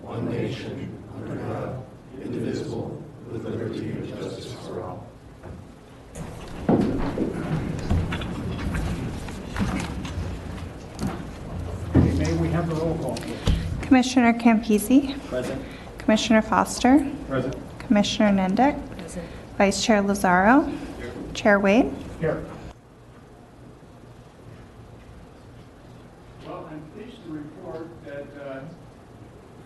one nation, under God, indivisible, with liberty and justice for all. May we have the roll call, please? Commissioner Campisi. Present. Commissioner Foster. Present. Commissioner Nendek. Vice Chair Lazaro. Chair Wade. Here. Well, I'm pleased to report that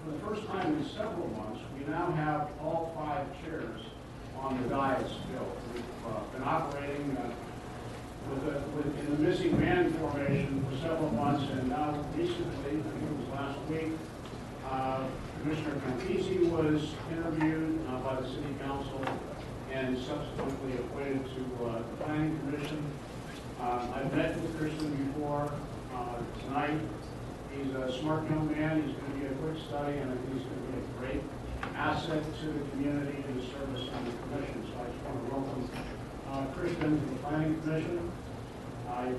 for the first time in several months, we now have all 5 chairs on the dais filled. We've been operating in the missing man formation for several months, and now recently, I think it was last week, Commissioner Campisi was interviewed by the City Council and subsequently appointed to the Planning Commission. I've met with Christian before tonight. He's a smart young man. He's going to be a quick study, and I think he's going to be a great asset to the community and the service on the commission. So I just want to welcome Christian to the Planning Commission. I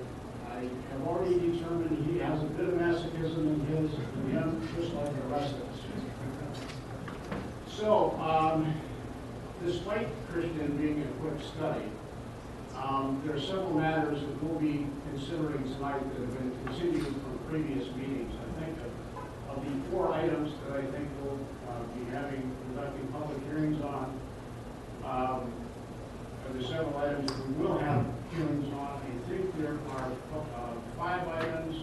have already determined he has a bit of masochism in him, just like the rest of us. So, despite Christian being a quick study, there are several matters that we'll be considering tonight that have been continued from previous meetings. I think of the 4 items that I think we'll be conducting public hearings on, there are several items that we will have hearings on. I think there are 5 items,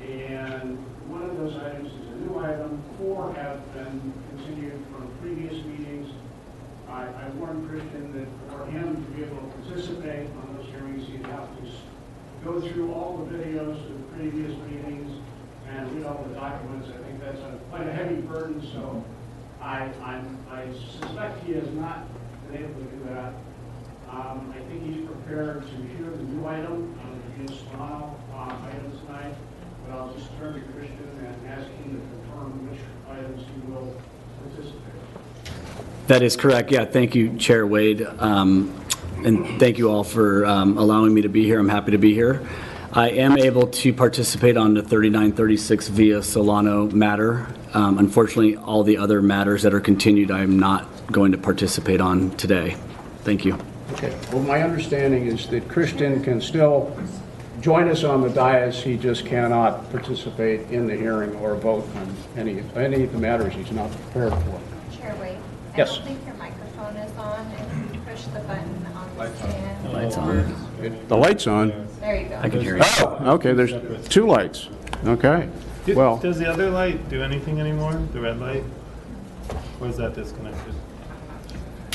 and one of those items is a new item. 4 have been continued from previous meetings. I warned Christian that for him to be able to participate on those hearings, he'd have to go through all the videos of the previous meetings and read all the documents. I think that's quite a heavy burden, so I suspect he has not been able to do that. I think he's prepared to hear the new item, the Solano item tonight, but I'll just turn to Christian and ask him to confirm which items he will participate. That is correct. Yeah, thank you, Chair Wade. And thank you all for allowing me to be here. I'm happy to be here. I am able to participate on the 3936 via Solano matter. Unfortunately, all the other matters that are continued, I am not going to participate on today. Thank you. Okay. Well, my understanding is that Christian can still join us on the dais. He just cannot participate in the hearing or vote on any of the matters he's not prepared for. Chair Wade, Yes. I don't think your microphone is on. If you push the button on the stand. Lights on. The light's on. There you go. I can hear you. Oh, okay, there's 2 lights. Okay. Well, Does the other light do anything anymore? The red light? Or is that disconnected?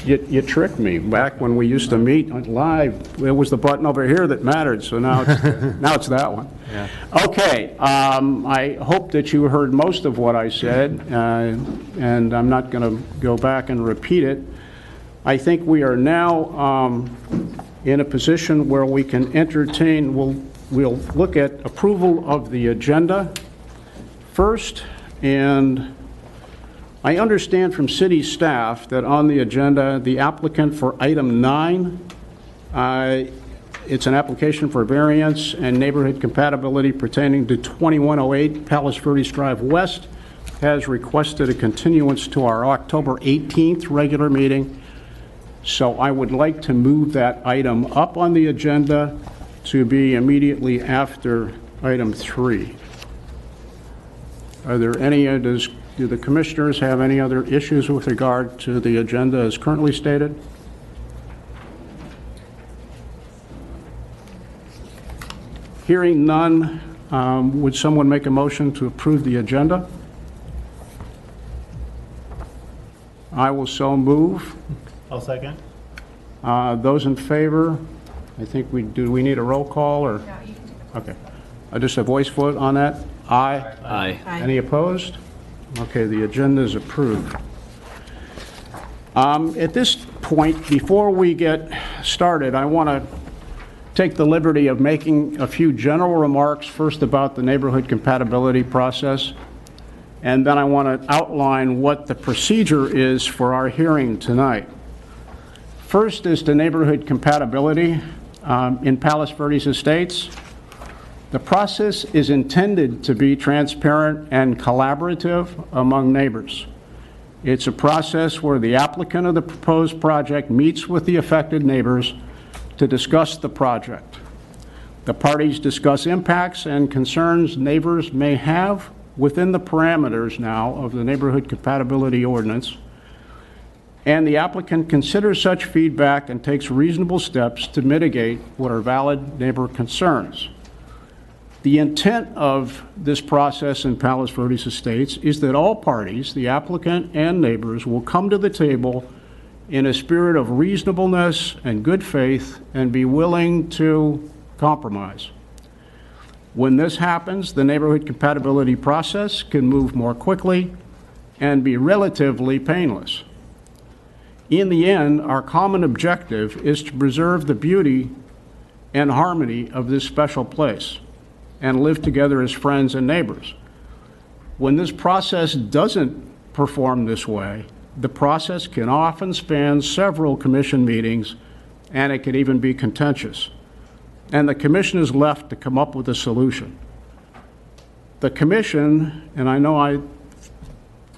you tricked me. Back when we used to meet live, it was the button over here that mattered, so now it's that one. Yeah. Okay, I hope that you heard most of what I said, and I'm not going to go back and repeat it. I think we are now in a position where we can entertain, we'll look at approval of the agenda first, and I understand from city staff that on the agenda, the applicant for item 9, it's an application for variance and neighborhood compatibility pertaining to 2108 Palos Verdes Drive West, has requested a continuance to our October 18th regular meeting. So I would like to move that item up on the agenda to be immediately after item 3. Are there any, do the commissioners have any other issues with regard to the agenda as currently stated? Hearing none, would someone make a motion to approve the agenda? I will so move. I'll second. Those in favor, I think do we need a roll call or? No, you can take Okay. Just a voice vote on that? Aye. Aye. Any opposed? Okay, the agenda is approved. At this point, before we get started, I want to take the liberty of making a few general remarks, first about the neighborhood compatibility process, and then I want to outline what the procedure is for our hearing tonight. First is the neighborhood compatibility in Palos Verdes Estates. The process is intended to be transparent and collaborative among neighbors. It's a process where the applicant of the proposed project meets with the affected neighbors to discuss the project. The parties discuss impacts and concerns neighbors may have within the parameters now of the Neighborhood Compatibility Ordinance, and the applicant considers such feedback and takes reasonable steps to mitigate what are valid neighbor concerns. The intent of this process in Palos Verdes Estates is that all parties, the applicant and neighbors, will come to the table in a spirit of reasonableness and good faith and be willing to compromise. When this happens, the neighborhood compatibility process can move more quickly and be relatively painless. In the end, our common objective is to preserve the beauty and harmony of this special place and live together as friends and neighbors. When this process doesn't perform this way, the process can often span several commission meetings, and it can even be contentious. And the commission is left to come up with a solution. The commission, and I know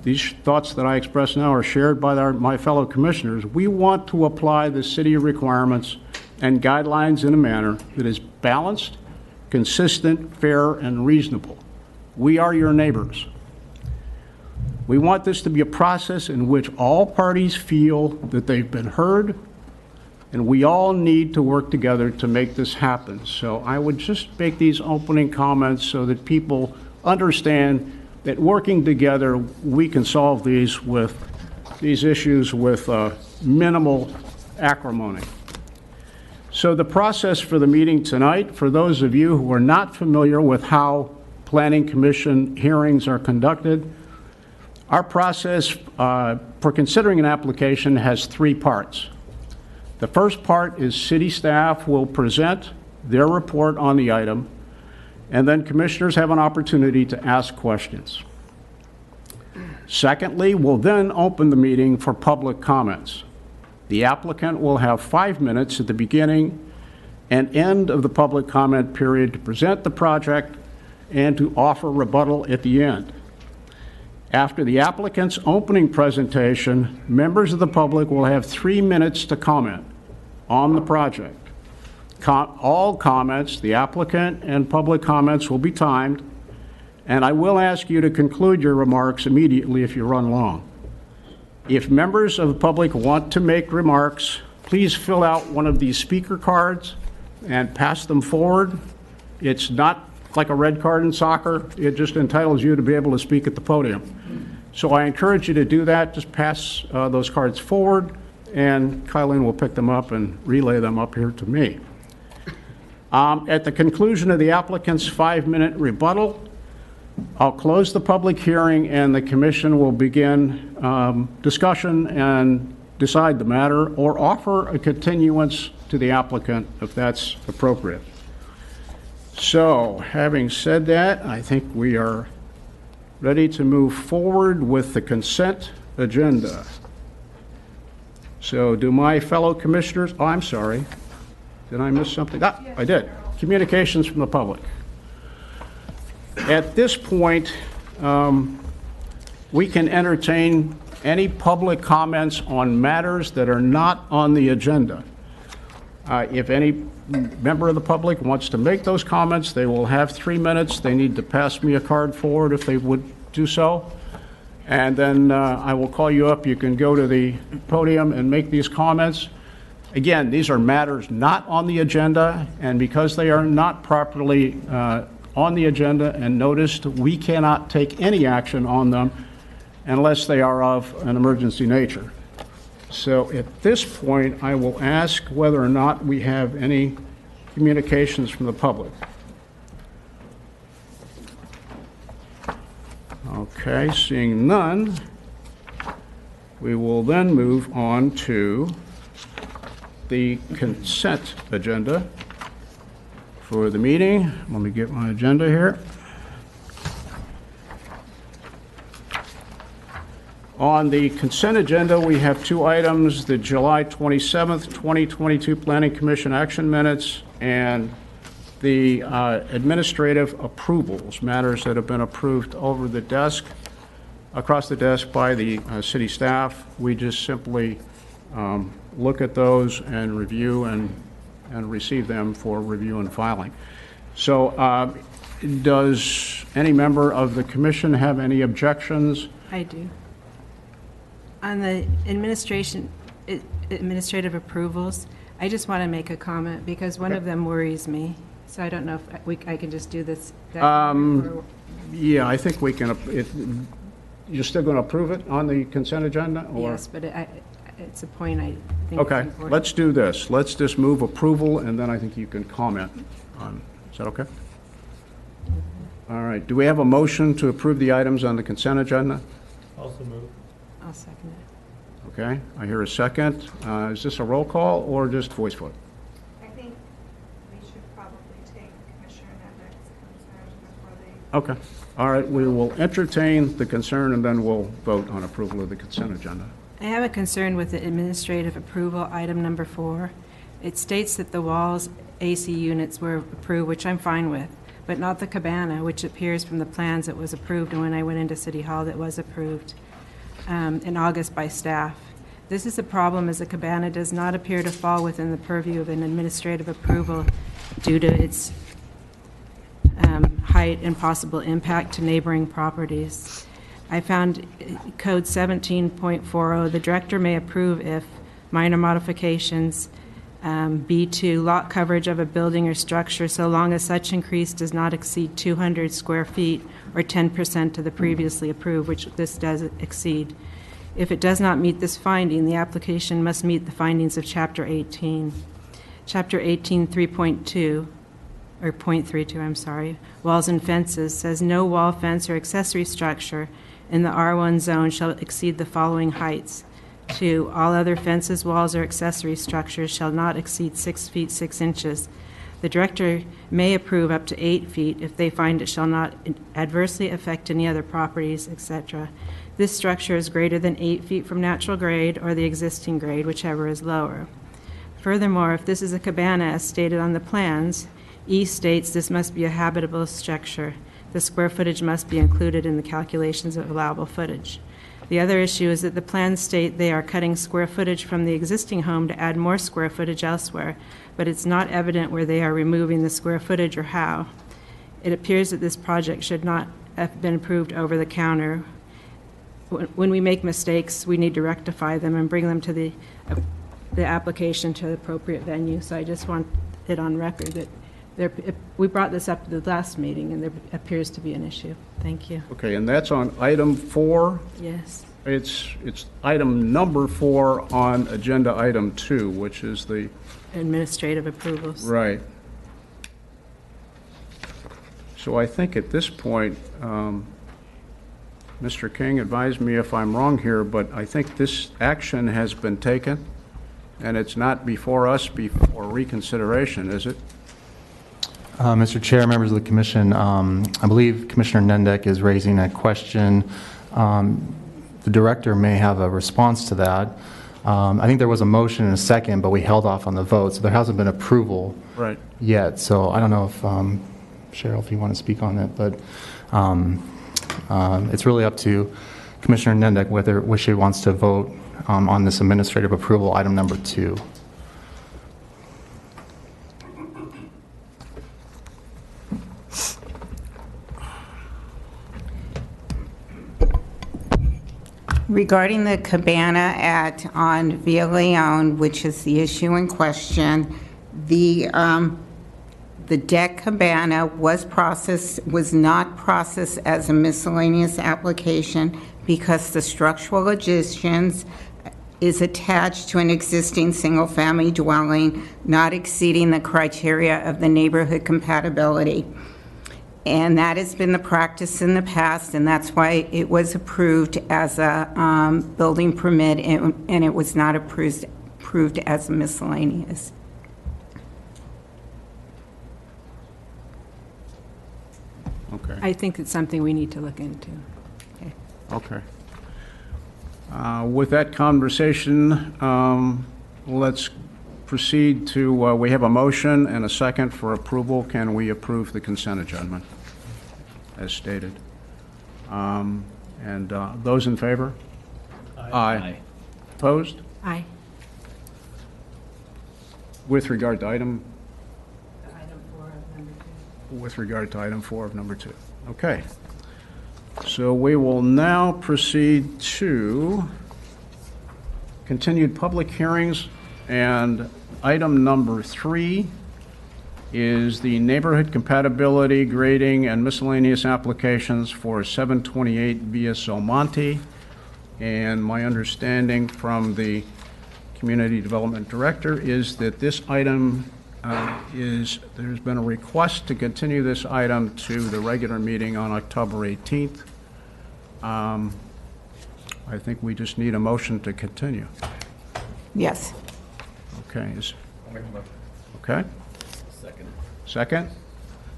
these thoughts that I express now are shared by my fellow commissioners, we want to apply the city requirements and guidelines in a manner that is balanced, consistent, fair, and reasonable. We are your neighbors. We want this to be a process in which all parties feel that they've been heard, and we all need to work together to make this happen. So I would just make these opening comments so that people understand that working together, we can solve these issues with minimal acrimony. So the process for the meeting tonight, for those of you who are not familiar with how Planning Commission hearings are conducted, our process for considering an application has three parts. The first part is city staff will present their report on the item, and then commissioners have an opportunity to ask questions. Secondly, we'll then open the meeting for public comments. The applicant will have 5 minutes at the beginning and end of the public comment period to present the project and to offer rebuttal at the end. After the applicant's opening presentation, members of the public will have 3 minutes to comment on the project. All comments, the applicant and public comments, will be timed, and I will ask you to conclude your remarks immediately if you run long. If members of the public want to make remarks, please fill out one of these speaker cards and pass them forward. It's not like a red card in soccer. It just entitles you to be able to speak at the podium. So I encourage you to do that. Just pass those cards forward, and Kylie will pick them up and relay them up here to me. At the conclusion of the applicant's 5-minute rebuttal, I'll close the public hearing, and the commission will begin discussion and decide the matter or offer a continuance to the applicant if that's appropriate. So, having said that, I think we are ready to move forward with the consent agenda. So, do my fellow commissioners, oh, I'm sorry, did I miss something? Ah, I did. Communications from the public. At this point, we can entertain any public comments on matters that are not on the agenda. If any member of the public wants to make those comments, they will have 3 minutes. They need to pass me a card forward if they would do so. And then I will call you up. You can go to the podium and make these comments. Again, these are matters not on the agenda, and because they are not properly on the agenda and noticed, we cannot take any action on them unless they are of an emergency nature. So at this point, I will ask whether or not we have any communications from the public. Okay, seeing none, we will then move on to the consent agenda for the meeting. Let me get my agenda here. On the consent agenda, we have 2 items, the July 27th, 2022 Planning Commission action minutes and the administrative approvals, matters that have been approved over the desk, across the desk by the city staff. We just simply look at those and review and receive them for review and filing. So does any member of the commission have any objections? I do. On the administrative approvals, I just want to make a comment because one of them worries me. So I don't know if I can just do this. Yeah, I think we can. You're still going to approve it on the consent agenda? Or? Yes, but it's a point I think Okay, is important. let's do this. Let's just move approval, and then I think you can comment on. Is that okay? All right. Do we have a motion to approve the items on the consent agenda? Also move. I'll second it. Okay, I hear a second. Is this a roll call or just voice vote? I think we should probably take Commissioner Nednick's concern before they. Okay. All right, we will entertain the concern, and then we'll vote on approval of the consent agenda. I have a concern with the administrative approval, item number 4. It states that the walls AC units were approved, which I'm fine with, but not the cabana, which appears from the plans that was approved, and when I went into City Hall that was approved in August by staff. This is a problem as the cabana does not appear to fall within the purview of an administrative approval due to its height and possible impact to neighboring properties. I found Code 17.40, the director may approve if minor modifications, B2, lot coverage of a building or structure so long as such increase does not exceed 200 square feet or 10% of the previously approved, which this does exceed. If it does not meet this finding, the application must meet the findings of Chapter 18. Chapter 18, 3.2, or 0.32, I'm sorry, walls and fences, says no wall, fence, or accessory structure in the R1 zone shall exceed the following heights. 2, all other fences, walls, or accessory structures shall not exceed 6 feet 6 inches. The director may approve up to 8 feet if they find it shall not adversely affect any other properties, etc. This structure is greater than 8 feet from natural grade or the existing grade, whichever is lower. Furthermore, if this is a cabana as stated on the plans, E states this must be a habitable structure. The square footage must be included in the calculations of allowable footage. The other issue is that the plans state they are cutting square footage from the existing home to add more square footage elsewhere, but it's not evident where they are removing the square footage or how. It appears that this project should not have been approved over the counter. When we make mistakes, we need to rectify them and bring them to the application to the appropriate venue. So I just want it on record that we brought this up at the last meeting, and there appears to be an issue. Thank you. Okay, and that's on item 4. Yes. It's item number 4 on agenda item 2, which is the... Administrative approvals. Right. So I think at this point, Mr. King, advise me if I'm wrong here, but I think this action has been taken, and it's not before us for reconsideration, is it? Mr. Chair, members of the commission, I believe Commissioner Nednick is raising a question. The director may have a response to that. I think there was a motion and a second, but we held off on the vote, so there hasn't been approval yet. So I don't know if, Cheryl, if you want to speak on it, but it's really up to Commissioner Nednick whether she wants to vote on this administrative approval, item number 2. Regarding the cabana on Via Leone, which is the issue in question, the deck cabana was not processed as a miscellaneous application because the structural additions is attached to an existing single-family dwelling, not exceeding the criteria of the neighborhood compatibility. And that has been the practice in the past, and that's why it was approved as a building permit, and it was not approved as a miscellaneous. Okay. I think it's something we need to look into. Okay. With that conversation, let's proceed to, we have a motion and a second for approval. Can we approve the consent agenda as stated? And those in favor? Aye. Opposed? Aye. With regard to item, Item 4 of number 2. with regard to item 4 of number 2. Okay. So we will now proceed to continued public hearings, and item number 3 is the neighborhood compatibility grading and miscellaneous applications for 728 Via Solmonte. And my understanding from the Community Development Director is that this item there's been a request to continue this item to the regular meeting on October 18th. I think we just need a motion to continue. Yes. Okay. Okay. Second?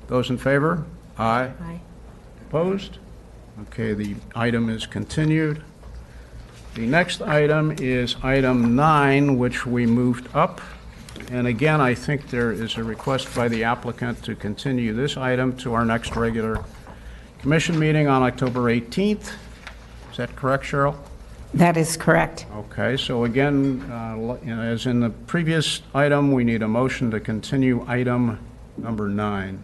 Those in favor? Aye. Aye. Opposed? Okay, the item is continued. The next item is item 9, which we moved up. And again, I think there is a request by the applicant to continue this item to our next regular commission meeting on October 18th. Is that correct, Cheryl? That is correct. Okay, so again, as in the previous item, we need a motion to continue item number 9,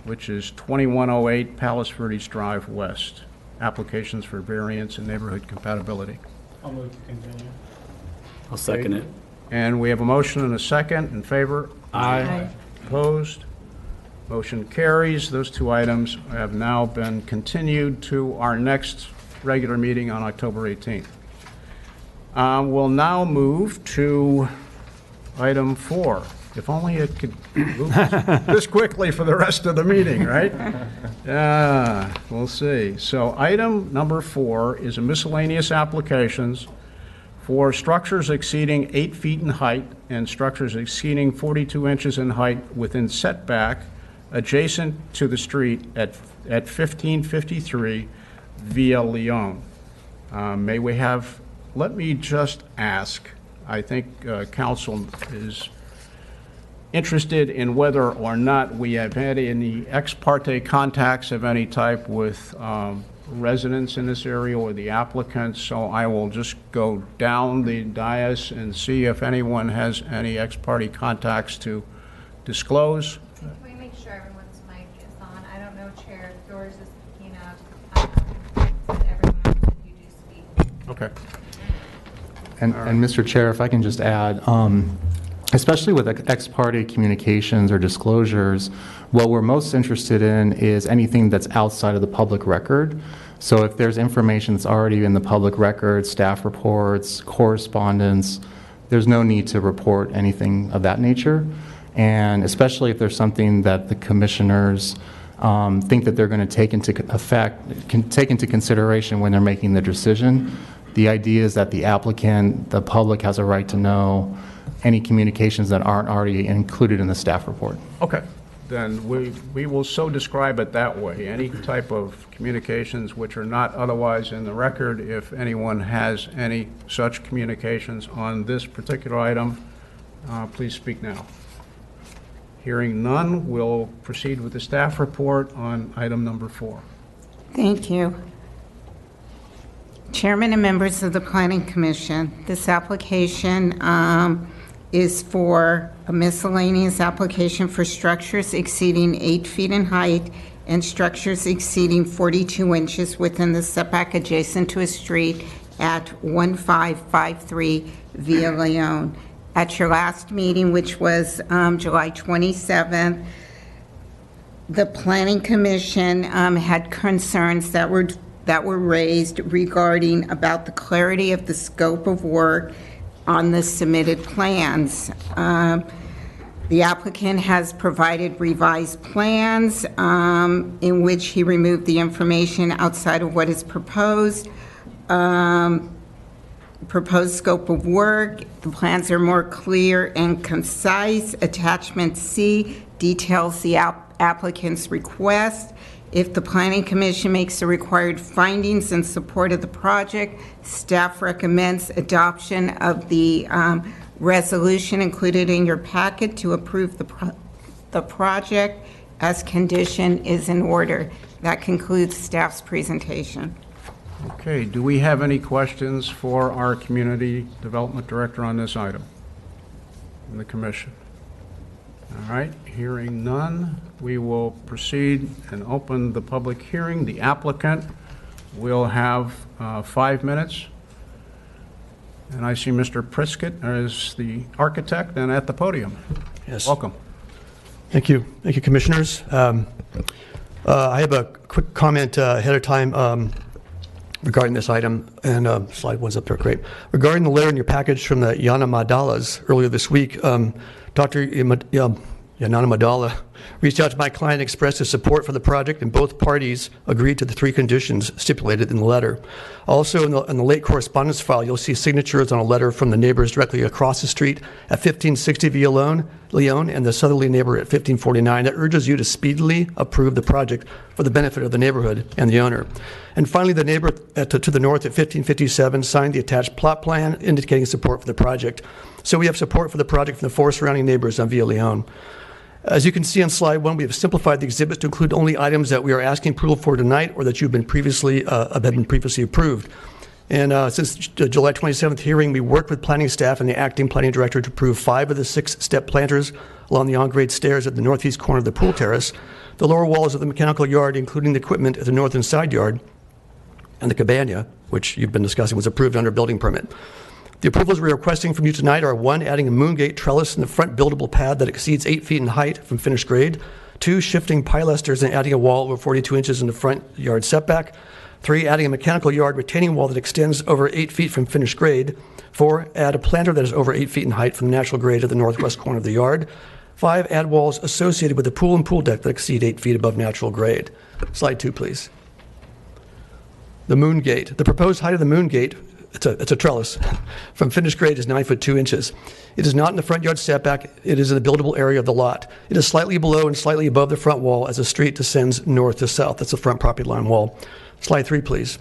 which is 2108 Palos Verdes Drive West, applications for variance and neighborhood compatibility. I'll move to continue. I'll second it. And we have a motion and a second. In favor? Aye. Opposed? Motion carries. Those two items have now been continued to our next regular meeting on October 18th. We'll now move to item 4. If only it could move this quickly for the rest of the meeting, right? Yeah, we'll see. So item number 4 is a miscellaneous applications for structures exceeding 8 feet in height and structures exceeding 42 inches in height within setback adjacent to the street at 1553 Via Leon. May we have, let me just ask, I think council is interested in whether or not we have had any ex parte contacts of any type with residents in this area or the applicants, so I will just go down the dais and see if anyone has any ex parte contacts to disclose. Can we make sure everyone's mic is on? I don't know, Chair, if yours is picking up. Everyone else, if you do speak. Okay. And Mr. Chair, if I can just add, especially with ex parte communications or disclosures, what we're most interested in is anything that's outside of the public record. So if there's information that's already in the public record, staff reports, correspondence, there's no need to report anything of that nature. And especially if there's something that the commissioners think that they're going to take into consideration when they're making the decision. The idea is that the applicant, the public has a right to know any communications that aren't already included in the staff report. Okay, then we will so describe it that way. Any type of communications which are not otherwise in the record, if anyone has any such communications on this particular item, please speak now. Hearing none, we'll proceed with the staff report on item number 4. Thank you. Chairman and members of the Planning Commission, this application is for a miscellaneous application for structures exceeding 8 feet in height and structures exceeding 42 inches within the setback adjacent to a street at 1553 Via Leon. At your last meeting, which was July 27th, the Planning Commission had concerns that were raised regarding about the clarity of the scope of work on the submitted plans. The applicant has provided revised plans in which he removed the information outside of what is proposed. Proposed scope of work. The plans are more clear and concise. Attachment C details the applicant's request. If the Planning Commission makes the required findings in support of the project, staff recommends adoption of the Resolution included in your packet to approve the project as condition is in order. That concludes staff's presentation. Okay, do we have any questions for our Community Development Director on this item in the commission? All right, hearing none, we will proceed and open the public hearing. The applicant will have 5 minutes. And I see Mr. Priskett as the architect and at the podium. Yes. Welcome. Thank you. Thank you, Commissioners. I have a quick comment ahead of time regarding this item, and slide one's up there, great. Regarding the letter in your package from the Yana Madalas earlier this week, Dr. Yana Madala reached out to my client and expressed his support for the project, and both parties agreed to the 3 conditions stipulated in the letter. Also, in the late correspondence file, you'll see signatures on a letter from the neighbors directly across the street at 1560 Via Leon and the southerly neighbor at 1549 that urges you to speedily approve the project for the benefit of the neighborhood and the owner. And finally, the neighbor to the north at 1557 signed the attached plot plan indicating support for the project. So we have support for the project from the 4 surrounding neighbors on Via Leon. As you can see on slide 1, we have simplified the exhibits to include only items that we are asking approval for tonight or that you've been previously approved. And since the July 27th hearing, we worked with planning staff and the acting planning director to approve 5 of the 6 step planters along the on-grade stairs at the northeast corner of the pool terrace, the lower walls of the mechanical yard, including the equipment at the north and side yard, and the cabana, which you've been discussing, was approved under building permit. The approvals we're requesting from you tonight are 1, adding a moon gate trellis in the front buildable pad that exceeds 8 feet in height from finished grade. 2, shifting pilasters and adding a wall over 42 inches in the front yard setback. 3, adding a mechanical yard retaining wall that extends over 8 feet from finished grade. 4, add a planter that is over 8 feet in height from the natural grade at the northwest corner of the yard. 5, add walls associated with the pool and pool deck that exceed 8 feet above natural grade. Slide 2, please. The moon gate. The proposed height of the moon gate, it's a trellis, from finished grade is 9 foot 2 inches. It is not in the front yard setback. It is in the buildable area of the lot. It is slightly below and slightly above the front wall as the street descends north to south. That's the front property line wall. Slide 3, please.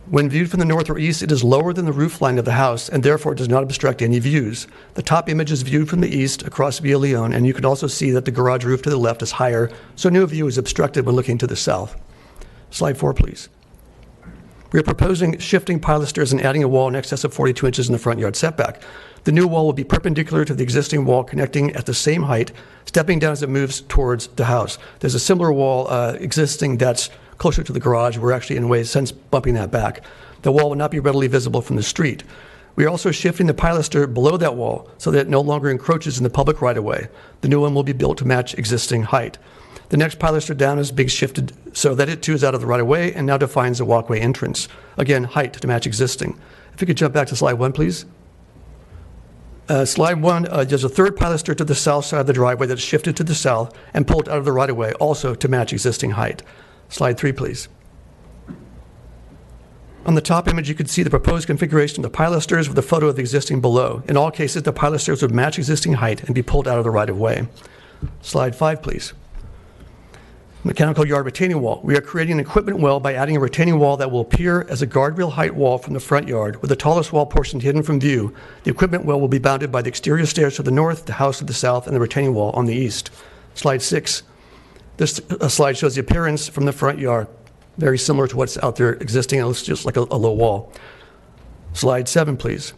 When viewed from the north or east, it is lower than the roof line of the house and therefore does not obstruct any views. The top image is viewed from the east across Via Leon, and you can also see that the garage roof to the left is higher, so no view is obstructed when looking to the south. Slide 4, please. We are proposing shifting pilasters and adding a wall in excess of 42 inches in the front yard setback. The new wall will be perpendicular to the existing wall, connecting at the same height, stepping down as it moves towards the house. There's a similar wall existing that's closer to the garage. We're actually, in a way, since bumping that back. The wall will not be readily visible from the street. We are also shifting the pilaster below that wall so that it no longer encroaches in the public right-of-way. The new one will be built to match existing height. The next pilaster down is being shifted so that it too is out of the right-of-way and now defines the walkway entrance. Again, height to match existing. If you could jump back to slide 1, please. Slide 1, there's a third pilaster to the south side of the driveway that's shifted to the south and pulled out of the right-of-way, also to match existing height. Slide 3, please. On the top image, you can see the proposed configuration of the pilasters with a photo of the existing below. In all cases, the pilasters would match existing height and be pulled out of the right-of-way. Slide 5, please. Mechanical yard retaining wall. We are creating an equipment well by adding a retaining wall that will appear as a guardrail height wall from the front yard, with the tallest wall portion hidden from view. The equipment well will be bounded by the exterior stairs to the north, the house to the south, and the retaining wall on the east. Slide 6. This slide shows the appearance from the front yard, very similar to what's out there existing. It looks just like a low wall. Slide 7, please.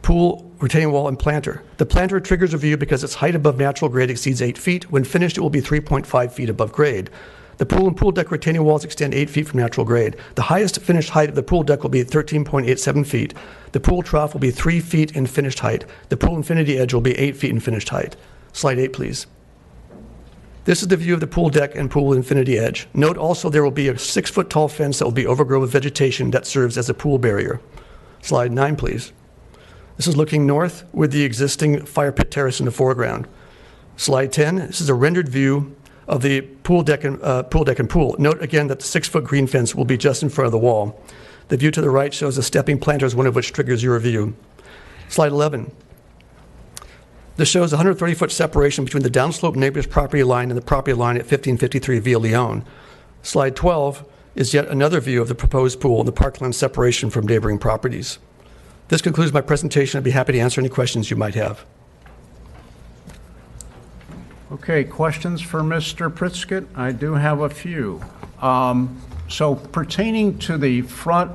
Pool, retaining wall, and planter. The planter triggers a view because its height above natural grade exceeds 8 feet. When finished, it will be 3.5 feet above grade. The pool and pool deck retaining walls extend 8 feet from natural grade. The highest finished height of the pool deck will be 13.87 feet. The pool trough will be 3 feet in finished height. The pool infinity edge will be 8 feet in finished height. Slide 8, please. This is the view of the pool deck and pool infinity edge. Note also there will be a 6-foot tall fence that will be overgrown with vegetation that serves as a pool barrier. Slide 9, please. This is looking north with the existing fire pit terrace in the foreground. Slide 10, this is a rendered view of the pool deck and pool. Note again that the 6-foot green fence will be just in front of the wall. The view to the right shows the stepping planters, one of which triggers your view. Slide 11. This shows a 130-foot separation between the downslope neighbor's property line and the property line at 1553 Via Leon. Slide 12 is yet another view of the proposed pool and the parkland separation from neighboring properties. This concludes my presentation. I'd be happy to answer any questions you might have. Okay, questions for Mr. Pritzker? I do have a few. So pertaining to the front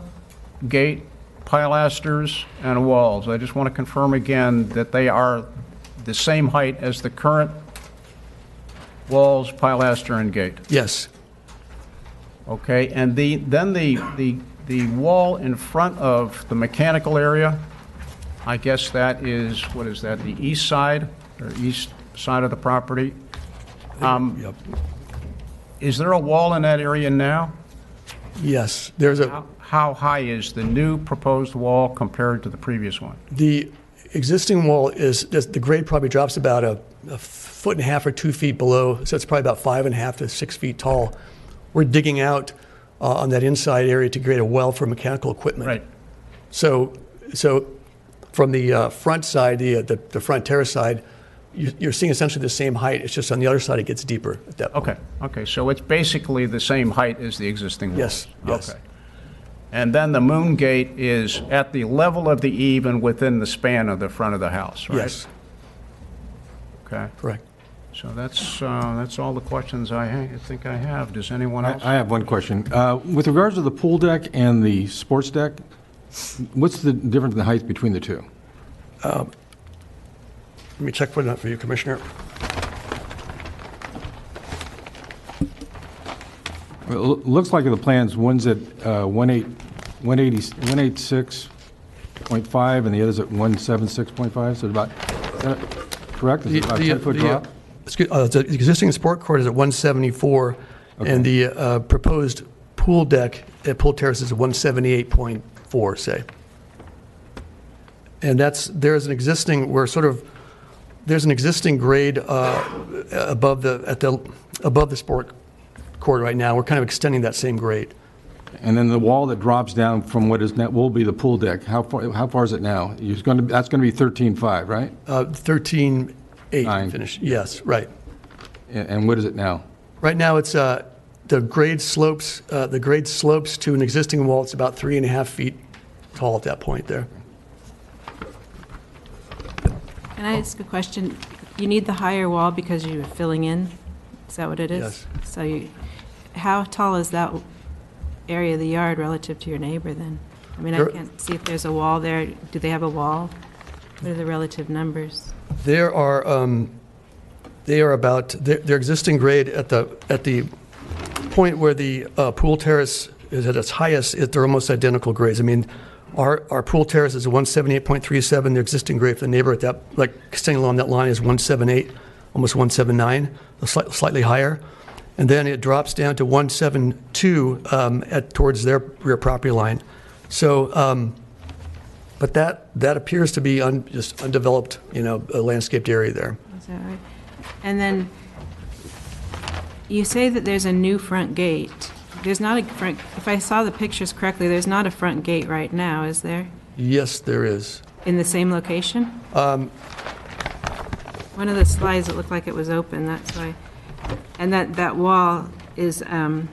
gate, pilasters, and walls, I just want to confirm again that they are the same height as the current walls, pilaster, and gate. Yes. Okay, and then the wall in front of the mechanical area, I guess that is, what is that, the east side, or east side of the property? Yep. Is there a wall in that area now? Yes, there's a, How high is the new proposed wall compared to the previous one? the existing wall is, the grade probably drops about a 1.5 or 2 feet below, so it's probably about 5.5 to 6 feet tall. We're digging out on that inside area to create a well for mechanical equipment. Right. So from the front side, the front terrace side, you're seeing essentially the same height. It's just on the other side it gets deeper at that point. Okay, so it's basically the same height as the existing wall? Yes, yes. Okay. And then the moon gate is at the level of the eave and within the span of the front of the house, right? Yes, Okay, correct. so that's all the questions I think I have. Does anyone else? I have one question. With regards to the pool deck and the sports deck, what's the difference in the height between the two? Let me check for that for you, Commissioner. Well, it looks like in the plans, one's at 186.5 and the other's at 176.5, so about, is that correct? Is it about a 10-foot drop? The existing sport court is at 174, and the proposed pool deck at Pool Terrace is 178.4, say. And there's an existing grade above the sport court right now. We're kind of extending that same grade. And then the wall that drops down from what is will be the pool deck. How far is it now? That's going to be 13.5, right? 13.8 finish. Yes, right. And what is it now? Right now, it's the grade slopes. The grade slopes to an existing wall. It's about 3.5 feet tall at that point there. Can I ask a question? You need the higher wall because you're filling in? Is that what it is? Yes. So how tall is that area of the yard relative to your neighbor then? I mean, I can't see if there's a wall there. Do they have a wall? What are the relative numbers? They are about their existing grade at the point where the pool terrace is at its highest. They're almost identical grades. I mean, our pool terrace is a 178.37. The existing grade for the neighbor at that, like extending along that line, is 178, almost 179, slightly higher, and then it drops down to 172 towards their rear property line. So, but that appears to be just undeveloped, a landscaped area there. Is that right? And then you say that there's a new front gate. There's not a front, if I saw the pictures correctly, there's not a front gate right now, is there? Yes, there is. In the same location? One of the slides, it looked like it was open, that's why. And that wall is the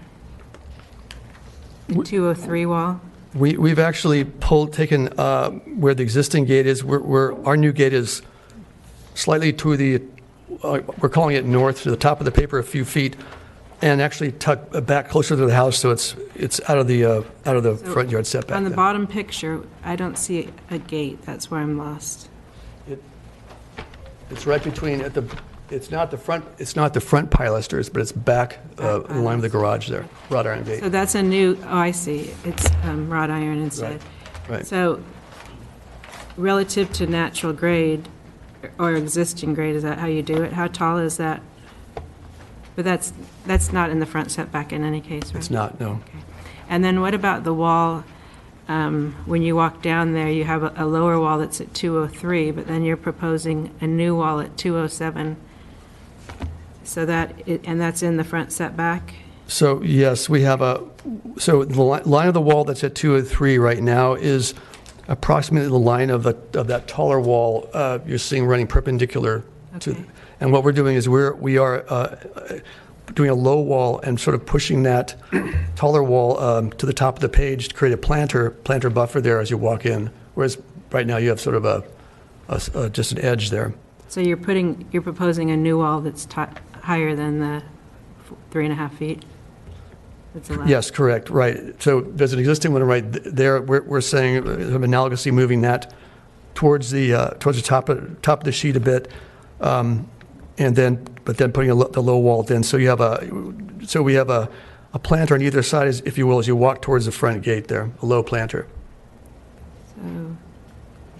203 wall? We've actually taken where the existing gate is. Our new gate is slightly to the, we're calling it north, to the top of the paper a few feet, and actually tucked back closer to the house, so it's out of the front yard setback. On the there. bottom picture, I don't see a gate. That's where I'm lost. It's right between it's not the front pilasters, but it's back in line with the garage there, wrought iron gate. So that's a new. Oh, I see. It's wrought iron inside. Right. So relative to natural grade or existing grade, is that how you do it? How tall is that? But that's not in the front setback in any case, right? It's not, no. Okay. And then what about the wall? When you walk down there, you have a lower wall that's at 203, but then you're proposing a new wall at 207. So that's in the front setback? So yes, we have so the line of the wall that's at 203 right now is approximately the line of that taller wall you're seeing running perpendicular to. Okay. And what we're doing is we are doing a low wall and sort of pushing that taller wall to the top of the page to create a planter buffer there as you walk in, whereas right now you have sort of just an edge there. So you're proposing a new wall that's higher than the 3.5 feet? That's allowed? Yes, correct, right. So there's an existing one right there. We're saying analogously moving that towards the top of the sheet a bit, but then putting the low wall in. So we have a planter on either side, if you will, as you walk towards the front gate there, a low planter. So,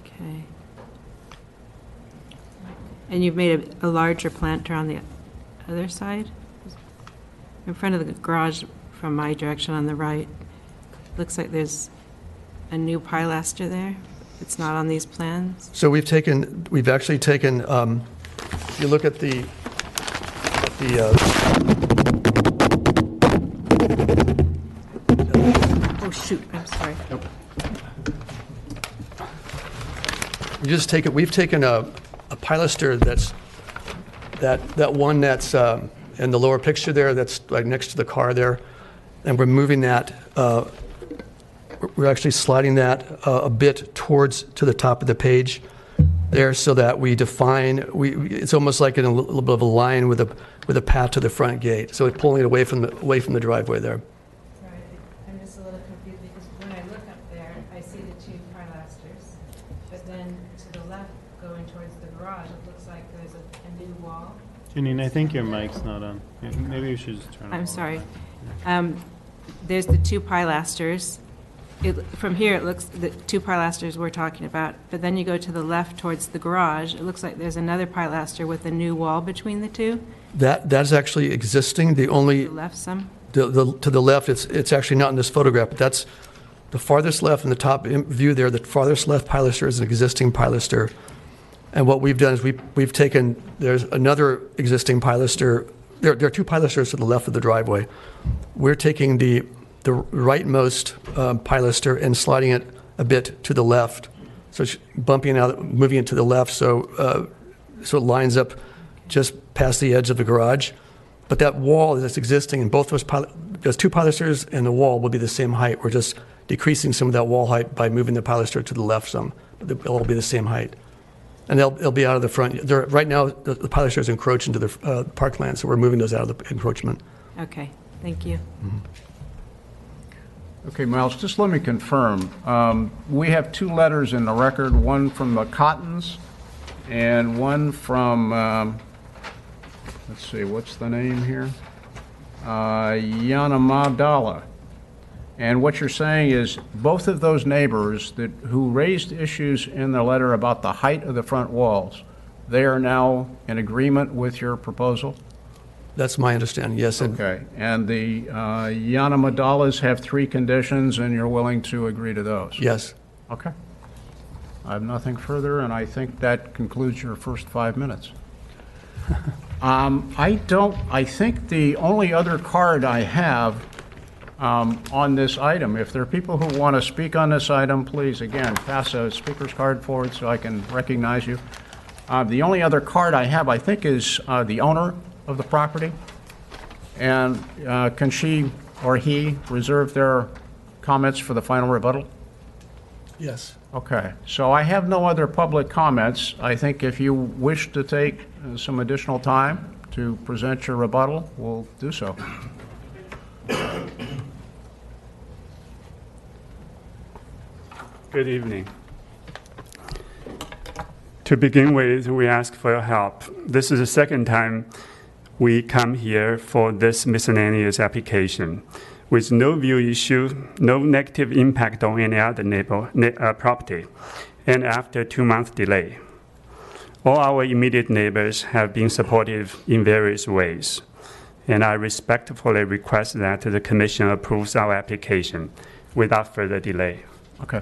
okay. And you've made a larger planter on the other side? In front of the garage from my direction on the right, looks like there's a new pilaster there. It's not on these plans. So we've actually taken, if you look at the oh shoot, I'm sorry. We've taken a pilaster that one that's in the lower picture there, that's like next to the car there, and we're moving that. We're actually sliding that a bit to the top of the page there, so that we define. It's almost like in a little bit of a line with a path to the front gate. So it's pulling it away from the driveway there. Sorry, I'm just a little confused because when I look up there, I see the two pilasters, but then to the left, going towards the garage, it looks like there's a new wall. Janine, I think your mic's not on. Maybe you should just turn it on. I'm sorry. There's the two pilasters. From here, it looks, the two pilasters we're talking about, but then you go to the left towards the garage, it looks like there's another pilaster with a new wall between the two. That's actually existing. The only To the left some? to the left, it's actually not in this photograph, but that's the farthest left in the top view there. The farthest left pilaster is an existing pilaster. And what we've done is we've taken, there's another existing pilaster. There are two pilasters to the left of the driveway. We're taking the rightmost pilaster and sliding it a bit to the left. So it's bumping out, moving it to the left so it lines up just past the edge of the garage. But that wall that's existing in both those two pilasters and the wall will be the same height. We're just decreasing some of that wall height by moving the pilaster to the left some. But they'll all be the same height. And they'll be out of the front. Right now, the pilasters encroach into the parkland, so we're moving those out of the encroachment. Okay, thank you. Mm-hmm. Okay, Miles, just let me confirm. We have two letters in the record, one from the Cottons and one from, let's see, what's the name here? Yanamadala. And what you're saying is both of those neighbors who raised issues in the letter about the height of the front walls, they are now in agreement with your proposal? That's my understanding, yes. Okay. And the Yanamadalas have three conditions, and you're willing to agree to those? Yes. Okay. I have nothing further, and I think that concludes your first 5 minutes. I think the only other card I have on this item, if there are people who want to speak on this item, please, again, pass a speaker's card forward so I can recognize you. The only other card I have, I think, is the owner of the property. And can she or he reserve their comments for the final rebuttal? Yes. Okay. So I have no other public comments. I think if you wish to take some additional time to present your rebuttal, we'll do so. Good evening. To begin with, we ask for your help. This is the second time we come here for this miscellaneous application with no view issue, no negative impact on any other property, and after 2-month delay. All our immediate neighbors have been supportive in various ways, and I respectfully request that the Commission approves our application without further delay. Okay.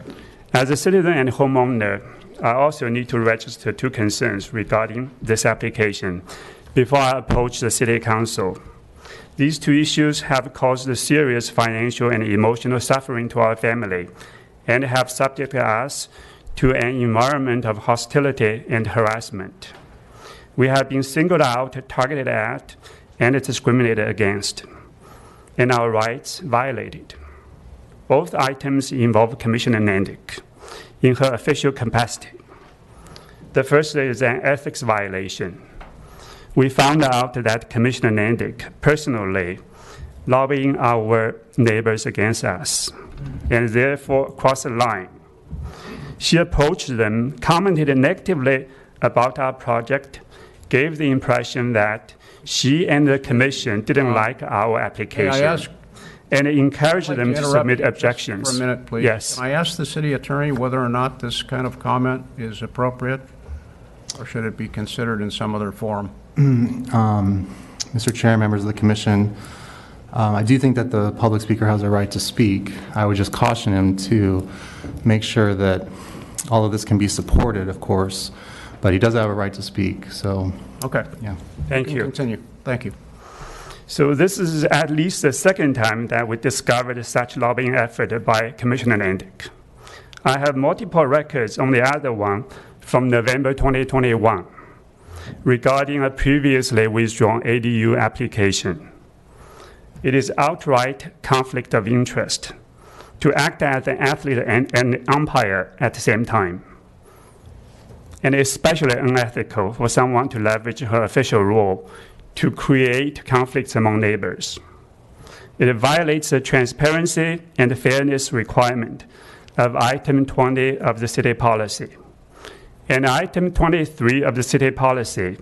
As a citizen and homeowner, I also need to register 2 concerns regarding this application before I approach the City Council. These 2 issues have caused serious financial and emotional suffering to our family and have subjected us to an environment of hostility and harassment. We have been singled out, targeted at, and discriminated against, and our rights violated. Both items involve Commissioner Nandick in her official capacity. The first is an ethics violation. We found out that Commissioner Nandick personally lobbying our neighbors against us, and therefore crossed the line. She approached them, commented negatively about our project, gave the impression that she and the commission didn't like our application, and encouraged them to submit objections. For a minute, please. Yes. Can I ask the city attorney whether or not this kind of comment is appropriate, or should it be considered in some other forum? Mr. Chair, members of the commission, I do think that the public speaker has a right to speak. I would just caution him to make sure that all of this can be supported, of course, but he does have a right to speak, so. Okay. Yeah. Thank you. Continue. Thank you. So this is at least the second time that we discovered such lobbying effort by Commissioner Nandick. I have multiple records on the other one from November 2021 regarding a previously withdrawn ADU application. It is outright conflict of interest to act as an athlete and an umpire at the same time, and especially unethical for someone to leverage her official role to create conflicts among neighbors. It violates the transparency and fairness requirement of Item 20 of the city policy. And Item 23 of the city policy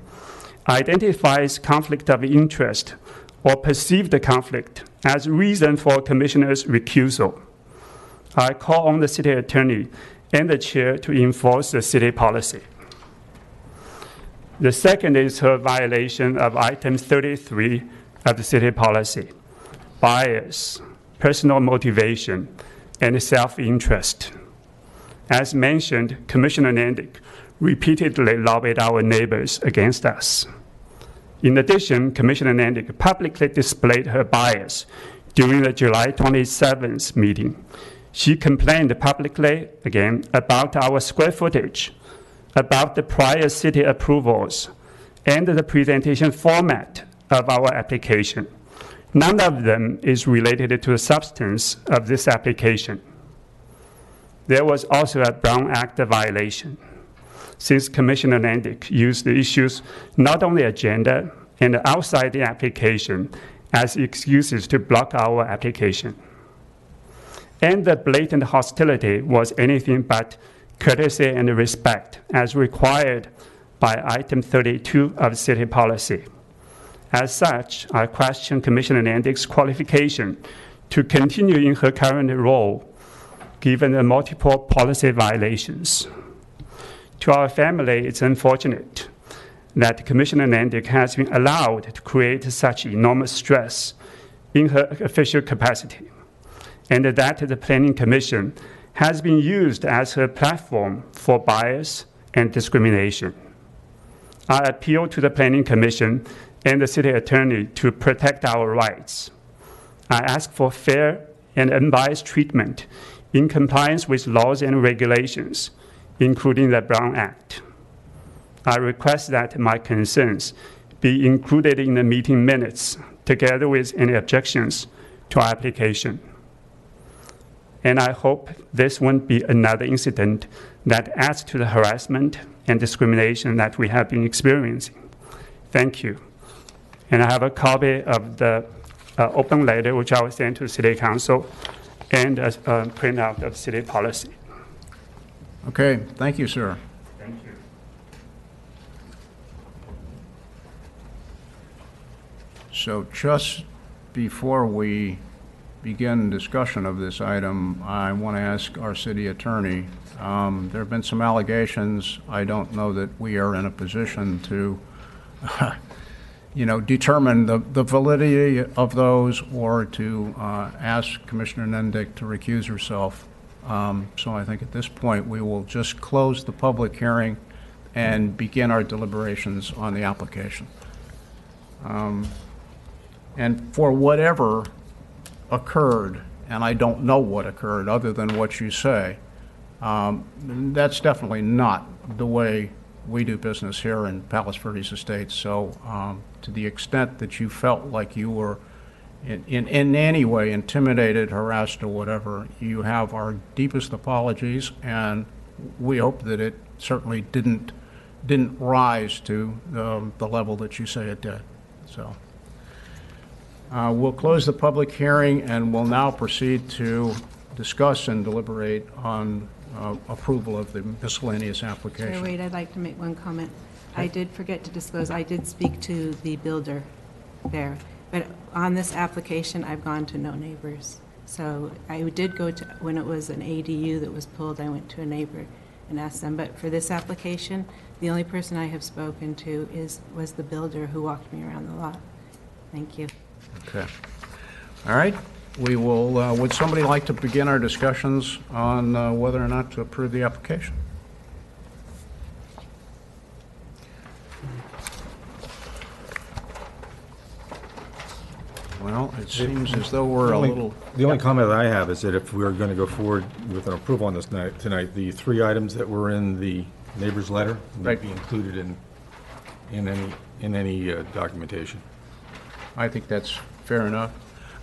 identifies conflict of interest or perceived conflict as reason for commissioner's recusal. I call on the city attorney and the chair to enforce the city policy. The second is her violation of Item 33 of the city policy, bias, personal motivation, and self-interest. As mentioned, Commissioner Nandick repeatedly lobbied our neighbors against us. In addition, Commissioner Nandick publicly displayed her bias during the July 27th meeting. She complained publicly, again, about our square footage, about the prior city approvals, and the presentation format of our application. None of them is related to the substance of this application. There was also a Brown Act violation, since Commissioner Nandick used the issues not on the agenda and outside the application as excuses to block our application. And the blatant hostility was anything but courtesy and respect as required by Item 32 of city policy. As such, I question Commissioner Nandick's qualification to continue in her current role, given the multiple policy violations. To our family, it's unfortunate that Commissioner Nandick has been allowed to create such enormous stress in her official capacity, and that the Planning Commission has been used as her platform for bias and discrimination. I appeal to the Planning Commission and the City Attorney to protect our rights. I ask for fair and unbiased treatment in compliance with laws and regulations, including the Brown Act. I request that my concerns be included in the meeting minutes, together with any objections to our application. And I hope this won't be another incident that adds to the harassment and discrimination that we have been experiencing. Thank you. And I have a copy of the open letter which I will send to the City Council and a printout of city policy. Okay, thank you, sir. Thank you. So just before we begin discussion of this item, I want to ask our city attorney, there have been some allegations. I don't know that we are in a position to determine the validity of those or to ask Commissioner Nandick to recuse herself. So I think at this point we will just close the public hearing and begin our deliberations on the application. And for whatever occurred, and I don't know what occurred other than what you say, that's definitely not the way we do business here in Palos Verdes Estates. So to the extent that you felt like you were in any way intimidated, harassed, or whatever, you have our deepest apologies, and we hope that it certainly didn't rise to the level that you say it did. So we'll close the public hearing, and we'll now proceed to discuss and deliberate on approval of the miscellaneous application. Chair Wade, I'd like to make one comment. I did forget to disclose, I did speak to the builder there, but on this application, I've gone to no neighbors. So I did go to, when it was an ADU that was pulled, I went to a neighbor and asked them, but for this application, the only person I have spoken to was the builder who walked me around the lot. Thank you. Okay. All right. We will, would somebody like to begin our discussions on whether or not to approve the application? Well, it seems as though we're a little... The only comment that I have is that if we are going to go forward with an approval on this tonight, the 3 items that were in the neighbor's letter might be included in any documentation. I think that's fair enough.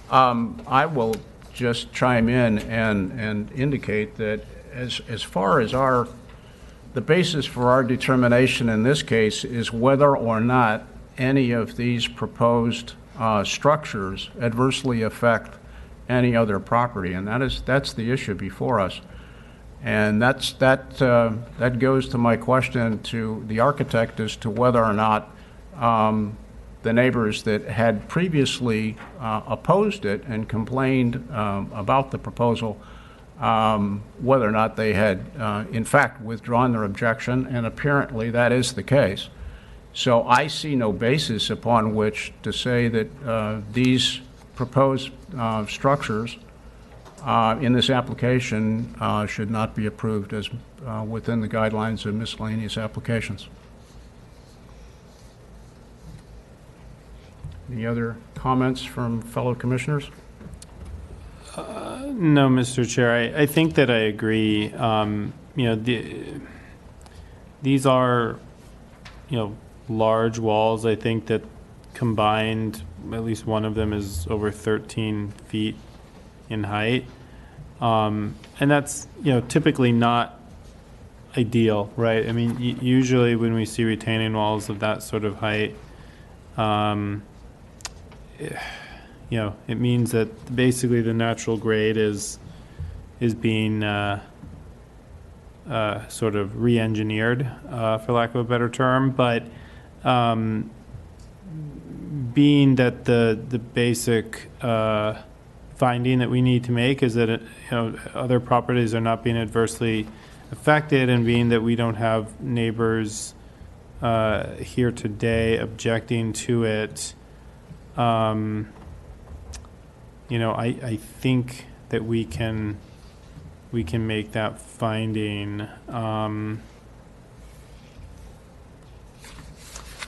I will just chime in and indicate that as far as the basis for our determination in this case is whether or not any of these proposed structures adversely affect any other property, and that's the issue before us. And that goes to my question to the architect as to whether or not the neighbors that had previously opposed it and complained about the proposal, whether or not they had in fact withdrawn their objection, and apparently that is the case. So I see no basis upon which to say that these proposed structures in this application should not be approved as within the guidelines of miscellaneous applications. Any other comments from fellow commissioners? No, Mr. Chair. I think that I agree. These are, large walls. I think that combined, at least one of them is over 13 feet in height. And that's, typically not ideal, right? I mean, usually when we see retaining walls of that sort of height, it means that basically the natural grade is being sort of re-engineered, for lack of a better term. But being that the basic finding that we need to make is that other properties are not being adversely affected, and being that we don't have neighbors here today objecting to it, I think that we can make that finding.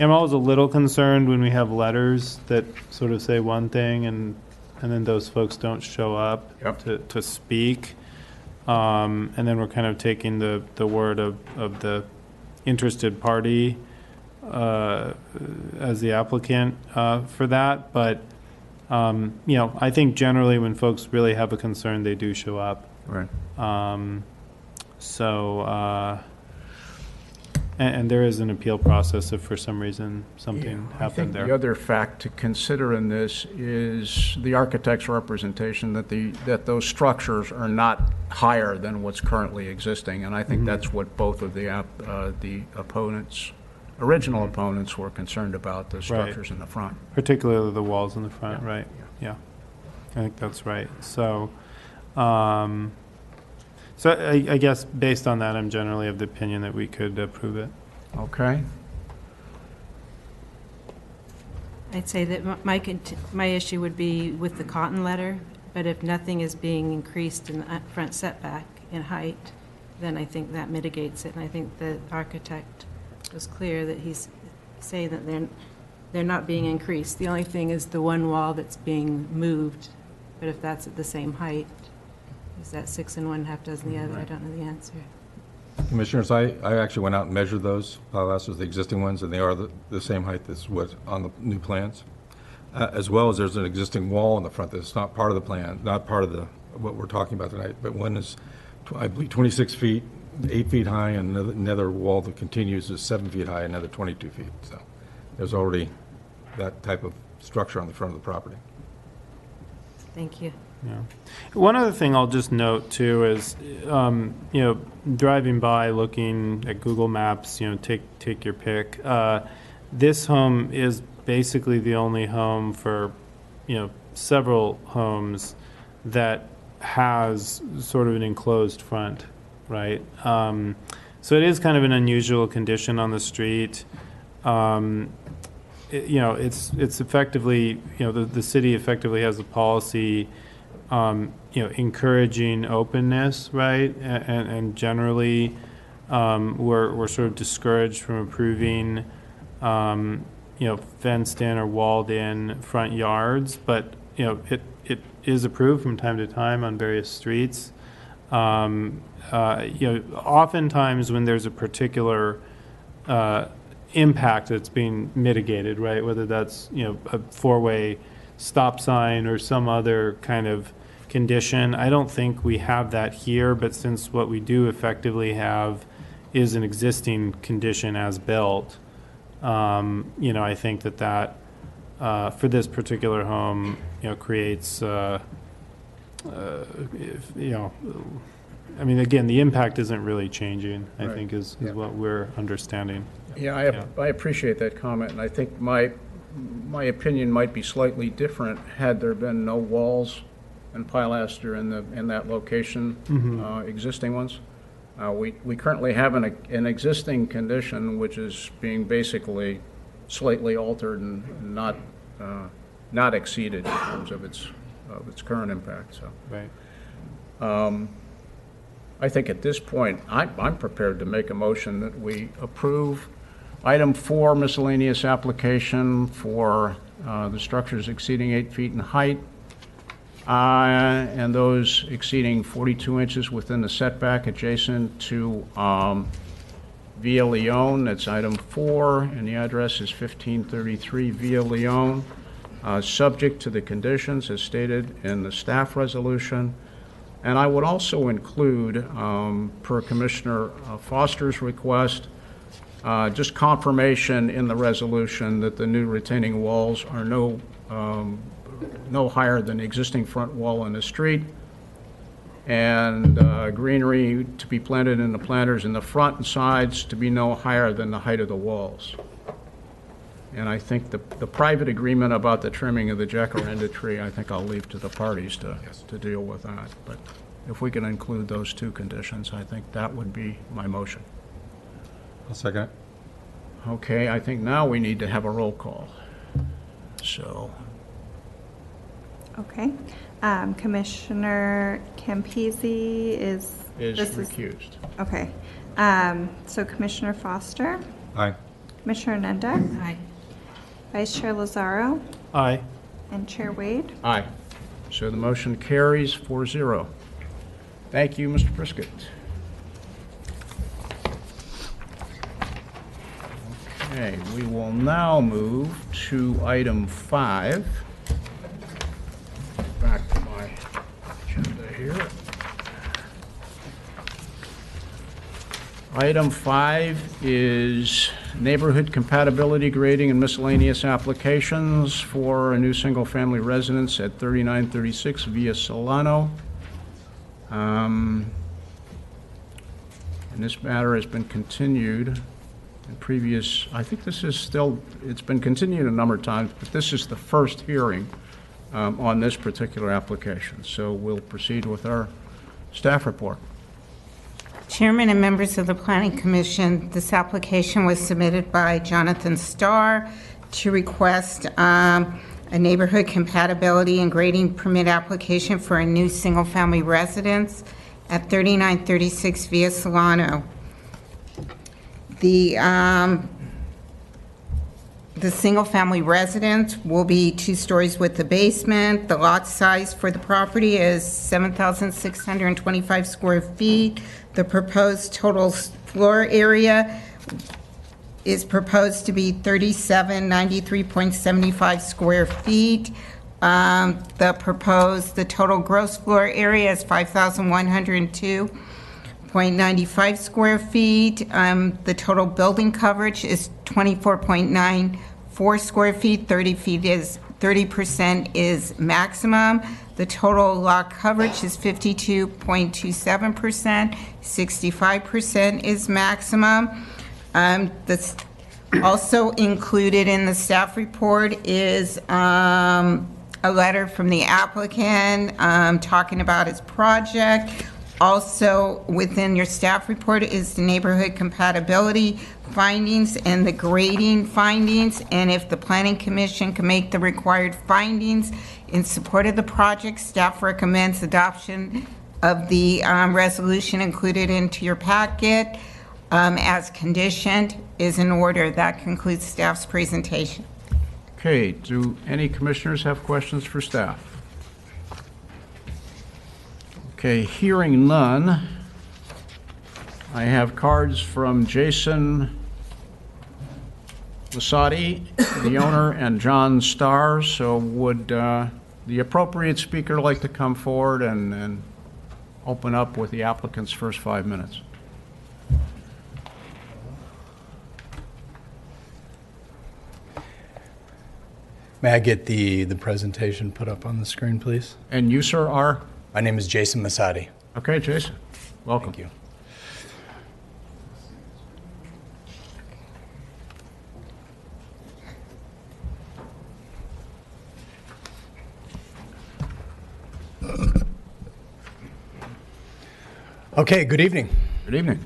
I'm always a little concerned when we have letters that sort of say one thing and then those folks don't show up to speak. And then we're kind of taking the word of the interested party as the applicant for that. But, I think generally when folks really have a concern, they do show up. Right. And there is an appeal process if for some reason something happened there. The other fact to consider in this is the architect's representation that those structures are not higher than what's currently existing, and I think that's what both of the original opponents were concerned about, the structures in the front. Particularly the walls in the front, right? Yeah. I think that's right. So, I guess based on that, I'm generally of the opinion that we could approve it. Okay. I'd say that my issue would be with the Cotton letter, but if nothing is being increased in the front setback in height, then I think that mitigates it. And I think the architect was clear that he's saying that they're not being increased. The only thing is the one wall that's being moved, but if that's at the same height, is that 6 and 1/2 dozen the other? I don't know the answer. Commissioners, I actually went out and measured those pilasters, the existing ones, and they are the same height as what's on the new plans. As well as there's an existing wall in the front that's not part of the plan, not part of what we're talking about tonight, but one is, I believe, 26 feet, 8 feet high, and another wall that continues is 7 feet high, another 22 feet. So there's already that type of structure on the front of the property. Thank you. Yeah. One other thing I'll just note too is, driving by, looking at Google Maps, take your pick. This home is basically the only home for, several homes that has sort of an enclosed front, right? So it is kind of an unusual condition on the street. It's effectively, the city effectively has a policy, encouraging openness, right? And generally, we're sort of discouraged from approving, fenced in or walled in front yards, but, it is approved from time to time on various streets. Oftentimes when there's a particular, impact that's being mitigated, right? Whether that's, a four-way stop sign or some other kind of condition. I don't think we have that here, but since what we do effectively have is an existing condition as built, I think that for this particular home, creates, again, the impact isn't really changing, I think is what we're understanding. Yeah, I appreciate that comment, and I think my opinion might be slightly different had there been no walls and pilaster in that location, existing ones. We currently have an existing condition which is being basically slightly altered and not exceeded in terms of its current impact. So, right. I think at this point, I'm prepared to make a motion that we approve item 4, miscellaneous application for the structures exceeding 8 feet in height, and those exceeding 42 inches within the setback adjacent to Via Leone. That's item 4, and the address is 1533 Via Leone, subject to the conditions as stated in the staff resolution. And I would also include, per Commissioner Foster's request, just confirmation in the resolution that the new retaining walls are no higher than the existing front wall in the street, and greenery to be planted in the planters in the front and sides to be no higher than the height of the walls. And I think the private agreement about the trimming of the jacaranda tree, I think I'll leave to the parties to deal with that. But if we can include those two conditions, I think that would be my motion. I'll second it. Okay, I think now we need to have a roll call. So. Okay. Commissioner Campisi is recused. Okay. So Commissioner Foster? Aye. Commissioner Nendek? Aye. Vice Chair Lazaro? Aye. And Chair Wade? Aye. So the motion carries 4-0. Thank you, Mr. Brisket. Okay, we will now move to item 5. Back to my agenda here. Item 5 is neighborhood compatibility grading and miscellaneous applications for a new single-family residence at 3936 Via Solano. And this matter has been continued in previous, I think this is still, it's been continued a number of times, but this is the first hearing on this particular application. So we'll proceed with our staff report. Chairman and members of the Planning Commission, this application was submitted by Jonathan Starr to request a neighborhood compatibility and grading permit application for a new single-family residence at 3936 Via Solano. The the single-family residence will be 2 stories with the basement. The lot size for the property is 7,625 square feet. The proposed total floor area is proposed to be 3,793.75 square feet. The total gross floor area is 5,102.95 square feet. The total building coverage is 24.94 square feet. 30% is maximum. The total lot coverage is 52.27%. 65% is maximum. That's also included in the staff report is a letter from the applicant talking about his project. Also, within your staff report is the neighborhood compatibility findings and the grading findings, and if the Planning Commission can make the required findings in support of the project, staff recommends adoption of the resolution included into your packet as conditioned is in order. That concludes staff's presentation. Okay, do any commissioners have questions for staff? Okay, hearing none, I have cards from Jason Lasati, the owner, and John Starr. So would the appropriate speaker like to come forward and open up with the applicant's first 5 minutes? May I get the presentation put up on the screen, please? And you, sir, are? My name is Jason Masadi. Okay, Jason. Welcome. Thank you. Okay, good evening. Good evening.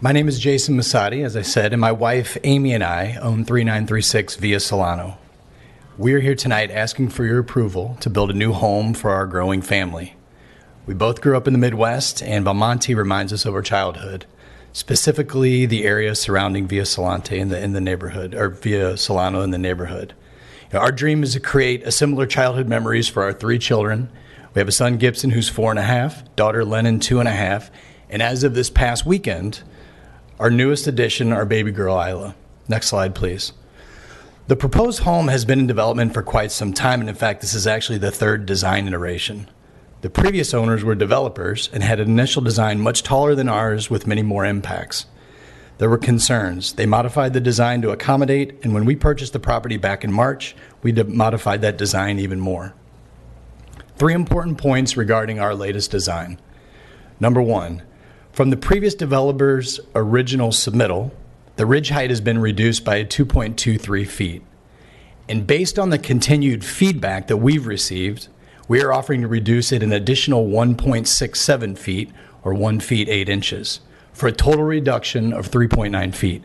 My name is Jason Masadi, as I said, and my wife Amy and I own 3936 Via Solano. We're here tonight asking for your approval to build a new home for our growing family. We both grew up in the Midwest, and Belmonte reminds us of our childhood, specifically the area surrounding Via Solano in the neighborhood, or Via Solano in the neighborhood. Our dream is to create a similar childhood memories for our 3 children. We have a son, Gibson, who's 4.5, daughter, Lennon, 2.5, and as of this past weekend, our newest addition, our baby girl, Isla. Next slide, please. The proposed home has been in development for quite some time, and in fact, this is actually the 3rd design iteration. The previous owners were developers and had an initial design much taller than ours with many more impacts. There were concerns. They modified the design to accommodate, and when we purchased the property back in March, we modified that design even more. 3 important points regarding our latest design. Number 1, from the previous developer's original submittal, the ridge height has been reduced by 2.23 feet. And based on the continued feedback that we've received, we are offering to reduce it an additional 1.67 feet, or 1 feet 8 inches, for a total reduction of 3.9 feet.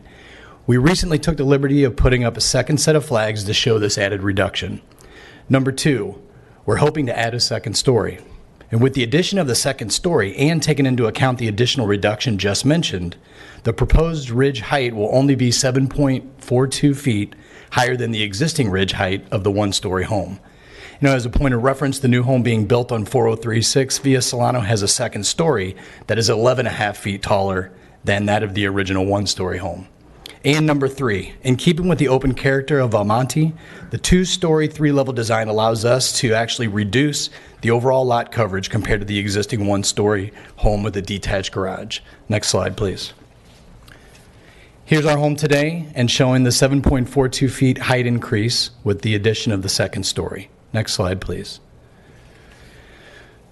We recently took the liberty of putting up a second set of flags to show this added reduction. Number 2, we're hoping to add a second story. And with the addition of the second story and taking into account the additional reduction just mentioned, the proposed ridge height will only be 7.42 feet higher than the existing ridge height of the 1-story home. As a point of reference, the new home being built on 4036 Via Solano has a second story that is 11.5 feet taller than that of the original 1-story home. And number 3, in keeping with the open character of Belmonte, the 2-story, 3-level design allows us to actually reduce the overall lot coverage compared to the existing 1-story home with a detached garage. Next slide, please. Here's our home today and showing the 7.42 feet height increase with the addition of the second story. Next slide, please.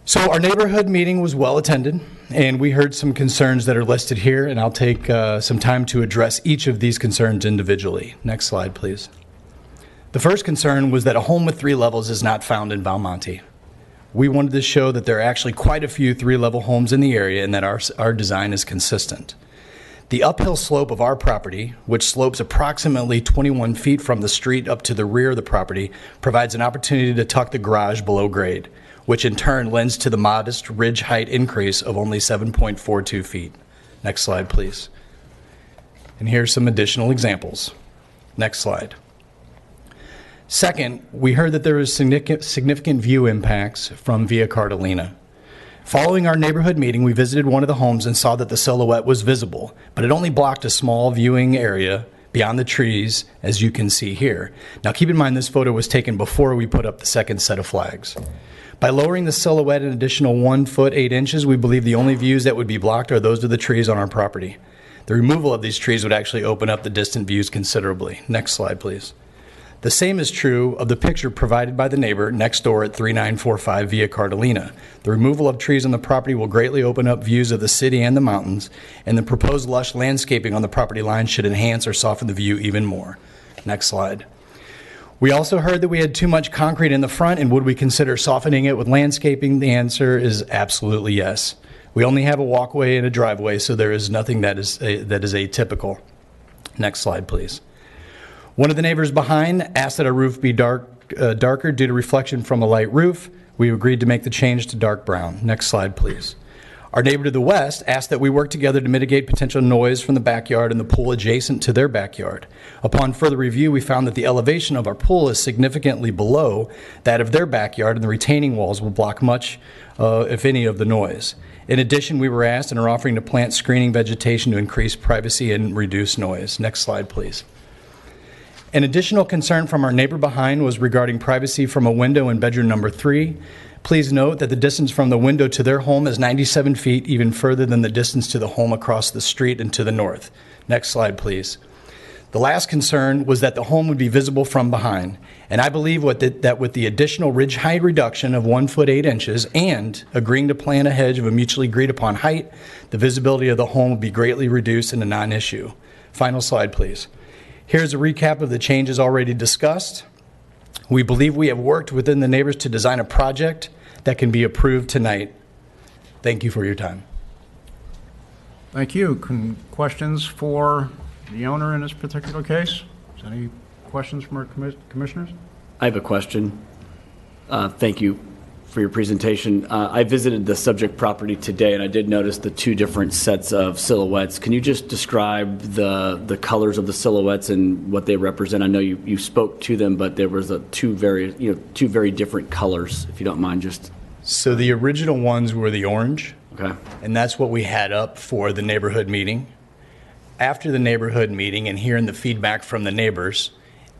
So our neighborhood meeting was well attended, and we heard some concerns that are listed here, and I'll take some time to address each of these concerns individually. Next slide, please. The first concern was that a home with 3 levels is not found in Belmonte. We wanted to show that there are actually quite a few 3-level homes in the area and that our design is consistent. The uphill slope of our property, which slopes approximately 21 feet from the street up to the rear of the property, provides an opportunity to tuck the garage below grade, which in turn lends to the modest ridge height increase of only 7.42 feet. Next slide, please. And here's some additional examples. Next slide. Second, we heard that there was significant view impacts from Via Cardellina. Following our neighborhood meeting, we visited one of the homes and saw that the silhouette was visible, but it only blocked a small viewing area beyond the trees, as you can see here. Now keep in mind this photo was taken before we put up the second set of flags. By lowering the silhouette an additional 1 foot 8 inches, we believe the only views that would be blocked are those of the trees on our property. The removal of these trees would actually open up the distant views considerably. Next slide, please. The same is true of the picture provided by the neighbor next door at 3945 Via Cardellina. The removal of trees on the property will greatly open up views of the city and the mountains, and the proposed lush landscaping on the property line should enhance or soften the view even more. Next slide. We also heard that we had too much concrete in the front, and would we consider softening it with landscaping? The answer is absolutely yes. We only have a walkway and a driveway, so there is nothing that is atypical. Next slide, please. One of the neighbors behind asked that our roof be darker due to reflection from a light roof. We agreed to make the change to dark brown. Next slide, please. Our neighbor to the west asked that we work together to mitigate potential noise from the backyard and the pool adjacent to their backyard. Upon further review, we found that the elevation of our pool is significantly below that of their backyard, and the retaining walls will block much, if any, of the noise. In addition, we were asked and are offering to plant screening vegetation to increase privacy and reduce noise. Next slide, please. An additional concern from our neighbor behind was regarding privacy from a window in bedroom number 3. Please note that the distance from the window to their home is 97 feet, even further than the distance to the home across the street and to the north. Next slide, please. The last concern was that the home would be visible from behind, and I believe that with the additional ridge height reduction of 1 foot 8 inches and agreeing to plant a hedge of a mutually agreed upon height, the visibility of the home would be greatly reduced and a non-issue. Final slide, please. Here's a recap of the changes already discussed. We believe we have worked within the neighbors to design a project that can be approved tonight. Thank you for your time. Thank you. Questions for the owner in this particular case? Is there any questions from our commissioners? I have a question. Thank you for your presentation. I visited the subject property today, and I did notice the 2 different sets of silhouettes. Can you just describe the colors of the silhouettes and what they represent? I know you spoke to them, but there was two very different colors, if you don't mind just. So the original ones were the orange. Okay. And that's what we had up for the neighborhood meeting. After the neighborhood meeting and hearing the feedback from the neighbors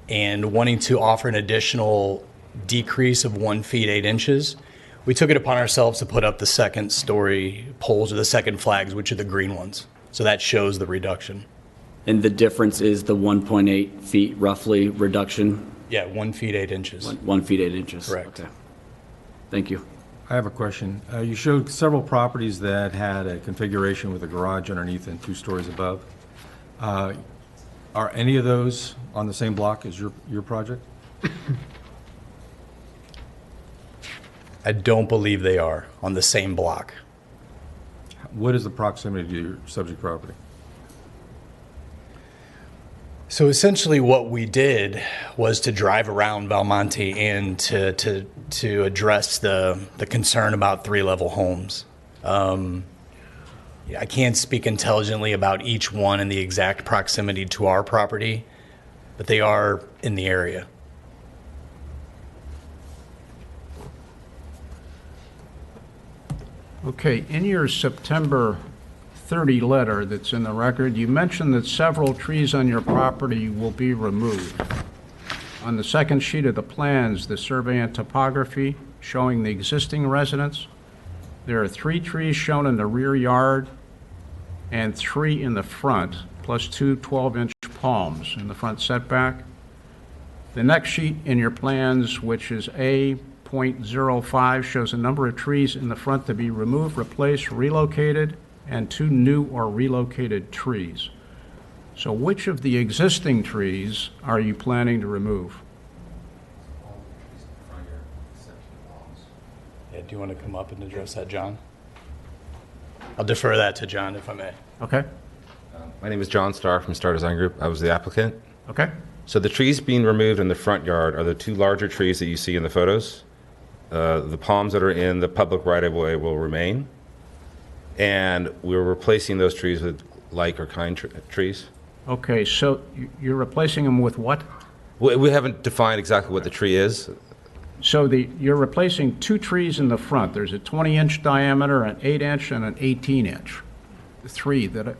and wanting to offer an additional decrease of 1 feet 8 inches, we took it upon ourselves to put up the second story poles or the second flags, which are the green ones. So that shows the reduction. And the difference is the 1.8 feet roughly reduction? Yeah, 1 feet 8 inches. 1 feet 8 inches. Correct. Okay. Thank you. I have a question. You showed several properties that had a configuration with a garage underneath and 2 stories above. Are any of those on the same block as your project? I don't believe they are on the same block. What is the proximity to your subject property? So essentially what we did was to drive around Belmonte and to address the concern about 3-level homes. I can't speak intelligently about each one in the exact proximity to our property, but they are in the area. Okay, in your September 30 letter that's in the record, you mentioned that several trees on your property will be removed. On the second sheet of the plans, the survey and topography showing the existing residence, there are 3 trees shown in the rear yard and 3 in the front, plus 2 12-inch palms in the front setback. The next sheet in your plans, which is A.05, shows a number of trees in the front to be removed, replaced, relocated, and 2 new or relocated trees. So which of the existing trees are you planning to remove? Yeah, do you want to come up and address that, John? I'll defer that to John, if I may. Okay. My name is John Starr from Starr Design Group. I was the applicant. Okay. So the trees being removed in the front yard are the 2 larger trees that you see in the photos. The palms that are in the public right-of-way will remain. And we're replacing those trees with like or kind trees. Okay, so you're replacing them with what? We haven't defined exactly what the tree is. So you're replacing two trees in the front. There's a 20-inch diameter, an 8-inch, and an 18-inch. Three that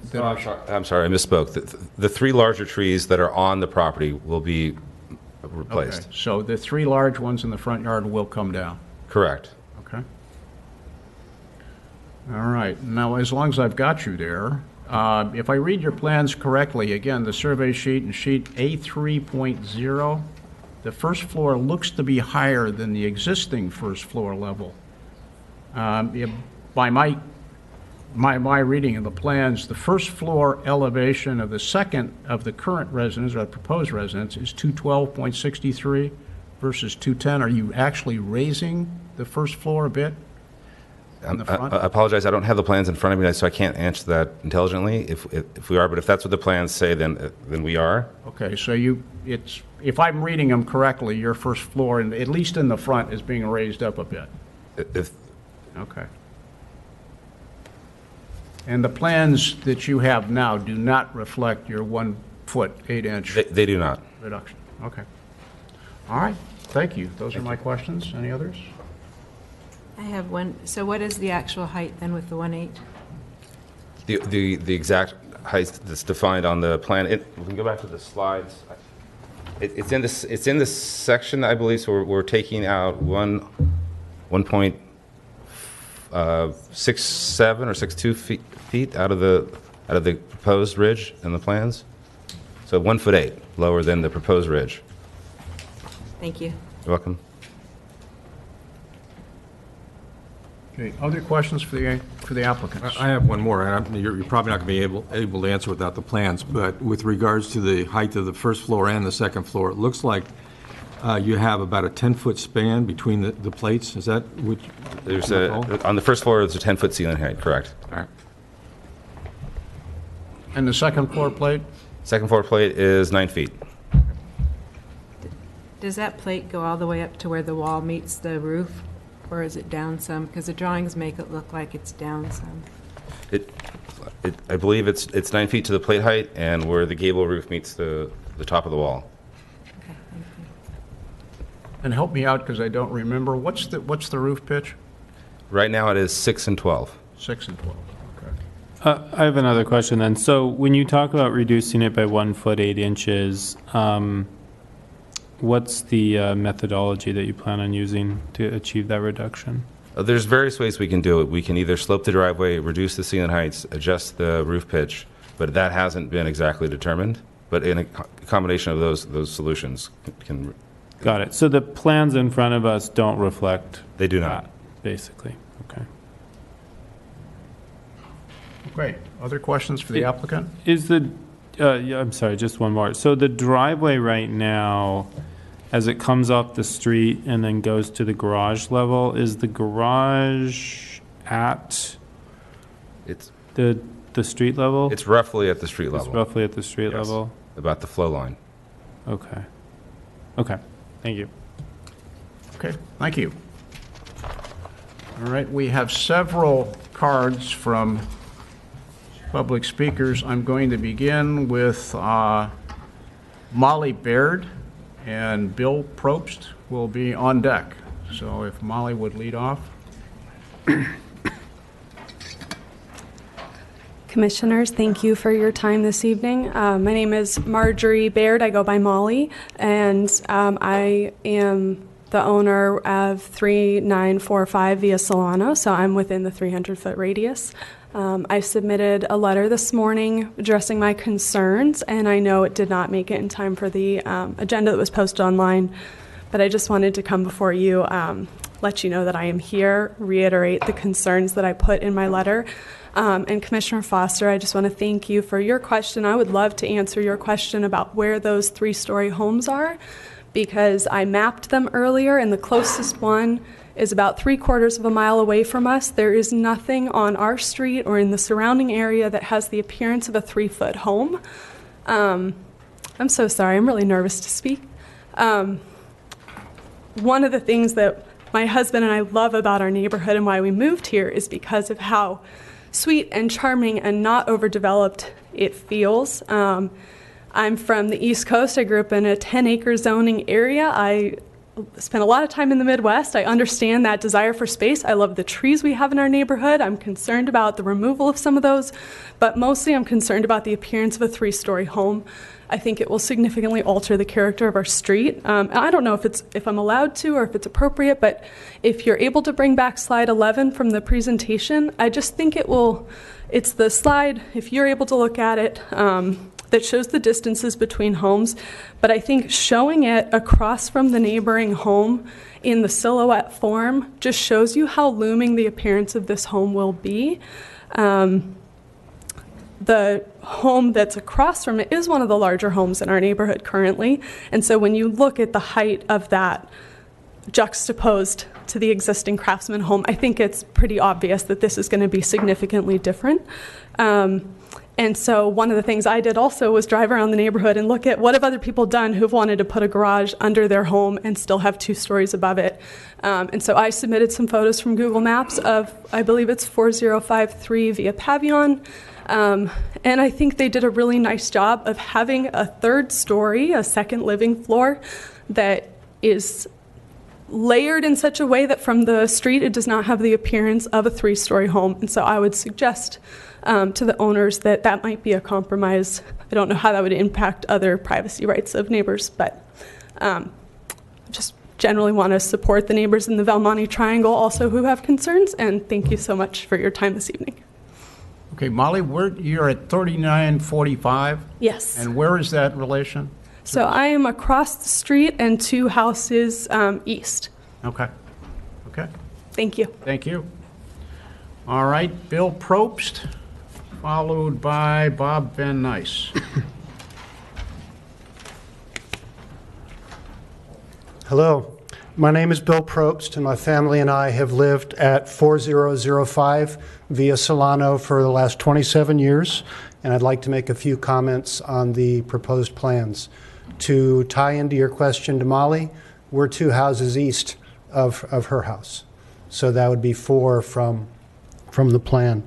I'm sorry, I misspoke. The three larger trees that are on the property will be replaced. Okay. So the three large ones in the front yard will come down. Correct. Okay. All right. Now, as long as I've got you there, if I read your plans correctly, again, the survey sheet and sheet A3.0, the first floor looks to be higher than the existing first floor level. By my reading of the plans, the first floor elevation of the current residence, or the proposed residence, is 212.63 versus 210. Are you actually raising the first floor a bit in the front? I apologize, I don't have the plans in front of me, so I can't answer that intelligently if we are, but if that's what the plans say, then we are. Okay, so if I'm reading them correctly, your first floor, at least in the front, is being raised up a bit. Okay. And the plans that you have now do not reflect your 1 foot, 8-inch? They do not. Reduction. Okay. All right. Thank you. Those are my questions. Any others? I have one. So what is the actual height then with the 1.8? The exact height that's defined on the plan, we can go back to the slides. It's in this section, I believe, so we're taking out 1.67 or 62 feet out of the proposed ridge in the plans. So 1'8" lower than the proposed ridge. Thank you. You're welcome. Okay. Other questions for the applicants? I have one more, and you're probably not going to be able to answer without the plans, but with regards to the height of the first floor and the second floor, it looks like you have about a 10-foot span between the plates. Is that what on the first floor, there's a 10-foot ceiling height, correct. All right. And the second floor plate? Second floor plate is 9 feet. Does that plate go all the way up to where the wall meets the roof, or is it down some? Because the drawings make it look like it's down some. I believe it's 9 feet to the plate height, and where the gable roof meets the top of the wall. Okay, thank you. And help me out because I don't remember. What's the roof pitch? Right now, it is 6 and 12. 6 and 12. I have another question then. So when you talk about reducing it by 1 foot 8 inches, what's the methodology that you plan on using to achieve that reduction? There's various ways we can do it. We can either slope the driveway, reduce the ceiling heights, adjust the roof pitch, but that hasn't been exactly determined. But in a combination of those solutions can. Got it. So the plans in front of us don't reflect. They do not. Basically. Okay. Great. Other questions for the applicant? I'm sorry, just one more. So the driveway right now, as it comes off the street and then goes to the garage level, is the garage at the street level? It's roughly at the street level. It's roughly at the street level? About the flow line. Okay. Okay. Thank you. Okay. Thank you. All right. We have several cards from public speakers. I'm going to begin with Molly Baird, and Bill Probst will be on deck. So if Molly would lead off. Commissioners, thank you for your time this evening. My name is Marjorie Baird. I go by Molly, and I am the owner of 3945 Via Solano, so I'm within the 300-foot radius. I submitted a letter this morning addressing my concerns, and I know it did not make it in time for the agenda that was posted online, but I just wanted to come before you, let you know that I am here, reiterate the concerns that I put in my letter. And Commissioner Foster, I just want to thank you for your question. I would love to answer your question about where those 3-story homes are, because I mapped them earlier, and the closest one is about 3/4 of a mile away from us. There is nothing on our street or in the surrounding area that has the appearance of a 3-foot home. I'm so sorry, I'm really nervous to speak. One of the things that my husband and I love about our neighborhood and why we moved here is because of how sweet and charming and not overdeveloped it feels. I'm from the East Coast. I grew up in a 10-acre zoning area. I spent a lot of time in the Midwest. I understand that desire for space. I love the trees we have in our neighborhood. I'm concerned about the removal of some of those, but mostly I'm concerned about the appearance of a 3-story home. I think it will significantly alter the character of our street. And I don't know if I'm allowed to or if it's appropriate, but if you're able to bring back slide 11 from the presentation, I just think it's the slide, if you're able to look at it, that shows the distances between homes, but I think showing it across from the neighboring home in the silhouette form just shows you how looming the appearance of this home will be. The home that's across from it is one of the larger homes in our neighborhood currently, and so when you look at the height of that juxtaposed to the existing Craftsman home, I think it's pretty obvious that this is going to be significantly different. And so one of the things I did also was drive around the neighborhood and look at what have other people done who've wanted to put a garage under their home and still have 2 stories above it. And so I submitted some photos from Google Maps of, I believe it's 4053 Via Pavillon. And I think they did a really nice job of having a 3rd story, a second living floor that is layered in such a way that from the street it does not have the appearance of a 3-story home. And so I would suggest to the owners that might be a compromise. I don't know how that would impact other privacy rights of neighbors, but just generally want to support the neighbors in the Valmonte Triangle also who have concerns, and thank you so much for your time this evening. Okay, Molly, you're at 3945? Yes. And where is that relation? So I am across the street and 2 houses east. Okay. Okay. Thank you. Thank you. All right, Bill Probst, followed by Bob Van Nice. Hello, my name is Bill Probst, and my family and I have lived at 4005 Via Solano for the last 27 years, and I'd like to make a few comments on the proposed plans. To tie into your question to Molly, we're 2 houses east of her house, so that would be 4 from the plan.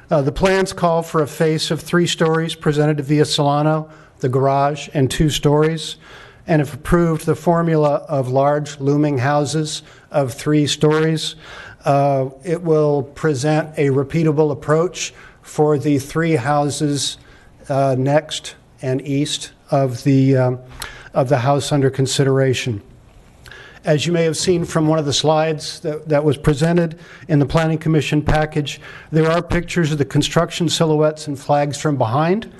The plans call for a face of 3 stories presented to Via Solano, the garage, and 2 stories. And if approved, the formula of large looming houses of 3 stories. It will present a repeatable approach for the 3 houses next and east of the house under consideration. As you may have seen from one of the slides that was presented in the Planning Commission package, there are pictures of the construction silhouettes and flags from behind,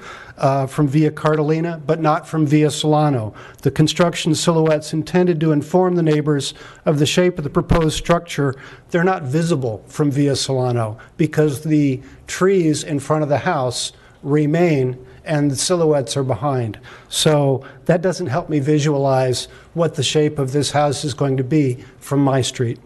from Via Cartolina, but not from Via Solano. The construction silhouettes intended to inform the neighbors of the shape of the proposed structure, they're not visible from Via Solano because the trees in front of the house remain and the silhouettes are behind. So that doesn't help me visualize what the shape of this house is going to be from my street.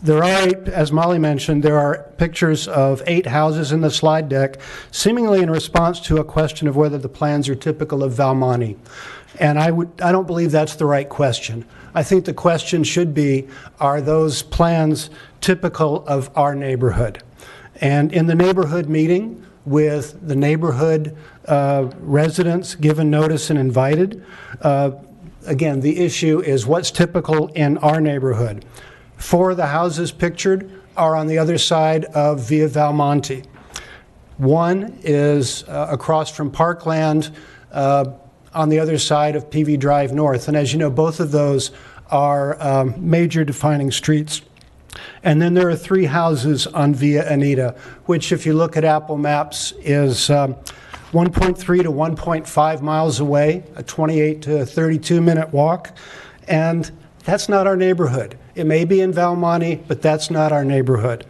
There are, as Molly mentioned, there are pictures of 8 houses in the slide deck, seemingly in response to a question of whether the plans are typical of Valmonte. And I don't believe that's the right question. I think the question should be, are those plans typical of our neighborhood? And in the neighborhood meeting, with the neighborhood residents given notice and invited. Again, the issue is what's typical in our neighborhood. 4 of the houses pictured are on the other side of Via Valmonte. 1 is across from Parkland on the other side of PV Drive North. And as you know, both of those are major defining streets. And then there are 3 houses on Via Anita, which if you look at Apple Maps is 1.3 to 1.5 miles away, a 28 to 32 minute walk. And that's not our neighborhood. It may be in Valmonte, but that's not our neighborhood.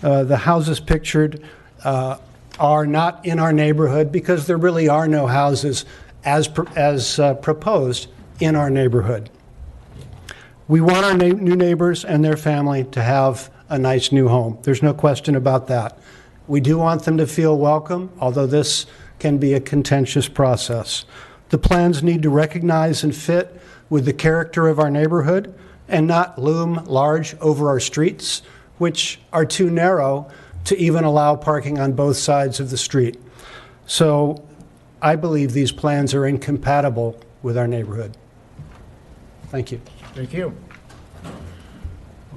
The houses pictured are not in our neighborhood because there really are no houses as proposed in our neighborhood. We want our new neighbors and their family to have a nice new home. There's no question about that. We do want them to feel welcome, although this can be a contentious process. The plans need to recognize and fit with the character of our neighborhood and not loom large over our streets, which are too narrow to even allow parking on both sides of the street. So I believe these plans are incompatible with our neighborhood. Thank you. Thank you.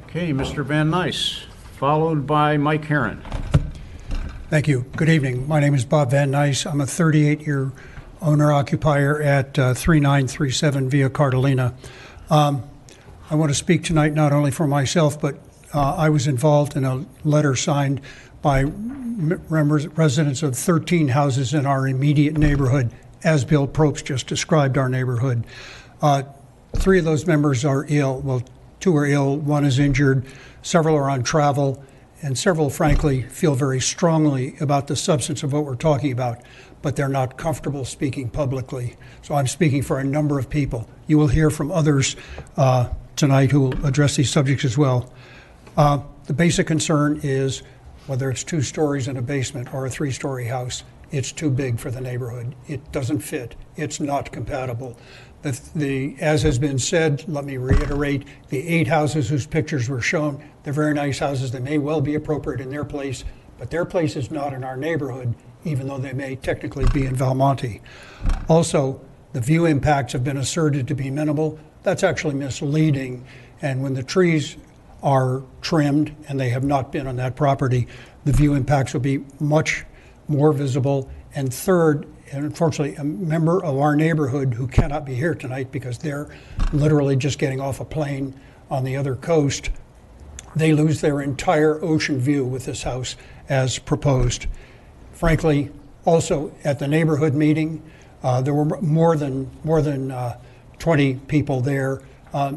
Okay, Mr. Van Nice, followed by Mike Herron. Thank you. Good evening. My name is Bob Van Nice. I'm a 38-year owner-occupier at 3937 Via Cartolina. I want to speak tonight not only for myself, but I was involved in a letter signed by residents of 13 houses in our immediate neighborhood, as Bill Probst just described our neighborhood. 3 of those members are ill. Well, 2 are ill, 1 is injured, several are on travel, and several, frankly, feel very strongly about the substance of what we're talking about, but they're not comfortable speaking publicly. So I'm speaking for a number of people. You will hear from others tonight who will address these subjects as well. The basic concern is whether it's 2 stories in a basement or a 3-story house, it's too big for the neighborhood. It doesn't fit. It's not compatible. As has been said, let me reiterate, the 8 houses whose pictures were shown, they're very nice houses. They may well be appropriate in their place, but their place is not in our neighborhood, even though they may technically be in Valmonte. Also, the view impacts have been asserted to be minimal. That's actually misleading. And when the trees are trimmed, and they have not been on that property, the view impacts will be much more visible. And third, and unfortunately, a member of our neighborhood who cannot be here tonight because they're literally just getting off a plane on the other coast, they lose their entire ocean view with this house as proposed. Frankly, also at the neighborhood meeting, there were more than 20 people there.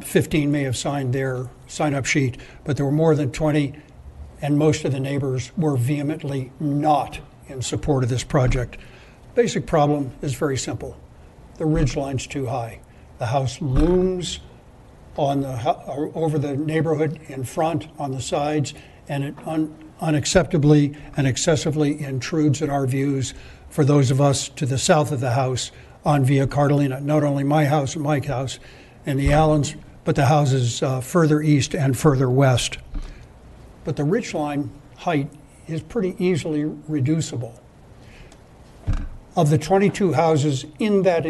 15 may have signed their sign-up sheet, but there were more than 20, and most of the neighbors were vehemently not in support of this project. Basic problem is very simple. The ridge line's too high. The house looms on over the neighborhood in front, on the sides, and it unacceptably and excessively intrudes in our views for those of us to the south of the house on Via Cartolina. Not only my house and Mike's house and the Allens, but the houses further east and further west. But the ridge line height is pretty easily reducible. Of the 22 houses in that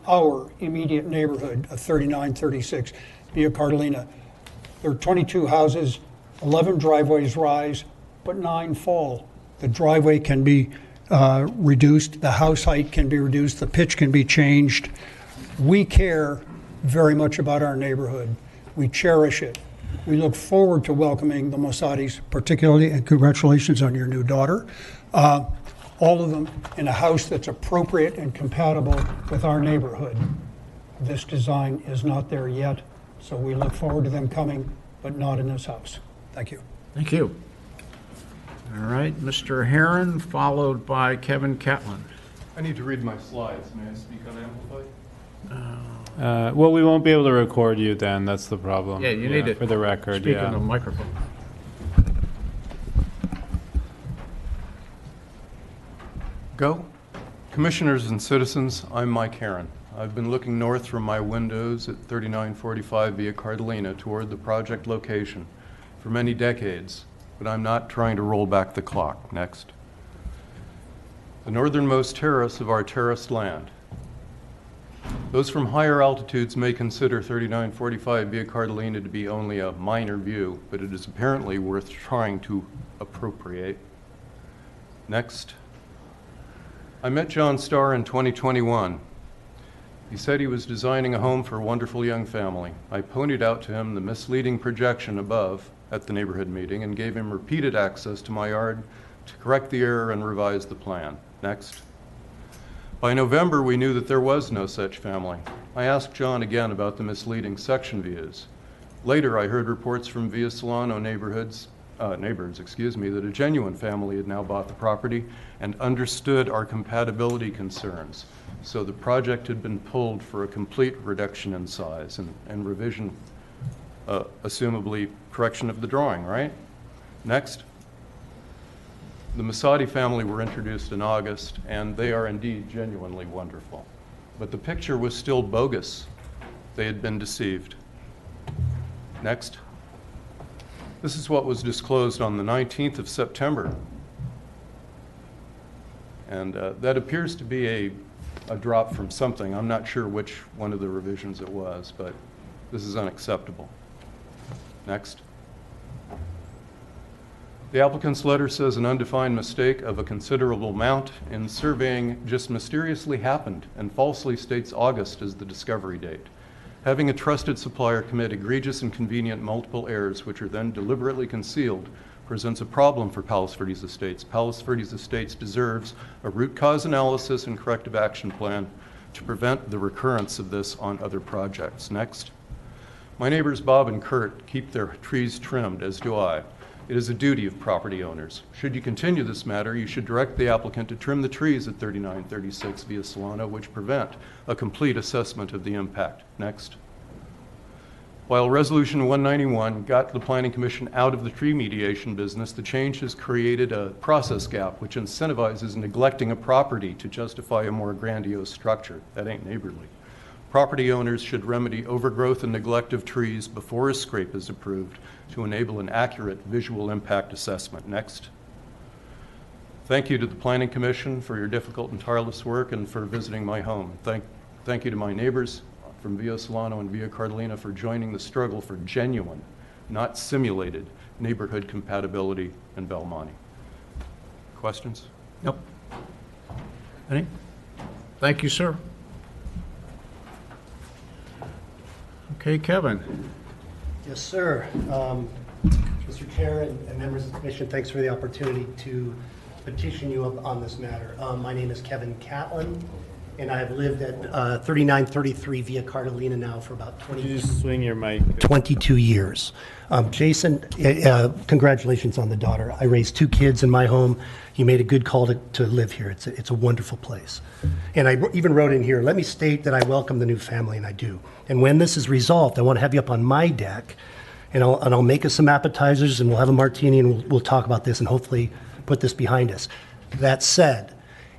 our immediate neighborhood of 3936 Via Cartolina, there are 22 houses, 11 driveways rise, but 9 fall. The driveway can be reduced, the house height can be reduced, the pitch can be changed. We care very much about our neighborhood. We cherish it. We look forward to welcoming the Mossadis, particularly, and congratulations on your new daughter. All of them in a house that's appropriate and compatible with our neighborhood. This design is not there yet, so we look forward to them coming, but not in this house. Thank you. Thank you. All right, Mr. Herron, followed by Kevin Catlin. I need to read my slides. May I speak unamplified? Well, we won't be able to record you then. That's the problem. Yeah, you need to for the record. speak Yeah. in the microphone. Go. Commissioners and citizens, I'm Mike Herron. I've been looking north from my windows at 3945 Via Cartolina toward the project location for many decades, but I'm not trying to roll back the clock. Next. The northernmost terrace of our terraced land. Those from higher altitudes may consider 3945 Via Cartolina to be only a minor view, but it is apparently worth trying to appropriate. Next. I met John Starr in 2021. He said he was designing a home for a wonderful young family. I pointed out to him the misleading projection above at the neighborhood meeting and gave him repeated access to my yard to correct the error and revise the plan. Next. By November, we knew that there was no such family. I asked John again about the misleading section views. Later, I heard reports from Via Solano neighbors, that a genuine family had now bought the property and understood our compatibility concerns. So the project had been pulled for a complete reduction in size and revision, assumably correction of the drawing, right? Next. The Mossadi family were introduced in August, and they are indeed genuinely wonderful. But the picture was still bogus. They had been deceived. Next. This is what was disclosed on the 19th of September. And that appears to be a a drop from something. I'm not sure which one of the revisions it was, but this is unacceptable. Next. The applicant's letter says an undefined mistake of a considerable amount in surveying just mysteriously happened and falsely states August as the discovery date. Having a trusted supplier commit egregious and convenient multiple errors which are then deliberately concealed presents a problem for Palos Verdes Estates. Palos Verdes Estates deserves a root cause analysis and corrective action plan to prevent the recurrence of this on other projects. Next. My neighbors Bob and Kurt keep their trees trimmed, as do I. It is a duty of property owners. Should you continue this matter, you should direct the applicant to trim the trees at 3936 Via Solano, which prevent a complete assessment of the impact. Next. While Resolution 191 got the Planning Commission out of the tree mediation business, the change has created a process gap which incentivizes neglecting a property to justify a more grandiose structure. That ain't neighborly. Property owners should remedy overgrowth and neglect of trees before a scrape is approved to enable an accurate visual impact assessment. Next. Thank you to the Planning Commission for your difficult and tireless work and for visiting my home. Thank you to my neighbors from Via Solano and Via Carolina for joining the struggle for genuine, not simulated, neighborhood compatibility in Belmonte. Questions? Nope. Any? Thank you, sir. Okay, Kevin. Yes, sir. Mr. Chair and members of the commission, thanks for the opportunity to petition you on this matter. My name is Kevin Catlin, and I have lived at 3933 Via Carolina now for about 22 years. Jason, congratulations on the daughter. I raised 2 kids in my home. You made a good call to live here. It's a wonderful place. And I even wrote in here, let me state that I welcome the new family, and I do. And when this is resolved, I want to have you up on my deck, and I'll make us some appetizers, and we'll have a martini, and we'll talk about this and hopefully put this behind us. That said,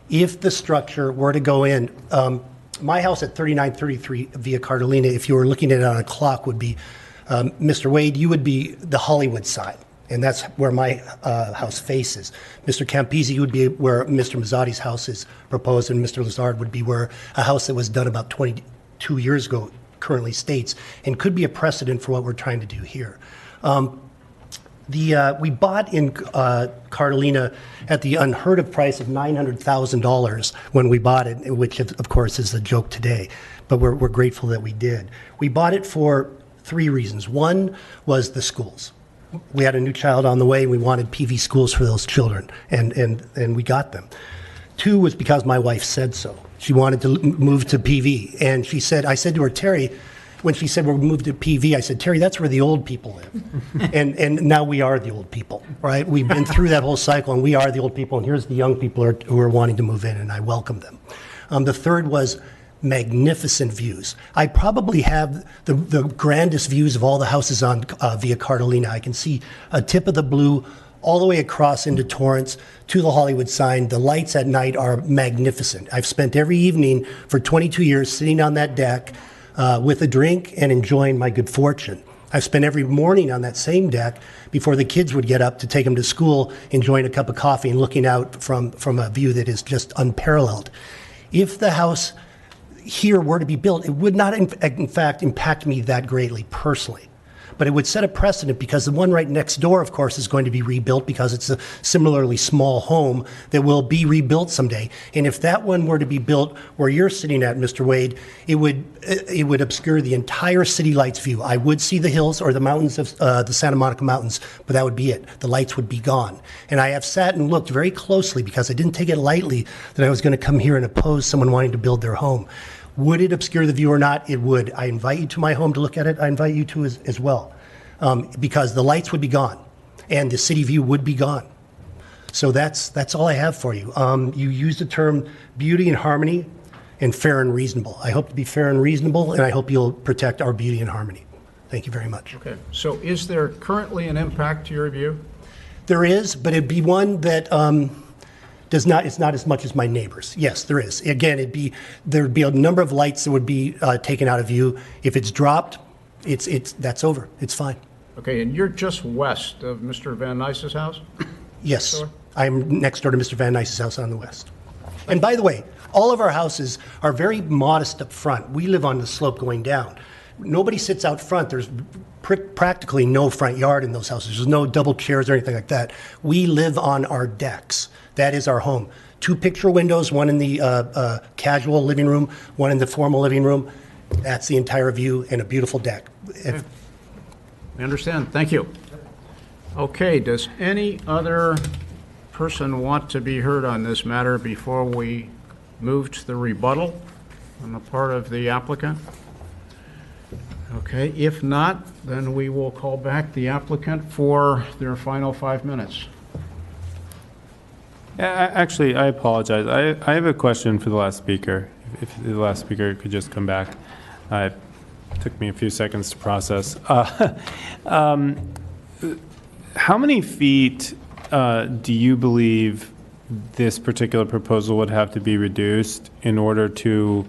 if the structure were to go in, my house at 3933 Via Carolina, if you were looking at it on a clock, would be, Mr. Wade, you would be the Hollywood side, and that's where my house faces. Mr. Campisi would be where Mr. Mazzotti's house is proposed, and Mr. Lazard would be where a house that was done about 22 years ago currently states, and could be a precedent for what we're trying to do here. We bought in Carolina at the unheard of price of $900,000 when we bought it, which of course is a joke today, but we're grateful that we did. We bought it for 3 reasons. One was the schools. We had a new child on the way, and we wanted PV schools for those children, and we got them. 2 was because my wife said so. She wanted to move to PV, and I said to her, Terry, when she said we'll move to PV, I said, Terry, that's where the old people live. and now we are the old people, right? We've been through that whole cycle, and we are the old people, and here's the young people who are wanting to move in, and I welcome them. The 3rd was magnificent views. I probably have the grandest views of all the houses on Via Carolina. I can see a tip of the blue all the way across into Torrance to the Hollywood sign. The lights at night are magnificent. I've spent every evening for 22 years sitting on that deck with a drink and enjoying my good fortune. I've spent every morning on that same deck before the kids would get up to take them to school, enjoying a cup of coffee and looking out from a view that is just unparalleled. If the house here were to be built, it would not, in fact, impact me that greatly personally. But it would set a precedent because the one right next door, of course, is going to be rebuilt because it's a similarly small home that will be rebuilt someday. And if that one were to be built where you're sitting at, Mr. Wade, it would obscure the entire city lights view. I would see the hills or the mountains of the Santa Monica Mountains, but that would be it. The lights would be gone. And I have sat and looked very closely because I didn't take it lightly that I was going to come here and oppose someone wanting to build their home. Would it obscure the view or not? It would. I invite you to my home to look at it. I invite you to as well, because the lights would be gone and the city view would be gone. So that's all I have for you. You used the term beauty and harmony and fair and reasonable. I hope to be fair and reasonable, and I hope you'll protect our beauty and harmony. Thank you very much. Okay. So is there currently an impact to your view? There is, but it'd be one that it's not as much as my neighbors. Yes, there is. Again, there'd be a number of lights that would be taken out of view. If it's dropped, that's over. It's fine. Okay, and you're just west of Mr. Van Nice's house? Yes, I'm next door to Mr. Van Nice's house on the west. And by the way, All of our houses are very modest up front. We live on the slope going down. Nobody sits out front. There's practically no front yard in those houses. There's no double chairs or anything like that. We live on our decks. That is our home. 2 picture windows, one in the casual living room, one in the formal living room. That's the entire view, and a beautiful deck. I understand. Thank you. Okay, does any other person want to be heard on this matter before we move to the rebuttal on the part of the applicant? Okay, if not, then we will call back the applicant for their final 5 minutes. Actually, I apologize. I have a question for the last speaker. If the last speaker could just come back. It took me a few seconds to process. How many feet do you believe this particular proposal would have to be reduced in order to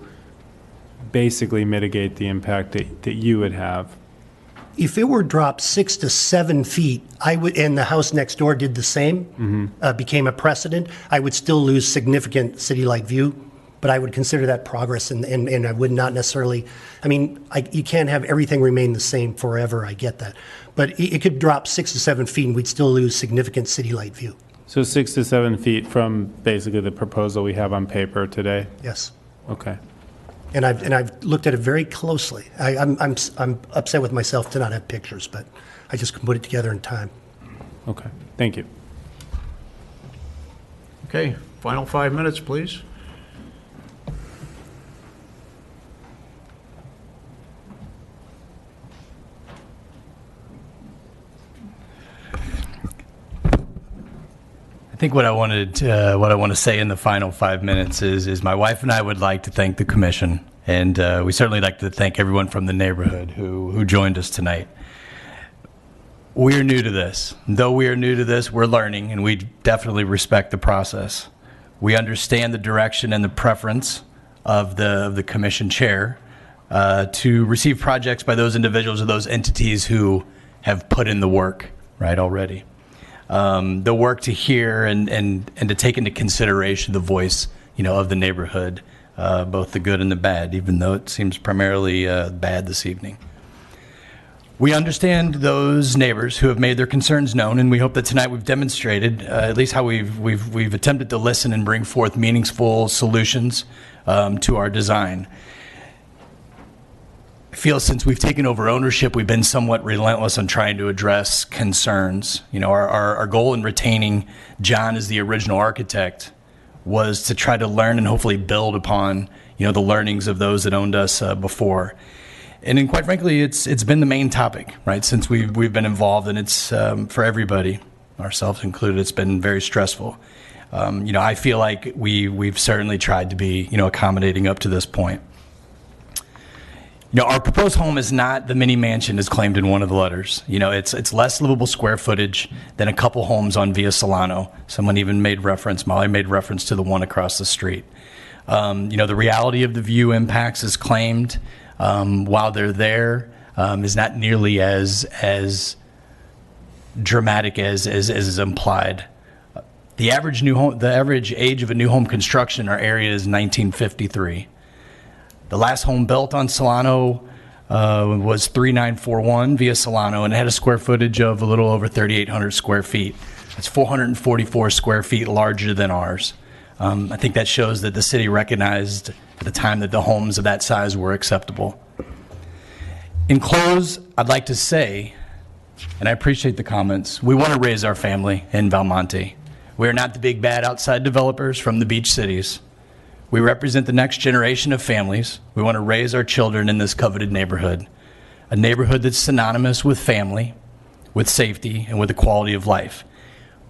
basically mitigate the impact that you would have? If it were dropped 6 to 7 feet, I would, and the house next door did the same, became a precedent, I would still lose significant city-like view, but I would consider that progress, and I would not necessarily, I mean, you can't have everything remain the same forever, I get that. But it could drop 6 to 7 feet, and we'd still lose significant city-light view. So 6 to 7 feet from basically the proposal we have on paper today? Yes. Okay. And I've looked at it very closely. I'm upset with myself to not have pictures, but I just can put it together in time. Okay, thank you. Okay, final 5 minutes, please. I think what I want to say in the final 5 minutes is my wife and I would like to thank the commission, and we certainly like to thank everyone from the neighborhood who joined us tonight. We're new to this. Though we are new to this, we're learning, and we definitely respect the process. We understand the direction and the preference of the commission chair to receive projects by those individuals or those entities who have put in the work, right, already. The work to hear and to take into consideration the voice, of the neighborhood, both the good and the bad, even though it seems primarily bad this evening. We understand those neighbors who have made their concerns known, and we hope that tonight we've demonstrated at least how we've attempted to listen and bring forth meaningful solutions to our design. I feel since we've taken over ownership, we've been somewhat relentless on trying to address concerns. Our goal in retaining John as the original architect was to try to learn and hopefully build upon, the learnings of those that owned us before. And then, quite frankly, it's been the main topic, right, since we've been involved, and it's for everybody, ourselves included. It's been very stressful. I feel like we've certainly tried to be, accommodating up to this point. Our proposed home is not the mini mansion as claimed in one of the letters. It's less livable square footage than a couple homes on Via Solano. Someone even Molly made reference to the one across the street. The reality of the view impacts as claimed while they're there is not nearly as dramatic as is implied. The average age of a new home construction in our area is 1953. The last home built on Solano was 3941 Via Solano, and it had a square footage of a little over 3,800 square feet. That's 444 square feet larger than ours. I think that shows that the city recognized at the time that the homes of that size were acceptable. In close, I'd like to say, and I appreciate the comments, we want to raise our family in Valmonte. We are not the big bad outside developers from the beach cities. We represent the next generation of families. We want to raise our children in this coveted neighborhood, a neighborhood that's synonymous with family, with safety, and with the quality of life.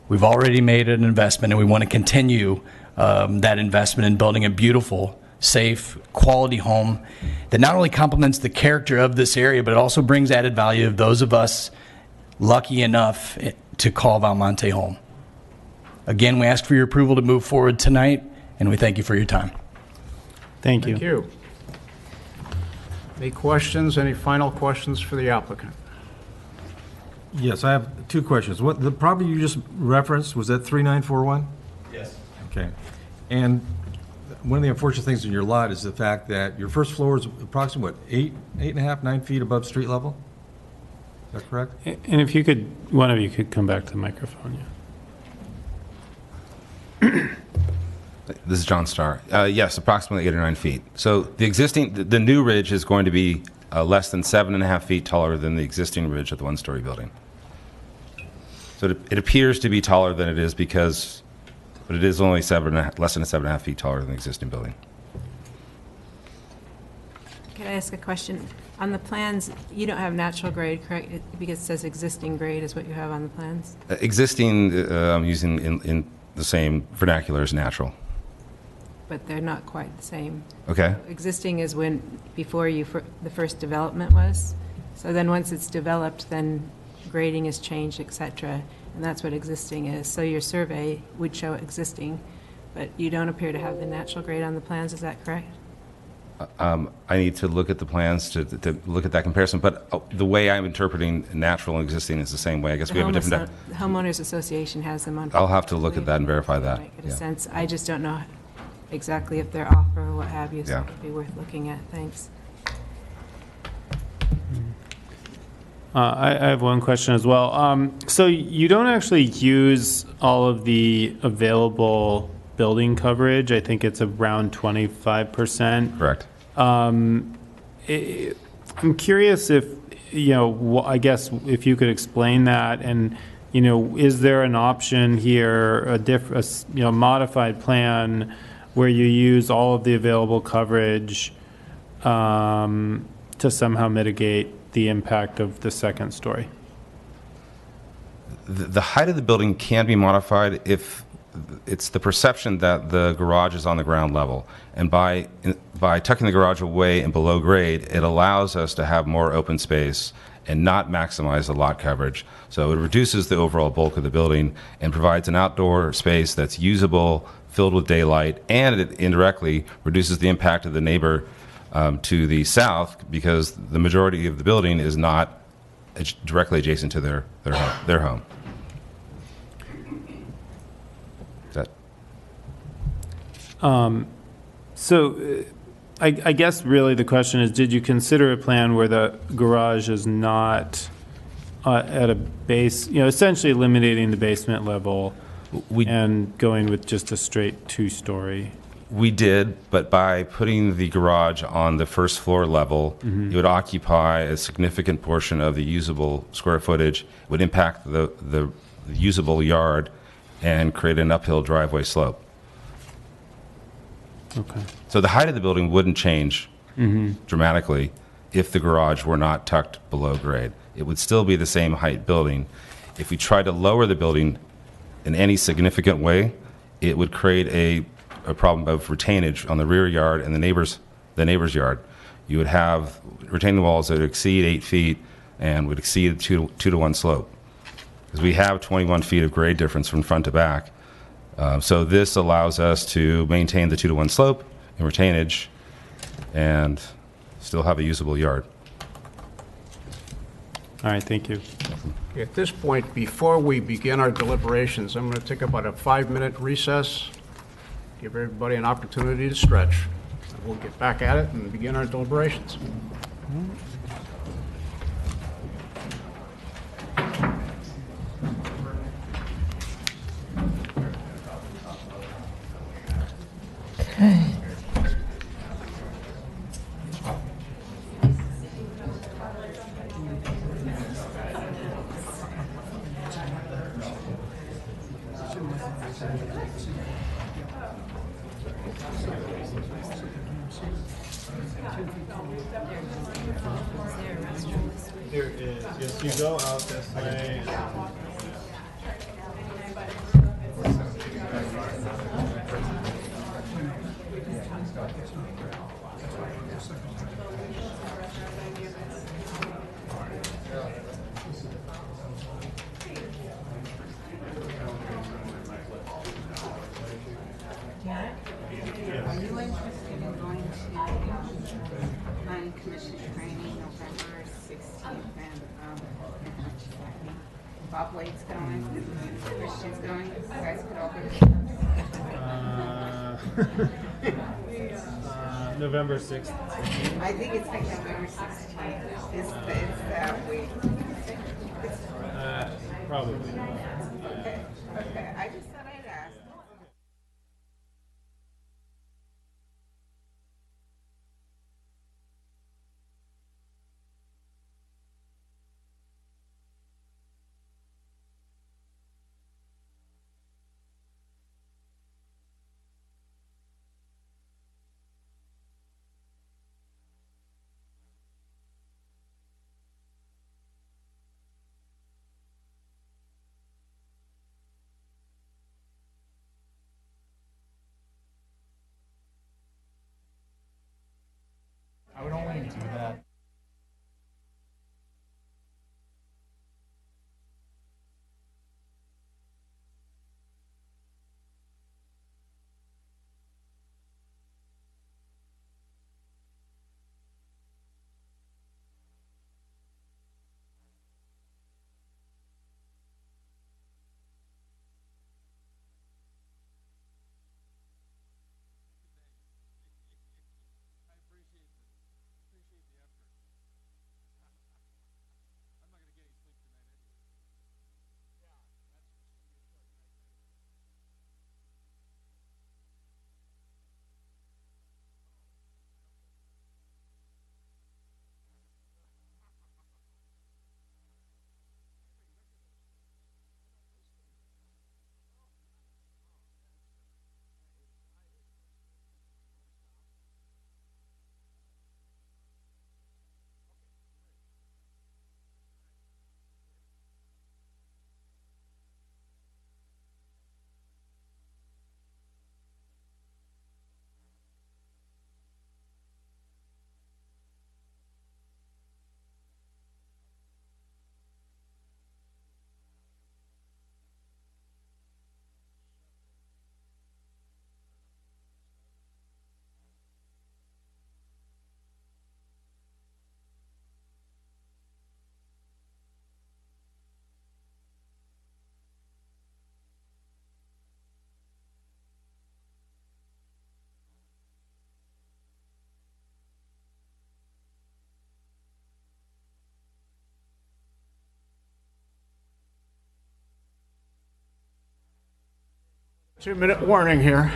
We've already made an investment, and we want to continue that investment in building a beautiful, safe, quality home that not only complements the character of this area, but it also brings added value of those of us lucky enough to call Valmonte home. Again, we ask for your approval to move forward tonight, and we thank you for your time. Thank you. Thank you. Any questions, any final questions for the applicant? Yes, I have 2 questions. What the property you just referenced, was that 3941? Yes. Okay. And one of the unfortunate things in your lot is the fact that your first floor is approximately, what, 8.5, 9 feet above street level? Is that correct? And if you could, one of you could come back to the microphone, yeah. This is John Starr. Yes, approximately 8 or 9 feet. So the new ridge is going to be less than 7.5 feet taller than the existing ridge of the one-story building. So it appears to be taller than it is but it is only less than 7.5 feet taller than the existing building. Can I ask a question? On the plans, you don't have natural grade, correct? Because it says existing grade is what you have on the plans? Existing, I'm using in the same vernacular as natural. But they're not quite the same. Okay. Existing is before the first development was. So then once it's developed, then grading is changed, et cetera, and that's what existing is. So your survey would show existing, but you don't appear to have the natural grade on the plans, is that correct? I need to look at the plans to look at that comparison, but the way I'm interpreting natural and existing is the same way. I guess we have a different... The Homeowners Association has them on. I'll have to look at that and verify that. Get a sense. I just don't know exactly if they're off or what have you, so Yeah. it'd be worth looking at. Thanks. I have one question as well. So you don't actually use all of the available building coverage. I think it's around 25%. Correct. I'm curious if, I guess if you could explain that, and, is there an option here, a modified plan where you use all of the available coverage to somehow mitigate the impact of the second story? The height of the building can be modified if it's the perception that the garage is on the ground level. And by tucking the garage away and below grade, it allows us to have more open space and not maximize the lot coverage. So it reduces the overall bulk of the building and provides an outdoor space that's usable, filled with daylight, and it indirectly reduces the impact of the neighbor to the south, because the majority of the building is not directly adjacent to their home. So I guess really the question is, did you consider a plan where the garage is not at a base, essentially eliminating the basement level and going with just a straight two-story? We did, but by putting the garage on the first floor level, it would occupy a significant portion of the usable square footage, would impact the usable yard, and create an uphill driveway slope. Okay. So the height of the building wouldn't change dramatically if the garage were not tucked below grade. It would still be the same height building. If we tried to lower the building in any significant way, it would create a problem of retainage on the rear yard and the neighbor's yard. You would have retaining walls that would exceed 8 feet and would exceed a 2-to-1 slope, because we have 21 feet of grade difference from front to back. So this allows us to maintain the 2-to-1 slope and retainage and still have a usable yard. All right, thank you. At this point, before we begin our deliberations, I'm going to take about a 5-minute recess, give everybody an opportunity to stretch. And we'll get back at it and begin our deliberations. There is. Yes, you go out this way. Are you interested in going to planning commission training November 16th? And Bob Wade's going, Christian's going. You guys could all be. November 6th. I think it's like November 16th. It's that week. Probably. Okay. I just thought I'd ask. I would only do that. Two-minute warning here.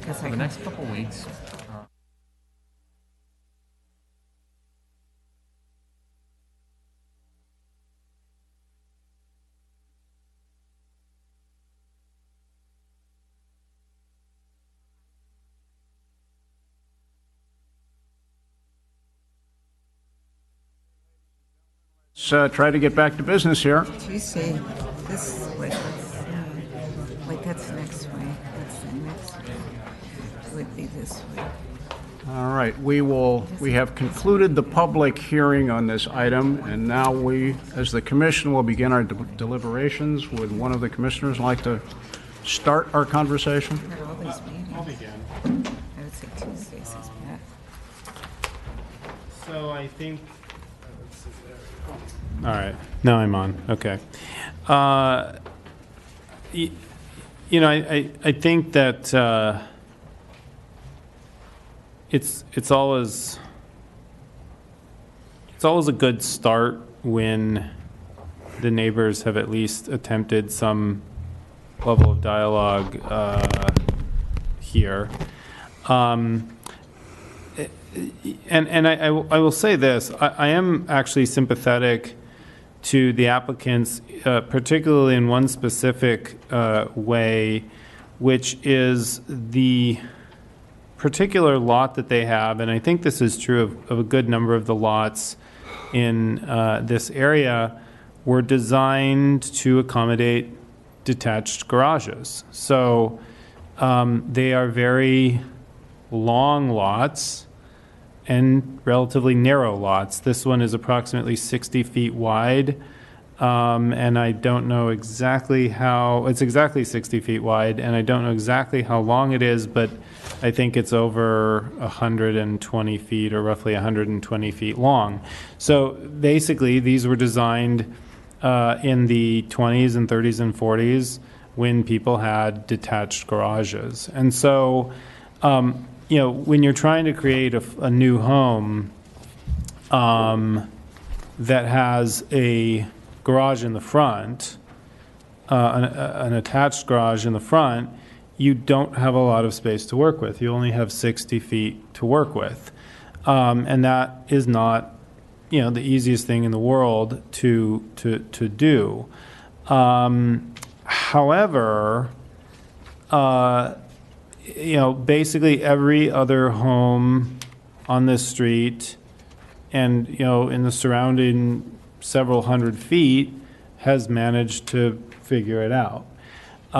For the next couple weeks. Let's try to get back to business here. Tuesday, this, wait, that's next week. That's the next week. It would be this week. All right, we have concluded the public hearing on this item, and now we, as the commission, will begin our deliberations. Would one of the commissioners like to start our conversation? At all these meetings. I'll begin. I would say Tuesdays is best. So I think. All right, now I'm on. Okay. You know, I think that it's always a good start when the neighbors have at least attempted some level of dialogue here. and I will say this, I am actually sympathetic to the applicants, particularly in one specific way, which is the particular lot that they have, and I think this is true of a good number of the lots in this area, were designed to accommodate detached garages. So they are very long lots and relatively narrow lots. This one is approximately 60 feet wide, and I don't know exactly how, it's exactly 60 feet wide, and I don't know exactly how long it is, but I think it's over 120 feet or roughly 120 feet long. So basically, these were designed in the 20s and 30s and 40s when people had detached garages. And so, you know, when you're trying to create a new home that has a garage in the front, an attached garage in the front, you don't have a lot of space to work with. You only have 60 feet to work with. And that is not, you know, the easiest thing in the world to do. However, you know, basically every other home on this street and, you know, in the surrounding several hundred feet has managed to figure it out. You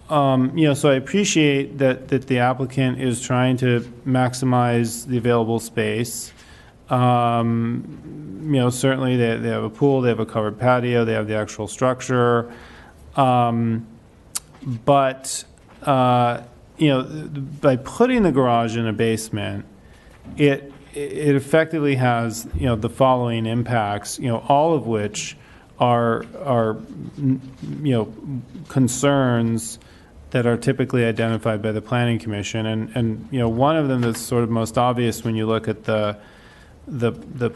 know, so I appreciate that the applicant is trying to maximize the available space. You know, certainly they have a pool, they have a covered patio, they have the actual structure. But, you know, by putting the garage in a basement, it effectively has, you know, the following impacts, you know, all of which are you know, concerns that are typically identified by the Planning Commission. And you know, one of them that's sort of most obvious when you look at the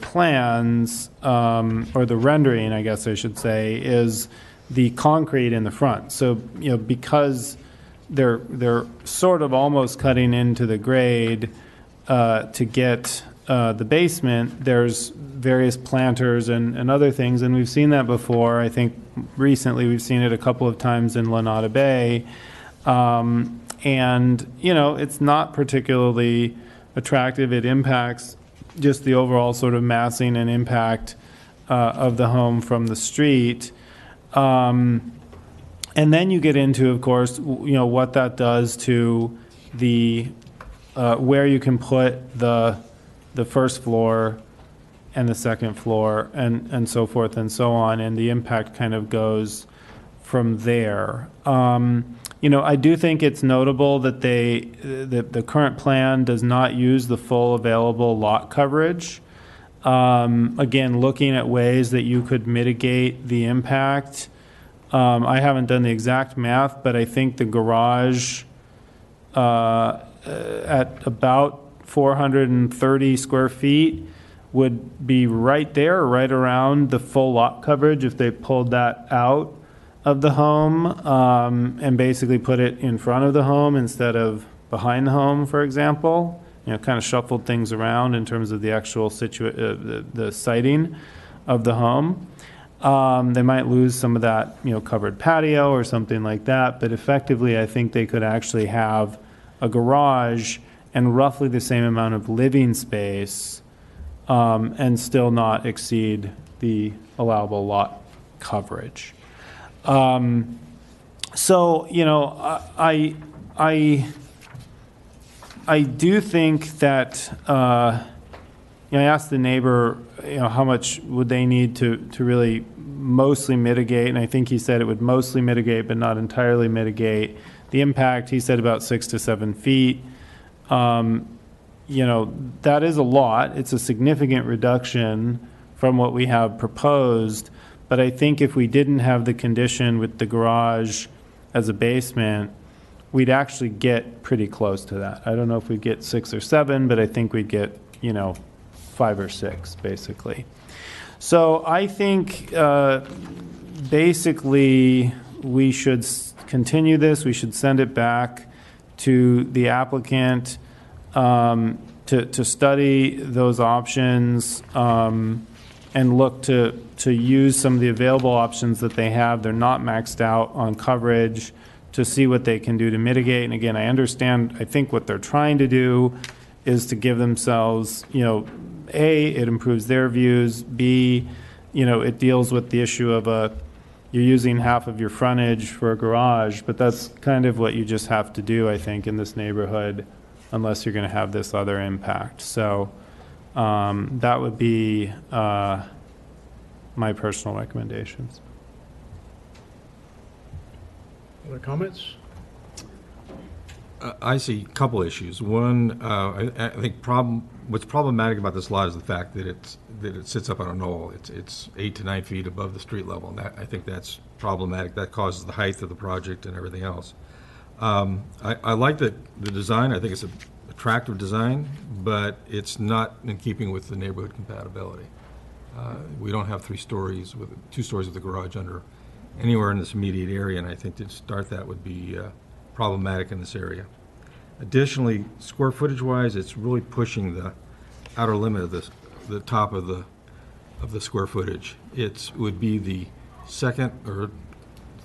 plans, or the rendering, I guess I should say, is the concrete in the front. So, you know, because they're sort of almost cutting into the grade to get the basement, there's various planters and other things, and we've seen that before. I think recently we've seen it a couple of times in Lanada Bay. And, you know, it's not particularly attractive. It impacts just the overall sort of massing and impact of the home from the street. And then you get into, of course, you know, what that does to the where you can put the first floor and the second floor and so forth and so on, and the impact kind of goes from there. You know, I do think it's notable that the current plan does not use the full available lot coverage. Again, looking at ways that you could mitigate the impact. I haven't done the exact math, but I think the garage at about 430 square feet would be right there, right around the full lot coverage if they pulled that out of the home and basically put it in front of the home instead of behind the home, for example. You know, kind of shuffled things around in terms of the actual the siting of the home. They might lose some of that, you know, covered patio or something like that, but effectively I think they could actually have a garage and roughly the same amount of living space and still not exceed the allowable lot coverage. So, you know, I do think that, you know, I asked the neighbor, you know, how much would they need to really mostly mitigate, and I think he said it would mostly mitigate but not entirely mitigate the impact. He said about 6 to 7 feet. You know, that is a lot. It's a significant reduction from what we have proposed, but I think if we didn't have the condition with the garage as a basement, we'd actually get pretty close to that. I don't know if we'd get 6 or 7, but I think we'd get, you know, 5 or 6, basically. So I think basically we should continue this. We should send it back to the applicant to study those options and look to use some of the available options that they have. They're not maxed out on coverage, to see what they can do to mitigate. And again, I understand, I think what they're trying to do is to give themselves, A, it improves their views, B, it deals with the issue of you're using half of your frontage for a garage, but that's kind of what you just have to do, I think, in this neighborhood, unless you're going to have this other impact. So that would be my personal recommendations. Other comments? I see a couple issues. One, I think what's problematic about this lot is the fact that it sits up on a knoll. It's 8 to 9 feet above the street level, and I think that's problematic. That causes the height of the project and everything else. I like the design. I think it's an attractive design, but it's not in keeping with the neighborhood compatibility. We don't have 2 stories with the garage under anywhere in this immediate area, and I think to start that would be problematic in this area. Additionally, square footage wise, it's really pushing the outer limit of the top of the square footage. It would be the second or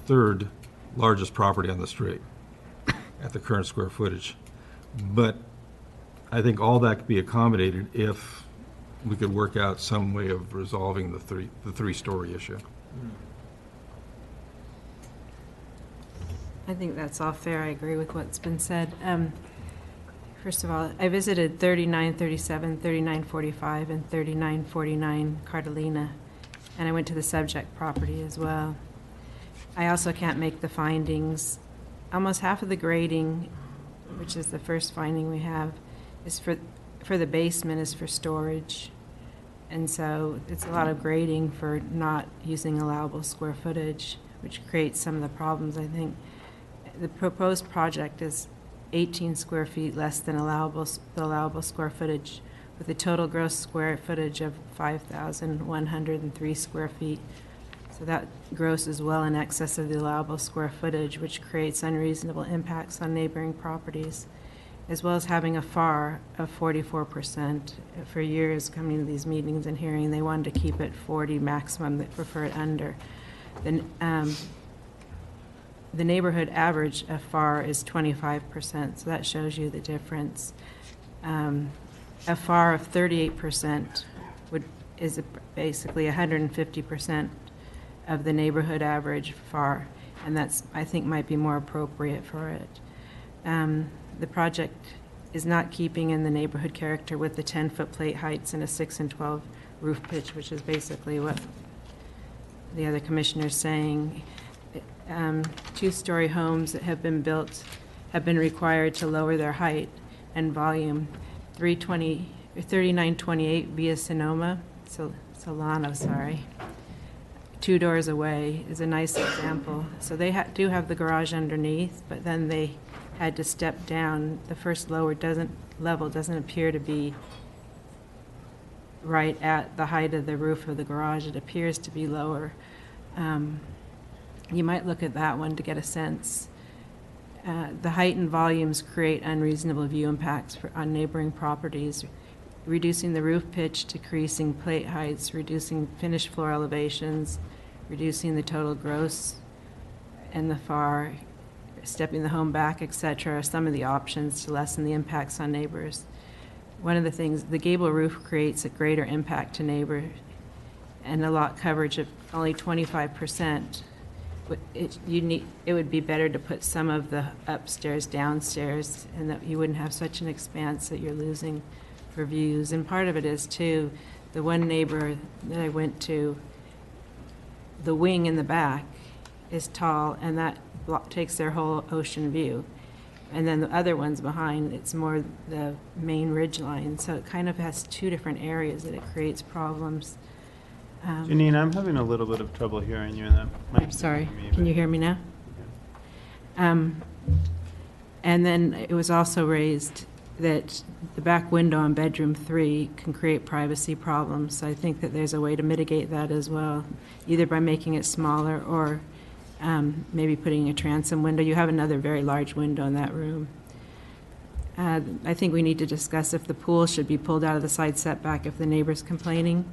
third largest property on the street at the current square footage. But I think all that could be accommodated if we could work out some way of resolving the three-story issue. I think that's all fair. I agree with what's been said. First of all, I visited 3937, 3945, and 3949 Cartolina, and I went to the subject property as well. I also can't make the findings. Almost half of the grading, which is the first finding we have, is for the basement is for storage. And so it's a lot of grading for not using allowable square footage, which creates some of the problems, I think. The proposed project is 18 square feet less than the allowable square footage, with a total gross square footage of 5,103 square feet. So that gross is well in excess of the allowable square footage, which creates unreasonable impacts on neighboring properties, as well as having a FAR of 44%. For years coming to these meetings and hearing, they wanted to keep it 40 maximum, they prefer it under. Then the neighborhood average of FAR is 25%, so that shows you the difference. A FAR of 38% is basically 150% of the neighborhood average FAR, and that's, I think, might be more appropriate for it. The project is not keeping in the neighborhood character with the 10-foot plate heights and a 6 and 12 roof pitch, which is basically what the other commissioner's saying. 2-story homes that have been built have been required to lower their height and volume. 3928 Via Solano, 2 doors away, is a nice example. So they do have the garage underneath, but then they had to step down. The first level doesn't appear to be right at the height of the roof of the garage. It appears to be lower. You might look at that one to get a sense. The height and volumes create unreasonable view impacts on neighboring properties, reducing the roof pitch, decreasing plate heights, reducing finished floor elevations, reducing the total gross and the FAR, stepping the home back, etc., are some of the options to lessen the impacts on neighbors. One of the things, the gable roof creates a greater impact to neighbors, and a lot coverage of only 25%. It would be better to put some of the upstairs downstairs, and that you wouldn't have such an expanse that you're losing for views. And part of it is too, the one neighbor that I went to, the wing in the back is tall, and that takes their whole ocean view. And then the other ones behind, it's more the main ridge line. So it kind of has 2 different areas that it creates problems. Janine, I'm having a little bit of trouble hearing you, and that might I'm be sorry. me, Can you hear me now? And then it was also raised that the back window on bedroom 3 can create privacy problems. So I think that there's a way to mitigate that as well, either by making it smaller or maybe putting a transom window. You have another very large window in that room. I think we need to discuss if the pool should be pulled out of the side setback if the neighbor's complaining.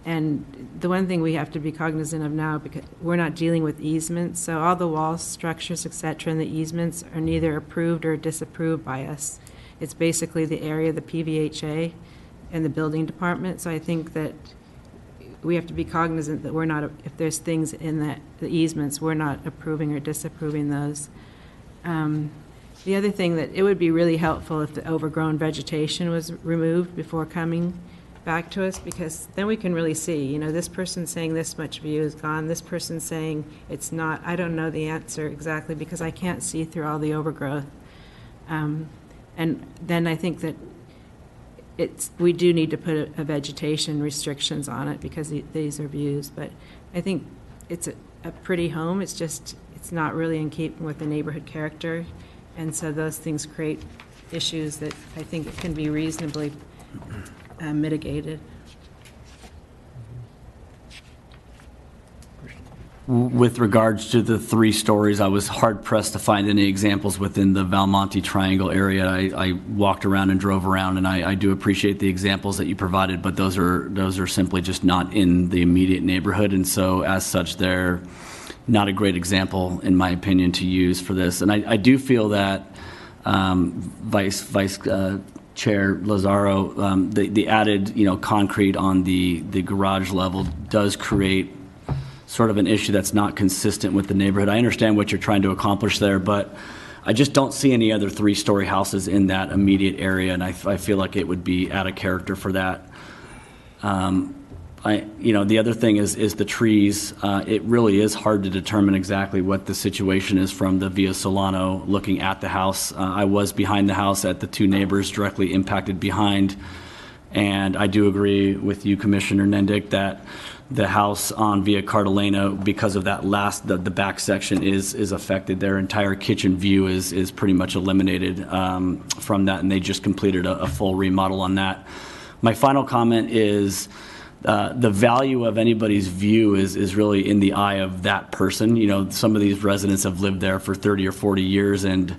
And the one thing we have to be cognizant of now, because we're not dealing with easements, so all the walls, structures, et cetera, and the easements are neither approved or disapproved by us. It's basically the area of the PVHA and the building department, so I think that we have to be cognizant that we're not, if there's things in the easements, we're not approving or disapproving those. The other thing that it would be really helpful if the overgrown vegetation was removed before coming back to us, because then we can really see, you know, this person's saying this much view is gone, this person's saying it's not. I don't know the answer exactly because I can't see through all the overgrowth. And then I think that we do need to put a vegetation restrictions on it because these are views, but I think it's a pretty home. It's just, it's not really in keeping with the neighborhood character. And so those things create issues that I think can be reasonably mitigated. With regards to the 3 stories, I was hard-pressed to find any examples within the Valmonte Triangle area. I walked around and drove around, and I do appreciate the examples that you provided, but those are simply just not in the immediate neighborhood, and so as such, they're not a great example, in my opinion, to use for this. And I do feel that Vice Chair Lazaro, the added, concrete on the garage level does create sort of an issue that's not consistent with the neighborhood. I understand what you're trying to accomplish there, but I just don't see any other 3-story houses in that immediate area, and I feel like it would be out of character for that. The other thing is the trees. It really is hard to determine exactly what the situation is from the Via Solano looking at the house. I was behind the house at the 2 neighbors directly impacted behind, and I do agree with you, Commissioner Nendick, that the house on Via Cartagena, because of that the back section is affected. Their entire kitchen view is pretty much eliminated from that, and they just completed a full remodel on that. My final comment is the value of anybody's view is really in the eye of that person. Some of these residents have lived there for 30 or 40 years, and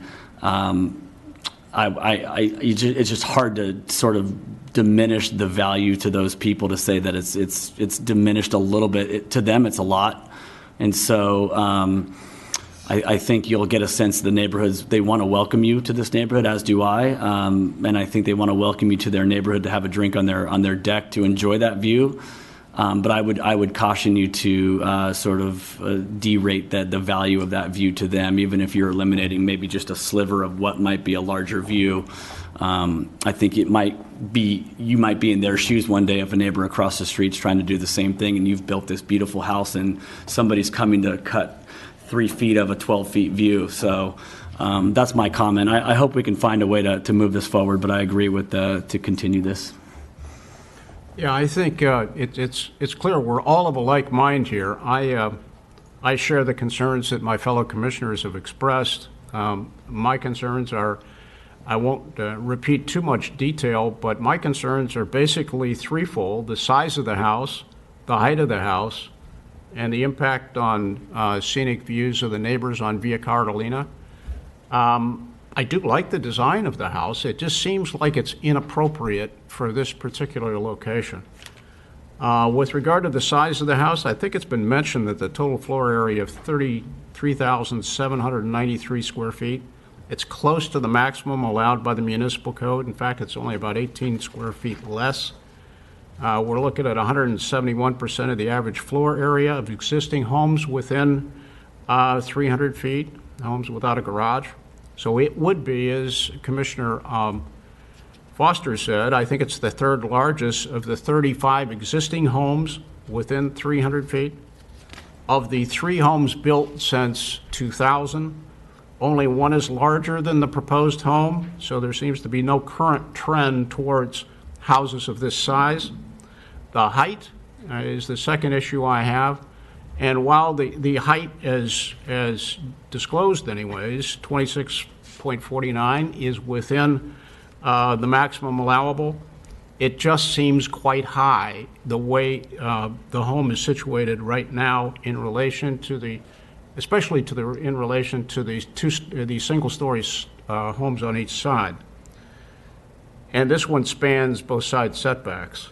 it's just hard to sort of diminish the value to those people to say that it's diminished a little bit. To them, it's a lot. And so I think you'll get a sense the neighborhoods, they want to welcome you to this neighborhood, as do I. And I think they want to welcome you to their neighborhood to have a drink on their deck to enjoy that view. But I would caution you to sort of derate the value of that view to them, even if you're eliminating maybe just a sliver of what might be a larger view. I think you might be in their shoes one day if a neighbor across the street's trying to do the same thing, and you've built this beautiful house and somebody's coming to cut 3 feet of a 12-feet view. So that's my comment. I hope we can find a way to move this forward, but I agree with to continue this. Yeah, I think it's clear we're all of a like mind here. I share the concerns that my fellow commissioners have expressed. My concerns are, I won't repeat too much detail, but my concerns are basically threefold: the size of the house, the height of the house, and the impact on scenic views of the neighbors on Via Cartagena. I do like the design of the house. It just seems like it's inappropriate for this particular location. With regard to the size of the house, I think it's been mentioned that the total floor area of 33,793 square feet. It's close to the maximum allowed by the municipal code. In fact, it's only about 18 square feet less. We're looking at 171% of the average floor area of existing homes within 300 feet, homes without a garage. So it would be, as Commissioner Foster said, I think it's the 3rd largest of the 35 existing homes within 300 feet. Of the 3 homes built since 2000, only 1 is larger than the proposed home, so there seems to be no current trend towards houses of this size. The height is the second issue I have, and while the height as disclosed anyways, 26.49 is within the maximum allowable, it just seems quite high the way the home is situated right now in relation to the especially in relation to these single-story homes on each side. And this one spans both side setbacks.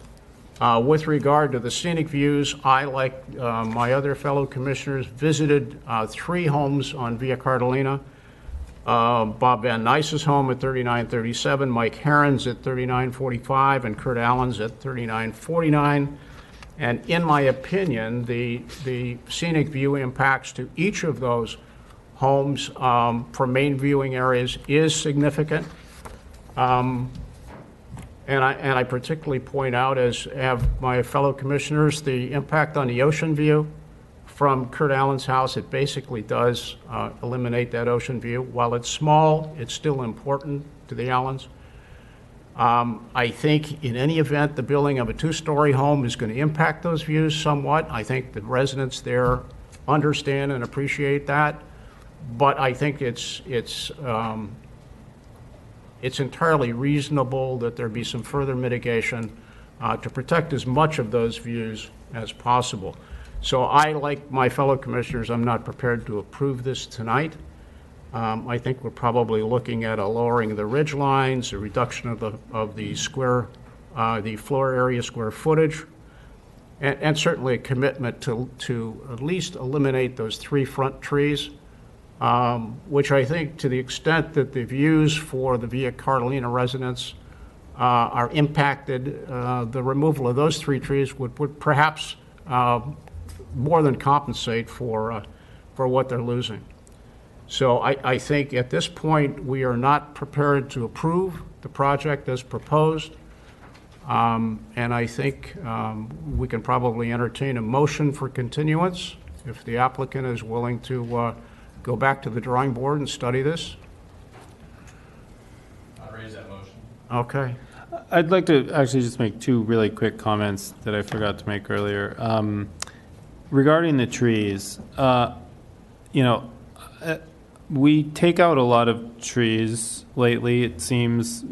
With regard to the scenic views, I, like my other fellow commissioners, visited 3 homes on Via Carolina. Bob Van Nice's home at 3937, Mike Herron's at 3945, and Kurt Allen's at 3949. And in my opinion, the scenic view impacts to each of those homes for main viewing areas is significant. And I particularly point out, as have my fellow commissioners, the impact on the ocean view. From Kurt Allen's house, it basically does eliminate that ocean view. While it's small, it's still important to the Allens. I think in any event, the building of a 2-story home is going to impact those views somewhat. I think the residents there understand and appreciate that. But I think it's entirely reasonable that there be some further mitigation to protect as much of those views as possible. So I, like my fellow commissioners, I'm not prepared to approve this tonight. I think we're probably looking at a lowering of the ridge lines, a reduction of the floor area square footage, and certainly a commitment to at least eliminate those 3 front trees, which I think, to the extent that the views for the Via Carolina residents are impacted, the removal of those 3 trees would perhaps more than compensate for what they're losing. So I think at this point, we are not prepared to approve the project as proposed. And I think we can probably entertain a motion for continuance if the applicant is willing to go back to the drawing board and study this. I'll raise that motion. Okay. I'd like to actually just make 2 really quick comments that I forgot to make earlier. Regarding the trees, we take out a lot of trees lately. It seems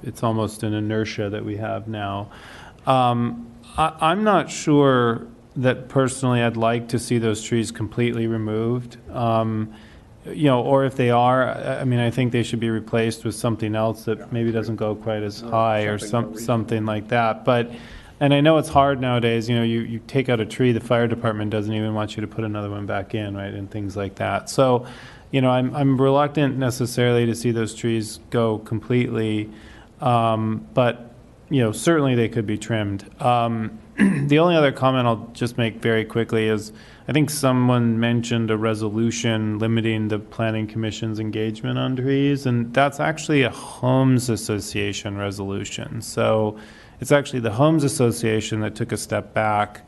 it's almost an inertia that we have now. I'm not sure that personally I'd like to see those trees completely removed. Or if they are, I think they should be replaced with something else that maybe doesn't go quite as high or something like that. And I know it's hard nowadays, you take out a tree, the fire department doesn't even want you to put another one back in, right, and things like that. So, I'm reluctant necessarily to see those trees go completely, but, certainly they could be trimmed. The only other comment I'll just make very quickly is, I think someone mentioned a resolution limiting the Planning Commission's engagement on trees, and that's actually a homes association resolution. So it's actually the Homes Association that took a step back,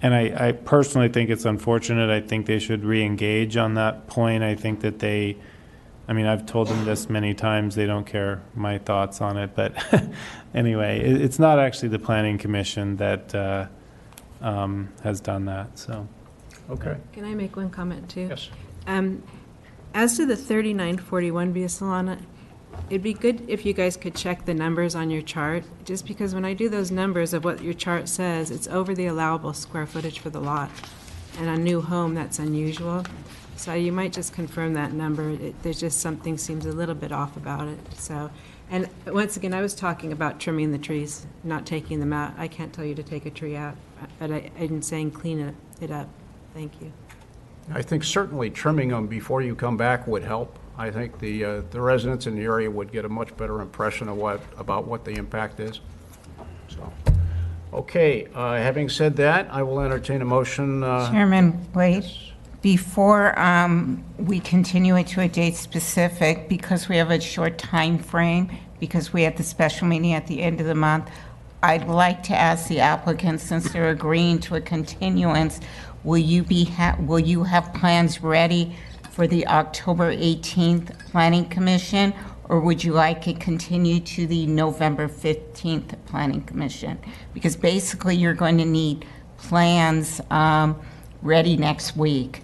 and I personally think it's unfortunate. I think they should re-engage on that point. I think that I've told them this many times, they don't care my thoughts on it, but anyway, it's not actually the Planning Commission that has done that, so. Okay. Can I make one comment too? Yes. As to the 3941 Via Solana, it'd be good if you guys could check the numbers on your chart, just because when I do those numbers of what your chart says, it's over the allowable square footage for the lot. And a new home, that's unusual. So you might just confirm that number. There's just something seems a little bit off about it. So, and once again, I was talking about trimming the trees, not taking them out. I can't tell you to take a tree out, but I'm saying clean it up. Thank you. I think certainly trimming them before you come back would help. I think the residents in the area would get a much better impression of about what the impact is. So, okay, having said that, I will entertain a motion. Chairman Wade, before we continue it to a date specific, because we have a short time frame, because we have the special meeting at the end of the month, I'd like to ask the applicant, since they're agreeing to a continuance, will you have plans ready for the October 18th Planning Commission, or would you like it continued to the November 15th Planning Commission? Because basically you're going to need plans ready next week.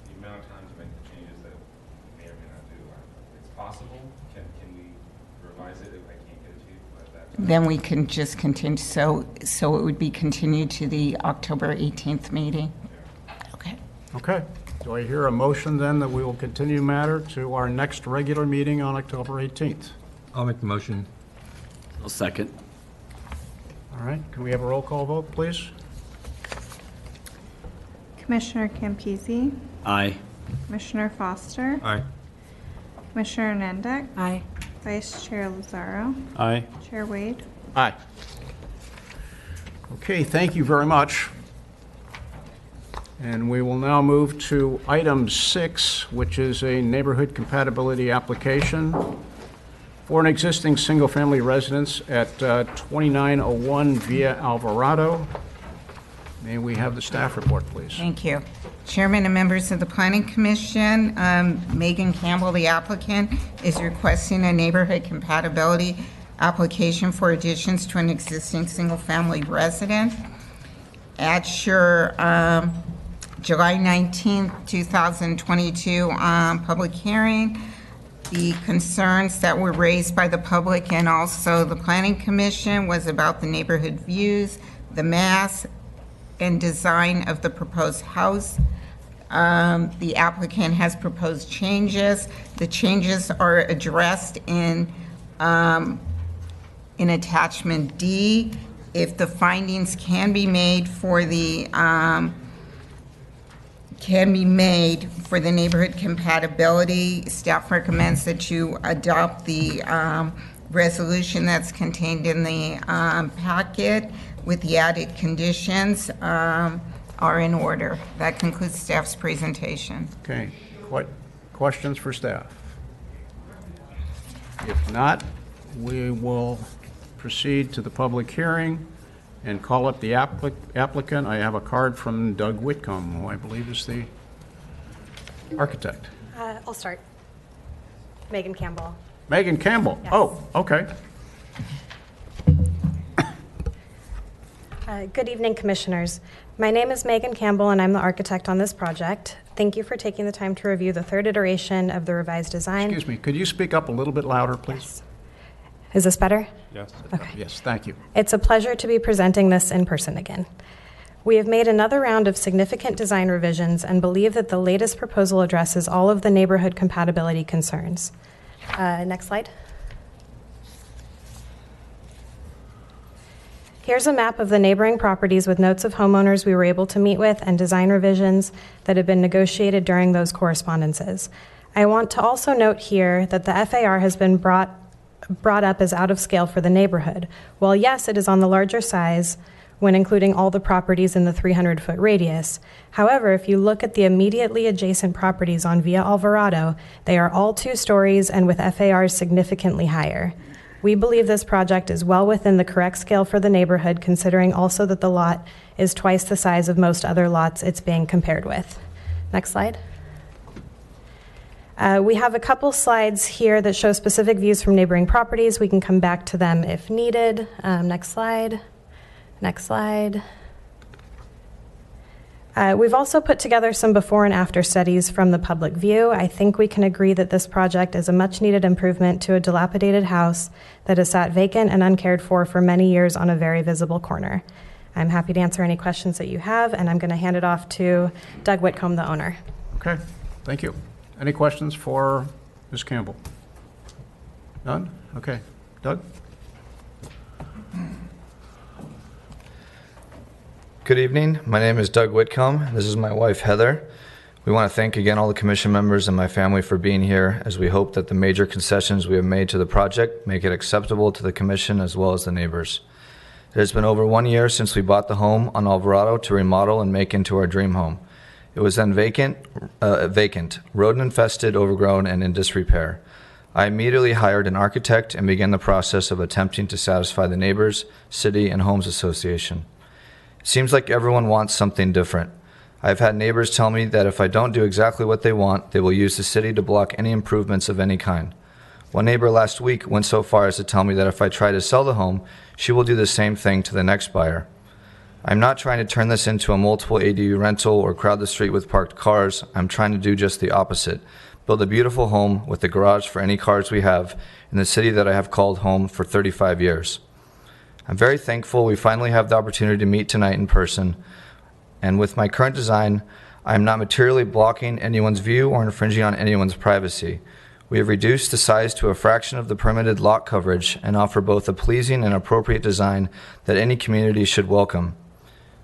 The amount of time to make the changes that we may or may not do, it's possible. Can we revise it if I can't get it to you? But Then we can just continue, so it would be continued to the October 18th meeting? Okay. Okay. Do I hear a motion then that we will continue matter to our next regular meeting on October 18th? I'll make the motion. I'll second. All right, can we have a roll call vote, please? Commissioner Campisi, Aye. Commissioner Foster, Aye. Commissioner Nendek, Aye. Vice Chair Lazaro, Aye. Chair Wade. Aye. Okay, thank you very much. And we will now move to item 6, which is a neighborhood compatibility application for an existing single-family residence at 2901 Via Alvarado. May we have the staff report, please? Thank you. Chairman and members of the Planning Commission, Megan Campbell, the applicant, is requesting a neighborhood compatibility application for additions to an existing single-family residence. At your July 19, 2022 public hearing, the concerns that were raised by the public and also the Planning Commission was about the neighborhood views, the mass and design of the proposed house. The applicant has proposed changes. The changes are addressed in attachment D. If the findings can be made for the neighborhood compatibility, staff recommends that you adopt the resolution that's contained in the packet with the added conditions are in order. That concludes staff's presentation. Okay, what questions for staff? If not, we will proceed to the public hearing and call up the applicant. I have a card from Doug Whitcomb, who I believe is the architect. I'll start. Megan Campbell. Megan Campbell? Yes. Oh, okay. Good evening, Commissioners. My name is Megan Campbell, and I'm the architect on this project. Thank you for taking the time to review the third iteration of the revised design. Excuse me, could you speak up a little bit louder, please? Yes. Is this better? Yes. Okay. Yes, thank you. It's a pleasure to be presenting this in person again. We have made another round of significant design revisions and believe that the latest proposal addresses all of the neighborhood compatibility concerns. Next slide. Here's a map of the neighboring properties with notes of homeowners we were able to meet with and design revisions that have been negotiated during those correspondences. I want to also note here that the FAR has been brought up as out of scale for the neighborhood. While yes, it is on the larger size when including all the properties in the 300-foot radius. However, if you look at the immediately adjacent properties on Via Alvarado, they are all 2 stories and with FARs significantly higher. We believe this project is well within the correct scale for the neighborhood, considering also that the lot is twice the size of most other lots it's being compared with. Next slide. We have a couple slides here that show specific views from neighboring properties. We can come back to them if needed. Next slide. Next slide. We've also put together some before and after studies from the public view. I think we can agree that this project is a much needed improvement to a dilapidated house that has sat vacant and uncared for many years on a very visible corner. I'm happy to answer any questions that you have, and I'm going to hand it off to Doug Whitcomb, the owner. Okay, thank you. Any questions for Ms. Campbell? None? Okay. Doug? Good evening. My name is Doug Whitcomb. This is my wife, Heather. We want to thank again all the commission members and my family for being here, as we hope that the major concessions we have made to the project make it acceptable to the commission as well as the neighbors. It has been over 1 year since we bought the home on Alvarado to remodel and make into our dream home. It was then vacant, rodent-infested, overgrown, and in disrepair. I immediately hired an architect and began the process of attempting to satisfy the neighbors, city, and homes association. It seems like everyone wants something different. I've had neighbors tell me that if I don't do exactly what they want, they will use the city to block any improvements of any kind. One neighbor last week went so far as to tell me that if I try to sell the home, she will do the same thing to the next buyer. I'm not trying to turn this into a multiple ADU rental or crowd the street with parked cars. I'm trying to do just the opposite, build a beautiful home with a garage for any cars we have in the city that I have called home for 35 years. I'm very thankful we finally have the opportunity to meet tonight in person, and with my current design, I am not materially blocking anyone's view or infringing on anyone's privacy. We have reduced the size to a fraction of the permitted lot coverage and offer both a pleasing and appropriate design that any community should welcome.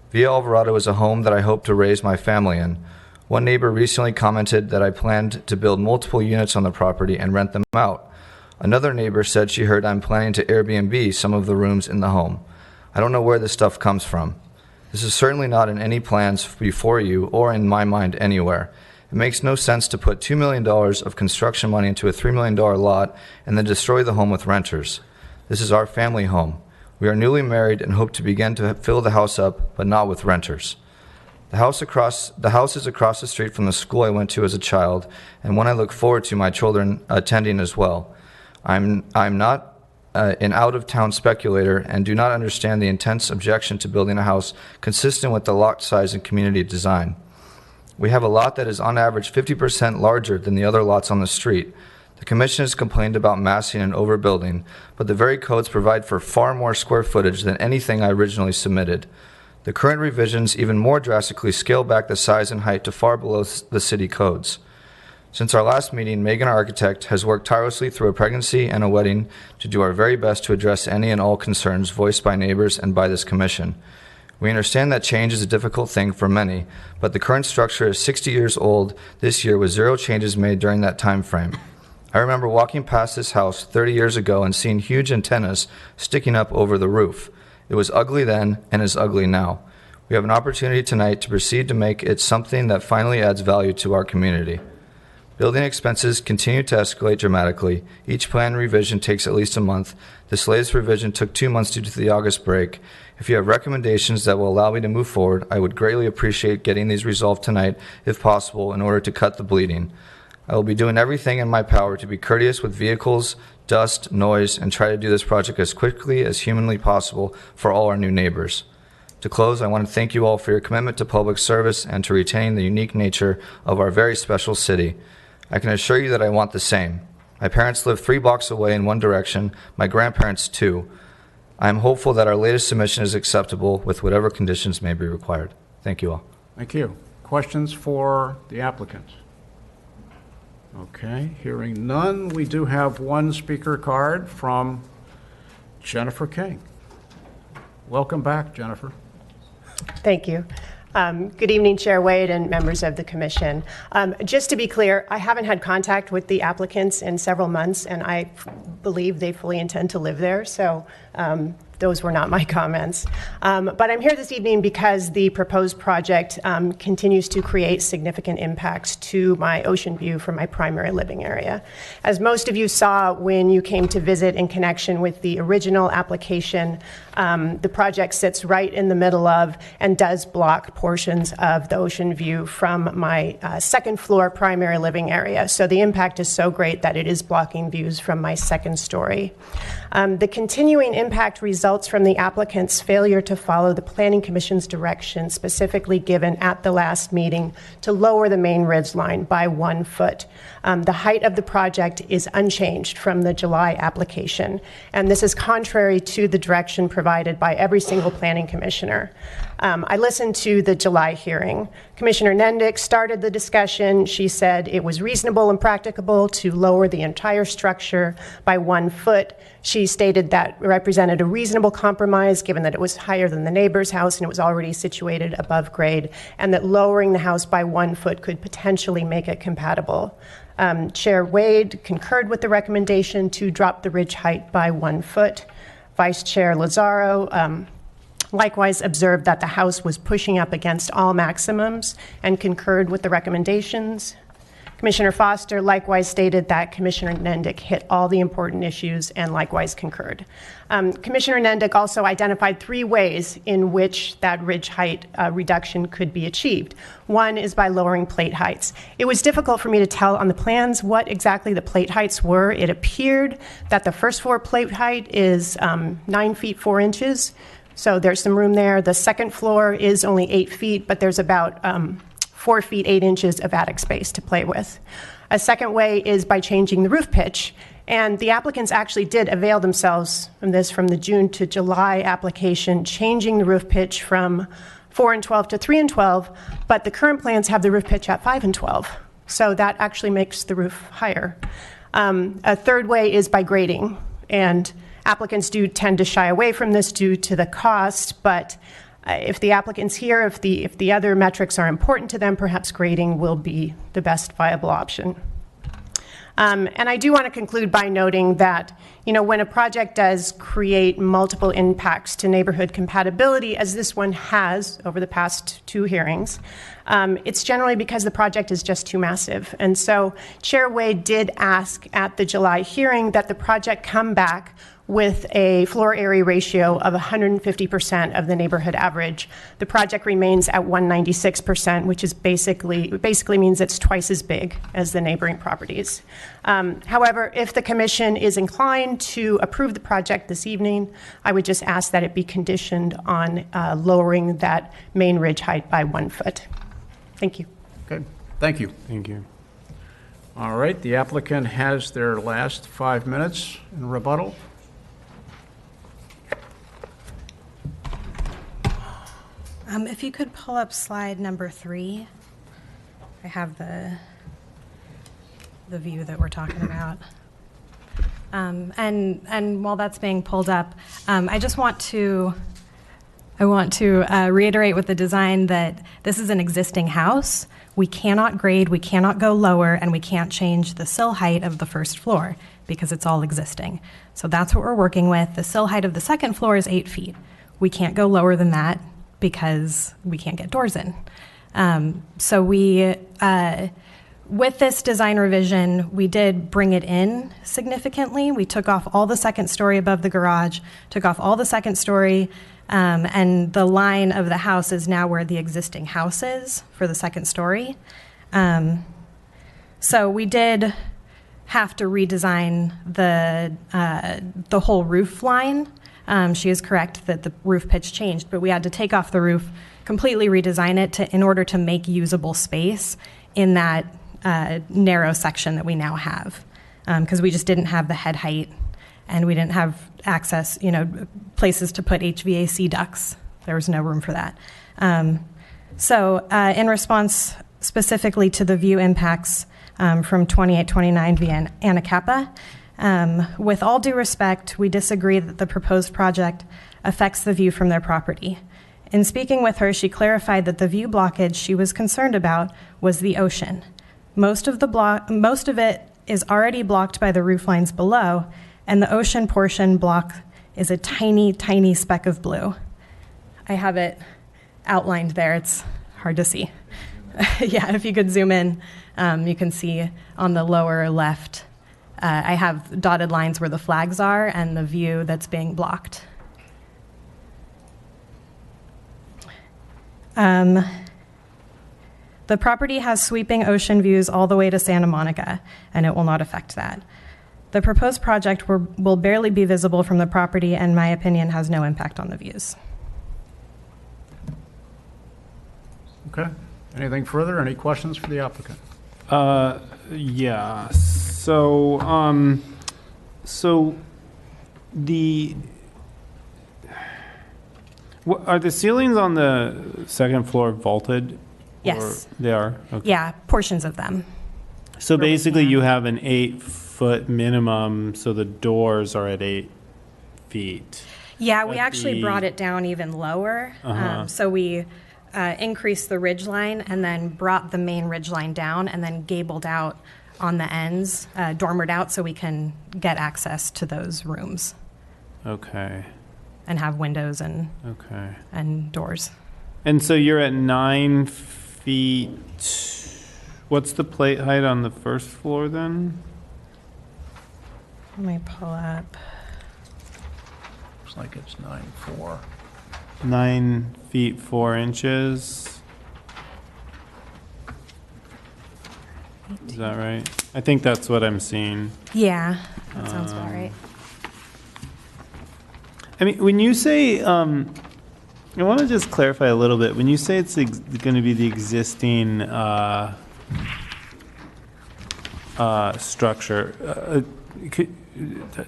Villa Alvarado is a home that I hope to raise my family in. One neighbor recently commented that I planned to build multiple units on the property and rent them out. Another neighbor said she heard I'm planning to Airbnb some of the rooms in the home. I don't know where this stuff comes from. This is certainly not in any plans before you or in my mind anywhere. It makes no sense to put $2 million of construction money into a $3 million lot and then destroy the home with renters. This is our family home. We are newly married and hope to begin to fill the house up, but not with renters. The house is across the street from the school I went to as a child, and one I look forward to my children attending as well. I'm not an out-of-town speculator and do not understand the intense objection to building a house consistent with the lot size and community design. We have a lot that is on average 50% larger than the other lots on the street. The commission has complained about massing and overbuilding, but the very codes provide for far more square footage than anything I originally submitted. The current revisions even more drastically scale back the size and height to far below the city codes. Since our last meeting, Megan, our architect, has worked tirelessly through a pregnancy and a wedding to do our very best to address any and all concerns voiced by neighbors and by this commission. We understand that change is a difficult thing for many, but the current structure is 60 years old this year with 0 changes made during that time frame. I remember walking past this house 30 years ago and seeing huge antennas sticking up over the roof. It was ugly then and is ugly now. We have an opportunity tonight to proceed to make it something that finally adds value to our community. Building expenses continue to escalate dramatically. Each plan revision takes at least a month. This latest revision took 2 months due to the August break. If you have recommendations that will allow me to move forward, I would greatly appreciate getting these resolved tonight, if possible, in order to cut the bleeding. I will be doing everything in my power to be courteous with vehicles, dust, noise, and try to do this project as quickly as humanly possible for all our new neighbors. To close, I want to thank you all for your commitment to public service and to retaining the unique nature of our very special city. I can assure you that I want the same. My parents live 3 blocks away in one direction, my grandparents 2. I am hopeful that our latest submission is acceptable with whatever conditions may be required. Thank you all. Thank you. Questions for the applicant? Okay, hearing none, we do have one speaker card from Jennifer King. Welcome back, Jennifer. Thank you. Good evening, Chair Wade and members of the commission. Just to be clear, I haven't had contact with the applicants in several months, and I believe they fully intend to live there, so those were not my comments. But I'm here this evening because the proposed project continues to create significant impacts to my ocean view from my primary living area. As most of you saw when you came to visit in connection with the original application, the project sits right in the middle of and does block portions of the ocean view from my second floor primary living area. So the impact is so great that it is blocking views from my second story. The continuing impact results from the applicant's failure to follow the Planning Commission's direction specifically given at the last meeting to lower the main ridge line by 1 foot. The height of the project is unchanged from the July application, and this is contrary to the direction provided by every single planning commissioner. I listened to the July hearing. Commissioner Nendick started the discussion. She said it was reasonable and practicable to lower the entire structure by 1 foot. She stated that represented a reasonable compromise given that it was higher than the neighbor's house and it was already situated above grade, and that lowering the house by 1 foot could potentially make it compatible. Chair Wade concurred with the recommendation to drop the ridge height by 1 foot. Vice Chair Lazaro likewise observed that the house was pushing up against all maximums and concurred with the recommendations. Commissioner Foster likewise stated that Commissioner Nendick hit all the important issues and likewise concurred. Commissioner Nendick also identified 3 ways in which that ridge height reduction could be achieved. One is by lowering plate heights. It was difficult for me to tell on the plans what exactly the plate heights were. It appeared that the first floor plate height is 9 feet 4 inches. So there's some room there. The second floor is only 8 feet, but there's about 4 feet 8 inches of attic space to play with. A second way is by changing the roof pitch. And the applicants actually did avail themselves from this from the June to July application, changing the roof pitch from 4 and 12 to 3 and 12, but the current plans have the roof pitch at 5 and 12. So that actually makes the roof higher. A third way is by grading, and applicants do tend to shy away from this due to the cost, but if the applicant's here, if the other metrics are important to them, perhaps grading will be the best viable option. And I do want to conclude by noting that, when a project does create multiple impacts to neighborhood compatibility, as this one has over the past 2 hearings, it's generally because the project is just too massive. And so Chair Wade did ask at the July hearing that the project come back with a floor area ratio of 150% of the neighborhood average. The project remains at 196%, which is basically means it's twice as big as the neighboring properties. However, if the commission is inclined to approve the project this evening, I would just ask that it be conditioned on lowering that main ridge height by 1 foot. Thank you. Okay, thank you. Thank you. All right, the applicant has their last 5 minutes in rebuttal. If you could pull up slide number 3, I have the view that we're talking about. And while that's being pulled up, I just want to reiterate with the design that this is an existing house. We cannot grade, we cannot go lower, and we can't change the sill height of the first floor because it's all existing. So that's what we're working with. The sill height of the second floor is 8 feet. We can't go lower than that because we can't get doors in. So with this design revision, we did bring it in significantly. We took off all the second story above the garage, took off all the second story, and the line of the house is now where the existing house is for the second story. So we did have to redesign the whole roof line. She is correct that the roof pitch changed, but we had to take off the roof, completely redesign it in order to make usable space in that narrow section that we now have, because we just didn't have the head height and we didn't have access, places to put HVAC ducts. There was no room for that. So in response specifically to the view impacts from 2829 via Anacapa, with all due respect, we disagree that the proposed project affects the view from their property. In speaking with her, she clarified that the view blockage she was concerned about was the ocean. Most of it is already blocked by the roof lines below, and the ocean portion block is a tiny, tiny speck of blue. I have it outlined there. It's hard to see. Yeah, if you could zoom in, you can see on the lower left, I have dotted lines where the flags are and the view that's being blocked. The property has sweeping ocean views all the way to Santa Monica, and it will not affect that. The proposed project will barely be visible from the property, and in my opinion, has no impact on the views. Okay. Anything further? Any questions for the applicant? Yeah. So, are the ceilings on the second floor vaulted? Yes. Or they are? Okay. Yeah, portions of them. So basically you have an 8-foot minimum, so the doors are at 8 feet. Yeah, we actually brought it down even lower. So we increased the ridge line and then brought the main ridge line down and then gabled out on the ends, dormered out so we can get access to those rooms. Okay. And have windows and doors. And so you're at 9 feet. What's the plate height on the first floor then? Let me pull up. Looks like it's 9.4. 9 feet 4 inches. Is that right? I think that's what I'm seeing. Yeah, that sounds about right. I mean, when you say, I want to just clarify a little bit. When you say it's going to be the existing structure.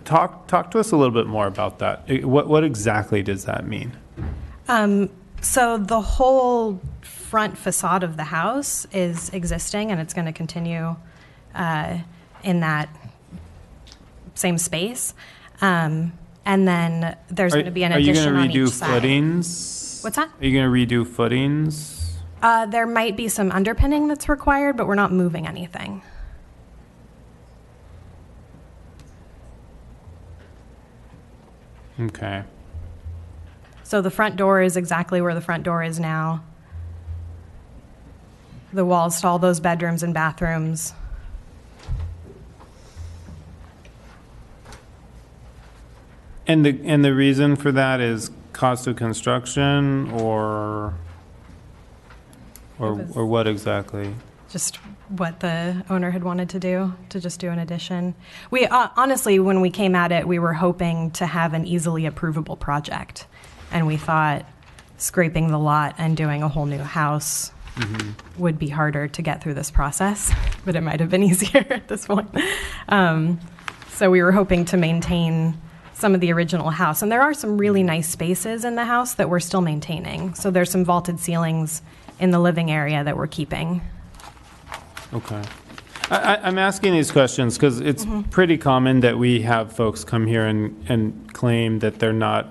Talk to us a little bit more about that. What exactly does that mean? So the whole front facade of the house is existing, and it's going to continue in that same space. And then there's going to be an addition on each side. Are you going to redo footings? What's that? Are you going to redo footings? There might be some underpinning that's required, but we're not moving anything. Okay. So the front door is exactly where the front door is now. The walls to all those bedrooms and bathrooms. And the reason for that is cost of construction or what exactly? Just what the owner had wanted to do, to just do an addition. We honestly, when we came at it, we were hoping to have an easily approvable project. And we thought scraping the lot and doing a whole new house would be harder to get through this process, but it might have been easier at this point. So we were hoping to maintain some of the original house. And there are some really nice spaces in the house that we're still maintaining. So there's some vaulted ceilings in the living area that we're keeping. Okay. I'm asking these questions because it's pretty common that we have folks come here and claim that they're not,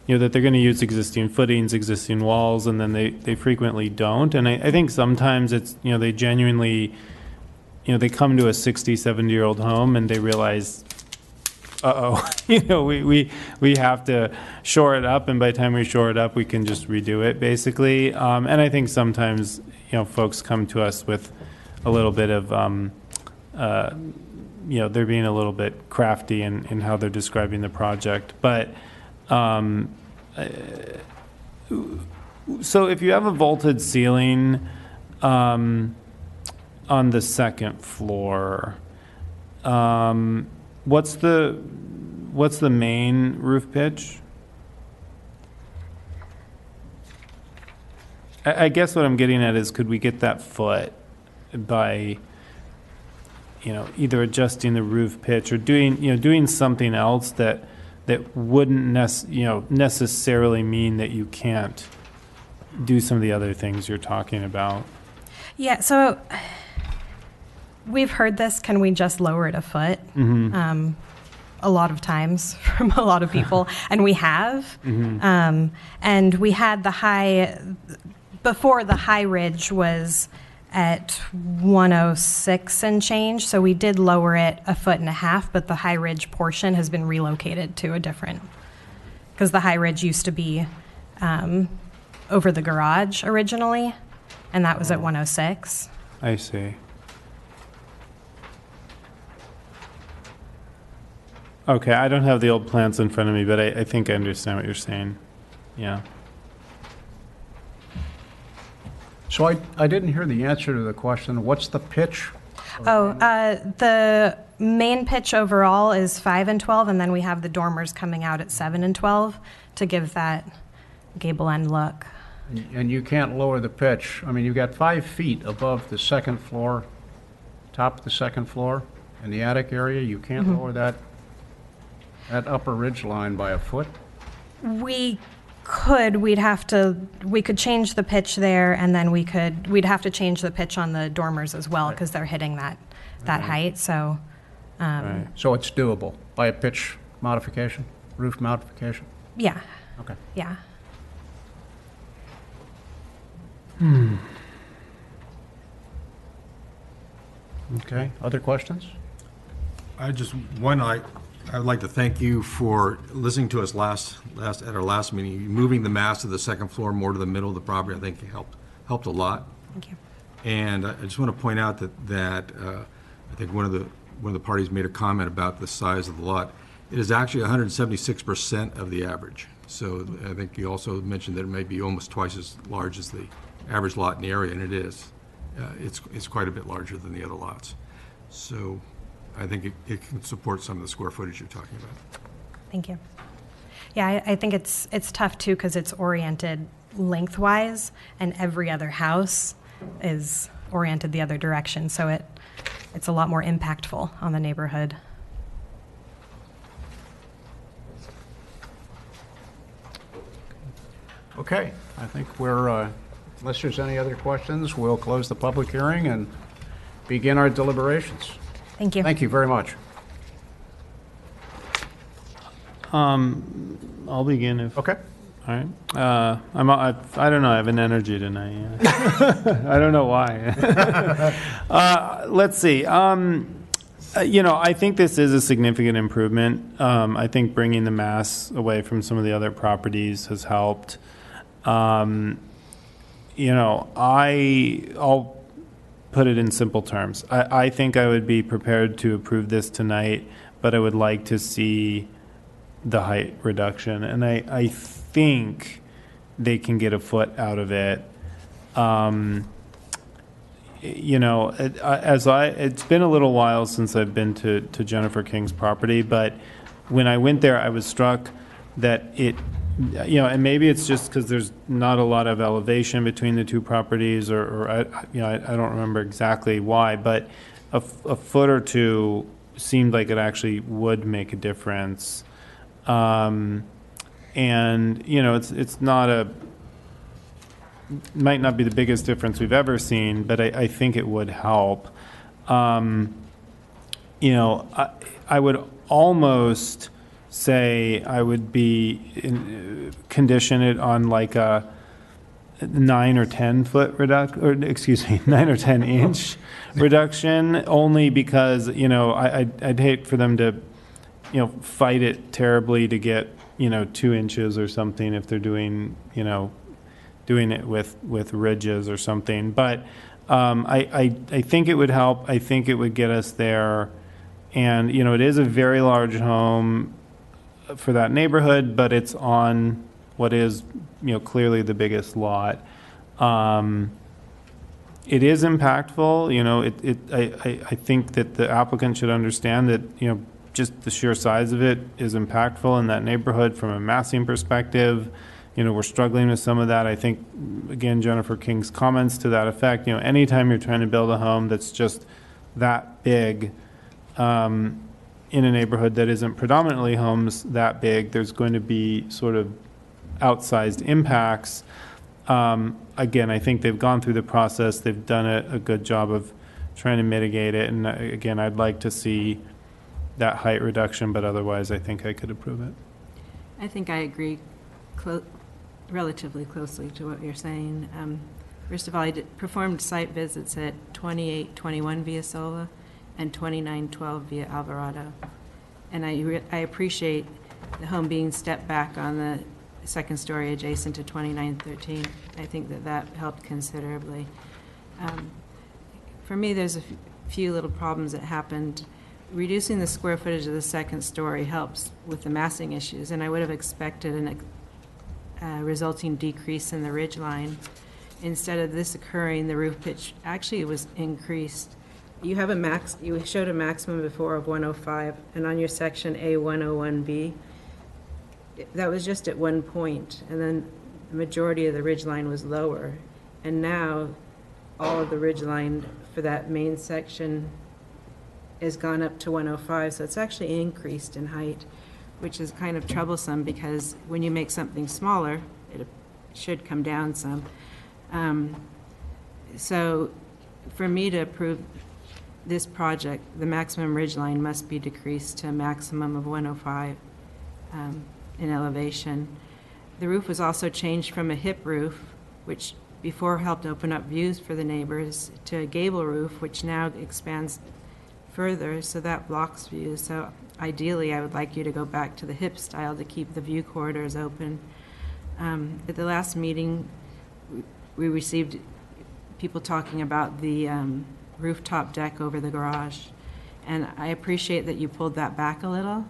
that they're going to use existing footings, existing walls, and then they frequently don't. And I think sometimes it's, they genuinely, they come to a 60, 70-year-old home and they realize, we have to shore it up, and by the time we shore it up, we can just redo it, basically. And I think sometimes, folks come to us with a little bit of, they're being a little bit crafty in how they're describing the project. But so if you have a vaulted ceiling on the second floor, what's the main roof pitch? I guess what I'm getting at is, could we get that foot by, either adjusting the roof pitch or doing something else that wouldn't necessarily mean that you can't do some of the other things you're talking about? Yeah, so we've heard this, can we just lower it a foot? A lot of times from a lot of people, and we have. And we had before the high ridge was at 106 and change, so we did lower it a foot and a half, but the high ridge portion has been relocated to a different, because the high ridge used to be over the garage originally, and that was at 106. I see. Okay, I don't have the old plans in front of me, but I think I understand what you're saying. Yeah. So I didn't hear the answer to the question. What's the pitch? The main pitch overall is 5 and 12, and then we have the dormers coming out at 7 and 12 to give that gable end look. And you can't lower the pitch. I mean, you've got 5 feet above the second floor, top of the second floor, in the attic area. You can't lower that upper ridge line by a foot? We could. We could change the pitch there, and then we'd have to change the pitch on the dormers as well, because they're hitting that height. So, So it's doable by a pitch modification, roof modification? Yeah. Okay. Yeah. Okay. Other questions? I'd like to thank you for listening to us at our last meeting. Moving the mass of the second floor more to the middle of the property, I think helped a lot. Thank you. And I just want to point out that I think one of the parties made a comment about the size of the lot. It is actually 176% of the average. So I think you also mentioned that it may be almost twice as large as the average lot in the area, and it is. It's quite a bit larger than the other lots. So I think it can support some of the square footage you're talking about. Thank you. Yeah, I think it's tough too, because it's oriented lengthwise, and every other house is oriented the other direction. So it's a lot more impactful on the neighborhood. Okay, I think unless there's any other questions, we'll close the public hearing and begin our deliberations. Thank you. Thank you very much. I'll begin if. Okay. All right. I don't know. I have an energy tonight. I don't know why. Let's see. I think this is a significant improvement. I think bringing the mass away from some of the other properties has helped. I'll put it in simple terms. I think I would be prepared to approve this tonight, but I would like to see the height reduction. And I think they can get a foot out of it. It's been a little while since I've been to Jennifer King's property, but when I went there, I was struck that and maybe it's just because there's not a lot of elevation between the two properties, or I don't remember exactly why, but a foot or two seemed like it actually would make a difference. It's not might not be the biggest difference we've ever seen, but I think it would help. I would almost say I would condition it on like a 9 or 10 foot reduction, or 9 or 10 inch reduction, only because, I'd hate for them to, fight it terribly to get, 2 inches or something if they're doing it with ridges or something. But I think it would help. I think it would get us there. And, it is a very large home for that neighborhood, but it's on what is, clearly the biggest lot. It is impactful. I think that the applicant should understand that, just the sheer size of it is impactful in that neighborhood from a massing perspective. We're struggling with some of that. I think, again, Jennifer King's comments to that effect, anytime you're trying to build a home that's just that big in a neighborhood that isn't predominantly homes that big, there's going to be sort of outsized impacts. Again, I think they've gone through the process. They've done a good job of trying to mitigate it. And again, I'd like to see that height reduction, but otherwise I think I could approve it. I think I agree relatively closely to what you're saying. First of all, I performed site visits at 2821 Via Sola and 2912 Via Alvarado. And I appreciate the home being stepped back on the second story adjacent to 2913. I think that helped considerably. For me, there's a few little problems that happened. Reducing the square footage of the second story helps with the massing issues, and I would have expected a resulting decrease in the ridge line. Instead of this occurring, the roof pitch actually was increased. You showed a maximum before of 105, and on your section A101B, that was just at one point, and then the majority of the ridge line was lower. And now all of the ridge line for that main section has gone up to 105, so it's actually increased in height, which is kind of troublesome because when you make something smaller, it should come down some. So for me to approve this project, the maximum ridgeline must be decreased to a maximum of 105 in elevation. The roof was also changed from a hip roof, which before helped open up views for the neighbors, to a gable roof, which now expands further, so that blocks views. So ideally, I would like you to go back to the hip style to keep the view corridors open. At the last meeting, we received people talking about the rooftop deck over the garage, and I appreciate that you pulled that back a little,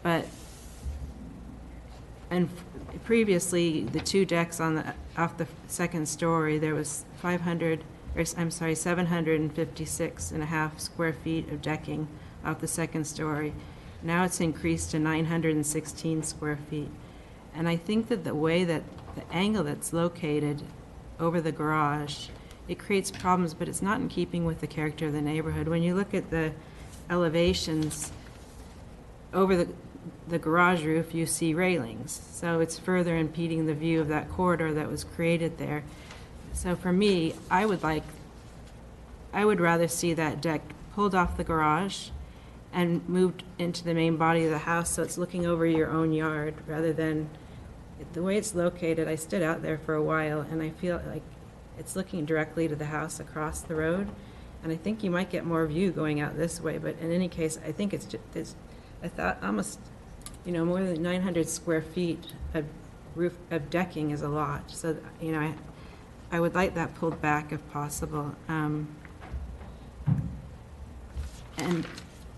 but previously the two decks off the second story, there was 756.5 square feet of decking off the second story. Now it's increased to 916 square feet. And I think that the way that the angle that's located over the garage it creates problems, but it's not in keeping with the character of the neighborhood. When you look at the elevations over the garage roof, you see railings. So it's further impeding the view of that corridor that was created there. So for me, I would rather see that deck pulled off the garage and moved into the main body of the house so it's looking over your own yard rather than the way it's located. I stood out there for a while and I feel like it's looking directly to the house across the road. And I think you might get more view going out this way, but in any case, I think I thought almost, more than 900 square feet of of decking is a lot. So, I would like that pulled back if possible. And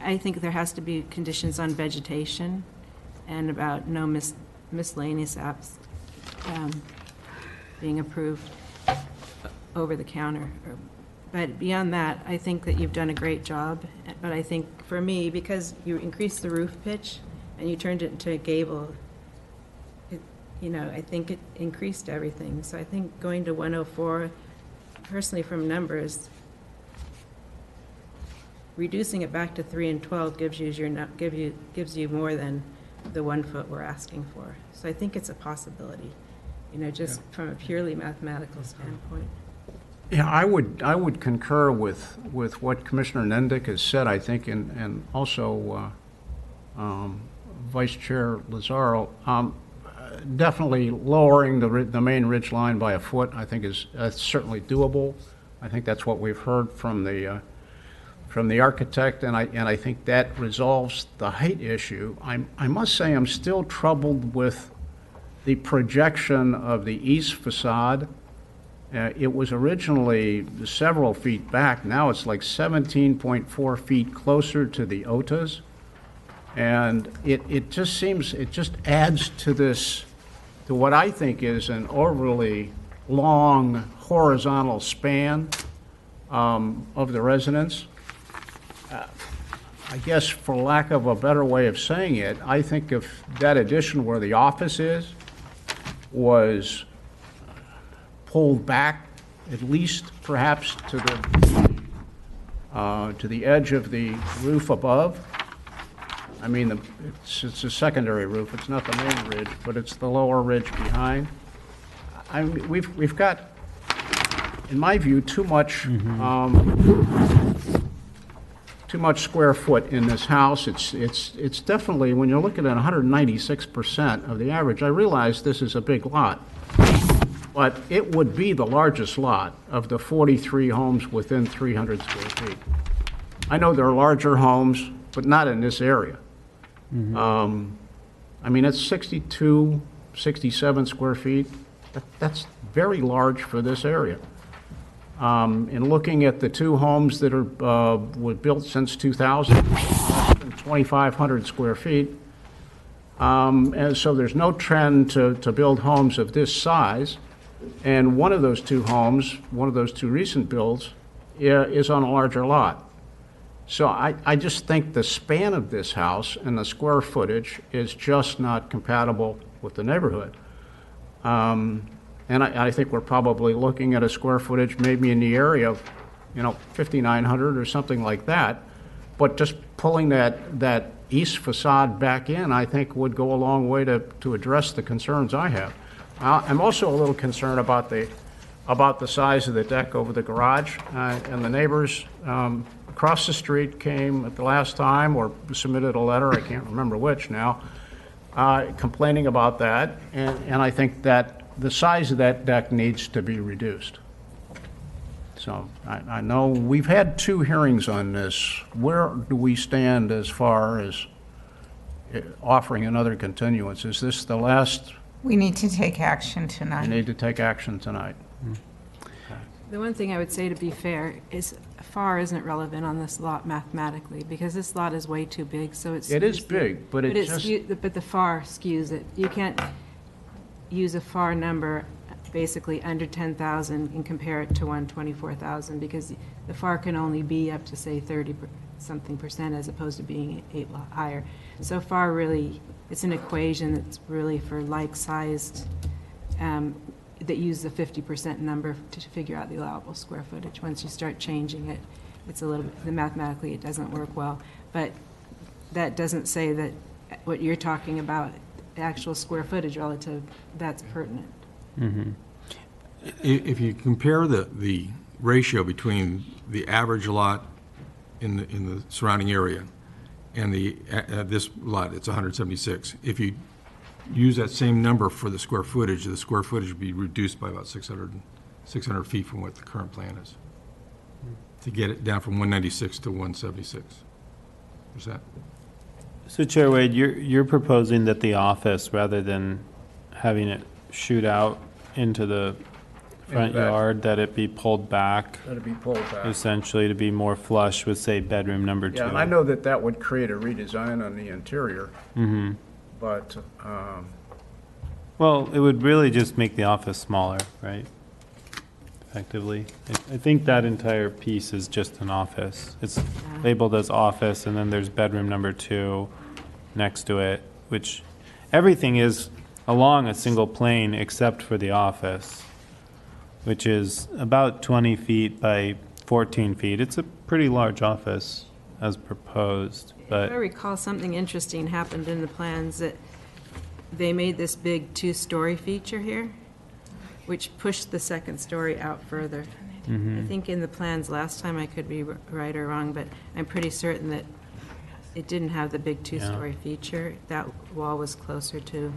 I think there has to be conditions on vegetation and about no miscellaneous apps being approved over the counter. But beyond that, I think that you've done a great job. But I think for me, because you increased the roof pitch and you turned it into a gable, I think it increased everything. So I think going to 104, personally from numbers, reducing it back to 3 and 12 gives you more than the 1 foot we're asking for. So I think it's a possibility, just from a purely mathematical standpoint. Yeah, I would concur with what Commissioner Nendick has said, I think, and also Vice Chair Lazaro. Definitely lowering the main ridge line by a foot, I think, is certainly doable. I think that's what we've heard from the architect, and I think that resolves the height issue. I must say I'm still troubled with the projection of the east facade. It was originally several feet back. Now it's like 17.4 feet closer to the OTAs. And it just adds to what I think is an overly long horizontal span of the residence. I guess for lack of a better way of saying it, I think if that addition where the office is was pulled back at least perhaps to the edge of the roof above. I mean, it's a secondary roof. It's not the main ridge, but it's the lower ridge behind. We've got, in my view, too much square foot in this house. It's definitely, when you're looking at 196% of the average, I realize this is a big lot, but it would be the largest lot of the 43 homes within 300 square feet. I know there are larger homes, but not in this area. I mean, it's 62, 67 square feet. That's very large for this area. In looking at the two homes that were built since 2000, 2,500 square feet. And so there's no trend to build homes of this size. And one of those two homes, one of those two recent builds, is on a larger lot. So I just think the span of this house and the square footage is just not compatible with the neighborhood. And I think we're probably looking at a square footage maybe in the area of, 5,900 or something like that. But just pulling that east facade back in, I think, would go a long way to address the concerns I have. I'm also a little concerned about the size of the deck over the garage, and the neighbors across the street came at the last time or submitted a letter, I can't remember which now, complaining about that, and I think that the size of that deck needs to be reduced. So I know we've had 2 hearings on this. Where do we stand as far as offering another continuance? Is this the last? We need to take action tonight. We need to take action tonight. The one thing I would say, to be fair, is FAR isn't relevant on this lot mathematically because this lot is way too big. So it is big, but but the FAR skews it. You can't use a FAR number basically under 10,000 and compare it to 124,000 because the FAR can only be up to say 30-something% as opposed to being 8 lot higher. So FAR really, it's an equation that's really for like-sized that use the 50% number to figure out the allowable square footage. Once you start changing it, it's a little bit, mathematically it doesn't work well. But that doesn't say that what you're talking about, the actual square footage relative, that's pertinent. Mm-hmm. If you compare the ratio between the average lot in the surrounding area and this lot, it's 176. If you use that same number for the square footage would be reduced by about 600 feet from what the current plan is, to get it down from 196 to 176%. So Chair Wade, you're proposing that the office, rather than having it shoot out into the front yard, that it be pulled back? That it be pulled back. Essentially to be more flush with, say, bedroom number 2. Yeah, I know that would create a redesign on the interior, Mm-hmm. but Well, it would really just make the office smaller, right? Effectively. I think that entire piece is just an office. It's labeled as office, and then there's bedroom number 2 next to it, which everything is along a single plane except for the office, which is about 20 feet by 14 feet. It's a pretty large office as proposed, but If I recall, something interesting happened in the plans, that they made this big 2-story feature here, which pushed the second story out further. Mhm. I think in the plans last time, I could be right or wrong, but I'm pretty certain that it didn't have the big 2-story feature. That wall was closer to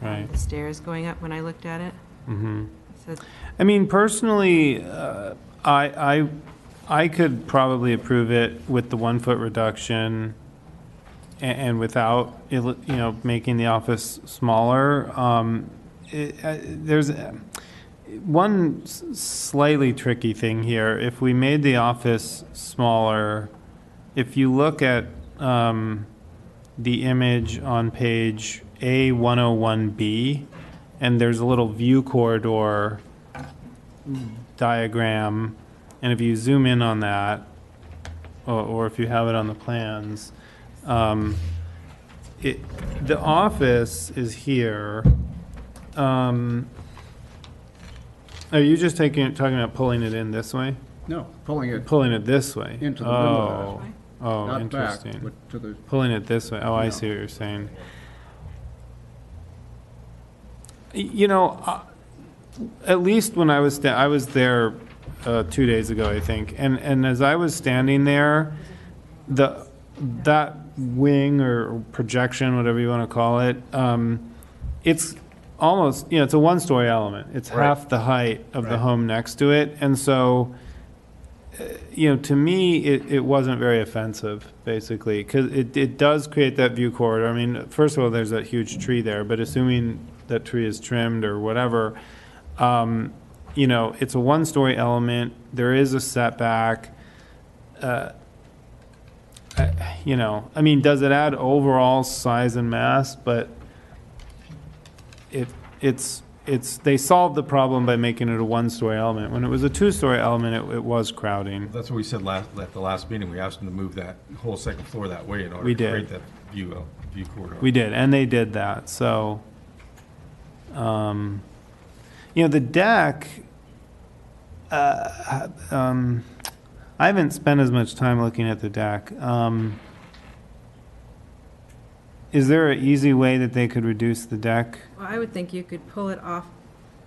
Right. the stairs going up when I looked at it. Mhm. So I mean, personally, I could probably approve it with the 1-foot reduction and without, making the office smaller. There's one slightly tricky thing here. If we made the office smaller, if you look at the image on page A101B, and there's a little view corridor diagram, and if you zoom in on that, or if you have it on the plans, the office is here. Are you just talking about pulling it in this way? no, pulling it This way? into the window. Oh, Not back, interesting. but to the- Pulling it this way. Oh, I Yeah. see what you're saying. At least when I was there 2 days ago, I think, and as I was standing there, that wing or projection, whatever you want to call it, it's almost, it's a 1-story element. It's half the height of the home next to it, and so, to me, it wasn't very offensive, basically, because it does create that view corridor. I mean, first of all, there's that huge tree there, but assuming that tree is trimmed or whatever, it's a 1-story element. There is a setback. I mean, does it add overall size and mass? But they solved the problem by making it a 1-story element. When it was a 2-story element, it was crowding. That's what we said at the last meeting. We asked them to move that whole second floor that way in order We to did. create that view corridor. We did, and they did that. So, the deck, I haven't spent as much time looking at the deck. Is there an easy way that they could reduce the deck? Well, I would think you could pull it off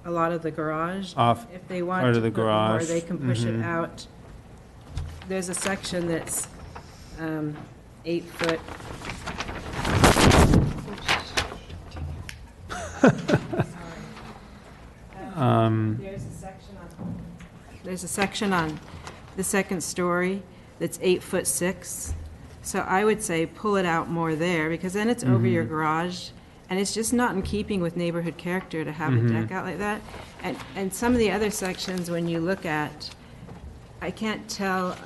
a lot of the garage. Off If they want part to of the put more, garage. they can push it Mhm. out. There's a section that's 8 foot. There's a section on the second story that's 8'6". So I would say pull it out more there, because then it's over your garage, and it's just not in keeping with neighborhood character to have a deck out like that. And some of the other sections, when you look at, I can't tell,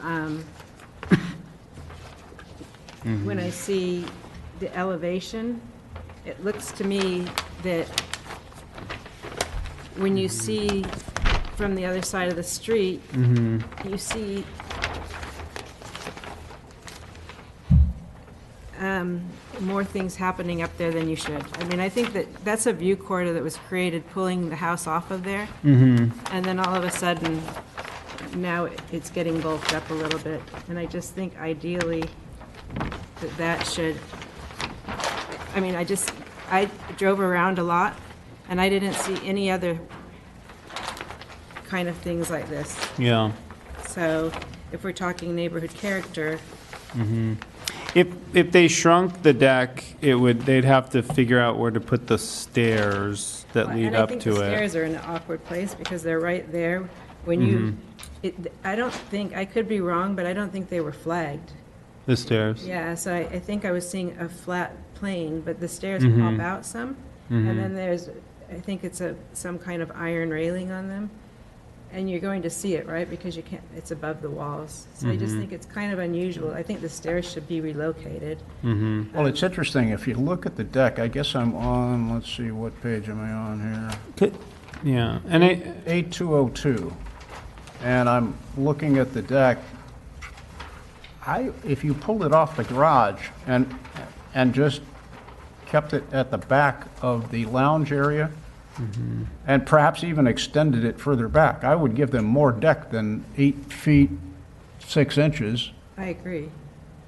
when I see the elevation, it looks to me that when you see from the other side of the street, you see more things happening up there than you should. I mean, I think that's a view corridor that was created pulling the house off of there. And then all of a sudden, now it's getting bulked up a little bit. And I just think ideally that should, I mean, I drove around a lot and I didn't see any other kind of things like this. Yeah. So if we're talking neighborhood character, If they shrunk the deck, they'd have to figure out where to put the stairs that lead and up I think to the it. stairs are in an awkward place because they're right there. When you, I don't think, I could be wrong, but I don't think they were flagged. The stairs. Yeah, so I think I was seeing a flat plane, but the stairs pop out some. And then there's, I think it's some kind of iron railing on them. And you're going to see it, right? Because you can't, it's above the walls. So I just think it's kind of unusual. I think the stairs should be relocated. Well, it's interesting, if you look at the deck, I guess I'm on, let's see, what page am I on here? Yeah, and A202, and I'm looking at the deck. If you pulled it off the garage and just kept it at the back of the lounge area, and perhaps even extended it further back, I would give them more deck than 8 feet 6 inches. I agree.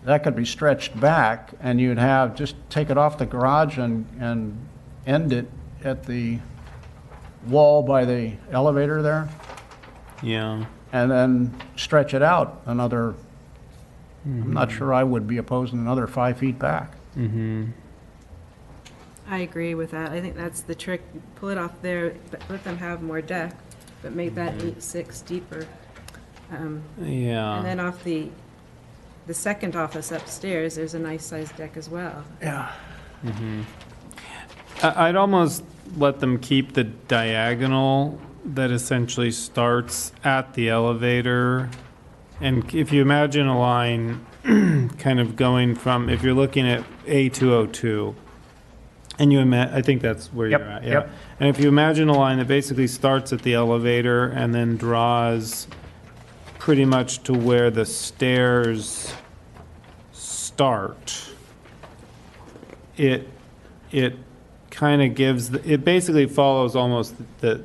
That could be stretched back, and you'd have, just take it off the garage and end it at the wall by the elevator there, Yeah. and then stretch it out another, I'm not sure I would be opposing another 5 feet back. I agree with that. I think that's the trick. Pull it off there, but let them have more deck, but make that 8.6 deeper. Yeah. And then off the second office upstairs, there's a nice sized deck as well. Yeah. I'd almost let them keep the diagonal that essentially starts at the elevator. And if you imagine a line kind of going from, if you're looking at A202, and I think that's where you're at, yeah. Yep. And if you imagine a line that basically starts at the elevator and then draws pretty much to where the stairs start, it kind of gives, it basically follows almost the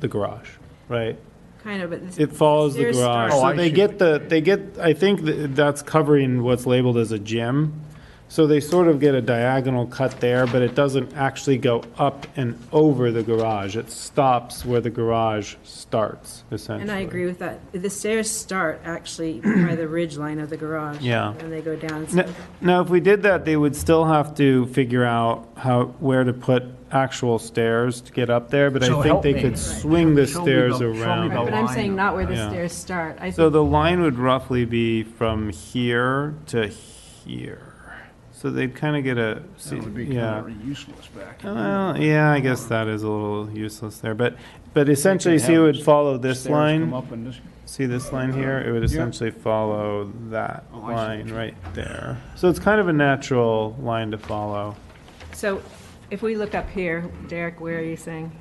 garage, right? Kind of, but It follows the stairs garage. start- So they get, I think that's covering what's labeled as a gym. So they sort of get a diagonal cut there, but it doesn't actually go up and over the garage. It stops where the garage starts, essentially. And I agree with that. The stairs start actually by the ridge line of the garage. Yeah. And they go down. Now, if we did that, they would still have to figure out where to put actual stairs to get up there, but So I think help they me. could swing the Show me stairs the- show me around. the But I'm saying not where the Yeah. stairs start. I So think the line would roughly be from here to here. So they'd kind of get a, That would be yeah. kind of useless back. Well, yeah, I guess that is a little useless there, but essentially, could see, it have would follow this stairs line. come up and just- See this line here? It would essentially follow that Oh, I see. line right there. So it's kind of a natural line to follow. so. If we look up here, Derek, where are you saying?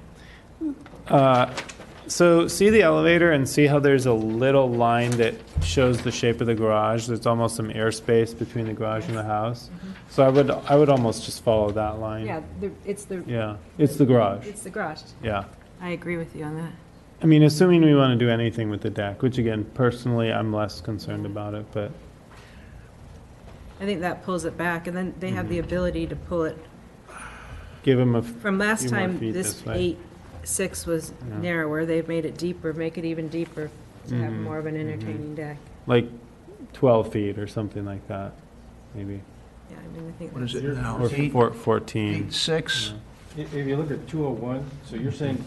So see the elevator and see how there's a little line that shows the shape of the garage? There's almost some airspace between the garage and the house. So I would almost just follow that line. Yeah, it's the. Yeah, it's the garage. It's the garage. Yeah. I agree with you on that. I mean, assuming we want to do anything with the deck, which again, personally, I'm less concerned about it, but I think that pulls it back, and then they have the ability to pull it. give them a From last few more time, feet this way. 8.6 was Yeah. narrower. They've made it deeper, make it even deeper to have Mhm, more of an entertaining deck. Like 12 feet or something like that, maybe. Yeah, I mean, I think What is that's- it now? Or 14. 8.6? If you look at 201, so you're saying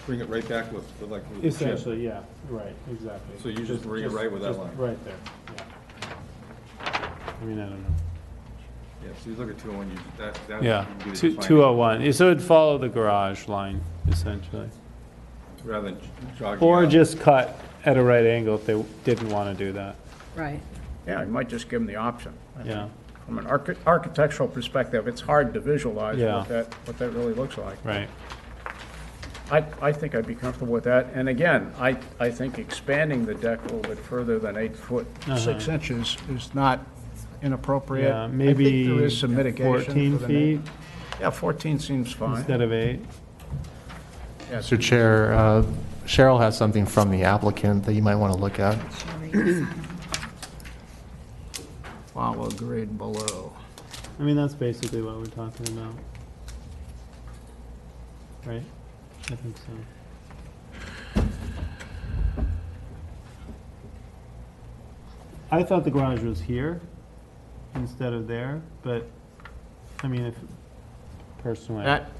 bring it right back with like. with the gym. Essentially, yeah, right, exactly. So you just bring it right with that just line? Right there, yeah. I mean, I don't know. Yeah, so you look at 201, that Yeah, would be the 201. So it'd follow the garage line, essentially. rather than jogging Or out. just cut at a right angle if they didn't want to do that. Right. Yeah, you might just give them the option. I think. Yeah. From an architectural perspective, it's hard to visualize Yeah. what that really looks like. Right. I think I'd be comfortable with that. And again, I think expanding the deck a little bit further than 8 foot 6 inches is not inappropriate? Yeah, maybe I think there is some mitigation. 14 for the feet neighbor. Yeah, 14 seems fine. instead of 8. Yes. Mr. Chair, Cheryl has something from the applicant that you might want to look at. Follow grade below. I mean, that's basically what we're talking about. Right? I think so. I thought the garage was here instead of there, but, I mean, if, personally, That,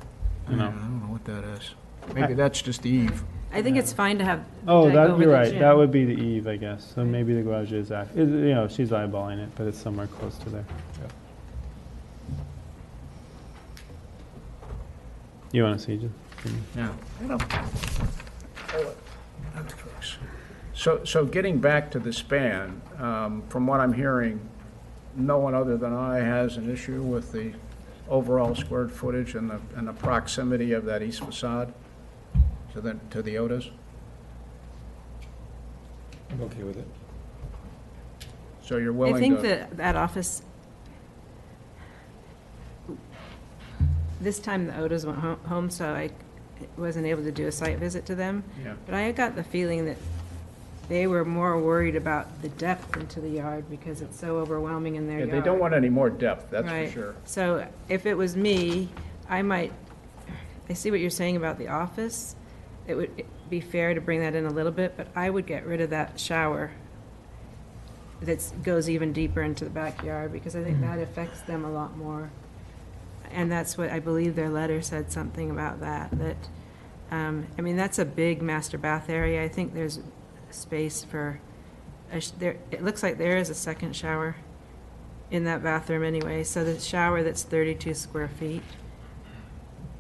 you know. I don't know what that is. Maybe that's just the eave. I think it's fine to have the Oh, deck that, over you're the right, gym. that would be the eave, I guess, so maybe the garage is, you know, she's eyeballing it, but it's somewhere close to there. You want to see, Jim? Yeah. So getting back to the span, from what I'm hearing, no one other than I has an issue with the overall square footage and the proximity of that east facade to the Otis? I'm okay with it. So you're willing I to... think that office, this time the Otis went home, so I wasn't able to do a site visit to them. Yeah. But I got the feeling that they were more worried about the depth into the yard because it's so overwhelming in their Yeah, yard. they don't want any more depth, that's for Right. sure. So if it was me, I see what you're saying about the office. It would be fair to bring that in a little bit, but I would get rid of that shower that goes even deeper into the backyard, because I think that affects them a lot more. And that's what, I believe their letter said something about that, I mean, that's a big master bath area. I think there's space for, it looks like there is a second shower in that bathroom anyway, so the shower that's 32 square feet,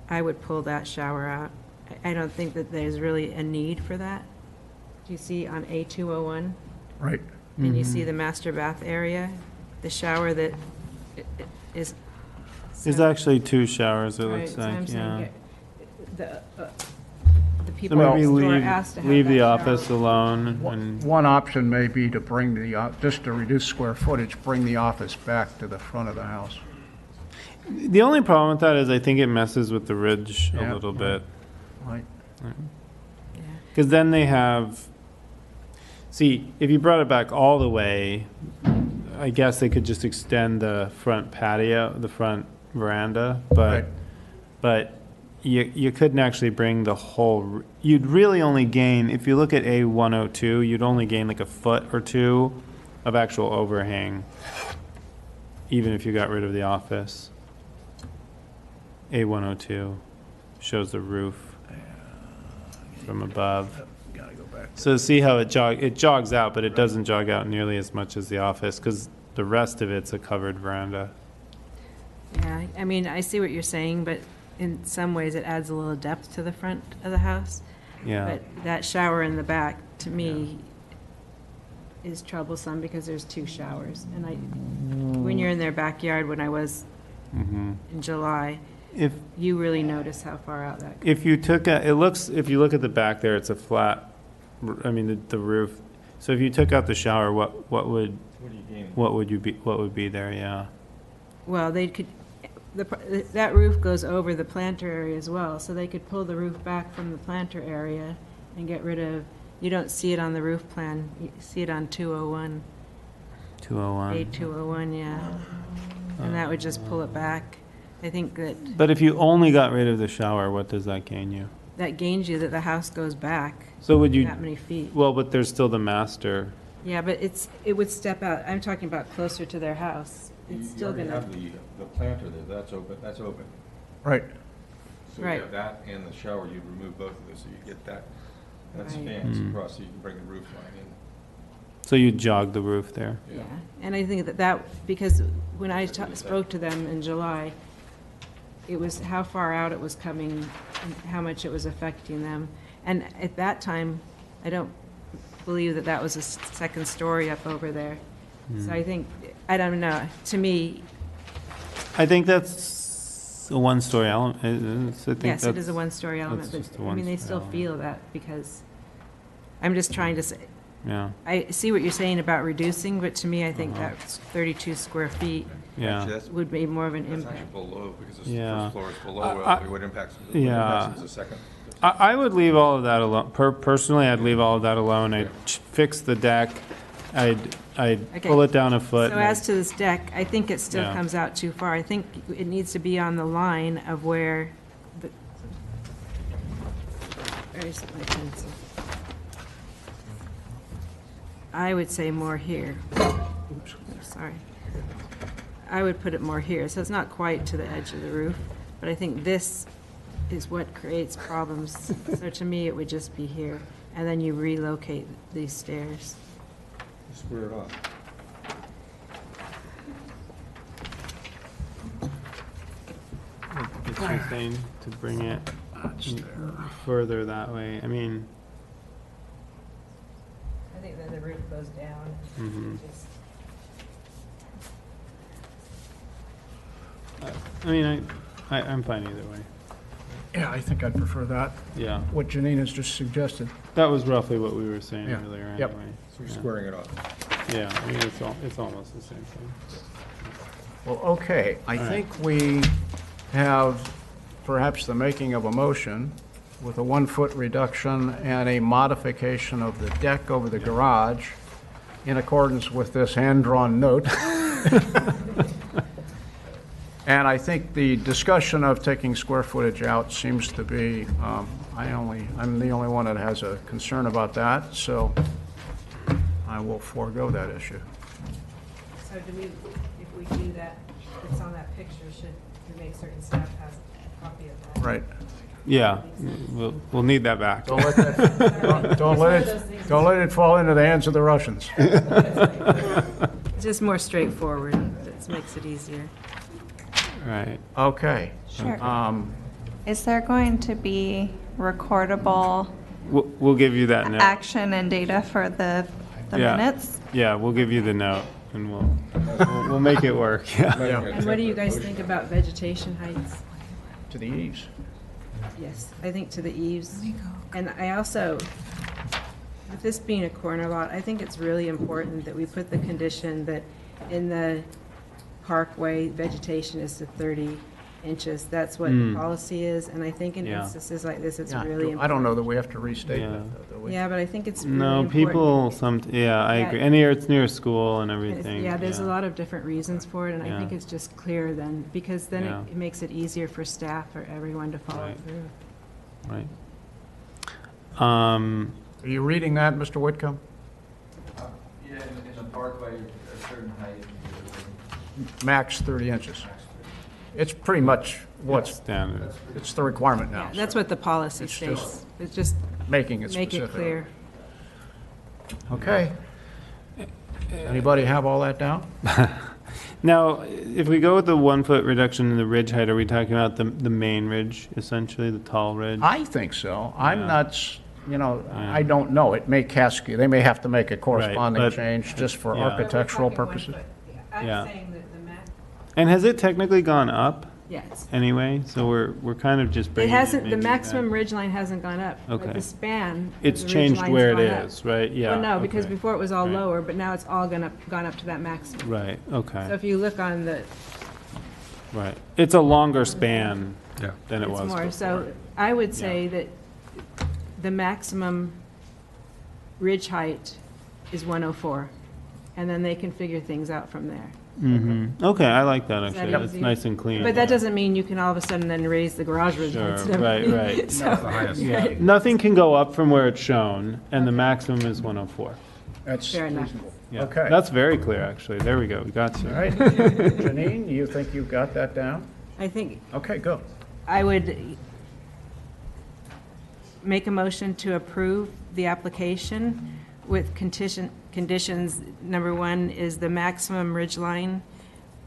I would pull that shower out. I don't think that there's really a need for that. Do you see on A201? Right. And you see the master bath area, the shower that is. There's actually 2 showers, it Right, looks so I'm like, saying yeah. The So people maybe next door leave, asked to have leave that the shower. office alone and, One option may be to bring just to reduce square footage, bring the office back to the front of the house. the only problem with that is I think it messes with the ridge a Yeah, little right. bit. Right. Because then they have, see, if you brought it back all the way, I guess they could just extend the front patio, the front veranda, Right. but you couldn't actually bring the whole, you'd really only gain, if you look at A102, you'd only gain like a foot or 2 of actual overhang, even if you got rid of the office. A102 shows the roof from above. Gotta go back. So see how it jogs out, but it doesn't jog out nearly as much as the office, because the rest of it's a covered veranda. Yeah, I mean, I see what you're saying, but in some ways it adds a little depth to the front of the house. Yeah. But that shower in the back, to me, is troublesome because there's 2 showers. And when you're in their backyard, when I was in July, If you really notice how far out that goes. if you if you look at the back there, it's a flat, I mean, the roof. So if you took out the shower, what would be there? Yeah. Well, they could, that roof goes over the planter area as well, so they could pull the roof back from the planter area and get rid of, you don't see it on the roof plan, you see it on 201. 201. A201, yeah. And that would just pull it back. I think that But if you only got rid of the shower, what does that gain you? that gains you that the house goes back So would you? that many feet. Well, but there's still the master. Yeah, but it would step out, I'm talking about closer to their house. It's still You already gonna, have the planter there, that's open. Right. So Right. you have that and the shower, you remove both of those, so you get that Right. spans across, so you can bring the roof line in. So you jog the roof there. yeah. And I think that, because when I spoke to them in July, it was how far out it was coming and how much it was affecting them. And at that time, I don't believe that that was a second story up over there. So I think, I don't know, to me, I think that's a one-story element. I think yes, it is that's- a one-story element, that's but just a I mean, they one-story still element. feel that because, I'm just trying to say, Yeah. I see what you're saying about reducing, but to me, I think that's 32 square feet Yeah. would be more of an That's impact. actually below, because the Yeah. first floor is below what impacts, Yeah. the second. I would leave all of that alone. Personally, I'd leave all of that alone. I'd fix the deck. I'd Okay. pull it down a foot. So as to this deck, I think it still Yeah. comes out too far. I think it needs to be on the line of where the, where's my pencil? I would say more here. Oops, sorry. I would put it more here, so it's not quite to the edge of the roof, but I think this is what creates problems. So to me, it would just be here, and then you relocate these stairs. Square it off. It's just saying to bring it further that way. I mean, I think then the roof goes down. Mhm. I mean, I'm fine either way. Yeah, I think I'd prefer that. Yeah. What Janine has just suggested. That was roughly what we were saying Yeah. earlier Yep. anyway. So you're squaring it off. Yeah, I mean, it's almost the same thing. Well, okay, I All right. think we have perhaps the making of a motion with a 1-foot reduction and a modification of the deck over the garage in accordance with this hand-drawn note. And I think the discussion of taking square footage out seems to be, I'm the only one that has a concern about that, so I will forego that issue. So do we, if we do that, it's on that picture, should we make certain staff has a copy of that? Right. Yeah, we'll need that back. Don't let that, don't let it fall into the hands of the Russians. Just more straightforward, that makes it easier. Right. Okay. Sure. Is there going to be recordable We'll give you that note. action and data for the Yeah. minutes? Yeah, we'll give you the note, and we'll make it work. Yeah. And what do you guys think about vegetation heights? To the eaves. Yes, I think to the eaves. And I also, with this being a corner lot, I think it's really important that we put the condition that in the parkway, vegetation is to 30 inches. That's what the policy is, and I think in Yeah. instances like this, it's Yeah, really important. I don't know that we have to restate Yeah. that, though, do we? Yeah, but I think it's really No, important. people, I Yeah. agree. And it's near school and It's- everything. Yeah, there's a lot of different reasons for it, and I Yeah. think it's just clear then, because then Yeah. it makes it easier for staff or everyone to follow Right. through. Right. Are you reading that, Mr. Whitcomb? Yeah, in the parkway, a certain height. Max 30 inches. It's pretty much what's, standard. it's the requirement now. That's what the policy It's states. just It's just making it make it specific. clear. Okay. Anybody have all that down? Now, if we go with the 1-foot reduction in the ridge height, are we talking about the main ridge, essentially, the tall ridge? I think so. I'm Yeah. not, Yeah. I don't know. It may cascade, they may have to make a corresponding but- change just for Yeah. architectural purposes. I'm Yeah. saying that the max, And has it technically gone up yes. anyway? So we're kind of just It bringing hasn't, the maybe maximum back. ridge line hasn't gone up. Okay. But the span. of It's the ridge changed line's where it gone up. is, right? Yeah. Well, no, because okay. before it was all Right. lower, but now it's all gone up to that maximum. Right, okay. So if you look on the, Right. It's a longer span than it it's was more, before. so I would say that the maximum ridge height is 104, and then they can figure things out from there. Mm-hmm. Okay, I like that, Is that actually. That's easy? nice and clean. But that doesn't mean you can all of a sudden then raise the garage ridge Sure, heights and right, everything. right. So- Yeah. right. Nothing can go up from where it's shown, and the maximum is 104. That's Fair enough. reasonable. Yeah. Okay. That's very clear, actually. There we go. We got you. All right. Janine, you think you've got that down? I think Okay, go. I would make a motion to approve the application with conditions. Number one is the maximum ridge line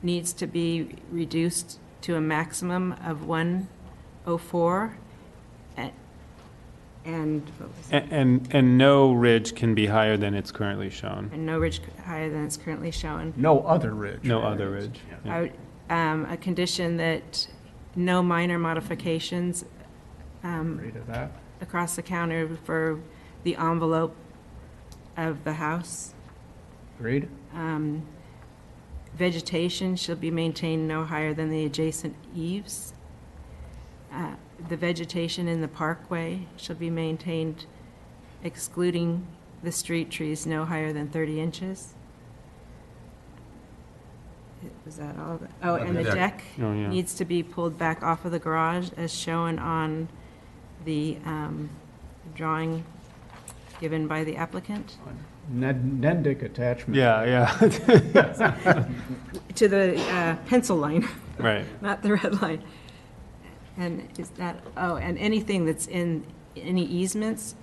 needs to be reduced to a maximum of 104. And, what was it? And no ridge can be higher than it's currently shown. And no ridge higher than it's currently shown. No other ridge. No other ridge. Yeah. I would, a condition that no minor modifications Agree to that. across the counter for the envelope of the house. Agreed? Vegetation shall be maintained no higher than the adjacent eaves. The vegetation in the parkway shall be maintained excluding the street trees no higher than 30 inches. Was that all? Oh, and the deck Oh, yeah. needs to be pulled back off of the garage as shown on the drawing given by the applicant. Nendick attachment. Yeah. To the pencil line. Right. Not the red line. And is that, and anything that's in any easements,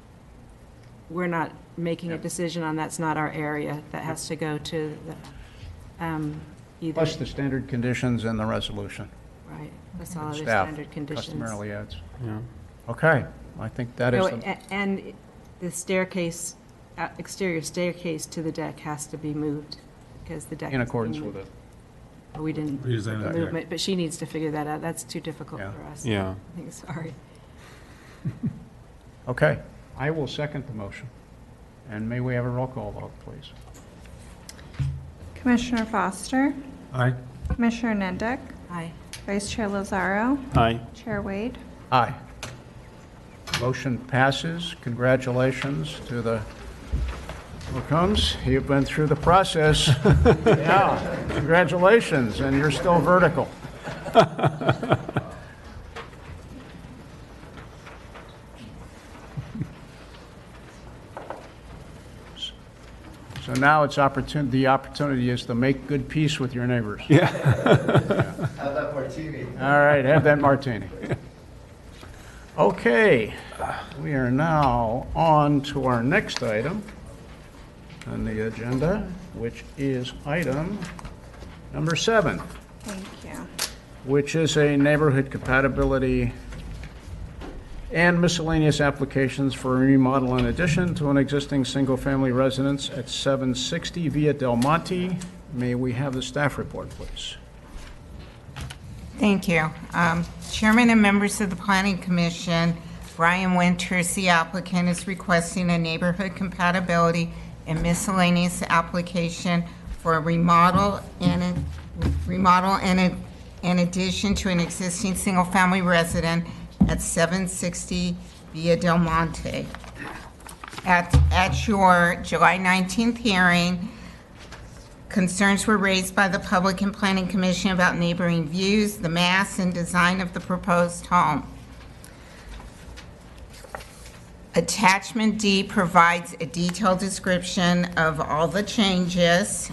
we're not making a decision on, that's not our area. That has to go to the, either. Plus the standard conditions in the resolution. Right, that's all other Staff standard conditions. customarily adds. Yeah. Okay, I think that is. And the staircase, exterior staircase to the deck has to be moved because the deck. In is accordance being with moved. it. We didn't Redesign the deck. movement, but she needs to figure that out. That's too difficult for us. Yeah. I think, sorry. Okay, I will second the motion. And may we have a roll call vote, please? Commissioner Foster, Aye. Commissioner Nendick, Aye. Vice Chair Lazaro, Aye. Chair Wade. Aye. Motion passes. Congratulations to the Wilcombs. You've been through the process. Yeah, congratulations, and you're still vertical. So now it's the opportunity is to make good peace with your neighbors. Yeah. Have that martini. All right, have that martini. Okay, we are now on to our next item on the agenda, which is item number 7, Thank you. which is a neighborhood compatibility and miscellaneous applications for a remodel in addition to an existing single-family residence at 760 Via Del Monte. May we have the staff report, please? Thank you. Chairman and members of the Planning Commission, Brian Winters, the applicant, is requesting a neighborhood compatibility and miscellaneous application for a remodel in addition to an existing single-family residence at 760 Via Del Monte. At your July 19th hearing, concerns were raised by the Public and Planning Commission about neighboring views, the mass and design of the proposed home. Attachment D provides a detailed description of all the changes.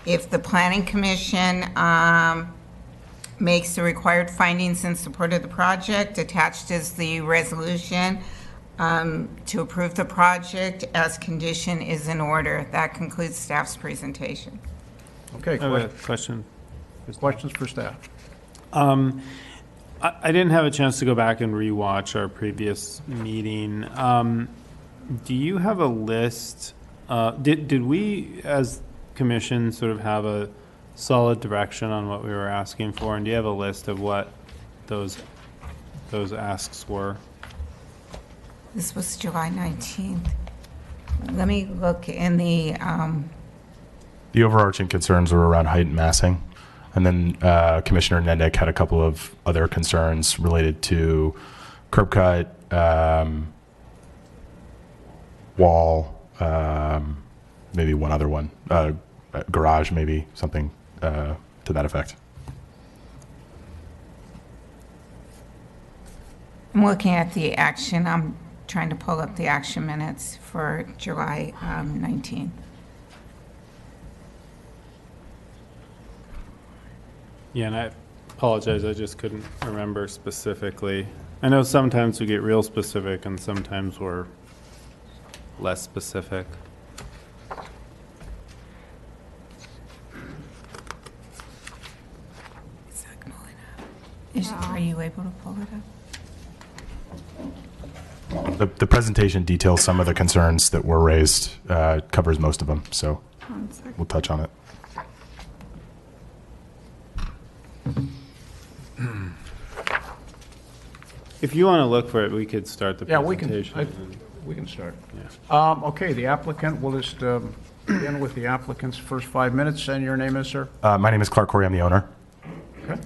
If the Planning Commission makes the required findings in support of the project, attached is the resolution to approve the project as condition is in order. That concludes staff's presentation. Okay, I have a question. Questions for staff? I didn't have a chance to go back and rewatch our previous meeting. Do you have a list? Did we, as commission, sort of have a solid direction on what we were asking for? And do you have a list of what those asks were? This was July 19th. Let me look in the, The overarching concerns were around height and massing. And then Commissioner Nendick had a couple of other concerns related to curb cut, wall, maybe one other one, garage, maybe something to that effect. I'm looking at the action. I'm trying to pull up the action minutes for July 19th. Yeah, and I apologize, I just couldn't remember specifically. I know sometimes we get real specific and sometimes we're less specific. Are you able to pull it up? The presentation details some of the concerns that were raised, covers most of them, so we'll touch on it. If you want to look for it, we could start the Yeah, we can. presentation. We can start. Okay, the applicant, we'll just begin with the applicant's first 5 minutes, and your name is, sir? My name is Clark Corey. I'm the owner. Okay.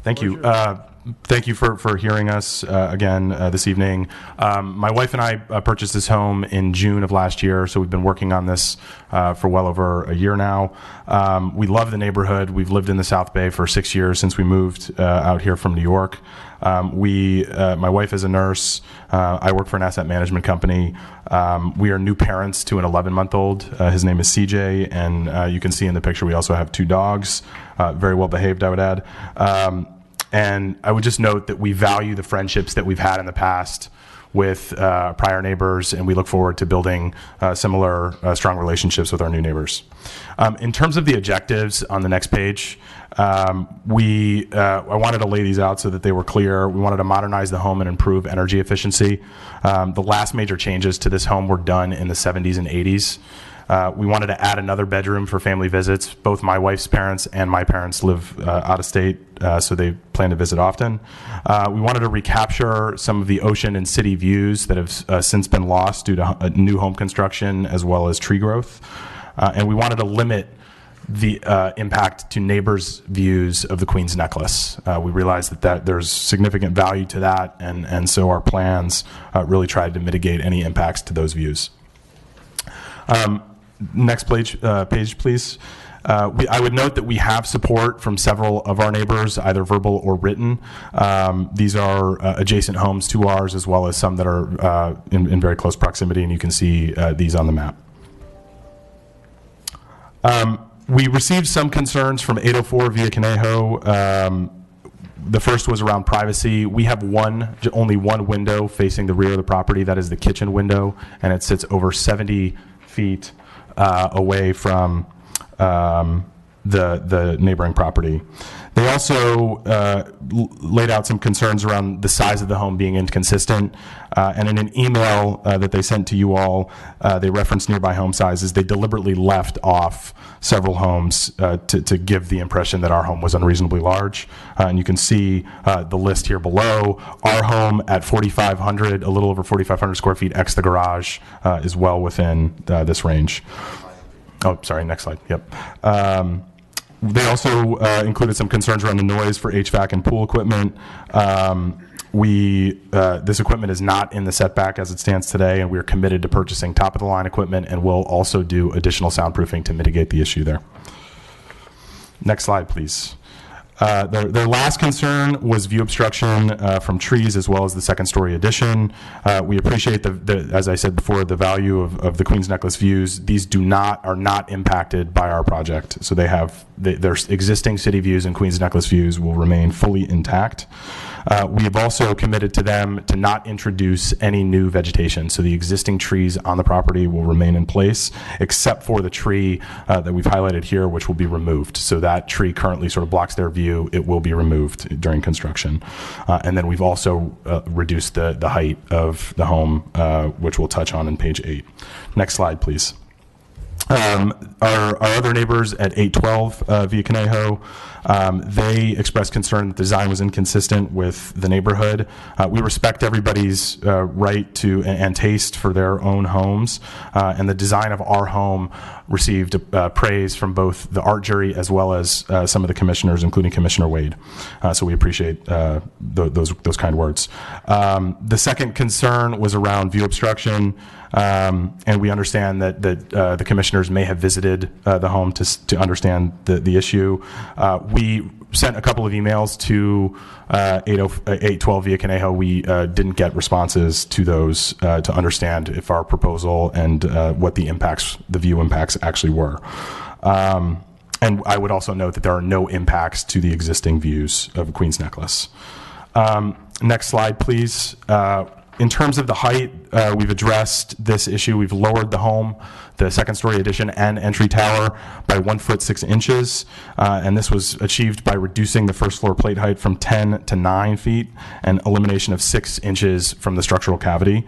Thank you. Thank you for hearing us again this evening. My wife and I purchased this home in June of last year, so we've been working on this for well over a year now. We love the neighborhood. We've lived in the South Bay for 6 years since we moved out here from New York. My wife is a nurse. I work for an asset management company. We are new parents to an 11-month-old. His name is CJ, and you can see in the picture we also have 2 dogs, very well behaved, I would add. And I would just note that we value the friendships that we've had in the past with prior neighbors, and we look forward to building similar strong relationships with our new neighbors. In terms of the objectives on the next page, I wanted to lay these out so that they were clear. We wanted to modernize the home and improve energy efficiency. The last major changes to this home were done in the 70s and 80s. We wanted to add another bedroom for family visits. Both my wife's parents and my parents live out of state, so they plan to visit often. We wanted to recapture some of the ocean and city views that have since been lost due to new home construction as well as tree growth. And we wanted to limit the impact to neighbors' views of the Queen's Necklace. We realized that there's significant value to that, and so our plans really tried to mitigate any impacts to those views. Next page, please. I would note that we have support from several of our neighbors, either verbal or written. These are adjacent homes to ours, as well as some that are in very close proximity, and you can see these on the map. We received some concerns from 804 Via Conejo. The first was around privacy. We have only one window facing the rear of the property. That is the kitchen window, and it sits over 70 feet away from the neighboring property. They also laid out some concerns around the size of the home being inconsistent. And in an email that they sent to you all, they referenced nearby home sizes. They deliberately left off several homes to give the impression that our home was unreasonably large. And you can see the list here below. Our home at 4,500, a little over 4,500 square feet, ex the garage, is well within this range. Oh, sorry, next slide. Yep. They also included some concerns around the noise for HVAC and pool equipment. This equipment is not in the setback as it stands today, and we are committed to purchasing top-of-the-line equipment, and we'll also do additional soundproofing to mitigate the issue there. Next slide, please. Their last concern was view obstruction from trees as well as the second-story addition. We appreciate, as I said before, the value of the Queen's Necklace views. These are not impacted by our project. So their existing city views and Queen's Necklace views will remain fully intact. We have also committed to them to not introduce any new vegetation. So the existing trees on the property will remain in place, except for the tree that we've highlighted here, which will be removed. So that tree currently sort of blocks their view. It will be removed during construction. And then we've also reduced the height of the home, which we'll touch on in page 8. Next slide, please. Our other neighbors at 812 Via Conejo, they expressed concern that the design was inconsistent with the neighborhood. We respect everybody's right to and taste for their own homes, and the design of our home received praise from both the art jury as well as some of the commissioners, including Commissioner Wade. So we appreciate those kind words. The second concern was around view obstruction. And we understand that the commissioners may have visited the home to understand the issue. We sent a couple of emails to 812 Via Conejo. We didn't get responses to those to understand if our proposal and what the view impacts actually were. And I would also note that there are no impacts to the existing views of Queen's Necklace. Next slide, please. In terms of the height, we've addressed this issue. We've lowered the home, the second-story addition and entry tower by 1 foot 6 inches, and this was achieved by reducing the first floor plate height from 10 to 9 feet and elimination of 6 inches from the structural cavity.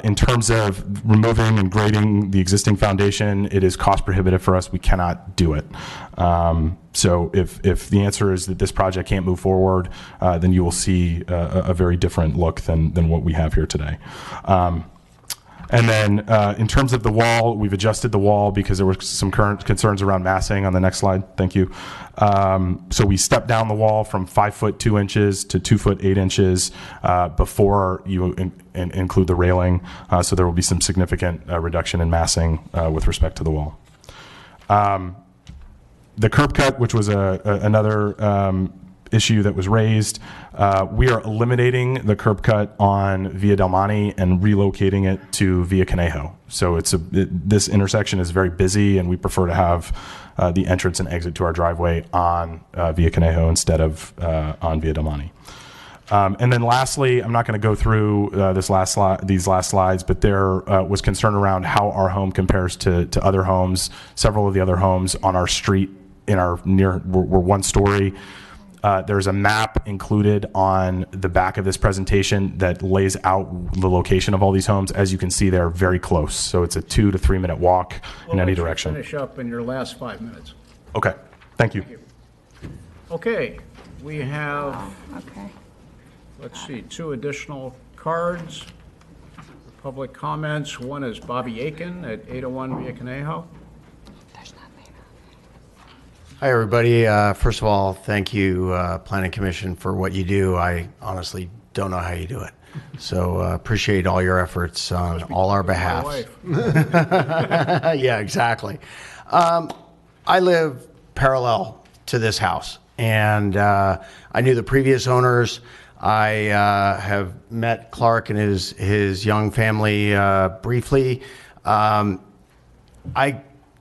In terms of removing and grading the existing foundation, it is cost prohibitive for us. We cannot do it. So if the answer is that this project can't move forward, then you will see a very different look than what we have here today. And then in terms of the wall, we've adjusted the wall because there were some current concerns around massing. On the next slide, thank you. So we stepped down the wall from 5 foot 2 inches to 2 foot 8 inches before you include the railing. So there will be some significant reduction in massing with respect to the wall. The curb cut, which was another issue that was raised, we are eliminating the curb cut on Via Del Monte and relocating it to Via Conejo. So this intersection is very busy, and we prefer to have the entrance and exit to our driveway on Via Conejo instead of on Via Del Monte. And then lastly, I'm not going to go through these last slides, but there was concern around how our home compares to other homes. Several of the other homes on our street were 1 story. There's a map included on the back of this presentation that lays out the location of all these homes. As you can see, they're very close. So it's a 2 to 3 minute walk in any direction. Finish up in your last 5 minutes. Okay, thank you. Okay, we have, let's see, 2 additional cards for public comments. One is Bobby Aiken at 801 Via Conejo. Hi, everybody. First of all, thank you, Planning Commission, for what you do. I honestly don't know how you do it. So appreciate all your efforts on all our behalf. Yeah, exactly. I live parallel to this house, and I knew the previous owners. I have met Clark and his young family briefly.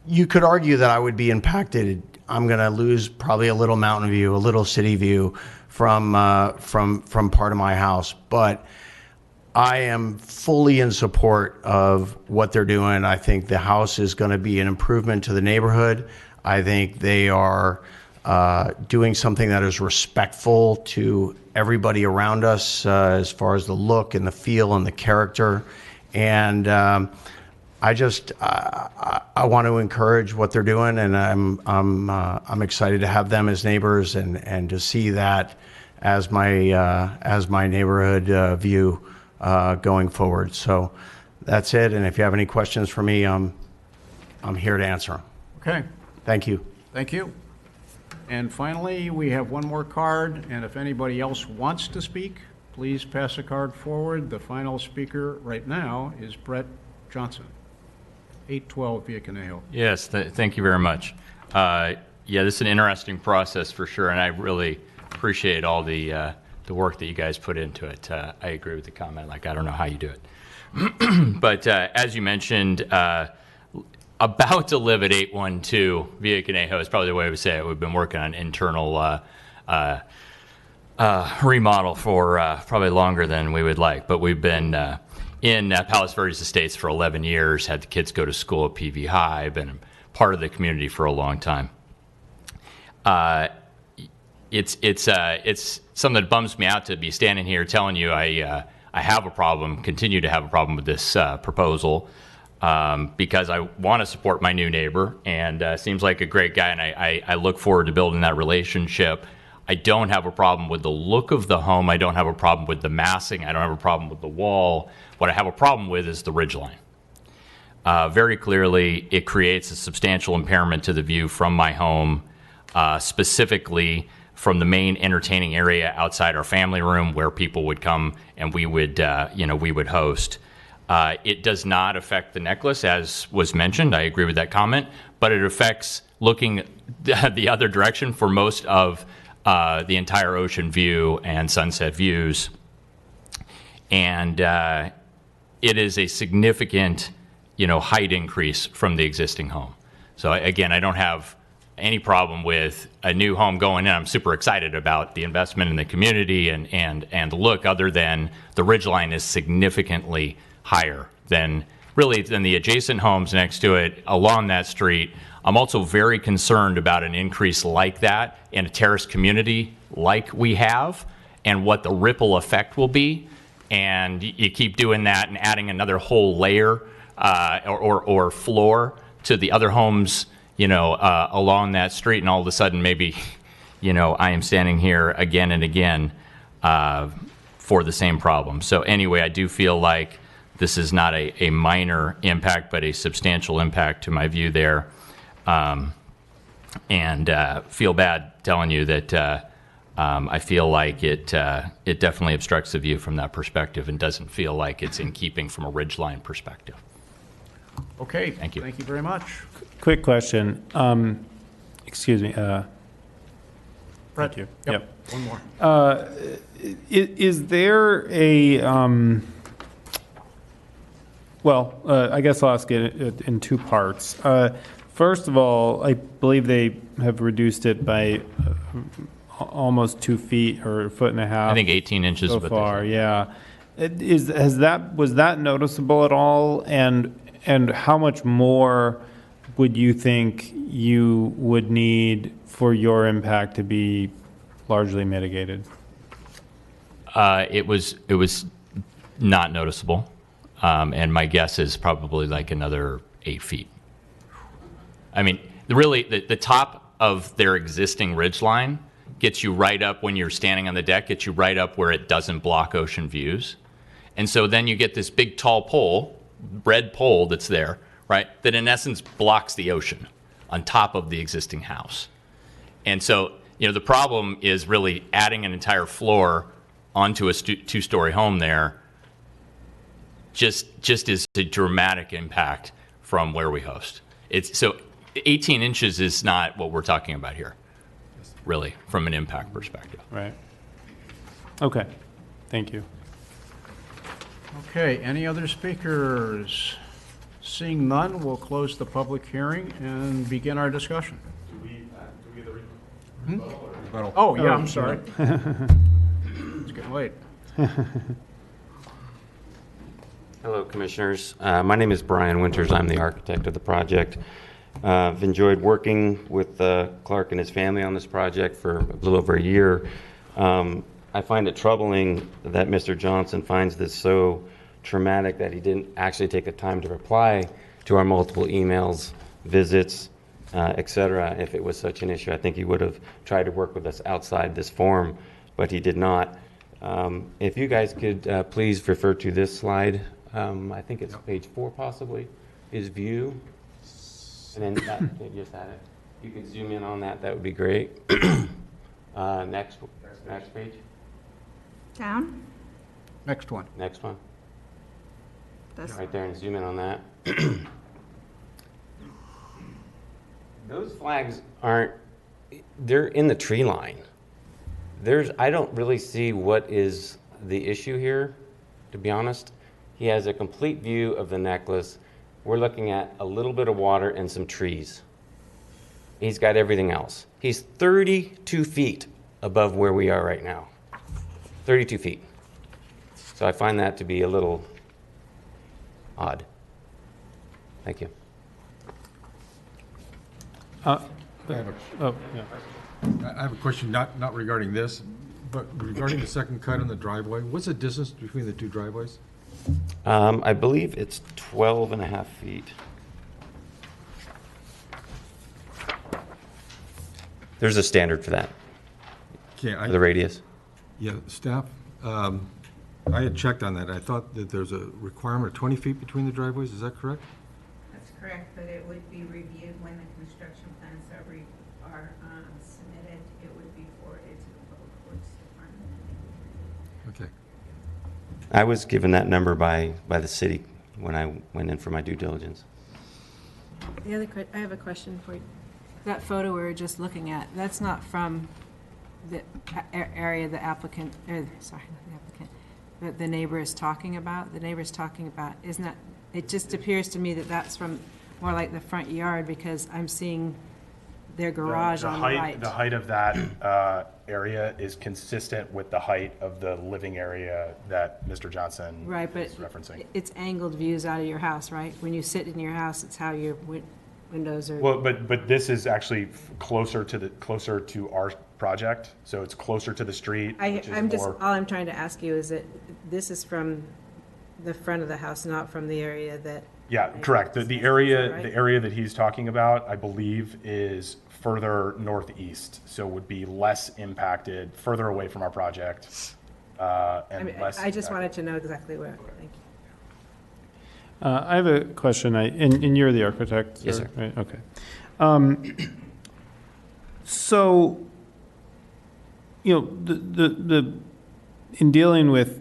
You could argue that I would be impacted. I'm going to lose probably a little mountain view, a little city view from part of my house, but I am fully in support of what they're doing. I think the house is going to be an improvement to the neighborhood. I think they are doing something that is respectful to everybody around us as far as the look and the feel and the character. And I want to encourage what they're doing, and I'm excited to have them as neighbors and to see that as my neighborhood view going forward. So that's it. And if you have any questions for me, I'm here to answer them. Okay. Thank you. Thank you. And finally, we have one more card, and if anybody else wants to speak, please pass a card forward. The final speaker right now is Brett Johnson, 812 Via Conejo. Yes, thank you very much. Yeah, this is an interesting process for sure, and I really appreciate all the work that you guys put into it. I agree with the comment, like, I don't know how you do it. But as you mentioned, about to live at 812 Via Conejo is probably the way I would say it. We've been working on internal remodel for probably longer than we would like, but we've been in Palos Verdes Estates for 11 years, had the kids go to school at PV High, been part of the community for a long time. It's something that bums me out to be standing here telling you I have a problem, continue to have a problem with this proposal, because I want to support my new neighbor, and seems like a great guy, and I look forward to building that relationship. I don't have a problem with the look of the home. I don't have a problem with the massing. I don't have a problem with the wall. What I have a problem with is the ridgeline. Very clearly, it creates a substantial impairment to the view from my home, specifically from the main entertaining area outside our family room where people would come and we would host. It does not affect the necklace, as was mentioned. I agree with that comment, but it affects looking the other direction for most of the entire ocean view and sunset views. And it is a significant, height increase from the existing home. So again, I don't have any problem with a new home going in. I'm super excited about the investment in the community and the look, other than the ridgeline is significantly higher than the adjacent homes next to it along that street. I'm also very concerned about an increase like that in a terrace community like we have, and what the ripple effect will be. And you keep doing that and adding another whole layer or floor to the other homes, along that street, and all of a sudden maybe, I am standing here again and again for the same problem. So anyway, I do feel like this is not a minor impact, but a substantial impact to my view there. And feel bad telling you that I feel like it definitely obstructs the view from that perspective and doesn't feel like it's in keeping from a ridgeline perspective. Okay. Thank you. Thank you very much. Quick question. Excuse me. Brett. Thank you. Yep. One more. Is there a, I guess I'll ask it in two parts. First of all, I believe they have reduced it by almost 2 feet or a foot and a half. I think 18 inches. So far, yeah. Was that noticeable at all? And how much more would you think you would need for your impact to be largely mitigated? It was not noticeable, and my guess is probably like another 8 feet. I mean, really, the top of their existing ridge line gets you right up when you're standing on the deck, gets you right up where it doesn't block ocean views. And so then you get this big tall pole, red pole that's there, right, that in essence blocks the ocean on top of the existing house. And so, the problem is really adding an entire floor onto a two-story home there just is a dramatic impact from where we host. So 18 inches is not what we're talking about here, really, from an impact perspective. Right. Okay. Thank you. Okay, any other speakers? Seeing none, we'll close the public hearing and begin our discussion. Oh, yeah, I'm sorry. It's getting late. Hello, Commissioners. My name is Brian Winters. I'm the architect of the project. I've enjoyed working with Clark and his family on this project for a little over a year. I find it troubling that Mr. Johnson finds this so traumatic that he didn't actually take the time to reply to our multiple emails, visits, etc. If it was such an issue, I think he would have tried to work with us outside this forum, but he did not. If you guys could please refer to this slide. I think it's page 4 possibly, is view. And then that, just add it. You could zoom in on that, that would be great. Next page. Down? Next one. Next one. This. Right there, and zoom in on that. Those flags they're in the tree line. I don't really see what is the issue here, to be honest. He has a complete view of the necklace. We're looking at a little bit of water and some trees. He's got everything else. He's 32 feet above where we are right now. 32 feet. So I find that to be a little odd. Thank you. I have a question, not regarding this, but regarding the second cut on the driveway. What's the distance between the two driveways? I believe it's 12 and a half feet. There's a standard for that, Okay, for the radius. Yeah, staff, I had checked on that. I thought that there's a requirement of 20 feet between the driveways. Is that correct? That's correct, but it would be reviewed when the construction plans are submitted. It would be forwarded to the Public Works Department. Okay. I was given that number by the city when I went in for my due diligence. I have a question for you. That photo we were just looking at, that's not from the area the applicant, not the applicant, but the neighbor is talking about. The neighbor is talking about, isn't that, it just appears to me that that's from more like the front yard, because I'm seeing their garage on the right. The height of that area is consistent with the height of the living area that Mr. Johnson Right, but is referencing. it's angled views out of your house, right? When you sit in your house, it's how your windows are. Well, but this is actually closer to our project, so it's closer to the street. Which is all I'm trying to ask you is that this is from the front of the house, not from the area that Yeah, correct. The area that he's talking about, I believe, is further northeast, so would be less impacted, further away from our project, less. I just wanted to know exactly where. Thank you. I have a question, and you're the architect? Yes, sir. Right, okay. So, in dealing with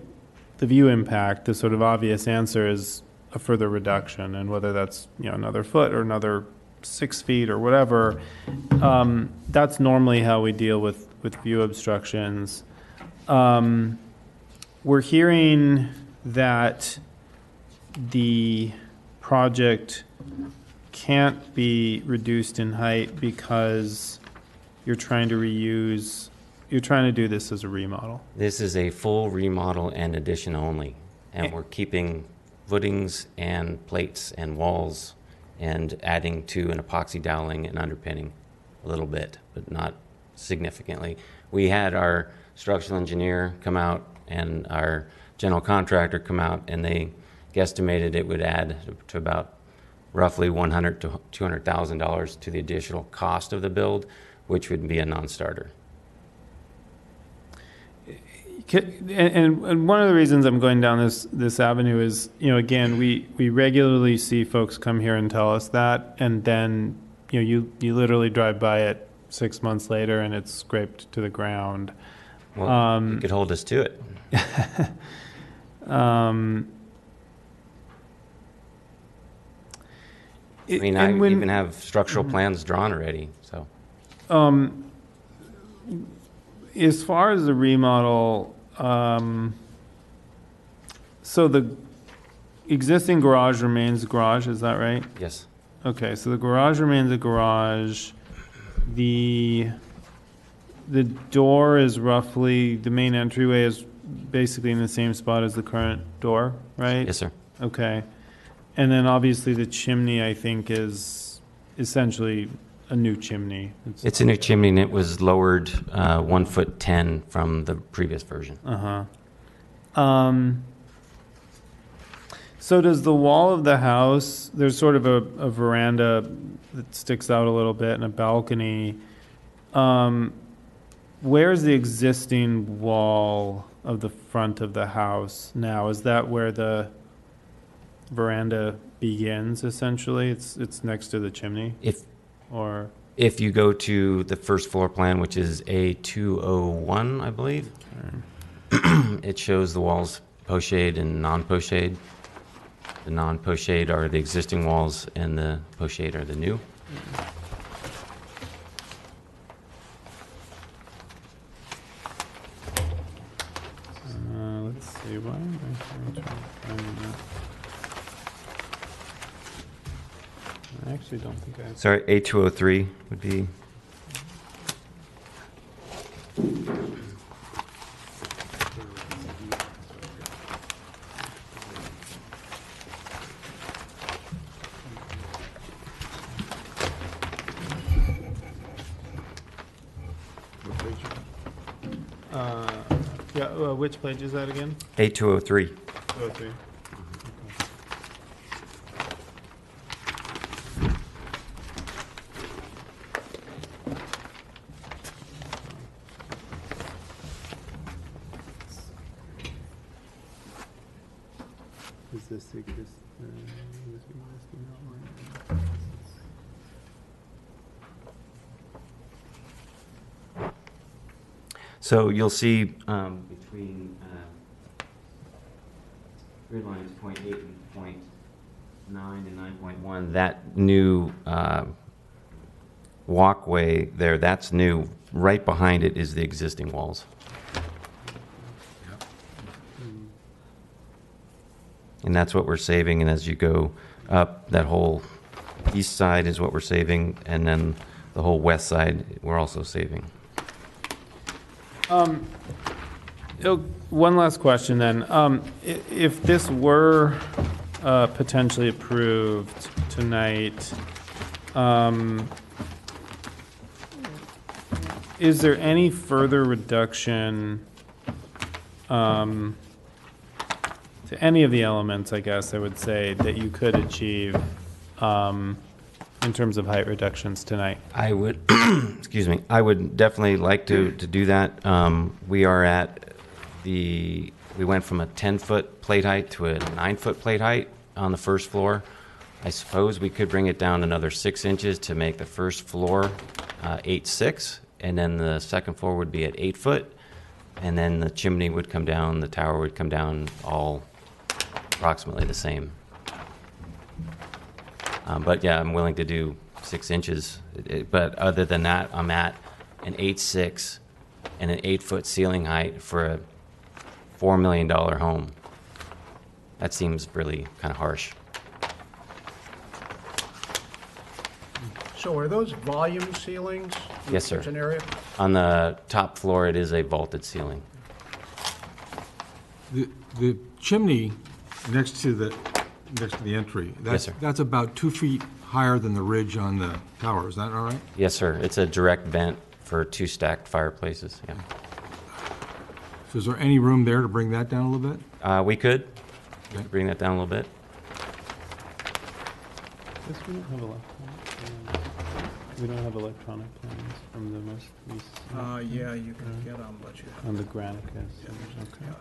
the view impact, the sort of obvious answer is a further reduction, and whether that's, another foot or another 6 feet or whatever, that's normally how we deal with view obstructions. We're hearing that the project can't be reduced in height because you're trying to do this as a remodel. This is a full remodel and addition only, and we're keeping footings and plates and walls and adding to an epoxy doweling and underpinning a little bit, but not significantly. We had our structural engineer come out and our general contractor come out, and they guesstimated it would add to about roughly $100,000 to $200,000 to the additional cost of the build, which would be a non-starter. And one of the reasons I'm going down this avenue is, again, we regularly see folks come here and tell us that, and then, you literally drive by it 6 months later and it's scraped to the ground. Well, you could hold us to it. I even have structural plans drawn already, so. As far as the remodel, so the existing garage remains a garage, is that right? Yes. Okay, so the garage remains a garage. The door is roughly, the main entryway is basically in the same spot as the current door, right? Yes, sir. Okay. And then obviously the chimney, I think, is essentially a new chimney. It's a new chimney, and it was lowered 1'10" from the previous version. So does the wall of the house, there's sort of a veranda that sticks out a little bit and a balcony. Where's the existing wall of the front of the house now? Is that where the veranda begins, essentially? It's next to the chimney? If you go to the first floor plan, which is A201, I believe, it shows the walls pochade and non-pochade. The non-pochade are the existing walls, and the pochade are the new. Let's see, why am I trying to find that? I actually don't think I... Sorry, A203 would be... which page is that again? A203. 203. Is this the existing outline? So you'll see between grid lines 0.8 and 0.9 and 9.1, that new walkway there, that's new. Right behind it is the existing walls. And that's what we're saving, and as you go up, that whole east side is what we're saving, and then the whole west side we're also saving. One last question then. If this were potentially approved tonight, is there any further reduction any of the elements, I guess, I would say that you could achieve in terms of height reductions tonight. I would, excuse me, I would definitely like to do that. We are at we went from a 10-foot plate height to a 9-foot plate height on the first floor. I suppose we could bring it down another 6 inches to make the first floor 8.6, and then the second floor would be at 8 foot, and then the chimney would come down, the tower would come down, all approximately the same. But yeah, I'm willing to do 6 inches. But other than that, I'm at an 8.6 and an 8-foot ceiling height for a $4 million home. That seems really kind of harsh. So are those volume ceilings? In Yes, the sir. kitchen area? On the top floor, it is a vaulted ceiling. The chimney next to the entry, Yes, sir. that's about 2 feet higher than the ridge on the tower. Is that all right? Yes, sir. It's a direct vent for 2 stacked fireplaces. Yeah. So is there any room there to bring that down a little bit? We could Okay. bring that down a little bit. We don't have electronic plans from the most recent. Yeah, you can get them, but you. On the Granicus. Okay.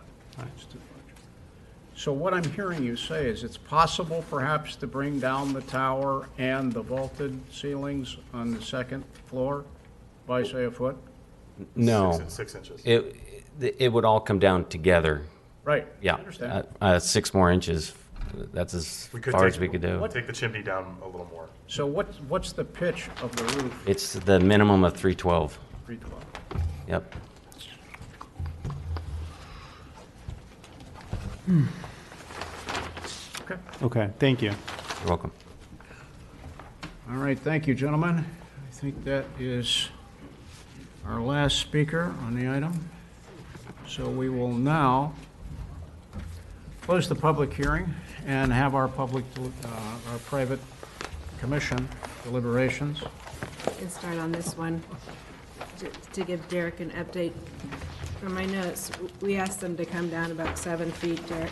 So what I'm hearing you say is it's possible perhaps to bring down the tower and the vaulted ceilings on the second floor by, say, a foot? No. 6 inches. It would all come down together. Right. Yeah. I understand. 6 more inches. That's as far as we could do. Take the chimney down a little more. So what's the pitch of the roof? It's the minimum of 312. 312. Yep. Okay. Okay, thank you. You're welcome. All right, thank you, gentlemen. I think that is our last speaker on the item. So we will now close the public hearing and have our private commission deliberations. And start on this one. To give Derek an update from my notes, we asked them to come down about 7 feet, Derek,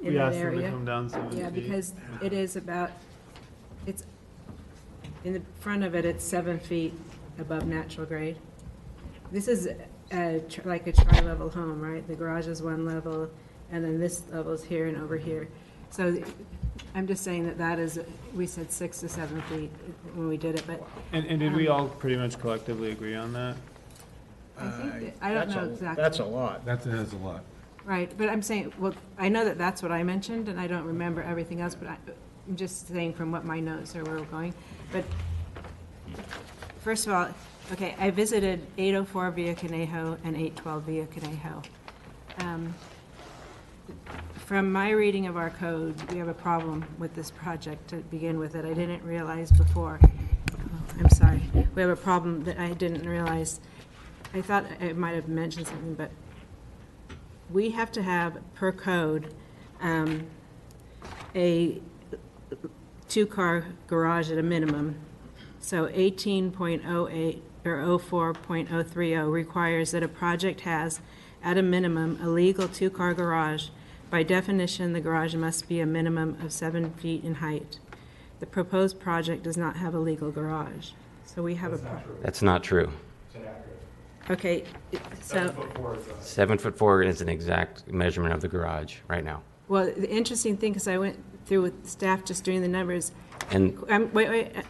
in We that asked them to area. come down 7 Yeah, feet. because it is about, it's, in the front of it, it's 7 feet above natural grade. This is like a tri-level home, right? The garage is one level, and then this level is here and over here. So I'm just saying that is, we said 6 to 7 feet when we did it, but. And did we all pretty much collectively agree on that? I think, I don't know exactly. That's a lot. That is a lot. Right, but I'm saying, well, I know that that's what I mentioned, and I don't remember everything else, but I'm just saying from what my notes are where we're going. But first of all, okay, I visited 804 Via Conejo and 812 Via Conejo. From my reading of our code, we have a problem with this project to begin with that I didn't realize before. Oh, I'm sorry. We have a problem that I didn't realize. I thought I might have mentioned something, but we have to have, per code, a two-car garage at a minimum. So 18.08 or 04.030 requires that a project has, at a minimum, a legal two-car garage. By definition, the garage must be a minimum of 7 feet in height. The proposed project does not have a legal garage. So we have a. That's not true. Okay, so. 7'4" is an exact measurement of the garage right now. Well, the interesting thing, because I went through with staff just doing the numbers. And Wait. Go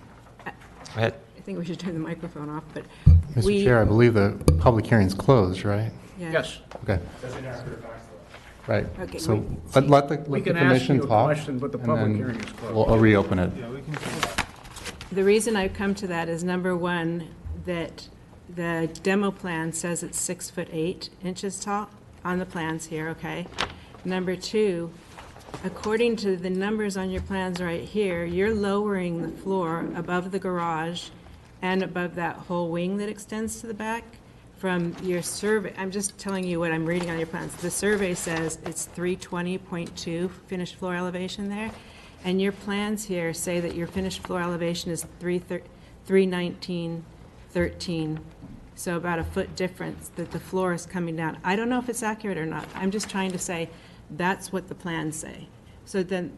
ahead. I think we should turn the microphone off, but Mr. Chair, I believe the public hearing's closed, right? Yeah. Yes. Okay. Right. Okay, So we- let the We can commission ask you a talk. question, but the and public then hearing is closed. We'll reopen it. The reason I've come to that is, number one, that the demo plan says it's 6'8" tall on the plans here, okay? Number two, according to the numbers on your plans right here, you're lowering the floor above the garage and above that whole wing that extends to the back from your survey. I'm just telling you what I'm reading on your plans. The survey says it's 320.2 finished floor elevation there, and your plans here say that your finished floor elevation is 319.13. So about a foot difference that the floor is coming down. I don't know if it's accurate or not. I'm just trying to say That's what the plans say. So then,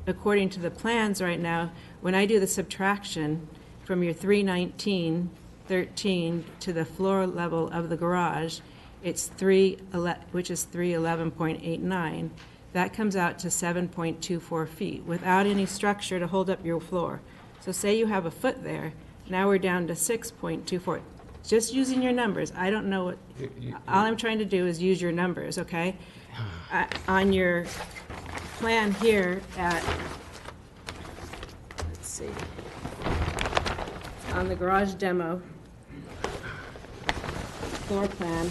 according to the plans right now, when I do the subtraction from your 319.13 to the floor level of the garage, it's which is 311.89. That comes out to 7.24 feet without any structure to hold up your floor. So say you have a foot there, now we're down to 6.24. Just using your numbers. I don't know what, all I'm trying to do is use your numbers, okay? On your plan here at, let's see, on the garage demo floor plan,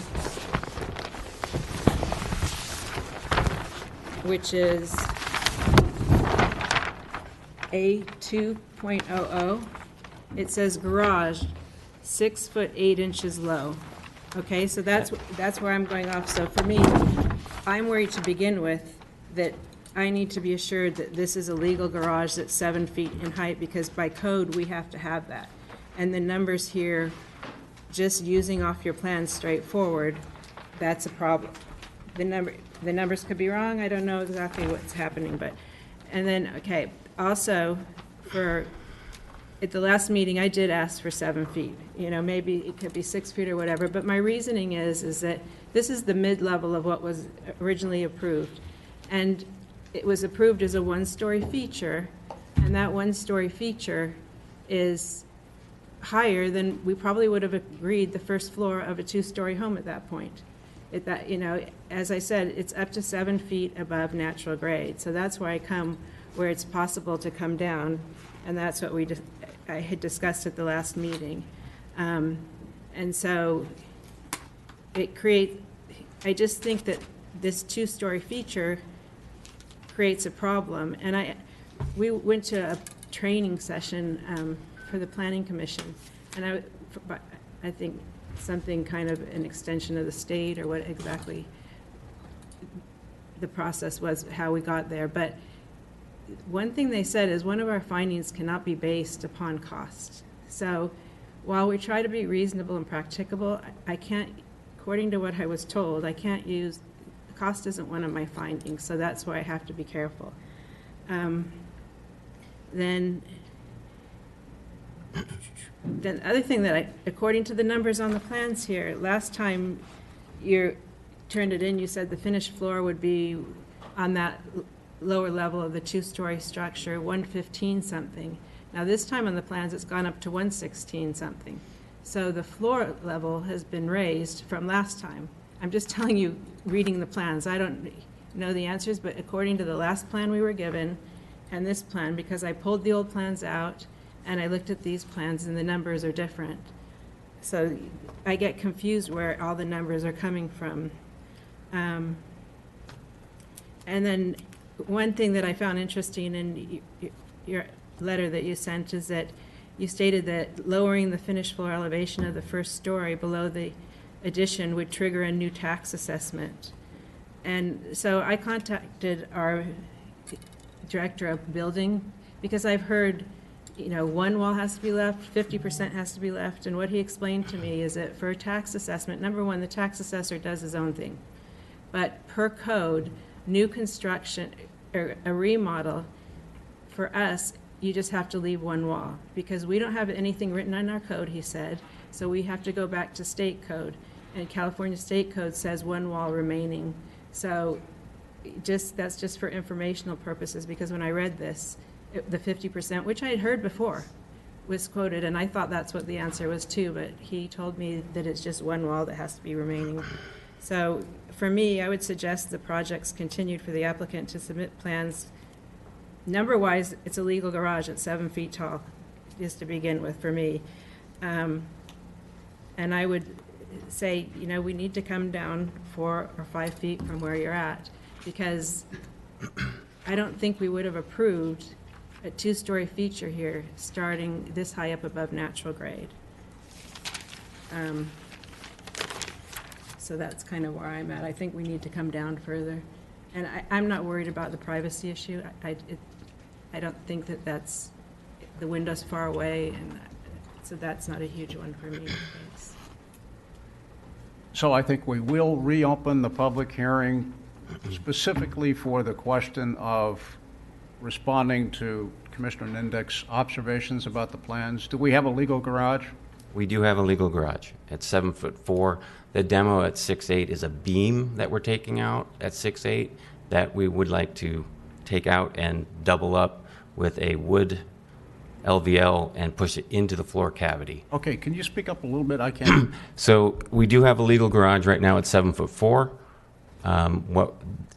which is A2.00, it says garage 6 foot 8 inches low. Okay, so that's where I'm going off. So for me, I'm worried to begin with that I need to be assured that this is a legal garage that's 7 feet in height, because by code we have to have that. And the numbers here, just using off your plan straightforward, that's a problem. The numbers could be wrong. I don't know exactly what's happening, but, and then, okay, also at the last meeting, I did ask for 7 feet. You know, maybe it could be 6 feet or whatever, but my reasoning is that this is the mid-level of what was originally approved. And it was approved as a one-story feature, and that one-story feature is higher than we probably would have agreed the first floor of a two-story home at that point. You know, as I said, it's up to 7 feet above natural grade. So that's why I come where it's possible to come down, and that's what I had discussed at the last meeting. And so I just think that this two-story feature creates a problem. And we went to a training session for the Planning Commission, and I think something kind of an extension of the state, or what exactly the process was, how we got there. But one thing they said is one of our findings cannot be based upon cost. So while we try to be reasonable and practicable, I can't, according to what I was told, I can't use, cost isn't one of my findings, so that's why I have to be careful. Then the other thing that according to the numbers on the plans here, last time you turned it in, you said the finished floor would be on that lower level of the two-story structure, 115 something. Now this time on the plans, it's gone up to 116 something. So the floor level has been raised from last time. I'm just telling you, reading the plans. I don't know the answers, but according to the last plan we were given and this plan, because I pulled the old plans out and I looked at these plans and the numbers are different. So I get confused where all the numbers are coming from. And then one thing that I found interesting in your letter that you sent is that you stated that lowering the finished floor elevation of the first story below the addition would trigger a new tax assessment. And so I contacted our director of building, because I've heard, you know, one wall has to be left, 50% has to be left, and what he explained to me is that for a tax assessment, number one, the tax assessor does his own thing. But per code, new construction, or a remodel, for us, you just have to leave one wall, because we don't have anything written on our code, he said, so we have to go back to state code. And California state code says one wall remaining. So that's just for informational purposes, because when I read this, the 50%, which I had heard before, was quoted, and I thought that's what the answer was too, but he told me that it's just one wall that has to be remaining. So for me, I would suggest the project's continued for the applicant to submit plans. Number-wise, it's a legal garage at 7 feet tall, just to begin with, for me. And I would say, you know, we need to come down 4 or 5 feet from where you're at, because I don't think we would have approved a two-story feature here starting this high up above natural grade. So that's kind of where I'm at. I think we need to come down further. And I'm not worried about the privacy issue. I don't think that that's, the window's far away, and so that's not a huge one for me. So I think we will reopen the public hearing specifically for the question of responding to Commissioner Nendek's observations about the plans, do we have a legal garage? We do have a legal garage at 7'4". The demo at 6'8" is a beam that we're taking out at 6'8" that we would like to take out and double up with a wood LVL and push it into the floor cavity. Okay, can you speak up a little bit? I can't. So we do have a legal garage right now at 7'4". What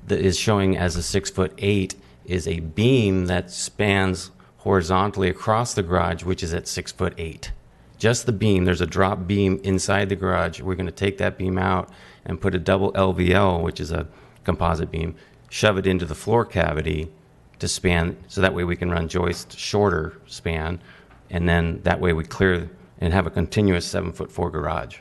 is showing as a 6'8" is a beam that spans horizontally across the garage, which is at 6'8". Just the beam. There's a drop beam inside the garage. We're going to take that beam out and put a double LVL, which is a composite beam, shove it into the floor cavity to span, so that way we can run joist shorter span, and then that way we clear and have a continuous 7'4" garage.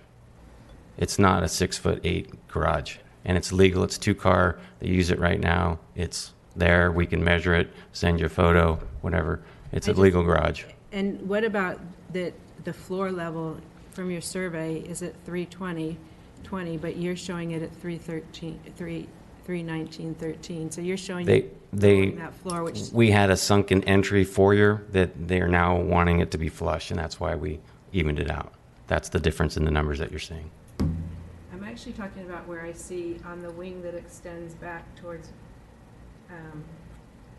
It's not a 6'8" garage, and it's legal. It's 2-car. They use it right now. It's there. We can measure it, send you a photo, whatever. It's a legal garage. And what about the floor level from your survey is at 320, but you're showing it at 319.13. So you're showing that floor, which we had a sunken entry foyer that they are now wanting it to be flush, and that's why we evened it out. That's the difference in the numbers that you're seeing. I'm actually talking about where I see on the wing that extends back towards, I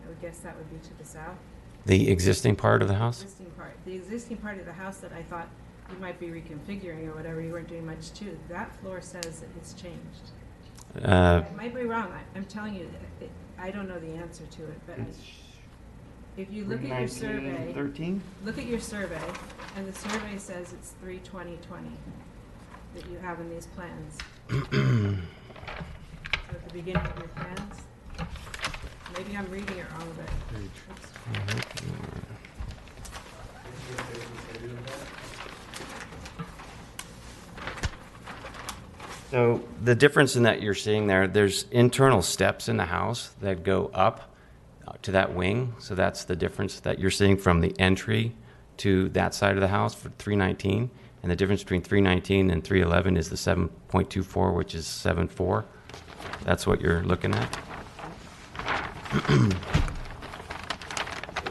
would guess that would be to the south. The existing part of the house? The existing part of the house that I thought you might be reconfiguring or whatever, you weren't doing much to, that floor says that it's changed. I might be wrong. I'm telling you, I don't know the answer to it, but if you look at your survey, look at your survey, and the survey says it's 320/20 that you have in these plans. So at the beginning of your plans, maybe I'm reading it wrong, but oops. So the difference in that you're seeing there's internal steps in the house that go up to that wing. So that's the difference that you're seeing from the entry to that side of the house for 319. And the difference between 319 and 311 is the 7.24, which is 7.4. That's what you're looking at.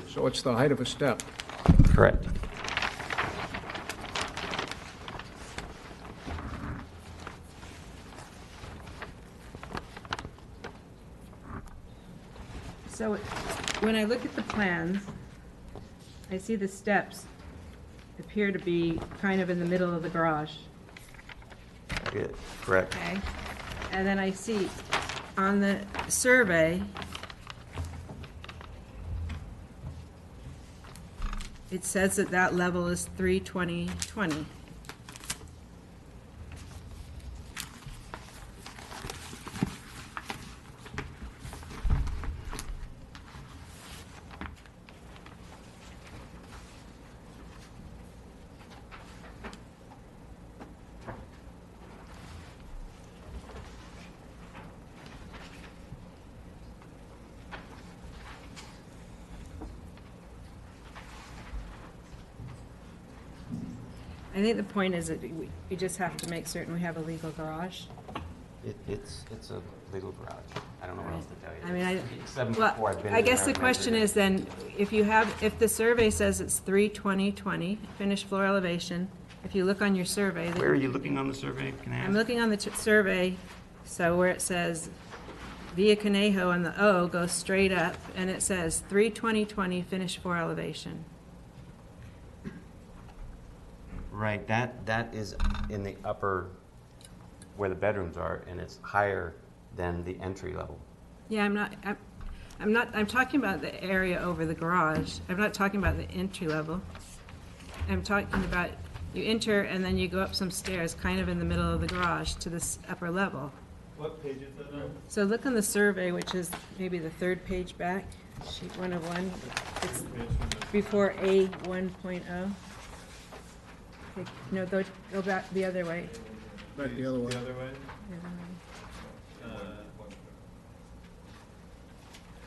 So it's the height of a step. Correct. So when I look at the plans, I see the steps appear to be kind of in the middle of the garage. Good. Correct. Okay. And then I see on the survey, it says that that level is 320/20. I think the point is that we just have to make certain we have a legal garage. It's a legal garage. I don't know what else to tell you. I mean, It's 7'4". I've been I in guess there, the I've question measured is then, if the survey says it's 320/20, finished floor elevation, if you look on your survey. Where are you looking on the survey? Can I ask? I'm looking on the survey, so where it says Via Conejo and the O goes straight up, and it says 320/20, finished floor elevation. Right, that is in the upper, where the bedrooms are, and it's higher than the entry level. Yeah, I'm talking about the area over the garage. I'm not talking about the entry level. I'm talking about, you enter and then you go up some stairs, kind of in the middle of the garage to this upper level. What page is that on? So look on the survey, which is maybe the third page back, sheet 101. It's before A 1.0. Okay, no, go back the other way. Back the other way. The other way?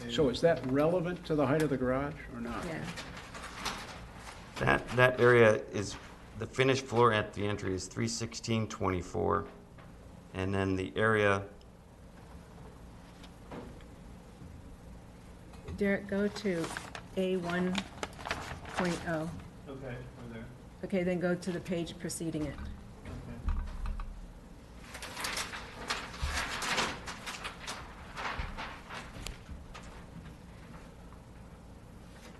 So is that relevant to the height of the garage or not? Yeah. That area is, the finished floor at the entry is 316/24, and then the area Derek, go to A1.0. Okay, over there. Okay, then go to the page preceding it.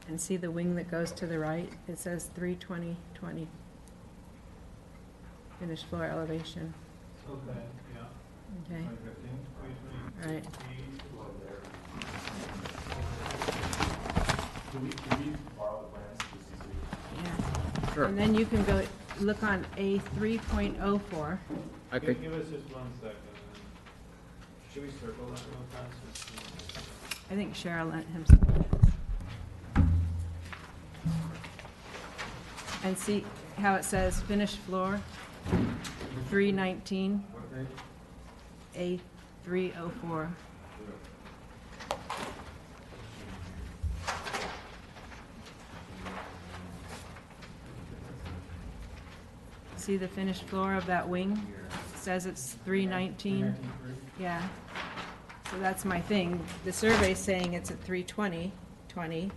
And see the wing that goes to the right? It says 320/20. Finished floor elevation. Okay, yeah. Okay. 2015, Right. Can we borrow the plans? Yeah. Sure. And then you can go, look on A3.04. I think, Give us just 1 second. Should we circle that real fast? I think Cheryl let him. And see how it says finished floor, 319, A304. See the finished floor of that wing? It says it's 319. Yeah. So that's my thing. The survey's saying it's at 320/20.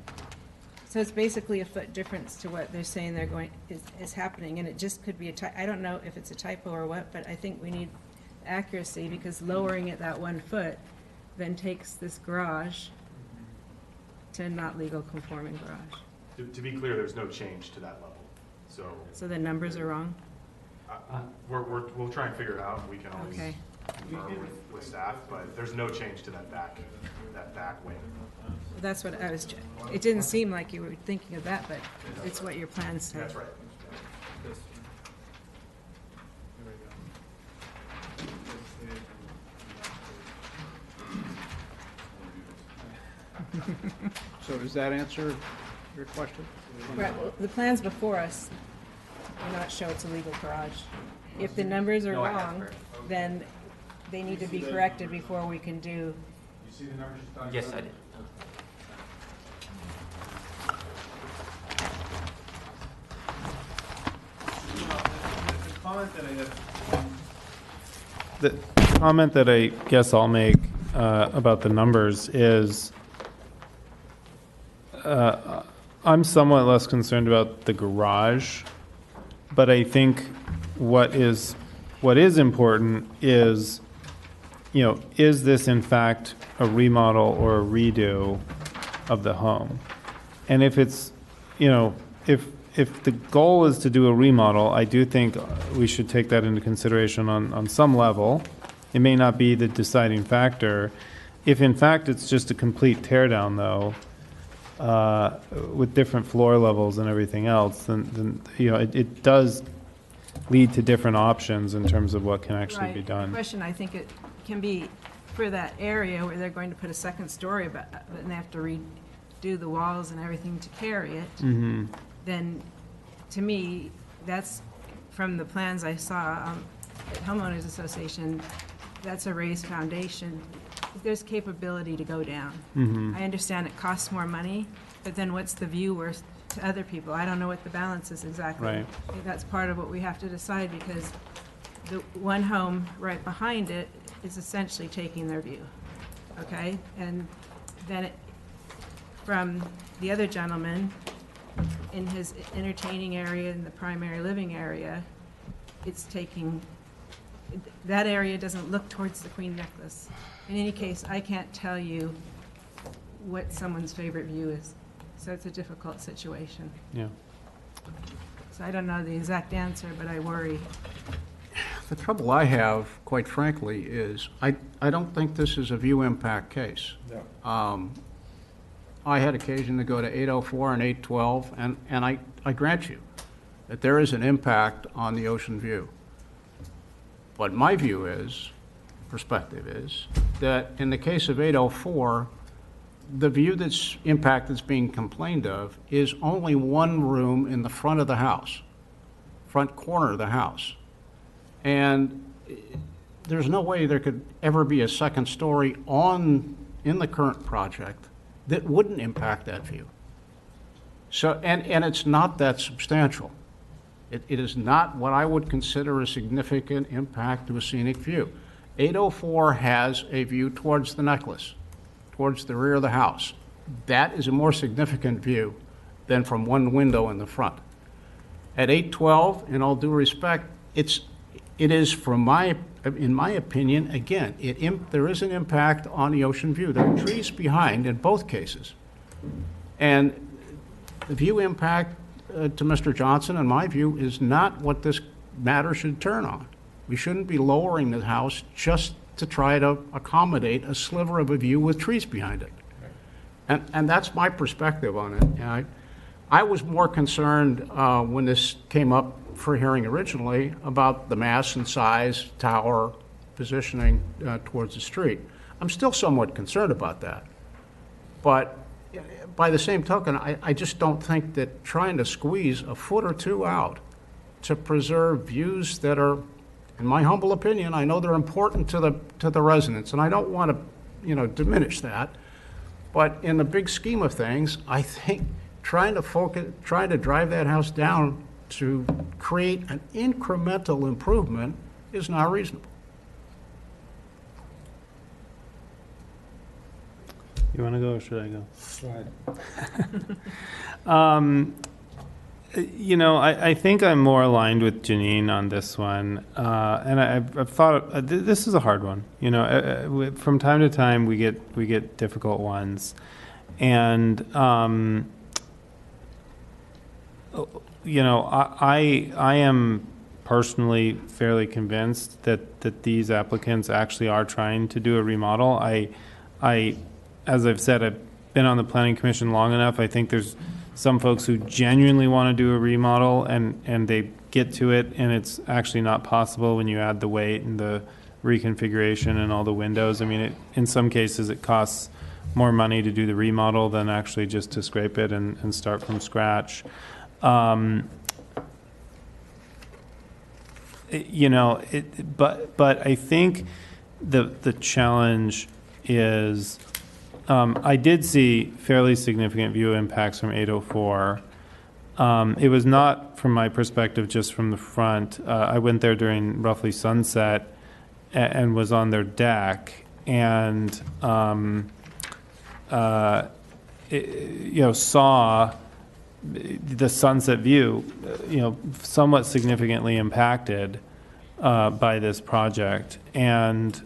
So it's basically a foot difference to what they're saying they're going, is happening, and it just could be a I don't know if it's a typo or what, but I think we need accuracy, because lowering it that 1 foot then takes this garage to not legal conforming garage. To be clear, there's no change to that level. So the numbers are wrong? We'll try and figure it out. We can always Okay. confer with staff, but there's no change to that back wing. That's what I was, it didn't seem like you were thinking of that, but it's what your plans say. That's right. This one. Here we go. so does that answer your question? Right, well, the plans before us do not show it's a legal garage. If the numbers are wrong, then they need to be corrected before we can do. You see the numbers? Yes, I did. The comment that I guess I'll make about the numbers is I'm somewhat less concerned about the garage, but I think what is important is, is this in fact a remodel or a redo of the home? And if it's, if the goal is to do a remodel, I do think we should take that into consideration on some level. It may not be the deciding factor. If in fact it's just a complete tear down, though, with different floor levels and everything else, then it does lead to different options in terms of what can actually be The done. question, I think it can be for that area where they're going to put a second story, but and they have to redo the walls and everything to carry it. Mm-hmm. Then, to me, that's, from the plans I saw at Homeowners Association, that's a raised foundation. There's capability to go down. Mhm. I understand it costs more money, but then what's the view worth to other people? I don't know what the balance is exactly. Right. I think that's part of what we have to decide, because the one home right behind it is essentially taking their view, okay? And then from the other gentleman, in his entertaining area, in the primary living area, it's taking, that area doesn't look towards the Queen Necklace. In any case, I can't tell you what someone's favorite view is, so it's a difficult situation. Yeah. So I don't know the exact answer, but I worry. The trouble I have, quite frankly, is I don't think this is a view impact case. No. I had occasion to go to 804 and 812, and I grant you that there is an impact on the ocean view. But my view is, perspective is, that in the case of 804, the view impact that's being complained of is only one room in the front of the house, front corner of the house. And there's no way there could ever be a second story in the current project that wouldn't impact that view. So, and it's not that substantial. It is not what I would consider a significant impact to a scenic view. 804 has a view towards the necklace, towards the rear of the house. that is a more significant view than from one window in the front. At 812, in all due respect, it is, in my opinion, again, there is an impact on the ocean view. There are trees behind in both cases. And the view impact to Mr. Johnson, in my view, is not what this matter should turn on. We shouldn't be lowering the house just to try to accommodate a sliver of a view with trees behind it. And that's my perspective on it. And I was more concerned when this came up for hearing originally about the mass and size, tower, positioning towards the street. I'm still somewhat concerned about that. But by the same token, I just don't think that trying to squeeze a foot or two out to preserve views that are, in my humble opinion, I know they're important to the residents, and I don't want to, diminish that. But in the big scheme of things, I think trying to drive that house down to create an incremental improvement is not reasonable. You want to go or should I go? Slide. I think I'm more aligned with Janine on this one. And I've thought this is a hard one. From time to time we get difficult ones. And, I am personally fairly convinced that these applicants actually are trying to do a remodel. As I've said, I've been on the Planning Commission long enough. I think there's some folks who genuinely want to do a remodel and they get to it, and it's actually not possible when you add the weight and the reconfiguration and all the windows. I mean, in some cases it costs more money to do the remodel than actually just to scrape it and start from scratch. But I think the challenge is, I did see fairly significant view impacts from 804. It was not, from my perspective, just from the front. I went there during roughly sunset and was on their deck, and saw the sunset view, somewhat significantly impacted by this project. And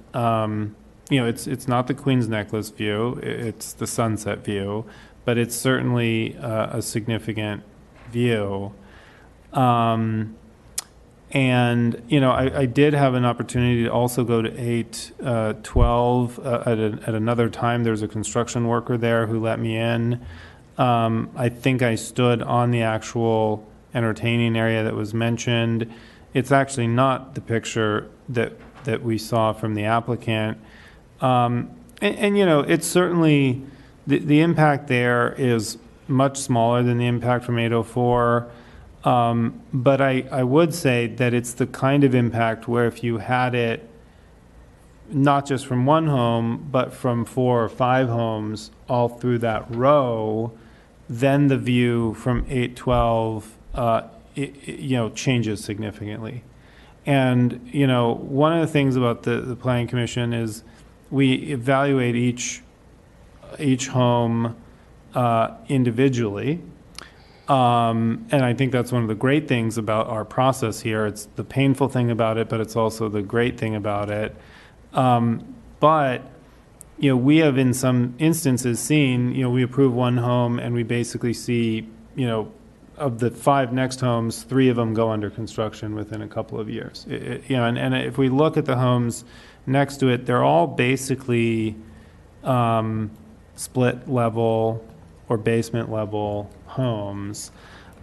it's not the Queen's Necklace view, it's the sunset view, but it's certainly a significant view. I did have an opportunity to also go to 812 at another time. There was a construction worker there who let me in. I think I stood on the actual entertaining area that was mentioned. It's actually not the picture that we saw from the applicant. It's certainly, the impact there is much smaller than the impact from 804. But I would say that it's the kind of impact where if you had it not just from one home, but from 4 or 5 homes all through that row, then the view from 812, changes significantly. And, one of the things about the Planning Commission is we evaluate each home individually. And I think that's one of the great things about our process here. It's the painful thing about it, but it's also the great thing about it. But we have in some instances seen, we approve one home and we basically see, of the 5 next homes, 3 of them go under construction within a couple of years. And if we look at the homes next to it, they're all basically split level or basement level homes.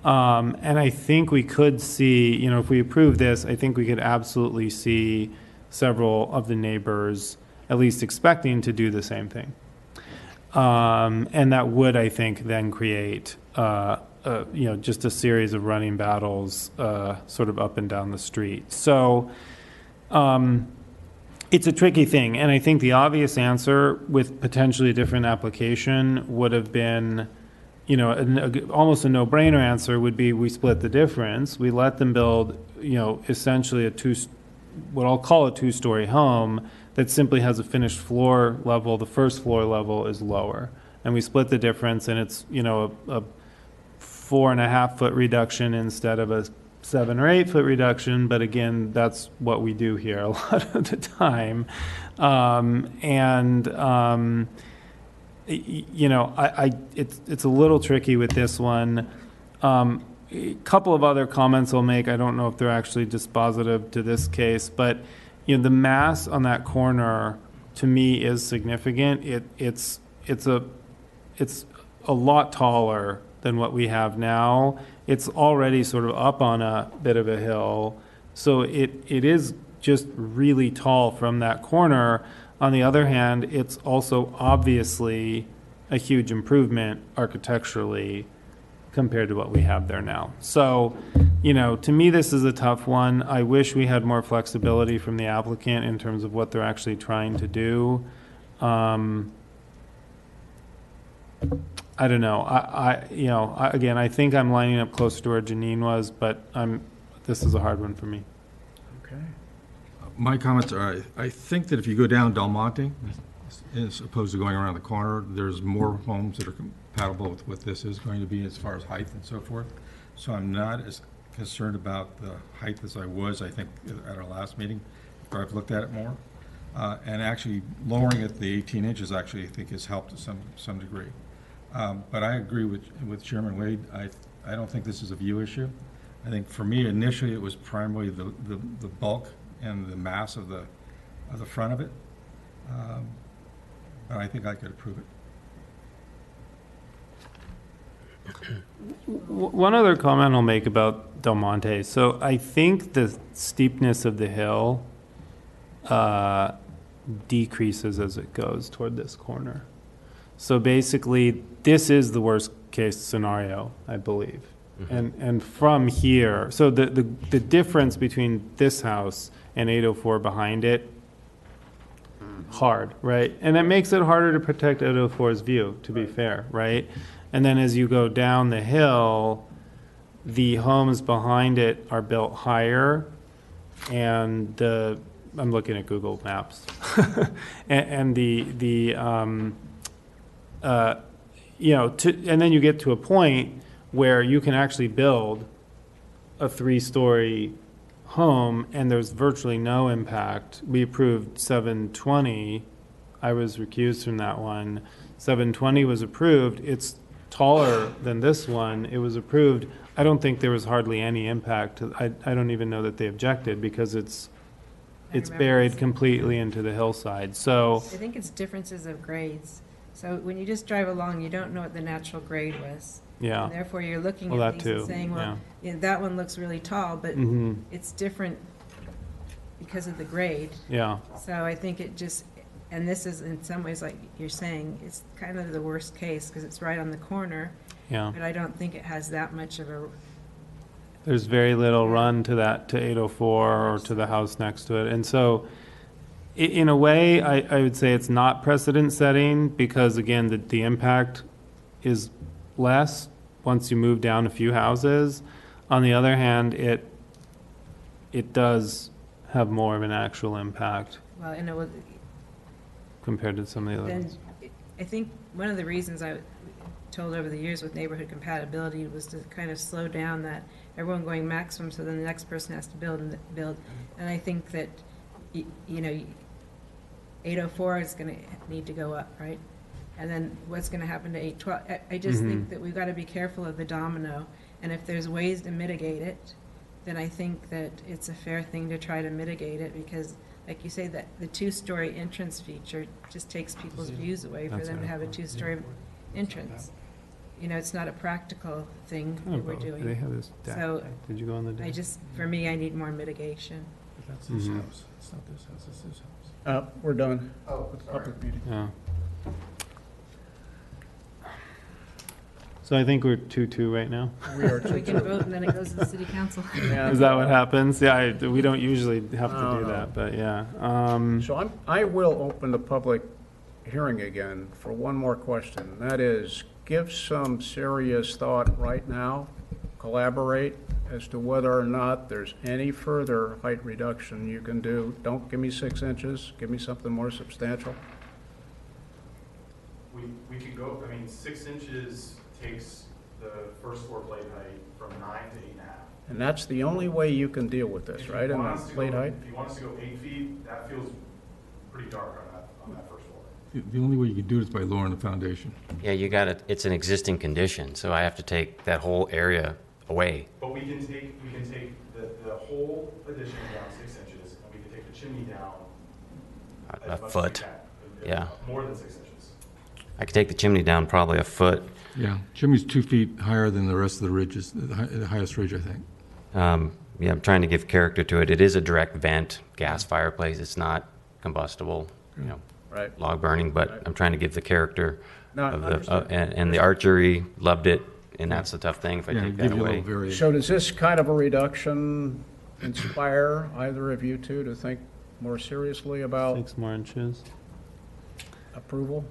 And I think we could see, if we approve this, I think we could absolutely see several of the neighbors at least expecting to do the same thing. And that would, I think, then create, just a series of running battles sort of up and down the street. So it's a tricky thing. And I think the obvious answer with potentially a different application would have been, almost a no-brainer answer would be we split the difference. We let them build, essentially what I'll call a 2-story home that simply has a finished floor level. The first floor level is lower. and we split the difference, and it's, you know, a 4.5 foot reduction instead of a 7 or 8 foot reduction. But again, that's what we do here a lot of the time. You know, it's a little tricky with this one. A couple of other comments I'll make. I don't know if they're actually dispositive to this case, but you know, the mass on that corner to me is significant. It's a lot taller than what we have now. It's already sort of up on a bit of a hill, so it is just really tall from that corner. On the other hand, it's also obviously a huge improvement architecturally compared to what we have there now. So, you know, to me, this is a tough one. I wish we had more flexibility from the applicant in terms of what they're actually trying to do. I don't know. Again, I think I'm lining up closer to where Janine was, but this is a hard one for me. Okay. My comments are, I think that if you go down Del Monte, as opposed to going around the corner, there's more homes that are compatible with what this is going to be as far as height and so forth. So I'm not as concerned about the height as I was, I think, at our last meeting, where I've looked at it more. And actually lowering it the 18 inches actually, I think, has helped to some degree. But I agree with Chairman Wade. I don't think this is a view issue. I think for me, initially, it was primarily the bulk and the mass of the front of it. But I think I could approve it. One other comment I'll make about Del Monte. So I think the steepness of the hill decreases as it goes toward this corner. So basically, this is the worst case scenario, I believe. Mm-hmm. And from here, so the difference between this house and 804 behind it, hard, right? And that makes it harder to protect 804's view, to be fair, right? And then as you go down the hill, the homes behind it are built higher, and I'm looking at Google Maps, and and then you get to a point where you can actually build a 3-story home, and there's virtually no impact. We approved 720. I was recused from that one. 720 was approved. It's taller than this one. It was approved. I don't think there was hardly any impact. I don't even know that they objected because it's buried completely into the hillside. So I think it's differences of grades. So when you just drive along, you don't know what the natural grade was. Yeah. And therefore, you're looking Well, at that things and too, saying, well, yeah. that one looks really tall, but Mhm. it's different because of the grade. Yeah. So I think it just, and this is in some ways, like you're saying, it's kind of the worst case because it's right on the corner. Yeah. But I don't think it has that much of a, there's very little run to 804 or to the house next to it. And so in a way, I would say it's not precedent setting because, again, the impact is less once you move down a few houses. On the other hand, it does have more of an actual impact well, and it was, compared to some of the other then ones. I think one of the reasons I told over the years with neighborhood compatibility was to kind of slow down that everyone going maximum, so then the next person has to build. And I think that, 804 is going to need to go up, right? And then what's going to happen to 812? I just think that we've got to be careful of the domino. And if there's ways to mitigate it, then I think that it's a fair thing to try to mitigate it because, like you say, that the 2-story entrance feature just takes people's views away for them to have a 2-story entrance. It's not a practical thing that we're doing. They have this deck. So Did you go on the deck? for me, I need more mitigation. That's his house. It's not this house, it's his house. We're done with the public meeting. Yeah. So I think we're 2-2 right now. We are We can vote and then it goes to the city council. Is that what happens? Yeah, we don't usually have to do that, but yeah. So I will open the public hearing again for one more question. That is, give some serious thought right now, collaborate as to whether or not there's any further height reduction you can do. Don't give me 6 inches, give me something more substantial. We could go, I mean, 6 inches takes the first floor plate height from 9 to 8.5. And that's the only way you can deal with this, right, in the plate height? If you want us to go 8 feet, that feels pretty dark on that first floor. The only way you could do it is by lowering the foundation. Yeah, you got it. It's an existing condition, so I have to take that whole area away. But we can take the whole addition down 6 inches, and we can take the chimney down A as much as foot. we can. Yeah. More than 6 inches. I could take the chimney down probably a foot. Yeah, chimney's 2 feet higher than the rest of the ridges, the highest ridge, I think. Yeah, I'm trying to give character to it. It is a direct vent gas fireplace. It's not combustible, Right. log burning, but I'm trying to give the character No, of the, understood. and the archery loved it, and that's the tough thing if I take that away. So does this kind of a reduction inspire either of you two to think more seriously about 6 more inches. approval?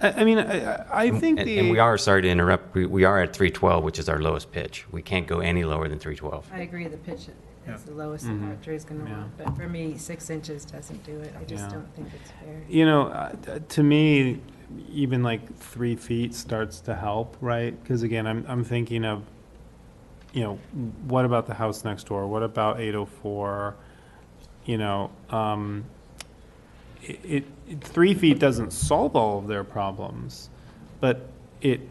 I mean, I think And we are, sorry to interrupt, we are at 312, which is our lowest pitch. We can't go any lower than 312. I agree, the pitch is the lowest Mhm. the archery is going to want, but for me, 6 inches doesn't do it. I just Yeah. don't think it's fair. You know, to me, even like 3 feet starts to help, right? Because again, I'm thinking of, what about the house next door? What about 804? You know, 3 feet doesn't solve all of their problems, but it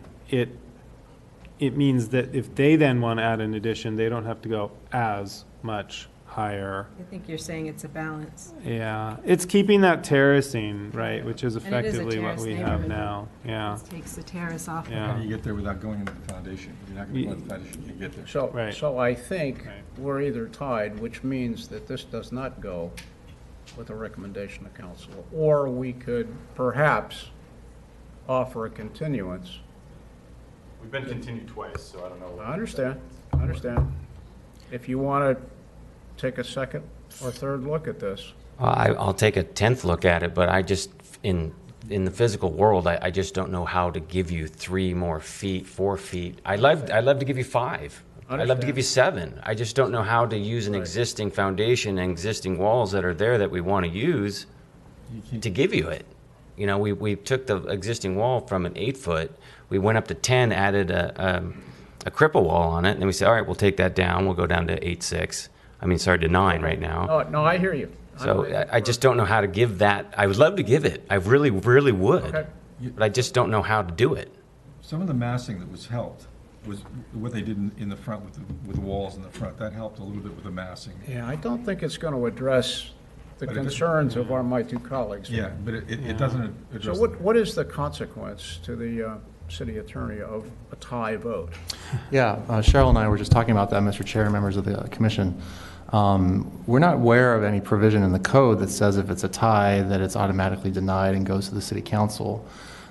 means that if they then want to add an addition, they don't have to go as much higher. I think you're saying it's a balance. Yeah, it's keeping that terracing, right, which is And it is a effectively what terrace we have neighborhood. now, yeah. It takes the terrace off. Yeah. How do you get there without going into the foundation? You're not going to go into the foundation, you can get there. So I think we're either tied, which means that this does not go with a recommendation of council, or we could perhaps offer a continuance. We've been continued twice, so I don't know. I understand. If you want to take a second or third look at this. I'll take a 10th look at it, but I just, in the physical world, I just don't know how to give you 3 more feet, 4 feet. I'd love to give you 5. I'd love to give you 7. I just don't know how to use an existing foundation and existing walls that are there that we want to use to give you it. You know, we took the existing wall from an 8 foot, we went up to 10, added a cripple wall on it, and then we said, all right, we'll take that down, we'll go down to 8.6. I mean, sorry, to 9 right now. No, I hear you. So I just don't know how to give that. I would love to give it. I really, really would. Okay. But I just don't know how to do it. Some of the massing that was helped was what they did in the front with the walls in the front. That helped a little bit with the massing. Yeah, I don't think it's going to address the concerns of my two colleagues. Yeah, but it doesn't address. So what is the consequence to the city attorney of a tie vote? Yeah, Cheryl and I were just talking about that, Mr. Chair, members of the commission. We're not aware of any provision in the code that says if it's a tie, that it's automatically denied and goes to the city council.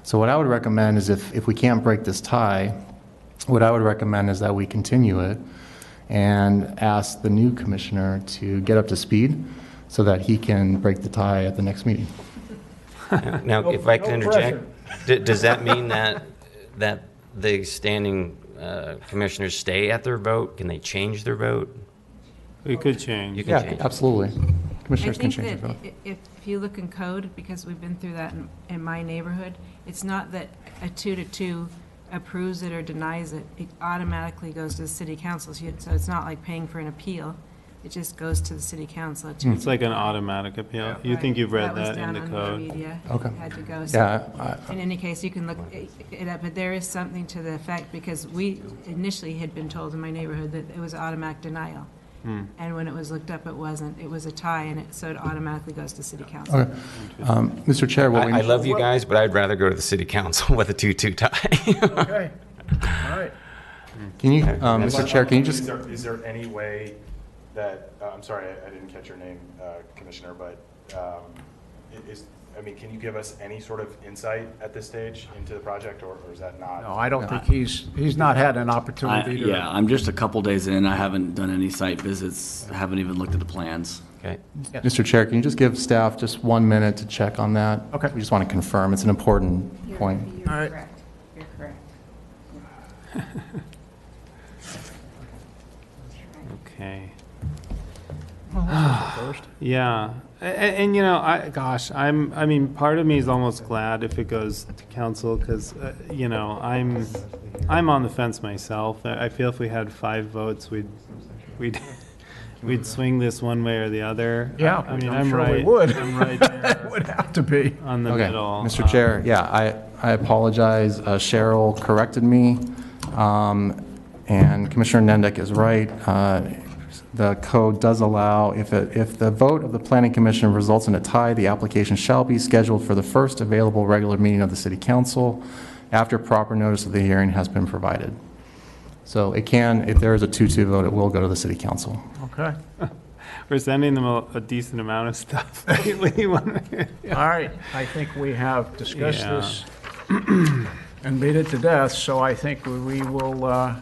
So what I would recommend is if we can't break this tie, what I would recommend is that we continue it and ask the new commissioner to get up to speed so that he can break the tie at the next meeting. Now, if I can interject, does that mean that the standing commissioners stay at their vote? Can they change their vote? We could change. You can change. Absolutely. Commissioners can change I their vote. think that if you look in code, because we've been through that in my neighborhood, it's not that a 2-2 approves it or denies it. It automatically goes to the city council. So it's not like paying for an appeal. It just goes to the city council. It's like an automatic appeal. You think you've read that in the was down code? on the media. Okay. It had to go. Yeah, In any case, you can look it up, but there is something to the effect, because we initially had been told in my neighborhood that it was automatic denial. And when it was looked up, it wasn't. It was a tie, and so it automatically goes to city council. Okay. Mr. Chair, what we I love you guys, but I'd rather go to the city council with a 2-2 tie. Okay, all right. Can you, Mr. Chair, can you just... Is there any way that, I'm sorry, I didn't catch your name, Commissioner, but can you give us any sort of insight at this stage into the project, or is that not? No, I don't think he's not had an opportunity to. Yeah, I'm just a couple days in. I haven't done any site visits. I haven't even looked at the plans. Okay. Yes. Mr. Chair, can you just give staff just 1 minute to check on that? Okay. We just want to confirm. It's an important point. You're All right. correct. You're correct. Okay. First. Yeah, And I mean, part of me is almost glad if it goes to council because, I'm on the fence myself. I feel if we had 5 votes, we'd swing this one way or the other. Yeah, I mean, I'm sure right. we would. I'm right there. It would have to be. On the Okay, middle. Mr. Chair, yeah, I apologize. Cheryl corrected me, and Commissioner Nendek is right. The code does allow, if the vote of the Planning Commission results in a tie, the application shall be scheduled for the first available regular meeting of the City Council after proper notice of the hearing has been provided. So it can, if there is a 2-2 vote, it will go to the City Council. Okay. We're sending them a decent amount of stuff lately. All right, I think we have discussed Yeah. this and beat it to death, so I think we will,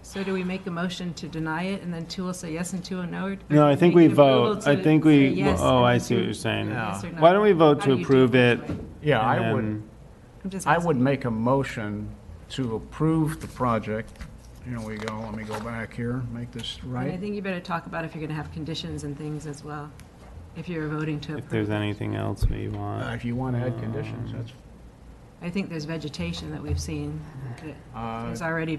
So do we make a motion to deny it, and then 2 will say yes and 2 will no? Or No, I think make we an approval vote. to I think say we, yes oh, and I then see what 2 you're saying. yes or no? Why don't we vote How to do you do approve it? yeah, and I then- would, I'm just I would make a motion to approve the project. Here we go, let me go back here, make this And I right. think you better talk about if you're going to have conditions and things as well, if you're voting to If approve. there's anything else we want. If you want to add conditions, that's, I think there's vegetation that we've seen. that There's already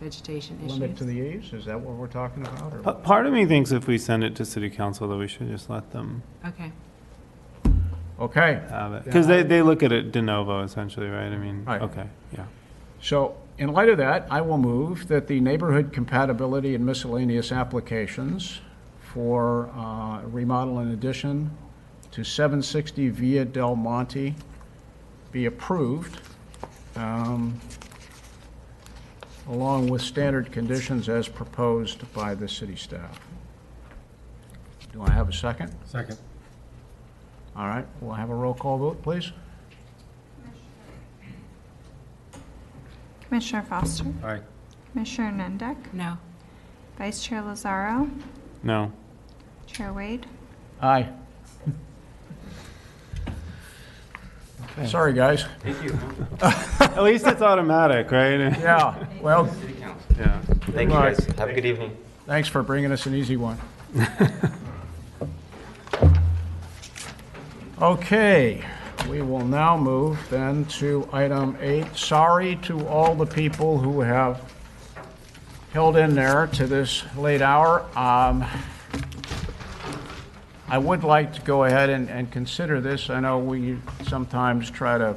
vegetation issues. limit to the eaves, is that what we're talking about? or- Part of me thinks if we send it to city council, that we should just let them Okay. Okay. have it. Because they look at it de novo, essentially, right? I mean, Right. okay, yeah. So, in light of that, I will move that the neighborhood compatibility and miscellaneous applications for remodel and addition to 760 Via Del Monte be approved, along with standard conditions as proposed by the city staff. Do I have a second? Second. All right, we'll have a roll call vote, please. Commissioner Foster? Aye. Commissioner Nendek? No. Vice Chair Lazaro? No. Chair Wade? Aye. Sorry, guys. Thank you. At least it's automatic, right? Yeah, well, Yeah. Thank you, guys. Have a good evening. thanks for bringing us an easy one. Okay, we will now move then to item 8. Sorry to all the people who have held in there to this late hour. I would like to go ahead and consider this. I know we sometimes try to,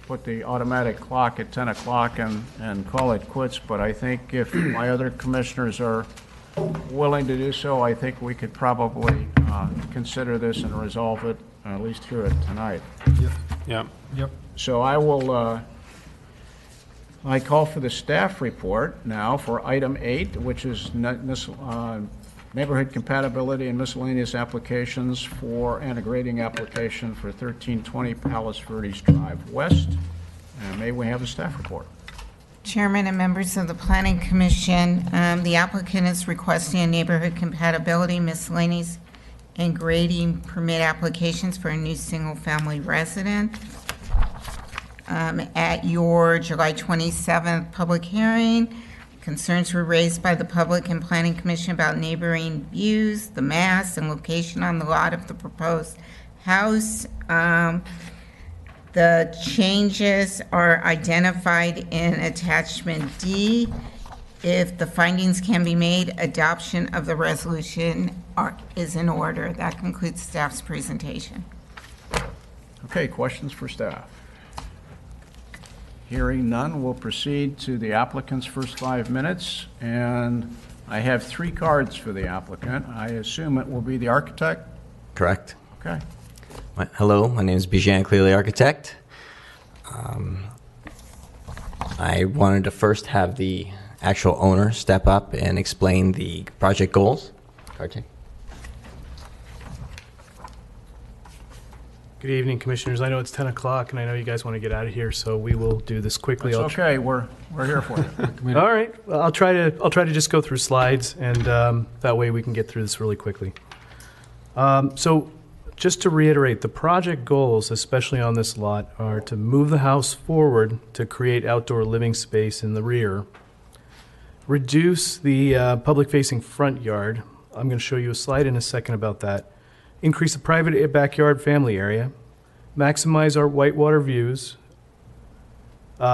put the automatic clock at 10 o'clock and call it quits, but I think if my other commissioners are willing to do so, I think we could probably consider this and resolve it, at least hear it tonight. Yeah. Yep. So I will, I call for the staff report now for item 8, which is neighborhood compatibility and miscellaneous applications and a grading application for 1320 Palos Verdes Drive West. And may we have a staff report? Chairman and members of the Planning Commission, the applicant is requesting a neighborhood compatibility, miscellaneous, and grading permit applications for a new single-family resident. At your July 27th public hearing, concerns were raised by the Public and Planning Commission about neighboring views, the mass, and location on the lot of the proposed house. The changes are identified in Attachment D. If the findings can be made, adoption of the resolution is in order. That concludes staff's presentation. Okay, questions for staff? Hearing none, we'll proceed to the applicant's first 5 minutes. And I have 3 cards for the applicant. I assume it will be the architect? Correct. Okay. Hello, my name is Bijan Clearly Architect. I wanted to first have the actual owner step up and explain the project goals. Architect. Good evening, Commissioners. I know it's 10 o'clock, and I know you guys want to get out of here, so we will do this quickly. It's okay, we're here for you. All right. Well, I'll try to just go through slides, and that way we can get through this really quickly. So just to reiterate, the project goals, especially on this lot, are to move the house forward to create outdoor living space in the rear, reduce the public-facing front yard I'm going to show you a slide in a second about that. Increase the private backyard family area. Maximize our whitewater views. We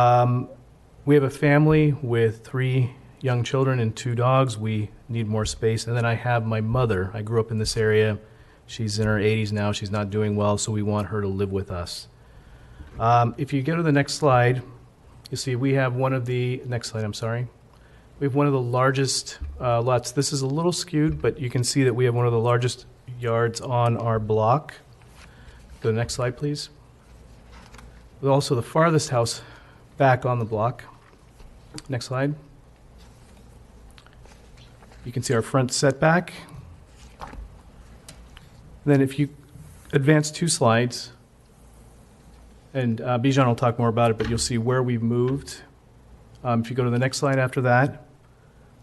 have a family with 3 young children and 2 dogs. We need more space. And then I have my mother. I grew up in this area. She's in her 80s now. She's not doing well, so we want her to live with us. If you go to the next slide, you see we have one of the, next slide, I'm sorry. We have one of the largest lots. This is a little skewed, but you can see that we have one of the largest yards on our block. Go to the next slide, please. We're also the farthest house back on the block. Next slide. You can see our front setback. Then if you advance 2 slides, and Bijan will talk more about it, but you'll see where we've moved. If you go to the next slide after that,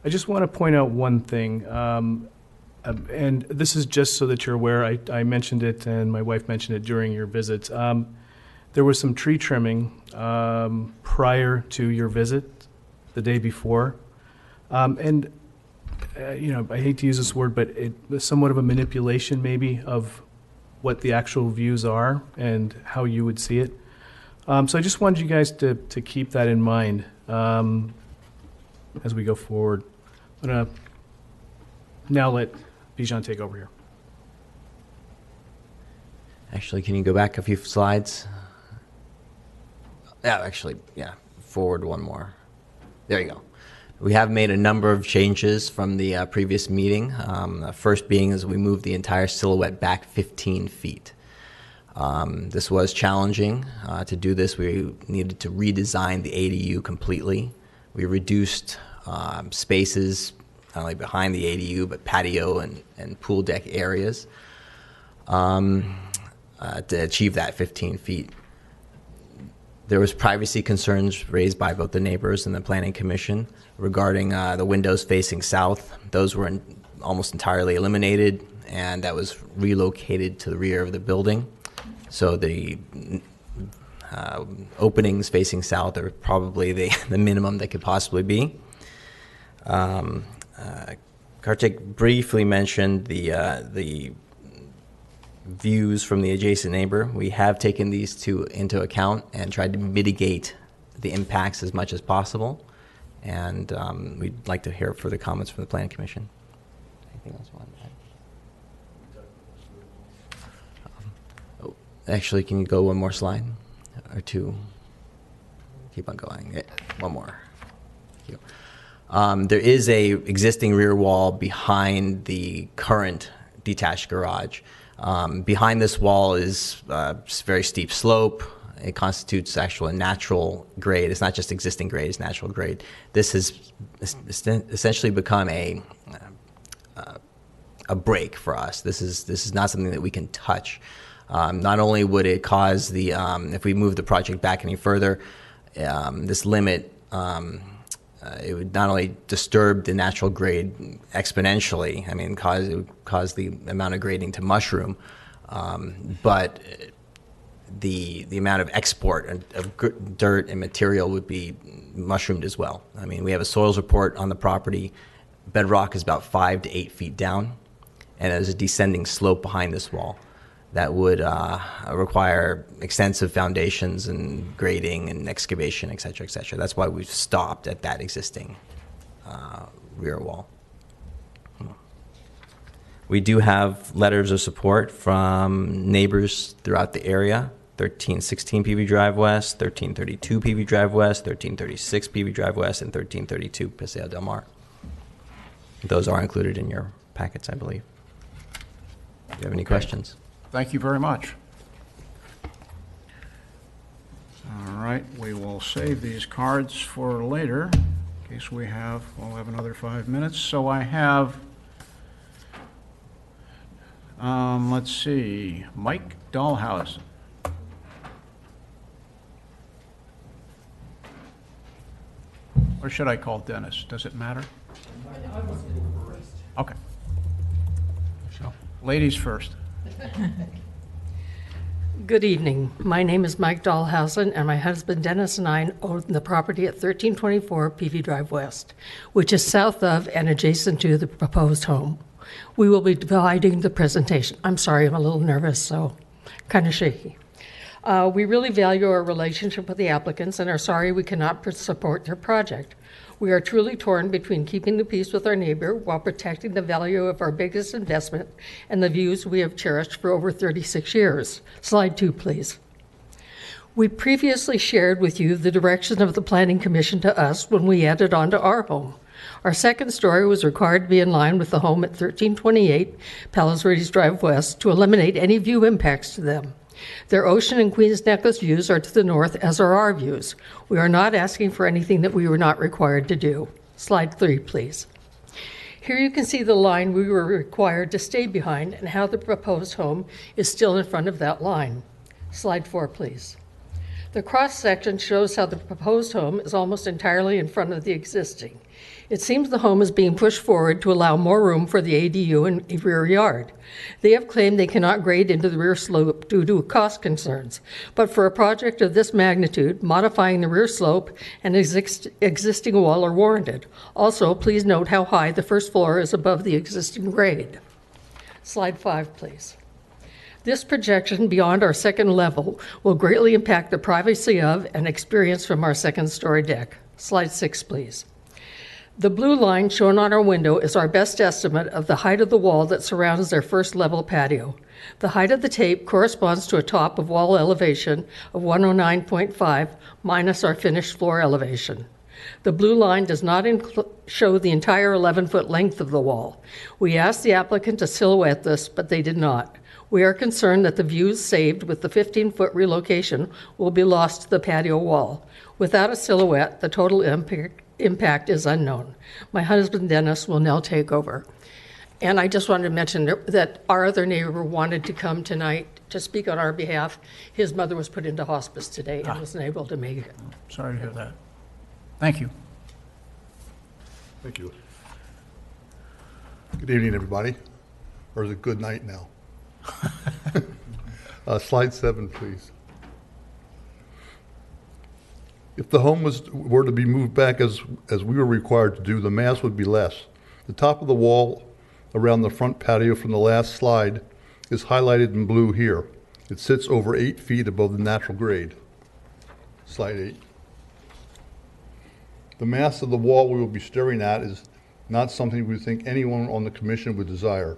I just want to point out one thing, and this is just so that you're aware. I mentioned it, and my wife mentioned it during your visit. There was some tree trimming prior to your visit, the day before, and I hate to use this word, but it was somewhat of a manipulation, maybe, of what the actual views are and how you would see it. So I just wanted you guys to keep that in mind as we go forward. I'm going to now let Bijan take over here. Actually, can you go back a few slides? Yeah, forward one more. There you go. We have made a number of changes from the previous meeting. First being is we moved the entire silhouette back 15 feet. This was challenging. To do this, we needed to redesign the ADU completely. We reduced spaces not only behind the ADU, but patio and pool deck areas to achieve that 15 feet. There was privacy concerns raised by both the neighbors and the Planning Commission regarding the windows facing south. Those were almost entirely eliminated, and that was relocated to the rear of the building. So the openings facing south are probably the minimum that could possibly be. Kartik briefly mentioned the views from the adjacent neighbor. We have taken these two into account and tried to mitigate the impacts as much as possible. And we'd like to hear further comments from the Planning Commission. Anything else you want to add? Actually, can you go one more slide or two? Keep on going. Yeah, one more. Thank you. There is a existing rear wall behind the current detached garage. Behind this wall is a very steep slope. It constitutes actually a natural grade. It's not just existing grade, it's natural grade. This has essentially become a break for us. This is not something that we can touch. Not only would it cause the, if we move the project back any further, this limit, it would not only disturb the natural grade exponentially, I mean, it would cause the amount of grading to mushroom, but the amount of export of dirt and material would be mushroomed as well. I mean, we have a soils report on the property. Bedrock is about 5 to 8 feet down, and there's a descending slope behind this wall that would require extensive foundations and grading and excavation, et cetera, et cetera. That's why we've stopped at that existing rear wall. We do have letters of support from neighbors throughout the area: 1316 PV Drive West, 1332 PV Drive West, 1336 PV Drive West, and 1332 Paseo del Mar. Those are included in your packets, I believe. Do you have any questions? Thank you very much. All right, we will save these cards for later in case we'll have another 5 minutes. So I have, let's see, Mike Dahlhausen. Or should I call Dennis? Does it matter? Okay. So, ladies first. Good evening. My name is Mike Dahlhausen, and my husband Dennis and I own the property at 1324 PV Drive West, which is south of and adjacent to the proposed home. We will be dividing the presentation. I'm sorry, I'm a little nervous, so kind of shaky. We really value our relationship with the applicants and are sorry we cannot support their project. We are truly torn between keeping the peace with our neighbor while protecting the value of our biggest investment and the views we have cherished for over 36 years. Slide 2, please. We previously shared with you the direction of the Planning Commission to us when we added on to our home. Our second story was required to be in line with the home at 1328 Palos Verdes Drive West to eliminate any view impacts to them. Their Ocean and Queens Necklace views are to the north, as are our views. We are not asking for anything that we were not required to do. Slide 3, please. Here you can see the line we were required to stay behind and how the proposed home is still in front of that line. Slide 4, please. The cross-section shows how the proposed home is almost entirely in front of the existing. It seems the home is being pushed forward to allow more room for the ADU and a rear yard. They have claimed they cannot grade into the rear slope due to cost concerns, but for a project of this magnitude, modifying the rear slope and existing wall are warranted. Also, please note how high the first floor is above the existing grade. Slide 5, please. This projection beyond our second level will greatly impact the privacy of and experience from our second-story deck. Slide 6, please. The blue line shown on our window is our best estimate of the height of the wall that surrounds their first-level patio. The height of the tape corresponds to a top of wall elevation of 109.5 minus our finished floor elevation. The blue line does not show the entire 11-foot length of the wall. We asked the applicant to silhouette this, but they did not. We are concerned that the views saved with the 15-foot relocation will be lost to the patio wall. Without a silhouette, the total impact is unknown. My husband, Dennis, will now take over. And I just wanted to mention that our other neighbor wanted to come tonight to speak on our behalf. His mother was put into hospice today and wasn't able to make it. Sorry to hear that. Thank you. Thank you. Good evening, everybody. Or is it good night now? Slide 7, please. If the home were to be moved back as we were required to do, the mass would be less. The top of the wall around the front patio from the last slide is highlighted in blue here. It sits over 8 feet above the natural grade. Slide 8. The mass of the wall we will be staring at is not something we think anyone on the commission would desire.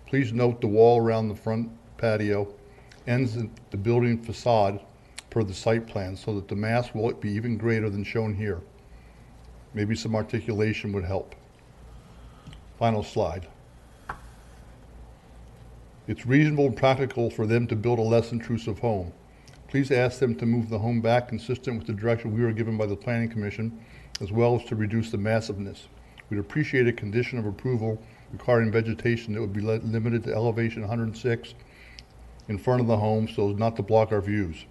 Please note the wall around the front patio ends in the building facade per the site plan so that the mass will be even greater than shown here. Maybe some articulation would help. Final slide. It's reasonable and practical for them to build a less intrusive home. Please ask them to move the home back consistent with the direction we were given by the Planning Commission, as well as to reduce the massiveness. We'd appreciate a condition of approval requiring vegetation that would be limited to elevation 106 in front of the home so as not to block our views.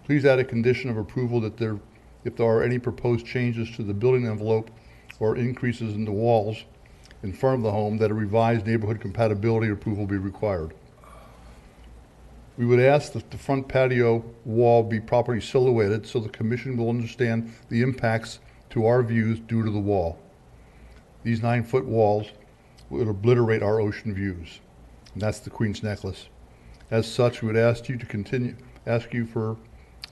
Please add a condition of approval that if there are any proposed changes to the building envelope or increases in the walls in front of the home, that a revised neighborhood compatibility approval be required. We would ask that the front patio wall be properly silhouetted so the commission will understand the impacts to our views due to the wall. These 9-foot walls would obliterate our ocean views, and that's the Queen's Necklace. As such, we would ask you for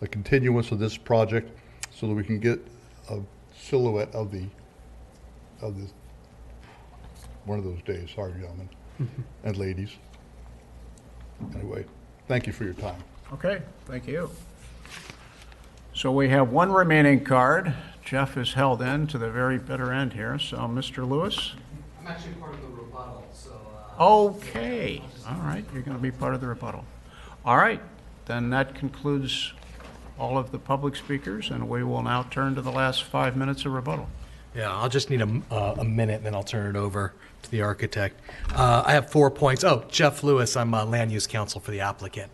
a continuance of this project so that we can get a silhouette of this one of those days. Sorry, gentlemen and ladies. Anyway, thank you for your time. Okay, thank you. So we have one remaining card. Jeff is held in to the very bitter end here. So, Mr. Lewis? I'm actually part of the rebuttal, so... Okay. All right, you're going to be part of the rebuttal. All right, then that concludes all of the public speakers, and we will now turn to the last 5 minutes of rebuttal. Yeah, I'll just need a minute, then I'll turn it over to the architect. I have 4 points. Oh, Jeff Lewis, I'm Land Use Counsel for the applicant.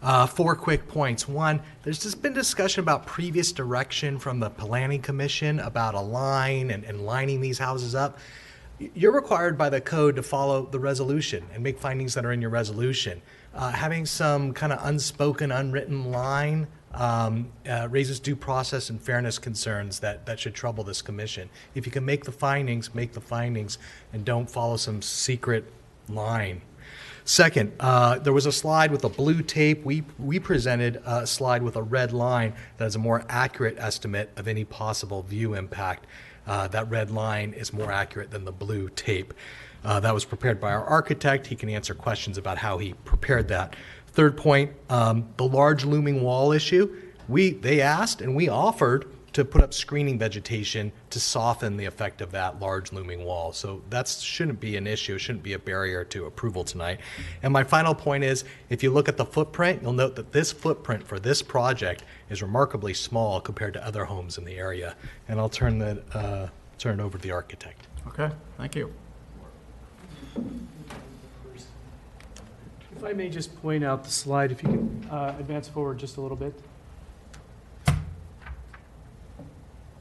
4 quick points. One, there's just been discussion about previous direction from the Planning Commission about a line and lining these houses up. You're required by the code to follow the resolution and make findings that are in your resolution. having some kind of unspoken, unwritten line raises due process and fairness concerns that should trouble this commission. If you can make the findings, and don't follow some secret line. Second, there was a slide with a blue tape. We presented a slide with a red line that is a more accurate estimate of any possible view impact. That red line is more accurate than the blue tape. That was prepared by our architect. He can answer questions about how he prepared that. Third point, the large looming wall issue. They asked and we offered to put up screening vegetation to soften the effect of that large looming wall. So that shouldn't be an issue, shouldn't be a barrier to approval tonight. And my final point is, if you look at the footprint, you'll note that this footprint for this project is remarkably small compared to other homes in the area. And I'll turn it over to the architect. Okay, thank you. If I may just point out the slide, if you can advance forward just a little bit.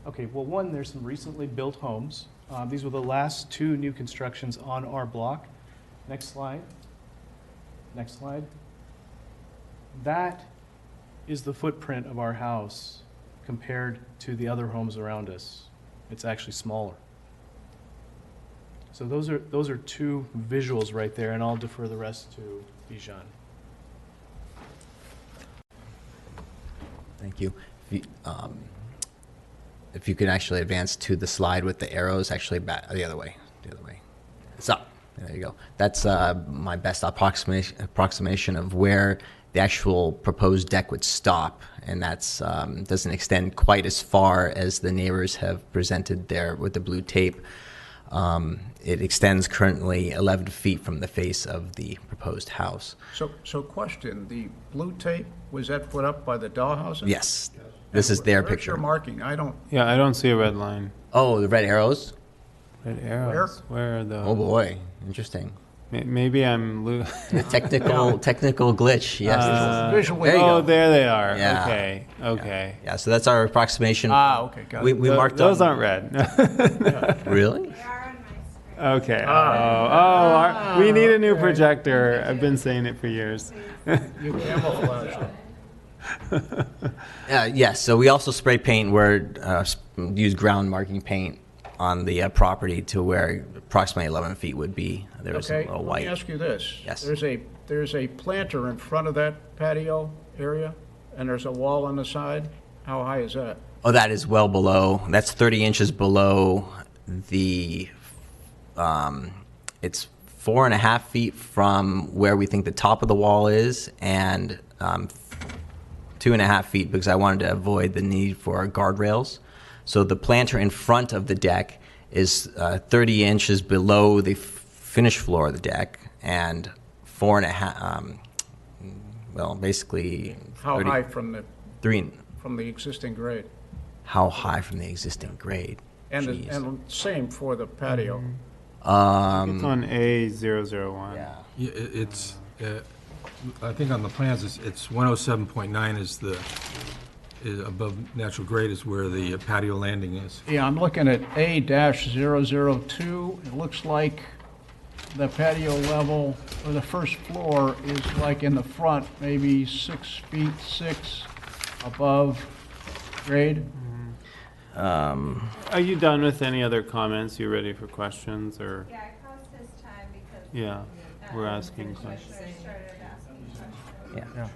Okay, well, one, there's some recently built homes. These were the last two new constructions on our block. Next slide. Next slide. That is the footprint of our house compared to the other homes around us. It's actually smaller. So those are two visuals right there, and I'll defer the rest to Bijan. Thank you. If you can actually advance to the slide with the arrows, actually the other way. It's up. There you go. That's my best approximation of where the actual proposed deck would stop, and that's doesn't extend quite as far as the neighbors have presented there with the blue tape. It extends currently 11 feet from the face of the proposed house. So question, the blue tape, was that put up by the Dollhouses? Yes. This is their Where's picture. your marking? I don't. Yeah, I don't see a red line. Oh, the red arrows? Red arrows? Where are those? Oh, boy. Interesting. Maybe I'm... Technical glitch, yes. Visually. There you go. There they are. Yeah. Okay. Yeah, so that's our approximation. Okay, got we it. marked Those on. aren't red. Really? Okay. We need a new projector. I've been saying it for years. You camouflaged it. Yes, so we also spray paint use ground marking paint on the property to where approximately 11 feet would be. There's a little white. Let me ask you this. Yes. There's a planter in front of that patio area, and there's a wall on the side. How high is that? Oh, that is well below. That's 30 inches below the, it's 4.5 feet from where we think the top of the wall is, and 2.5 feet because I wanted to avoid the need for guardrails. So the planter in front of the deck is 30 inches below the finished floor of the deck, and 4.5, basically. How high from the existing grade? How high from the existing grade? And same for the patio. It's on A001. Yeah, it's. I think on the plans it's 107.9 is above natural grade is where the patio landing is. Yeah, I'm looking at A-002. It looks like the patio level or the first floor is like in the front, maybe 6 feet 6 above grade. Are you done with any other comments? You ready for questions or? Yeah, I paused this time because. Yeah, we're asking questions. Yeah.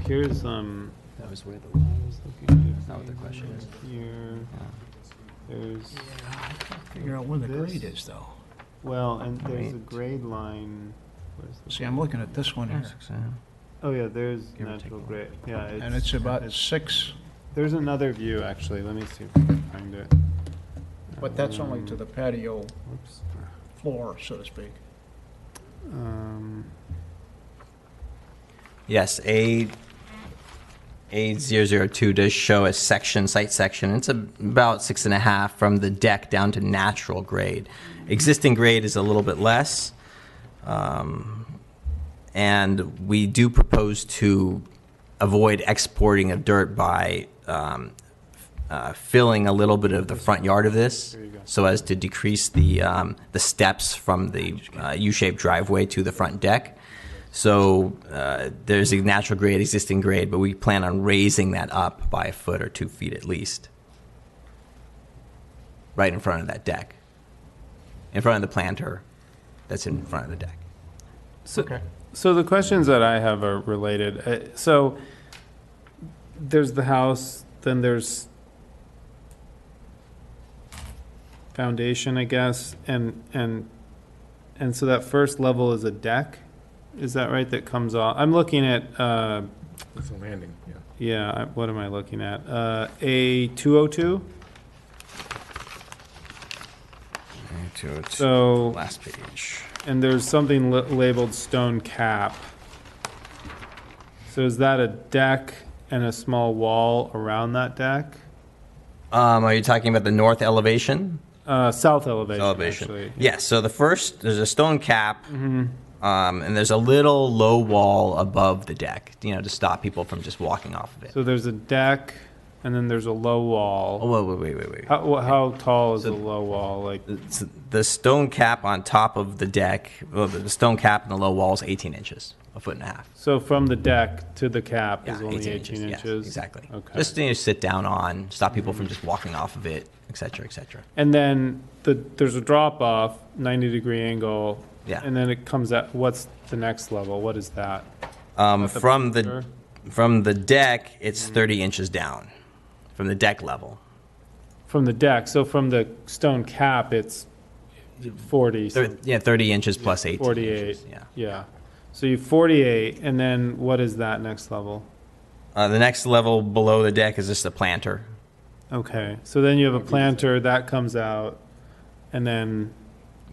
Here's That was where the That's not what the question is. Here, there's. I can't figure out where the grade is though. Well, and there's a grade line. See, I'm looking at this one here. Oh yeah, there's natural grade. Yeah, And it's about 6. There's another view actually. Let me see if I can find it. But that's only to the patio floor, so to speak. Yes, A002 does show a site section. It's about 6.5 from the deck down to natural grade. Existing grade is a little bit less. And we do propose to avoid exporting of dirt by filling a little bit of the front yard of this so as to decrease the steps from the U-shaped driveway to the front deck. So there's a natural grade, existing grade, but we plan on raising that up by a foot or 2 feet at least, right in front of that deck, in front of the planter that's in front of the deck. So the questions that I have are related. So there's the house, then there's foundation, I guess, and so that first level is a deck. Is that right? That comes off. I'm looking at. It's a landing. Yeah. Yeah. What am I looking at? A202. So last page. And there's something labeled stone cap. So is that a deck and a small wall around that deck? Are you talking about the north elevation? South elevation. Actually. Yes. So there's a stone cap, and there's a little low wall above the deck, to stop people from just walking off of it. So there's a deck, and then there's a low wall. Oh, wait. How tall is the low wall? Like the stone cap on top of the deck, the stone cap and the low wall is 18 inches, a foot and a half. So from the deck to the cap is only 18 inches? Yes, exactly. Okay. Just to sit down on, stop people from just walking off of it, et cetera, et cetera. And then there's a drop off, 90-degree angle. Yeah. And then it comes at, what's the next level? What is that? From the deck, it's 30 inches down, from the deck level. From the deck. So from the stone cap, it's 40. 30 inches plus 18 48. inches. Yeah. So you 48, and then what is that next level? The next level below the deck is just a planter. Okay. So then you have a planter that comes out, and then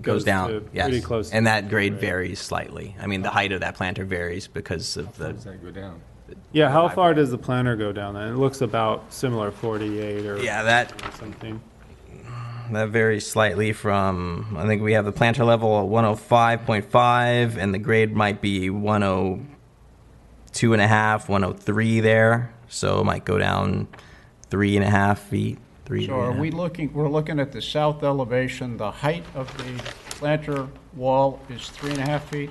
goes down. to Yes. pretty close. And that grade varies slightly. I mean, the height of that planter varies because of the. How does that go down? Yeah. How far does the planter go down? Then it looks about similar, 48 or something. That varies slightly from, I think we have the planter level at 105.5, and the grade might be 102.5, 103 there. So it might go down 3.5 feet. So are we we're looking at the south elevation, the height of the planter wall is 3.5 feet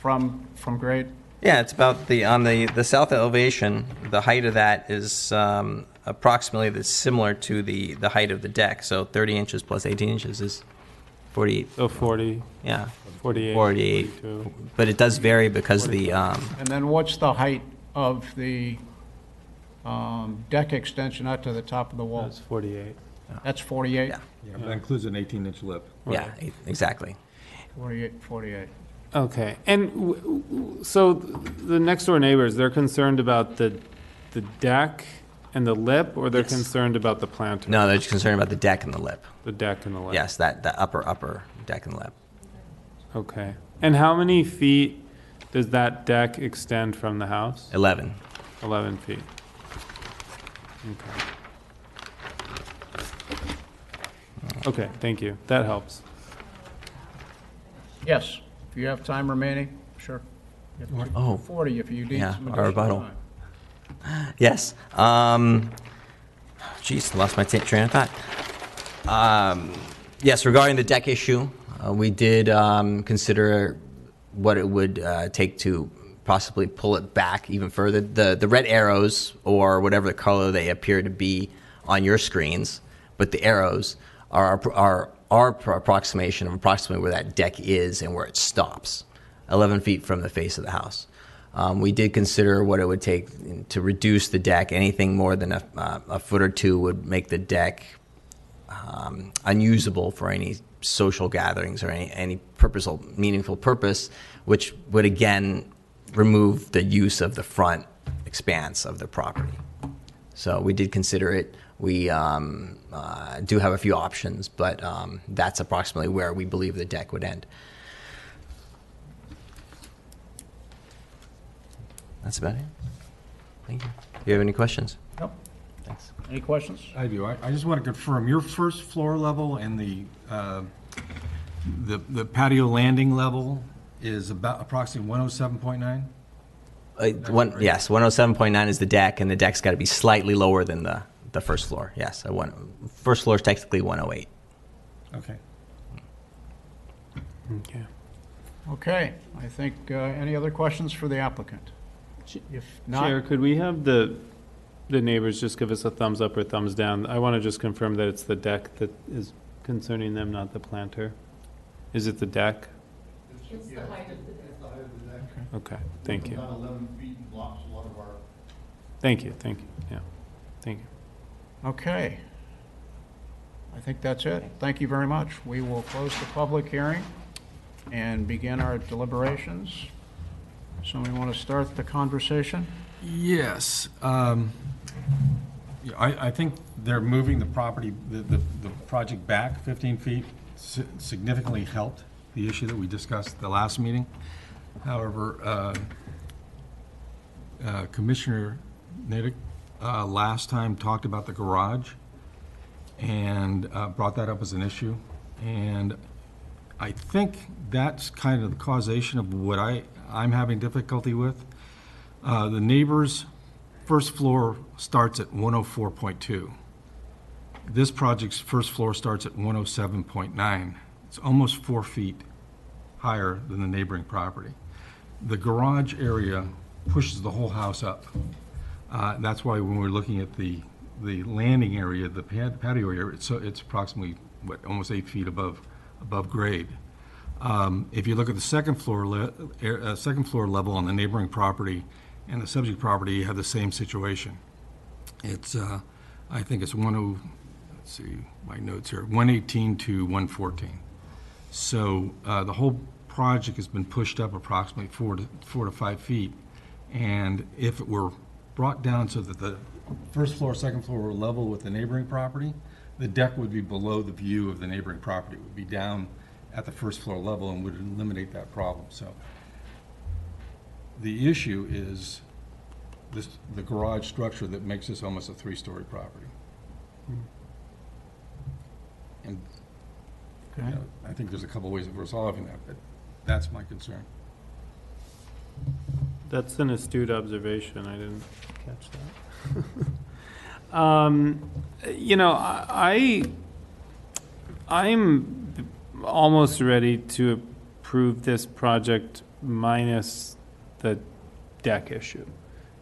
from grade? Yeah, it's about on the south elevation, the height of that is approximately similar to the height of the deck. So 30 inches plus 18 inches is 48. So 40. Yeah. 48. 48. 42. But it does vary because And then what's the height of the deck extension out to the top of the wall? That's 48. That's 48? Yeah, but that includes an 18-inch lip. Yeah, exactly. 48. Okay. And so the next door neighbors, they're concerned about the deck and the lip, or they're concerned about the planter? No, they're just concerned about the deck and the lip. The deck and the lip. Yes, that upper deck and lip. Okay. And how many feet does that deck extend from the house? 11. 11 feet. Okay, thank you. That helps. Yes, if you have time remaining, sure. Oh. 40 if you need Yeah, some our additional rebuttal. time. Yes. Geez, lost my train of thought. Yes, regarding the deck issue, we did consider what it would take to possibly pull it back even further. The red arrows, or whatever the color they appear to be on your screens, but the arrows are our approximation of approximately where that deck is and where it stops, 11 feet from the face of the house. We did consider what it would take to reduce the deck. Anything more than a foot or two would make the deck unusable for any social gatherings or any meaningful purpose, which would again remove the use of the front expanse of the property. So we did consider it. We do have a few options, but that's approximately where we believe the deck would end. That's about it. Thank you. Do you have any questions? Nope. Thanks. Any questions? I do. I just want to confirm, your first floor level and the patio landing level is about approximately 107.9? Yes, 107.9 is the deck, and the deck's got to be slightly lower than the The first floor, yes. First floor is technically 108. Okay. Okay. Okay, I think, any other questions for the applicant? If not, Chair, could we have the neighbors just give us a thumbs up or thumbs down? I want to just confirm that it's the deck that is concerning them, not the planter. Is it the deck? It's the height of the deck. Okay, thank you. About 11 feet and blocks a lot of our. Thank you, yeah, thank you. okay. I think that's it. Thank you very much. We will close the public hearing and begin our deliberations. Somebody want to start the conversation? Yes. I think they're moving the property, the project back 15 feet significantly helped the issue that we discussed at the last meeting. However, Commissioner Natick last time talked about the garage and brought that up as an issue. And I think that's kind of the causation of what I'm having difficulty with. The neighbor's first floor starts at 104.2. This project's first floor starts at 107.9. It's almost 4 feet higher than the neighboring property. The garage area pushes the whole house up. That's why when we're looking at the landing area, the patio area, it's approximately, almost 8 feet above grade. If you look at the second floor level on the neighboring property and the subject property, you have the same situation. It's, I think it's let's see, my notes here, 118 to 114. So the whole project has been pushed up approximately 4 to 5 feet. And if it were brought down so that the first floor, second floor were level with the neighboring property, the deck would be below the view of the neighboring property. It would be down at the first floor level and would eliminate that problem. So the issue is the garage structure that makes this almost a 3-story property. And you know, I think there's a couple ways of resolving that, but that's my concern. That's an astute observation. I didn't catch that. You know, I'm almost ready to approve this project minus the deck issue.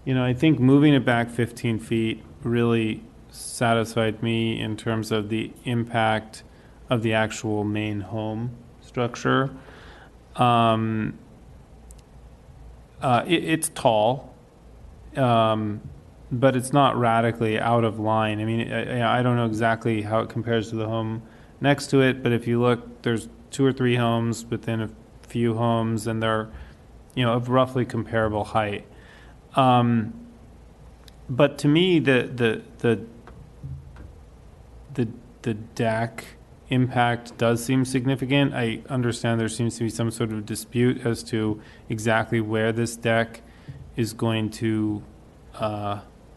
You know, I think moving it back 15 feet really satisfied me in terms of the impact of the actual main home structure. It's tall, but it's not radically out of line. I mean, I don't know exactly how it compares to the home next to it, but if you look, there's 2 or 3 homes within a few homes, and they're, you know, of roughly comparable height. But to me, the deck impact does seem significant. I understand there seems to be some sort of dispute as to exactly where this deck is going to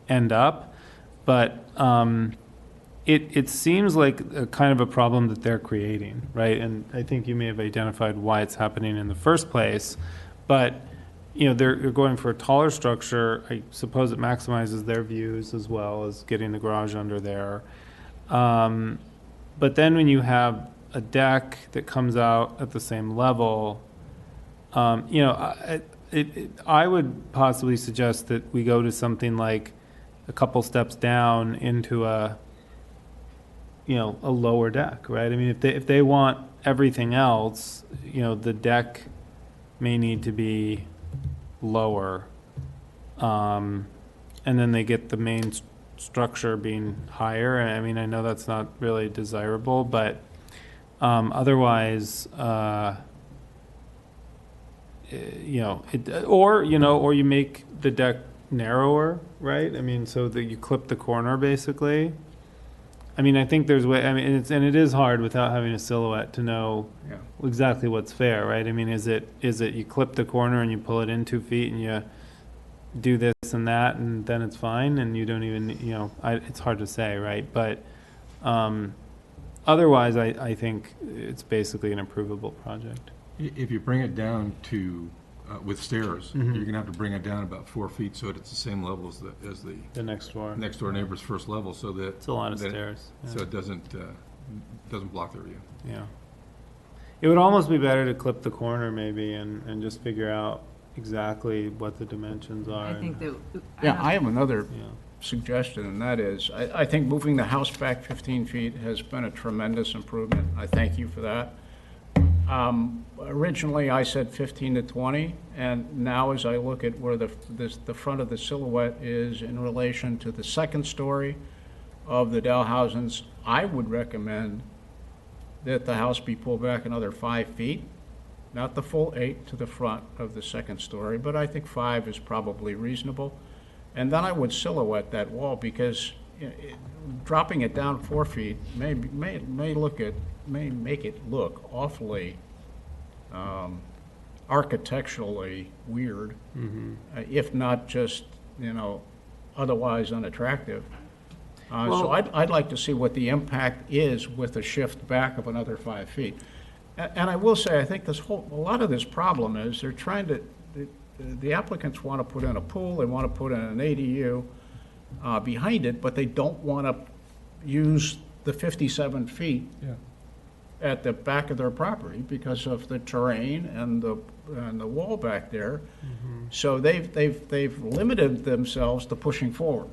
end up, but it seems like a kind of a problem that they're creating, right? And I think you may have identified why it's happening in the first place, but you know, they're going for a taller structure. I suppose it maximizes their views as well as getting the garage under there. But then when you have a deck that comes out at the same level, you know, I would possibly suggest that we go to something like a couple steps down into a, you know, a lower deck, right? I mean, if they want everything else, you know, the deck may need to be lower, and then they get the main structure being higher. I mean, I know that's not really desirable, but otherwise, you know, or you make the deck narrower, right? I mean, so that you clip the corner basically. I mean, I think there's way. I mean, it is hard without having a silhouette to know exactly what's fair, right? I mean, is it you clip the corner and you pull it in 2 feet and you do this and that and then it's fine and you don't even, you know, it's hard to say, right? But otherwise, I think it's basically an approvable project. If you bring it down to with stairs, Mhm. you're gonna have to bring it down about 4 feet so that it's the same level as The next door. next door neighbor's first level, so that. It's a lot of that- stairs, So yeah. it doesn't block their view. Yeah. It would almost be better to clip the corner maybe and just figure out exactly what the dimensions are. I think that. Yeah, I have another Yeah. suggestion, and that is, I think moving the house back 15 feet has been a tremendous improvement. I thank you for that. Originally, I said 15 to 20, and now as I look at where the front of the silhouette is in relation to the second story of the Dalhousens, I would recommend that the house be pulled back another 5 feet, not the full 8 to the front of the second story, but I think 5 is probably reasonable. And then I would silhouette that wall, because dropping it down 4 feet may make it look awfully architecturally weird, if not just, otherwise unattractive. So I'd like to see what the impact is with a shift back of another 5 feet. And I will say, I think a lot of this problem is they're trying to, the applicants want to put in a pool, they want to put in an ADU behind it, but they don't want to use the 57 feet at the back of their property because of the terrain and the wall back there. So they've limited themselves to pushing forward.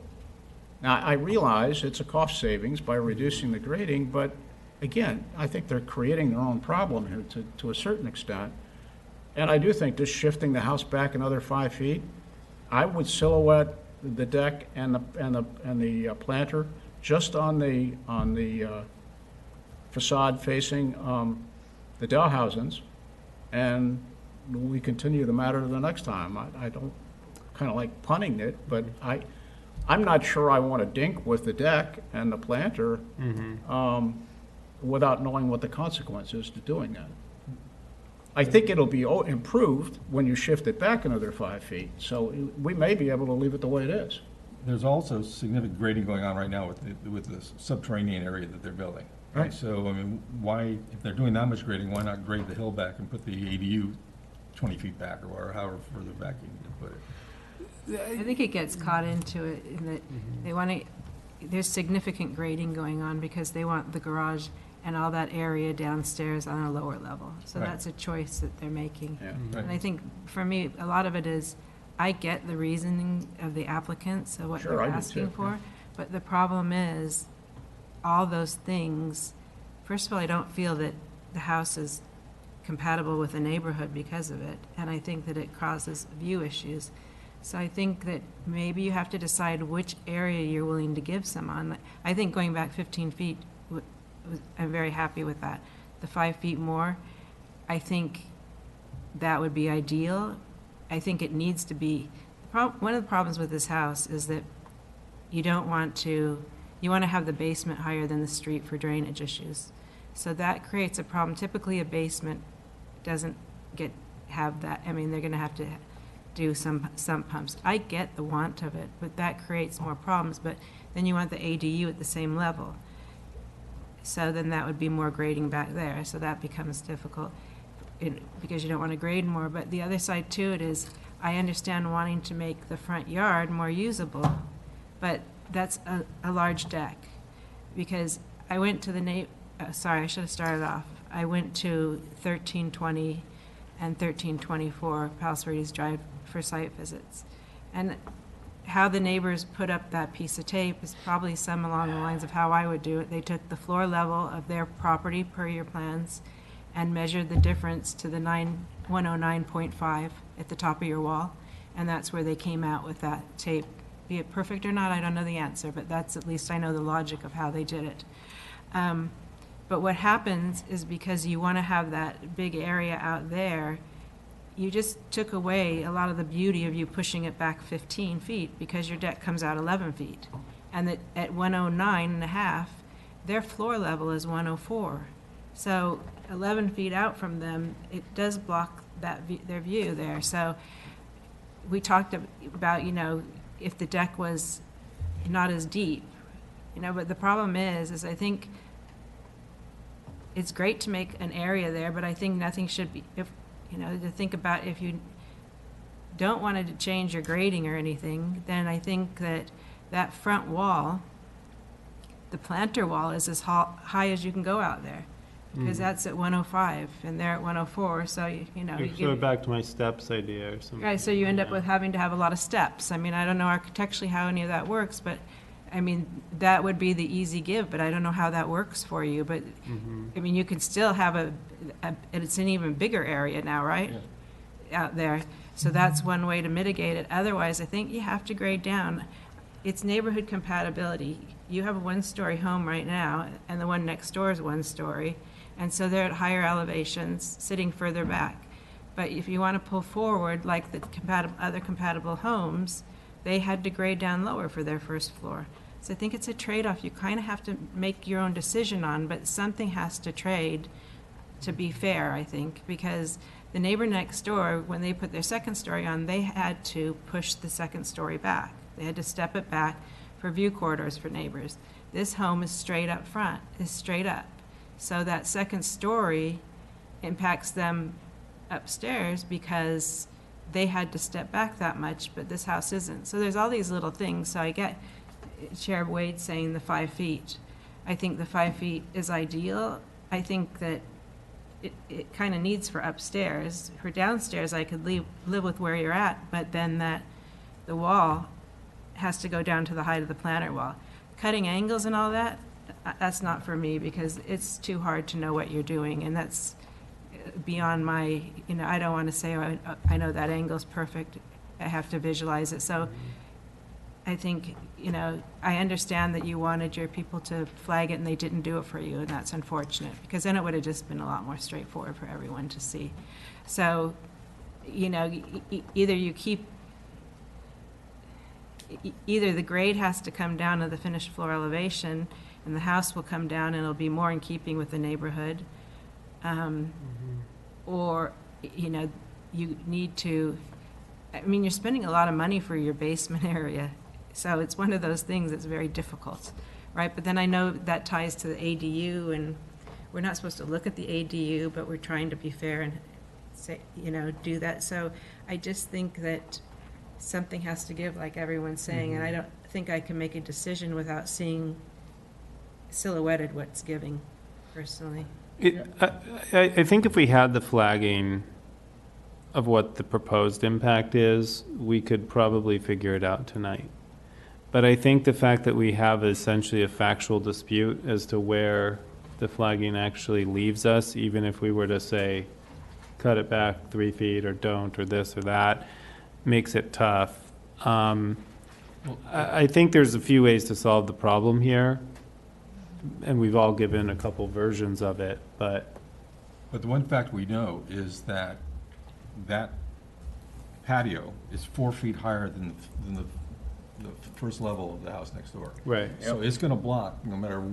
Now, I realize it's a cost savings by reducing the grading, but again, I think they're creating their own problem here to a certain extent. And I do think just shifting the house back another 5 feet, I would silhouette the deck and the planter just on the facade facing the Dalhousens, and we continue the matter the next time. I don't kind of like punning it, but I'm not sure I want to dink with the deck and the planter without knowing what the consequence is to doing that. I think it'll be improved when you shift it back another 5 feet, so we may be able to leave it the way it is. There's also significant grading going on right now with the subterranean area that they're building. Right. So, I mean, why, if they're doing that much grading, why not grade the hill back and put the ADU 20 feet back or however further back you need to put it? I think it gets caught into it in that they want to, there's significant grading going on because they want the garage and all that area downstairs on a lower level. So Right. that's a choice that they're making. Yeah, And right. I think, for me, a lot of it is, I get the reasoning of the applicants of what Sure, they're I do too, asking for, yeah. but the problem is, all those things, first of all, I don't feel that the house is compatible with the neighborhood because of it, and I think that it causes view issues. So I think that maybe you have to decide which area you're willing to give some on. I think going back 15 feet, I'm very happy with that. The 5 feet more, I think that would be ideal. I think it needs to be, one of the problems with this house is that you want to have the basement higher than the street for drainage issues. So that creates a problem. Typically, a basement doesn't have that. I mean, they're going to have to do some sump pumps. I get the want of it, but that creates more problems. But then you want the ADU at the same level. So then that would be more grading back there. So that becomes difficult because you don't want to grade more. But the other side to it is, I understand wanting to make the front yard more usable, but that's a large deck. Because I went to sorry, I should have started off. I went to 1320 and 1324 Palos Verdes Drive for site visits. And how the neighbors put up that piece of tape is probably some along the lines of how I would do it. They took the floor level of their property per your plans and measured the difference to the 109.5 at the top of your wall, and that's where they came out with that tape. Be it perfect or not, I don't know the answer, but that's, at least I know the logic of how they did it. But what happens is, because you want to have that big area out there, you just took away a lot of the beauty of you pushing it back 15 feet because your deck comes out 11 feet. And that at 109.5, their floor level is 104. So 11 feet out from them, it does block their view there. So we talked about, if the deck was not as deep, but the problem is I think it's great to make an area there, but I think nothing should be, to think about if you don't want to change your grading or anything, then I think that that front wall, the planter wall, is as high as you can go out there, because that's at 105, and they're at 104, so, you know. you So give- back to my steps idea or something. Right, so you end up with having to have a lot of steps. I mean, I don't know architecturally how any of that works, but, I mean, that would be the easy give, but I don't know how that works for you. But, I mean, you could still have and it's an even bigger area now, right? Out there. So that's one way to mitigate it. Otherwise, I think you have to grade down. It's neighborhood compatibility. You have a one-story home right now, and the one next door is one story, and so they're at higher elevations, sitting further back. But if you want to pull forward, like the other compatible homes, they had to grade down lower for their first floor. So I think it's a trade-off you kind of have to make your own decision on, but something has to trade to be fair, I think, because the neighbor next door, when they put their second story on, they had to push the second story back. They had to step it back for view corridors for neighbors. This home is straight up front, is straight up. So that second story impacts them upstairs because they had to step back that much, but this house isn't. So there's all these little things. So I get Chair Wade saying the 5 feet. I think the 5 feet is ideal. I think that it kind of needs for upstairs. For downstairs, I could live with where you're at, but then the wall has to go down to the height of the planter wall. Cutting angles and all that, that's not for me, because it's too hard to know what you're doing, and that's beyond my, I don't want to say, oh, I know that angle's perfect. I have to visualize it. So I think, I understand that you wanted your people to flag it and they didn't do it for you, and that's unfortunate, because then it would have just been a lot more straightforward for everyone to see. So, either the grade has to come down to the finished floor elevation, and the house will come down and it'll be more in keeping with the neighborhood. Or, you need to, you're spending a lot of money for your basement area. So it's one of those things that's very difficult, right? But then I know that ties to the ADU, and we're not supposed to look at the ADU, but we're trying to be fair and say, do that. So I just think that something has to give, like everyone's saying, and I don't think I can make a decision without seeing silhouetted what's giving, personally. I think if we had the flagging of what the proposed impact is, we could probably figure it out tonight. But I think the fact that we have essentially a factual dispute as to where the flagging actually leaves us, even if we were to say, cut it back 3 feet or don't or this or that, makes it tough. I think there's a few ways to solve the problem here, and we've all given a couple versions of it, but the one fact we know is that that patio is 4 feet higher than the first level of the house next door. Right. So it's going to block no matter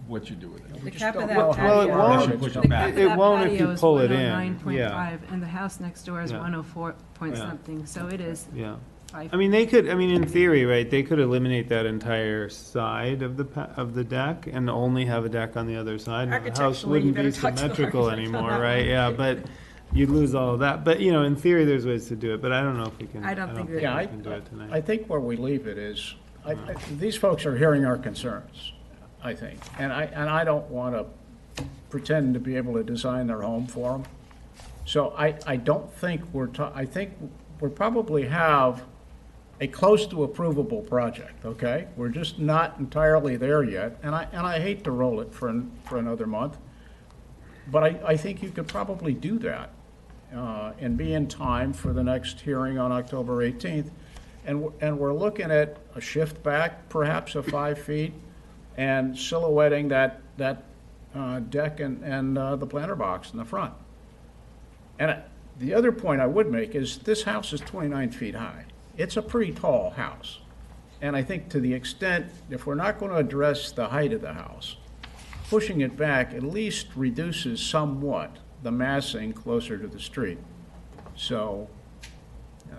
what you do with it. The cap of that Well, it patio- won't. Unless you push it the back. cap of It that won't if patio you is pull it in. 109.5, Yeah. and the house next door is Yeah. 104 point Yeah. something, so it is. yeah. 5 They could, in theory, right, they could eliminate that entire side of the deck and only have a deck on the other side. and The house Architecturally, you wouldn't be better talk to the symmetrical architect on anymore, that right? one. Yeah, but you'd lose all of that. But, in theory, there's ways to do it, but I don't know if we can. I don't think that- we Yeah, can do it tonight. I think where we leave it is, these folks are hearing our concerns, I think. And I don't want to pretend to be able to design their home for them. So I don't think I think we probably have a close to approvable project, okay? We're just not entirely there yet, and I hate to roll it for another month. But I think you could probably do that and be in time for the next hearing on October 18th. And we're looking at a shift back, perhaps of 5 feet, and silhouetting that deck and the planter box in the front. And the other point I would make is this house is 29 feet high. It's a pretty tall house. And I think to the extent, if we're not going to address the height of the house, pushing it back at least reduces somewhat the massing closer to the street. So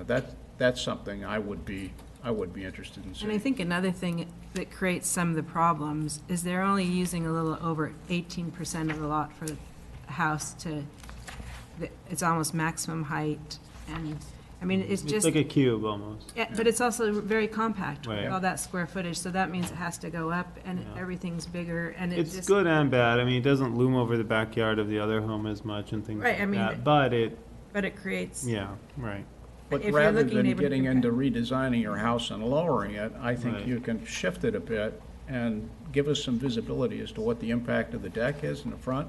that's something I would be interested in seeing. And I think another thing that creates some of the problems is they're only using a little over 18% of the lot for a house it's almost maximum height. And I mean, it's It's just. like a cube almost. Yeah, but it's also very compact, with Right. all that square footage, so that means it has to go up, and everything's bigger, and it It's just. good and bad. I mean, it doesn't loom over the backyard of the other home as much and things Right, I like mean, that. But it, But it creates. yeah, right. But If you're rather looking than able to getting compare- into redesigning your house and lowering it, I think Right. you can shift it a bit and give us some visibility as to what the impact of the deck is in the front.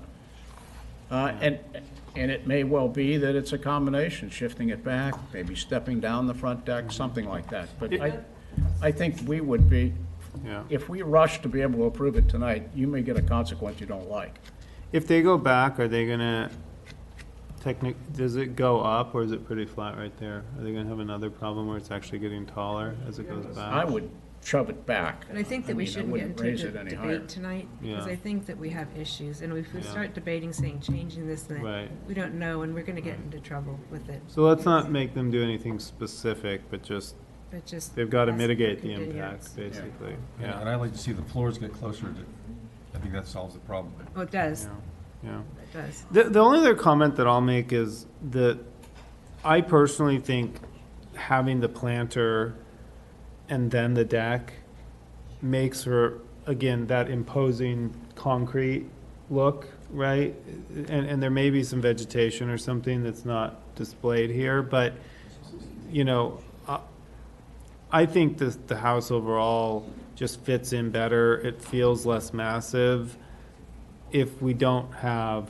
And it may well be that it's a combination, shifting it back, maybe stepping down the front deck, something like that. But I think we would be, Yeah. if we rush to be able to approve it tonight, you may get a consequence you don't like. If they go back, are they gonna, does it go up or is it pretty flat right there? Are they gonna have another problem where it's actually getting taller as it goes back? I would shove it back. But I think that we mean, I shouldn't get wouldn't into raise the it any higher. debate tonight, because Yeah. I think that we have issues, and if we Yeah. start debating saying, changing this, and that, Right. we don't know, and we're gonna get into trouble with it. So let's not make them do anything specific, but just, But just they've got to ask for mitigate the continuance. impact, basically. Yeah, and I'd like to see the floors get closer to, I think that solves the problem. Oh, it does, Yeah. it does. The only other comment that I'll make is that I personally think having the planter and then the deck makes for, again, that imposing concrete look, right? And there may be some vegetation or something that's not displayed here, but, you know, I think the house overall just fits in better. It feels less massive if we don't have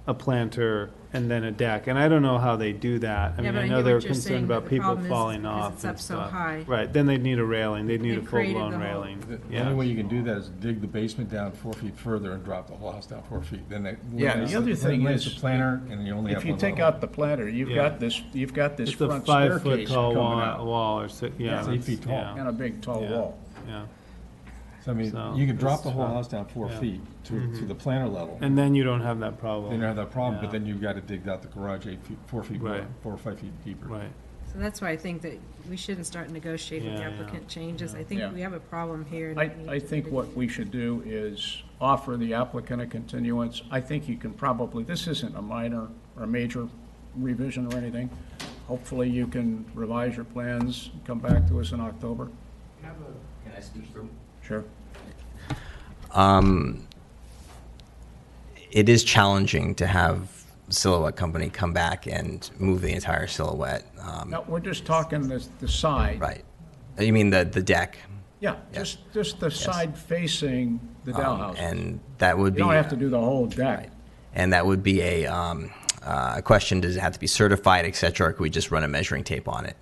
a planter and then a deck. And I don't know how they do that. I Yeah, mean, but I I know hear they're what you're concerned saying, about but the people problem is falling because off it's and up so stuff. high. Right, then they'd need a railing. They'd need a They've created full-blown the whole- railing. The Yeah. only way you can do that is dig the basement down 4 feet further and drop the whole house down 4 feet. Then they. Yeah, the other thing It's is, a planter, and you only have if you one take level. out the planter, you've Yeah. got this It's a front 5-foot staircase tall coming out. wall or so, yeah. It's 8 feet tall. yeah, And a big tall Yeah. wall. Yeah. So, I mean, So, you can drop the it's, whole uh, house down 4 yeah. feet to the planter level. And then you don't have that problem. Then you have that problem, but Yeah. then you've got to dig out the garage 4 feet more, Right. 4 or 5 feet deeper. Right. So that's why I think that we shouldn't start negotiating with the Yeah, yeah. applicant changes. I think Yeah. we have a problem here. and I, we need I to think mitigate. what we should do is offer the applicant a continuance. I think you can probably, this isn't a minor or major revision or anything. Hopefully you can revise your plans, come back to us in October. Can I speak through? Sure. It is challenging to have Silhouette Company come back and move the entire silhouette. No, we're just talking the side. Right. You mean the deck? Yeah, just the side facing the Dow house. And that would You be. don't have to do the whole deck. And that would be a question, does it have to be certified, et cetera, or could we just run a measuring tape on it?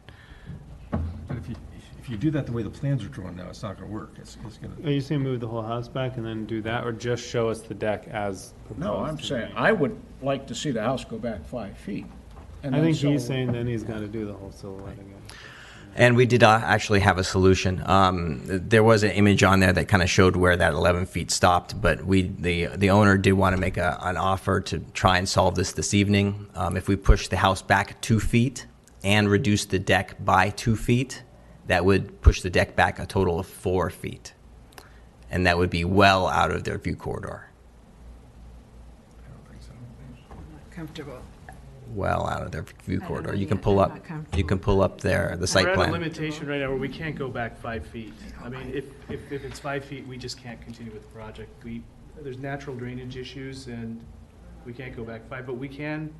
But if you do that the way the plans are drawn now, it's not going to work. It's going to. Are you saying move the whole house back and then do that, or just show us the deck as proposed? No, I'm saying, I would like to see the house go back 5 feet. And I then think he's so- saying then he's got to do the whole silhouette again. And we did actually have a solution. There was an image on there that kind of showed where that 11 feet stopped, but the owner did want to make an offer to try and solve this evening. If we push the house back 2 feet and reduce the deck by 2 feet, that would push the deck back a total of 4 feet. And that would be well out of their view corridor. Comfortable. Well out of their view I corridor. don't You know can yet. pull I'm up. not comfortable. You can pull up there the site We're at a plan. limitation right now where we can't go back 5 feet. I mean, if it's 5 feet, we just can't continue with the project. There's natural drainage issues and we can't go back 5, but we can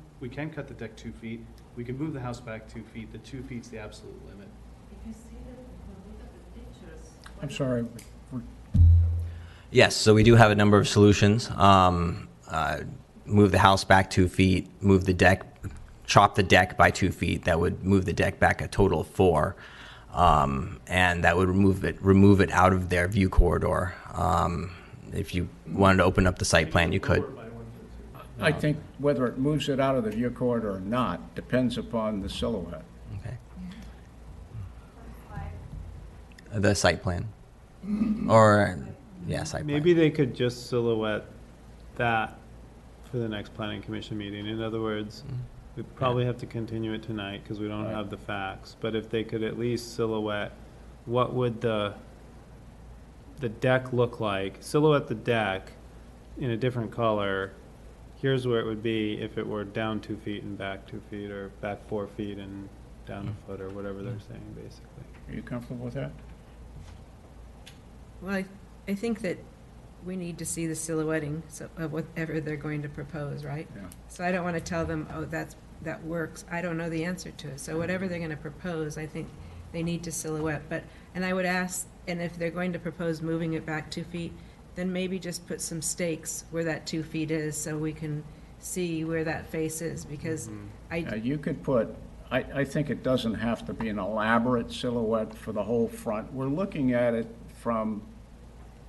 cut the deck 2 feet. We can move the house back 2 feet. The 2 feet's the absolute limit. I'm sorry, Yes, so we do have a number of solutions. Move the house back 2 feet, move the deck, chop the deck by 2 feet. That would move the deck back a total of 4. And that would remove it out of their view corridor. If you wanted to open up the site plan, you could. I think whether it moves it out of the view corridor or not depends upon the silhouette. Okay. The site plan. Or, yeah, site plan. Maybe they could just silhouette that for the next planning commission meeting. In other words, we probably have to continue it tonight because we don't have the facts. But if they could at least silhouette, what would the deck look like? Silhouette the deck in a different color. Here's where it would be if it were down 2 feet and back 2 feet, or back 4 feet and down a foot or whatever they're saying, basically. Are you comfortable with that? Well, I think that we need to see the silhouetting of whatever they're going to propose, right? Yeah. So I don't want to tell them, oh, that works. I don't know the answer to it. So whatever they're going to propose, I think they need to silhouette. And I would ask, and if they're going to propose moving it back 2 feet, then maybe just put some stakes where that 2 feet is so we can see where that face is, because You could put, I think it doesn't have to be an elaborate silhouette for the whole front. We're looking at it from,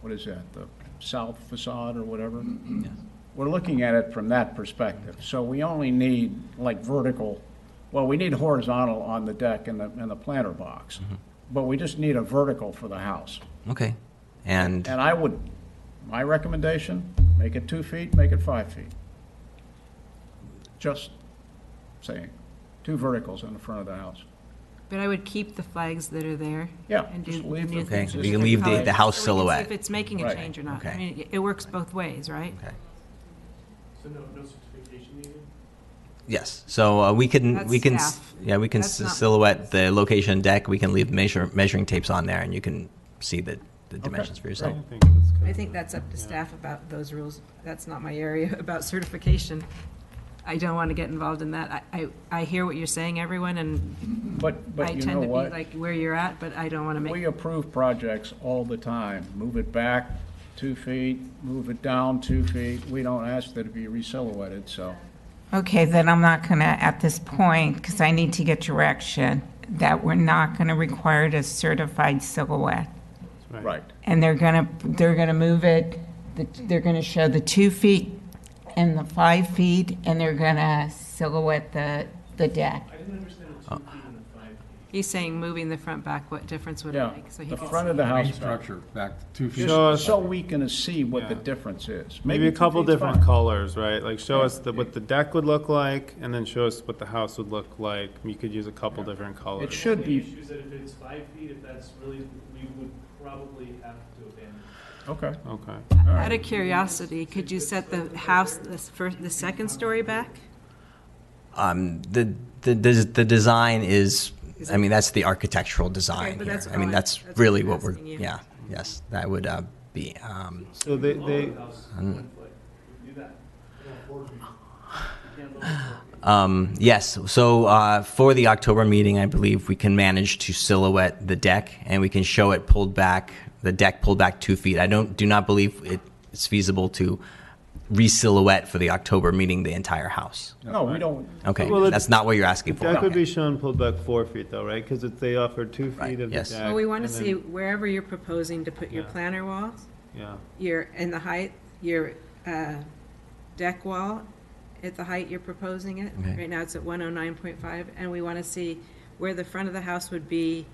what is that, the south facade or whatever? We're looking at it from that perspective. So we only need like vertical, well, we need horizontal on the deck and the planter box. But we just need a vertical for the house. Okay. And I would, my recommendation, make it 2 feet, make it 5 feet. Just saying, 2 verticals in the front of the house. But I would keep the flags that are there. Yeah, And just do leave new them. Okay, things. we can leave the house So we can see silhouette. if it's making a Right. change or not. I Okay. mean, it works both ways, right? Okay. So no certification needed? Yes, so we can, That's we can, staff. yeah, we can That's not- silhouette the location deck, we can leave measuring tapes on there, and you can see the dimensions for yourself. I think that's up to staff about those rules. That's not my area about certification. I don't want to get involved in that. I hear what you're saying, everyone, and But I you tend know to be what? like where you're at, but I don't want to make. We approve projects all the time. Move it back 2 feet, move it down 2 feet. We don't ask that it be re-silhouetted, so. Okay, then I'm not going to, at this point, because I need to get direction, that we're not going to require a certified silhouette. Right. And they're going to move it, they're going to show the 2 feet and the 5 feet, and they're going to silhouette the deck. I didn't understand the 2 feet and the 5 feet. He's saying moving the front back, what difference would it Yeah, make? So he the can front see. of the house. Structure back 2 feet. Just so we can see what the difference is. Maybe a 2 couple feet's different fine. colors, right? Like show Yeah. us what the deck would look like, and then show us what the house would look like. You could use a couple different colors. It should The be, issue is that if it's 5 feet, if that's really, we would probably have to abandon it. okay. Okay. Out of curiosity, could you set the house, the second story back? The design is, I mean, that's the architectural design but here. that's I mean, fine. that's That's really what I'm what we're, asking you. yeah, yes, that would be, So they House, 1 foot. Do that. You can't lower it. yes, so for the October meeting, I believe we can manage to silhouette the deck, and we can show it pulled back, the deck pulled back 2 feet. I do not believe it's feasible to re-silhouette for the October meeting the entire house. No, we don't. Okay, Well, that's not what you're asking for. Deck would Okay. be shown pulled back 4 feet though, right? Because they offered 2 feet Right, of the yes. deck. Well, we want to and see then- wherever you're proposing to put your Yeah. planter walls, Yeah. in the height, your deck wall, at the height you're proposing it. Okay. Right now, it's at 109.5, and we want to see where the front of the house would be,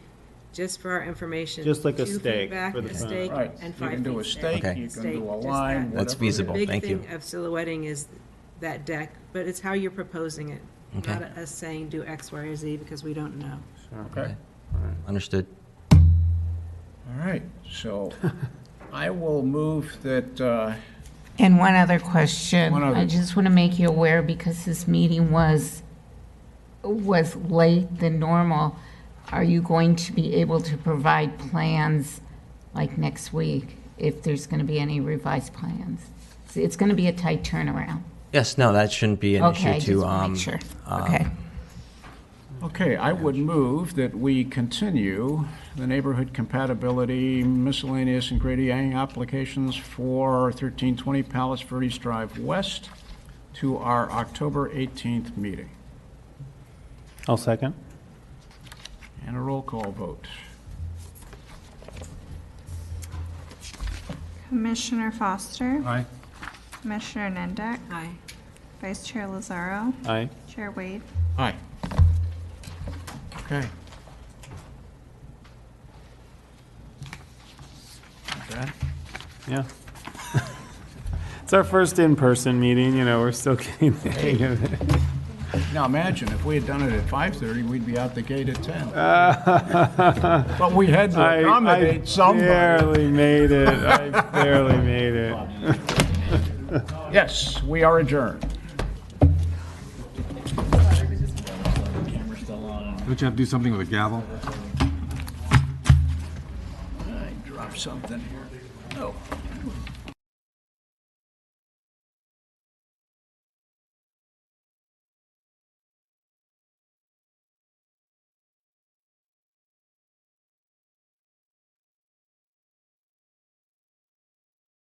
just for our information. Just like a 2 feet stake back, for the a front. stake, Right. and You 5 can do a feet stake, Okay. you can Stake, do a just line, that. That's whatever. feasible. Thank you. The big thing of silhouetting is that deck, but it's how you're proposing it. Okay. Not us saying do X, Y, or Z, because we don't know. Okay. Understood. All right, so I will move that, And one other question. One other. I just want to make you aware, because this meeting was late than normal. Are you going to be able to provide plans like next week, if there's going to be any revised plans? It's going to be a tight turnaround. Yes, no, that shouldn't be an Okay, issue to, just want to make sure. Okay. okay, I would move that we continue the neighborhood compatibility miscellaneous and Grady Yang applications for 1320 Palos Verdes Drive West to our October 18th meeting. I'll second. And a roll call vote. Commissioner Foster, Aye. Commissioner Nendek, Aye. Vice Chair Lazaro, Aye. Chair Wade. Aye. Okay. Okay. Yeah. It's our first in-person meeting, we're still getting the hang of it. Now imagine, if we had done it at 5:30, we'd be out the gate at 10. But we had to accommodate somebody. Barely made it. I barely made it. Yes, we are adjourned. Don't you have to do something with a gavel? I dropped something here. Oh.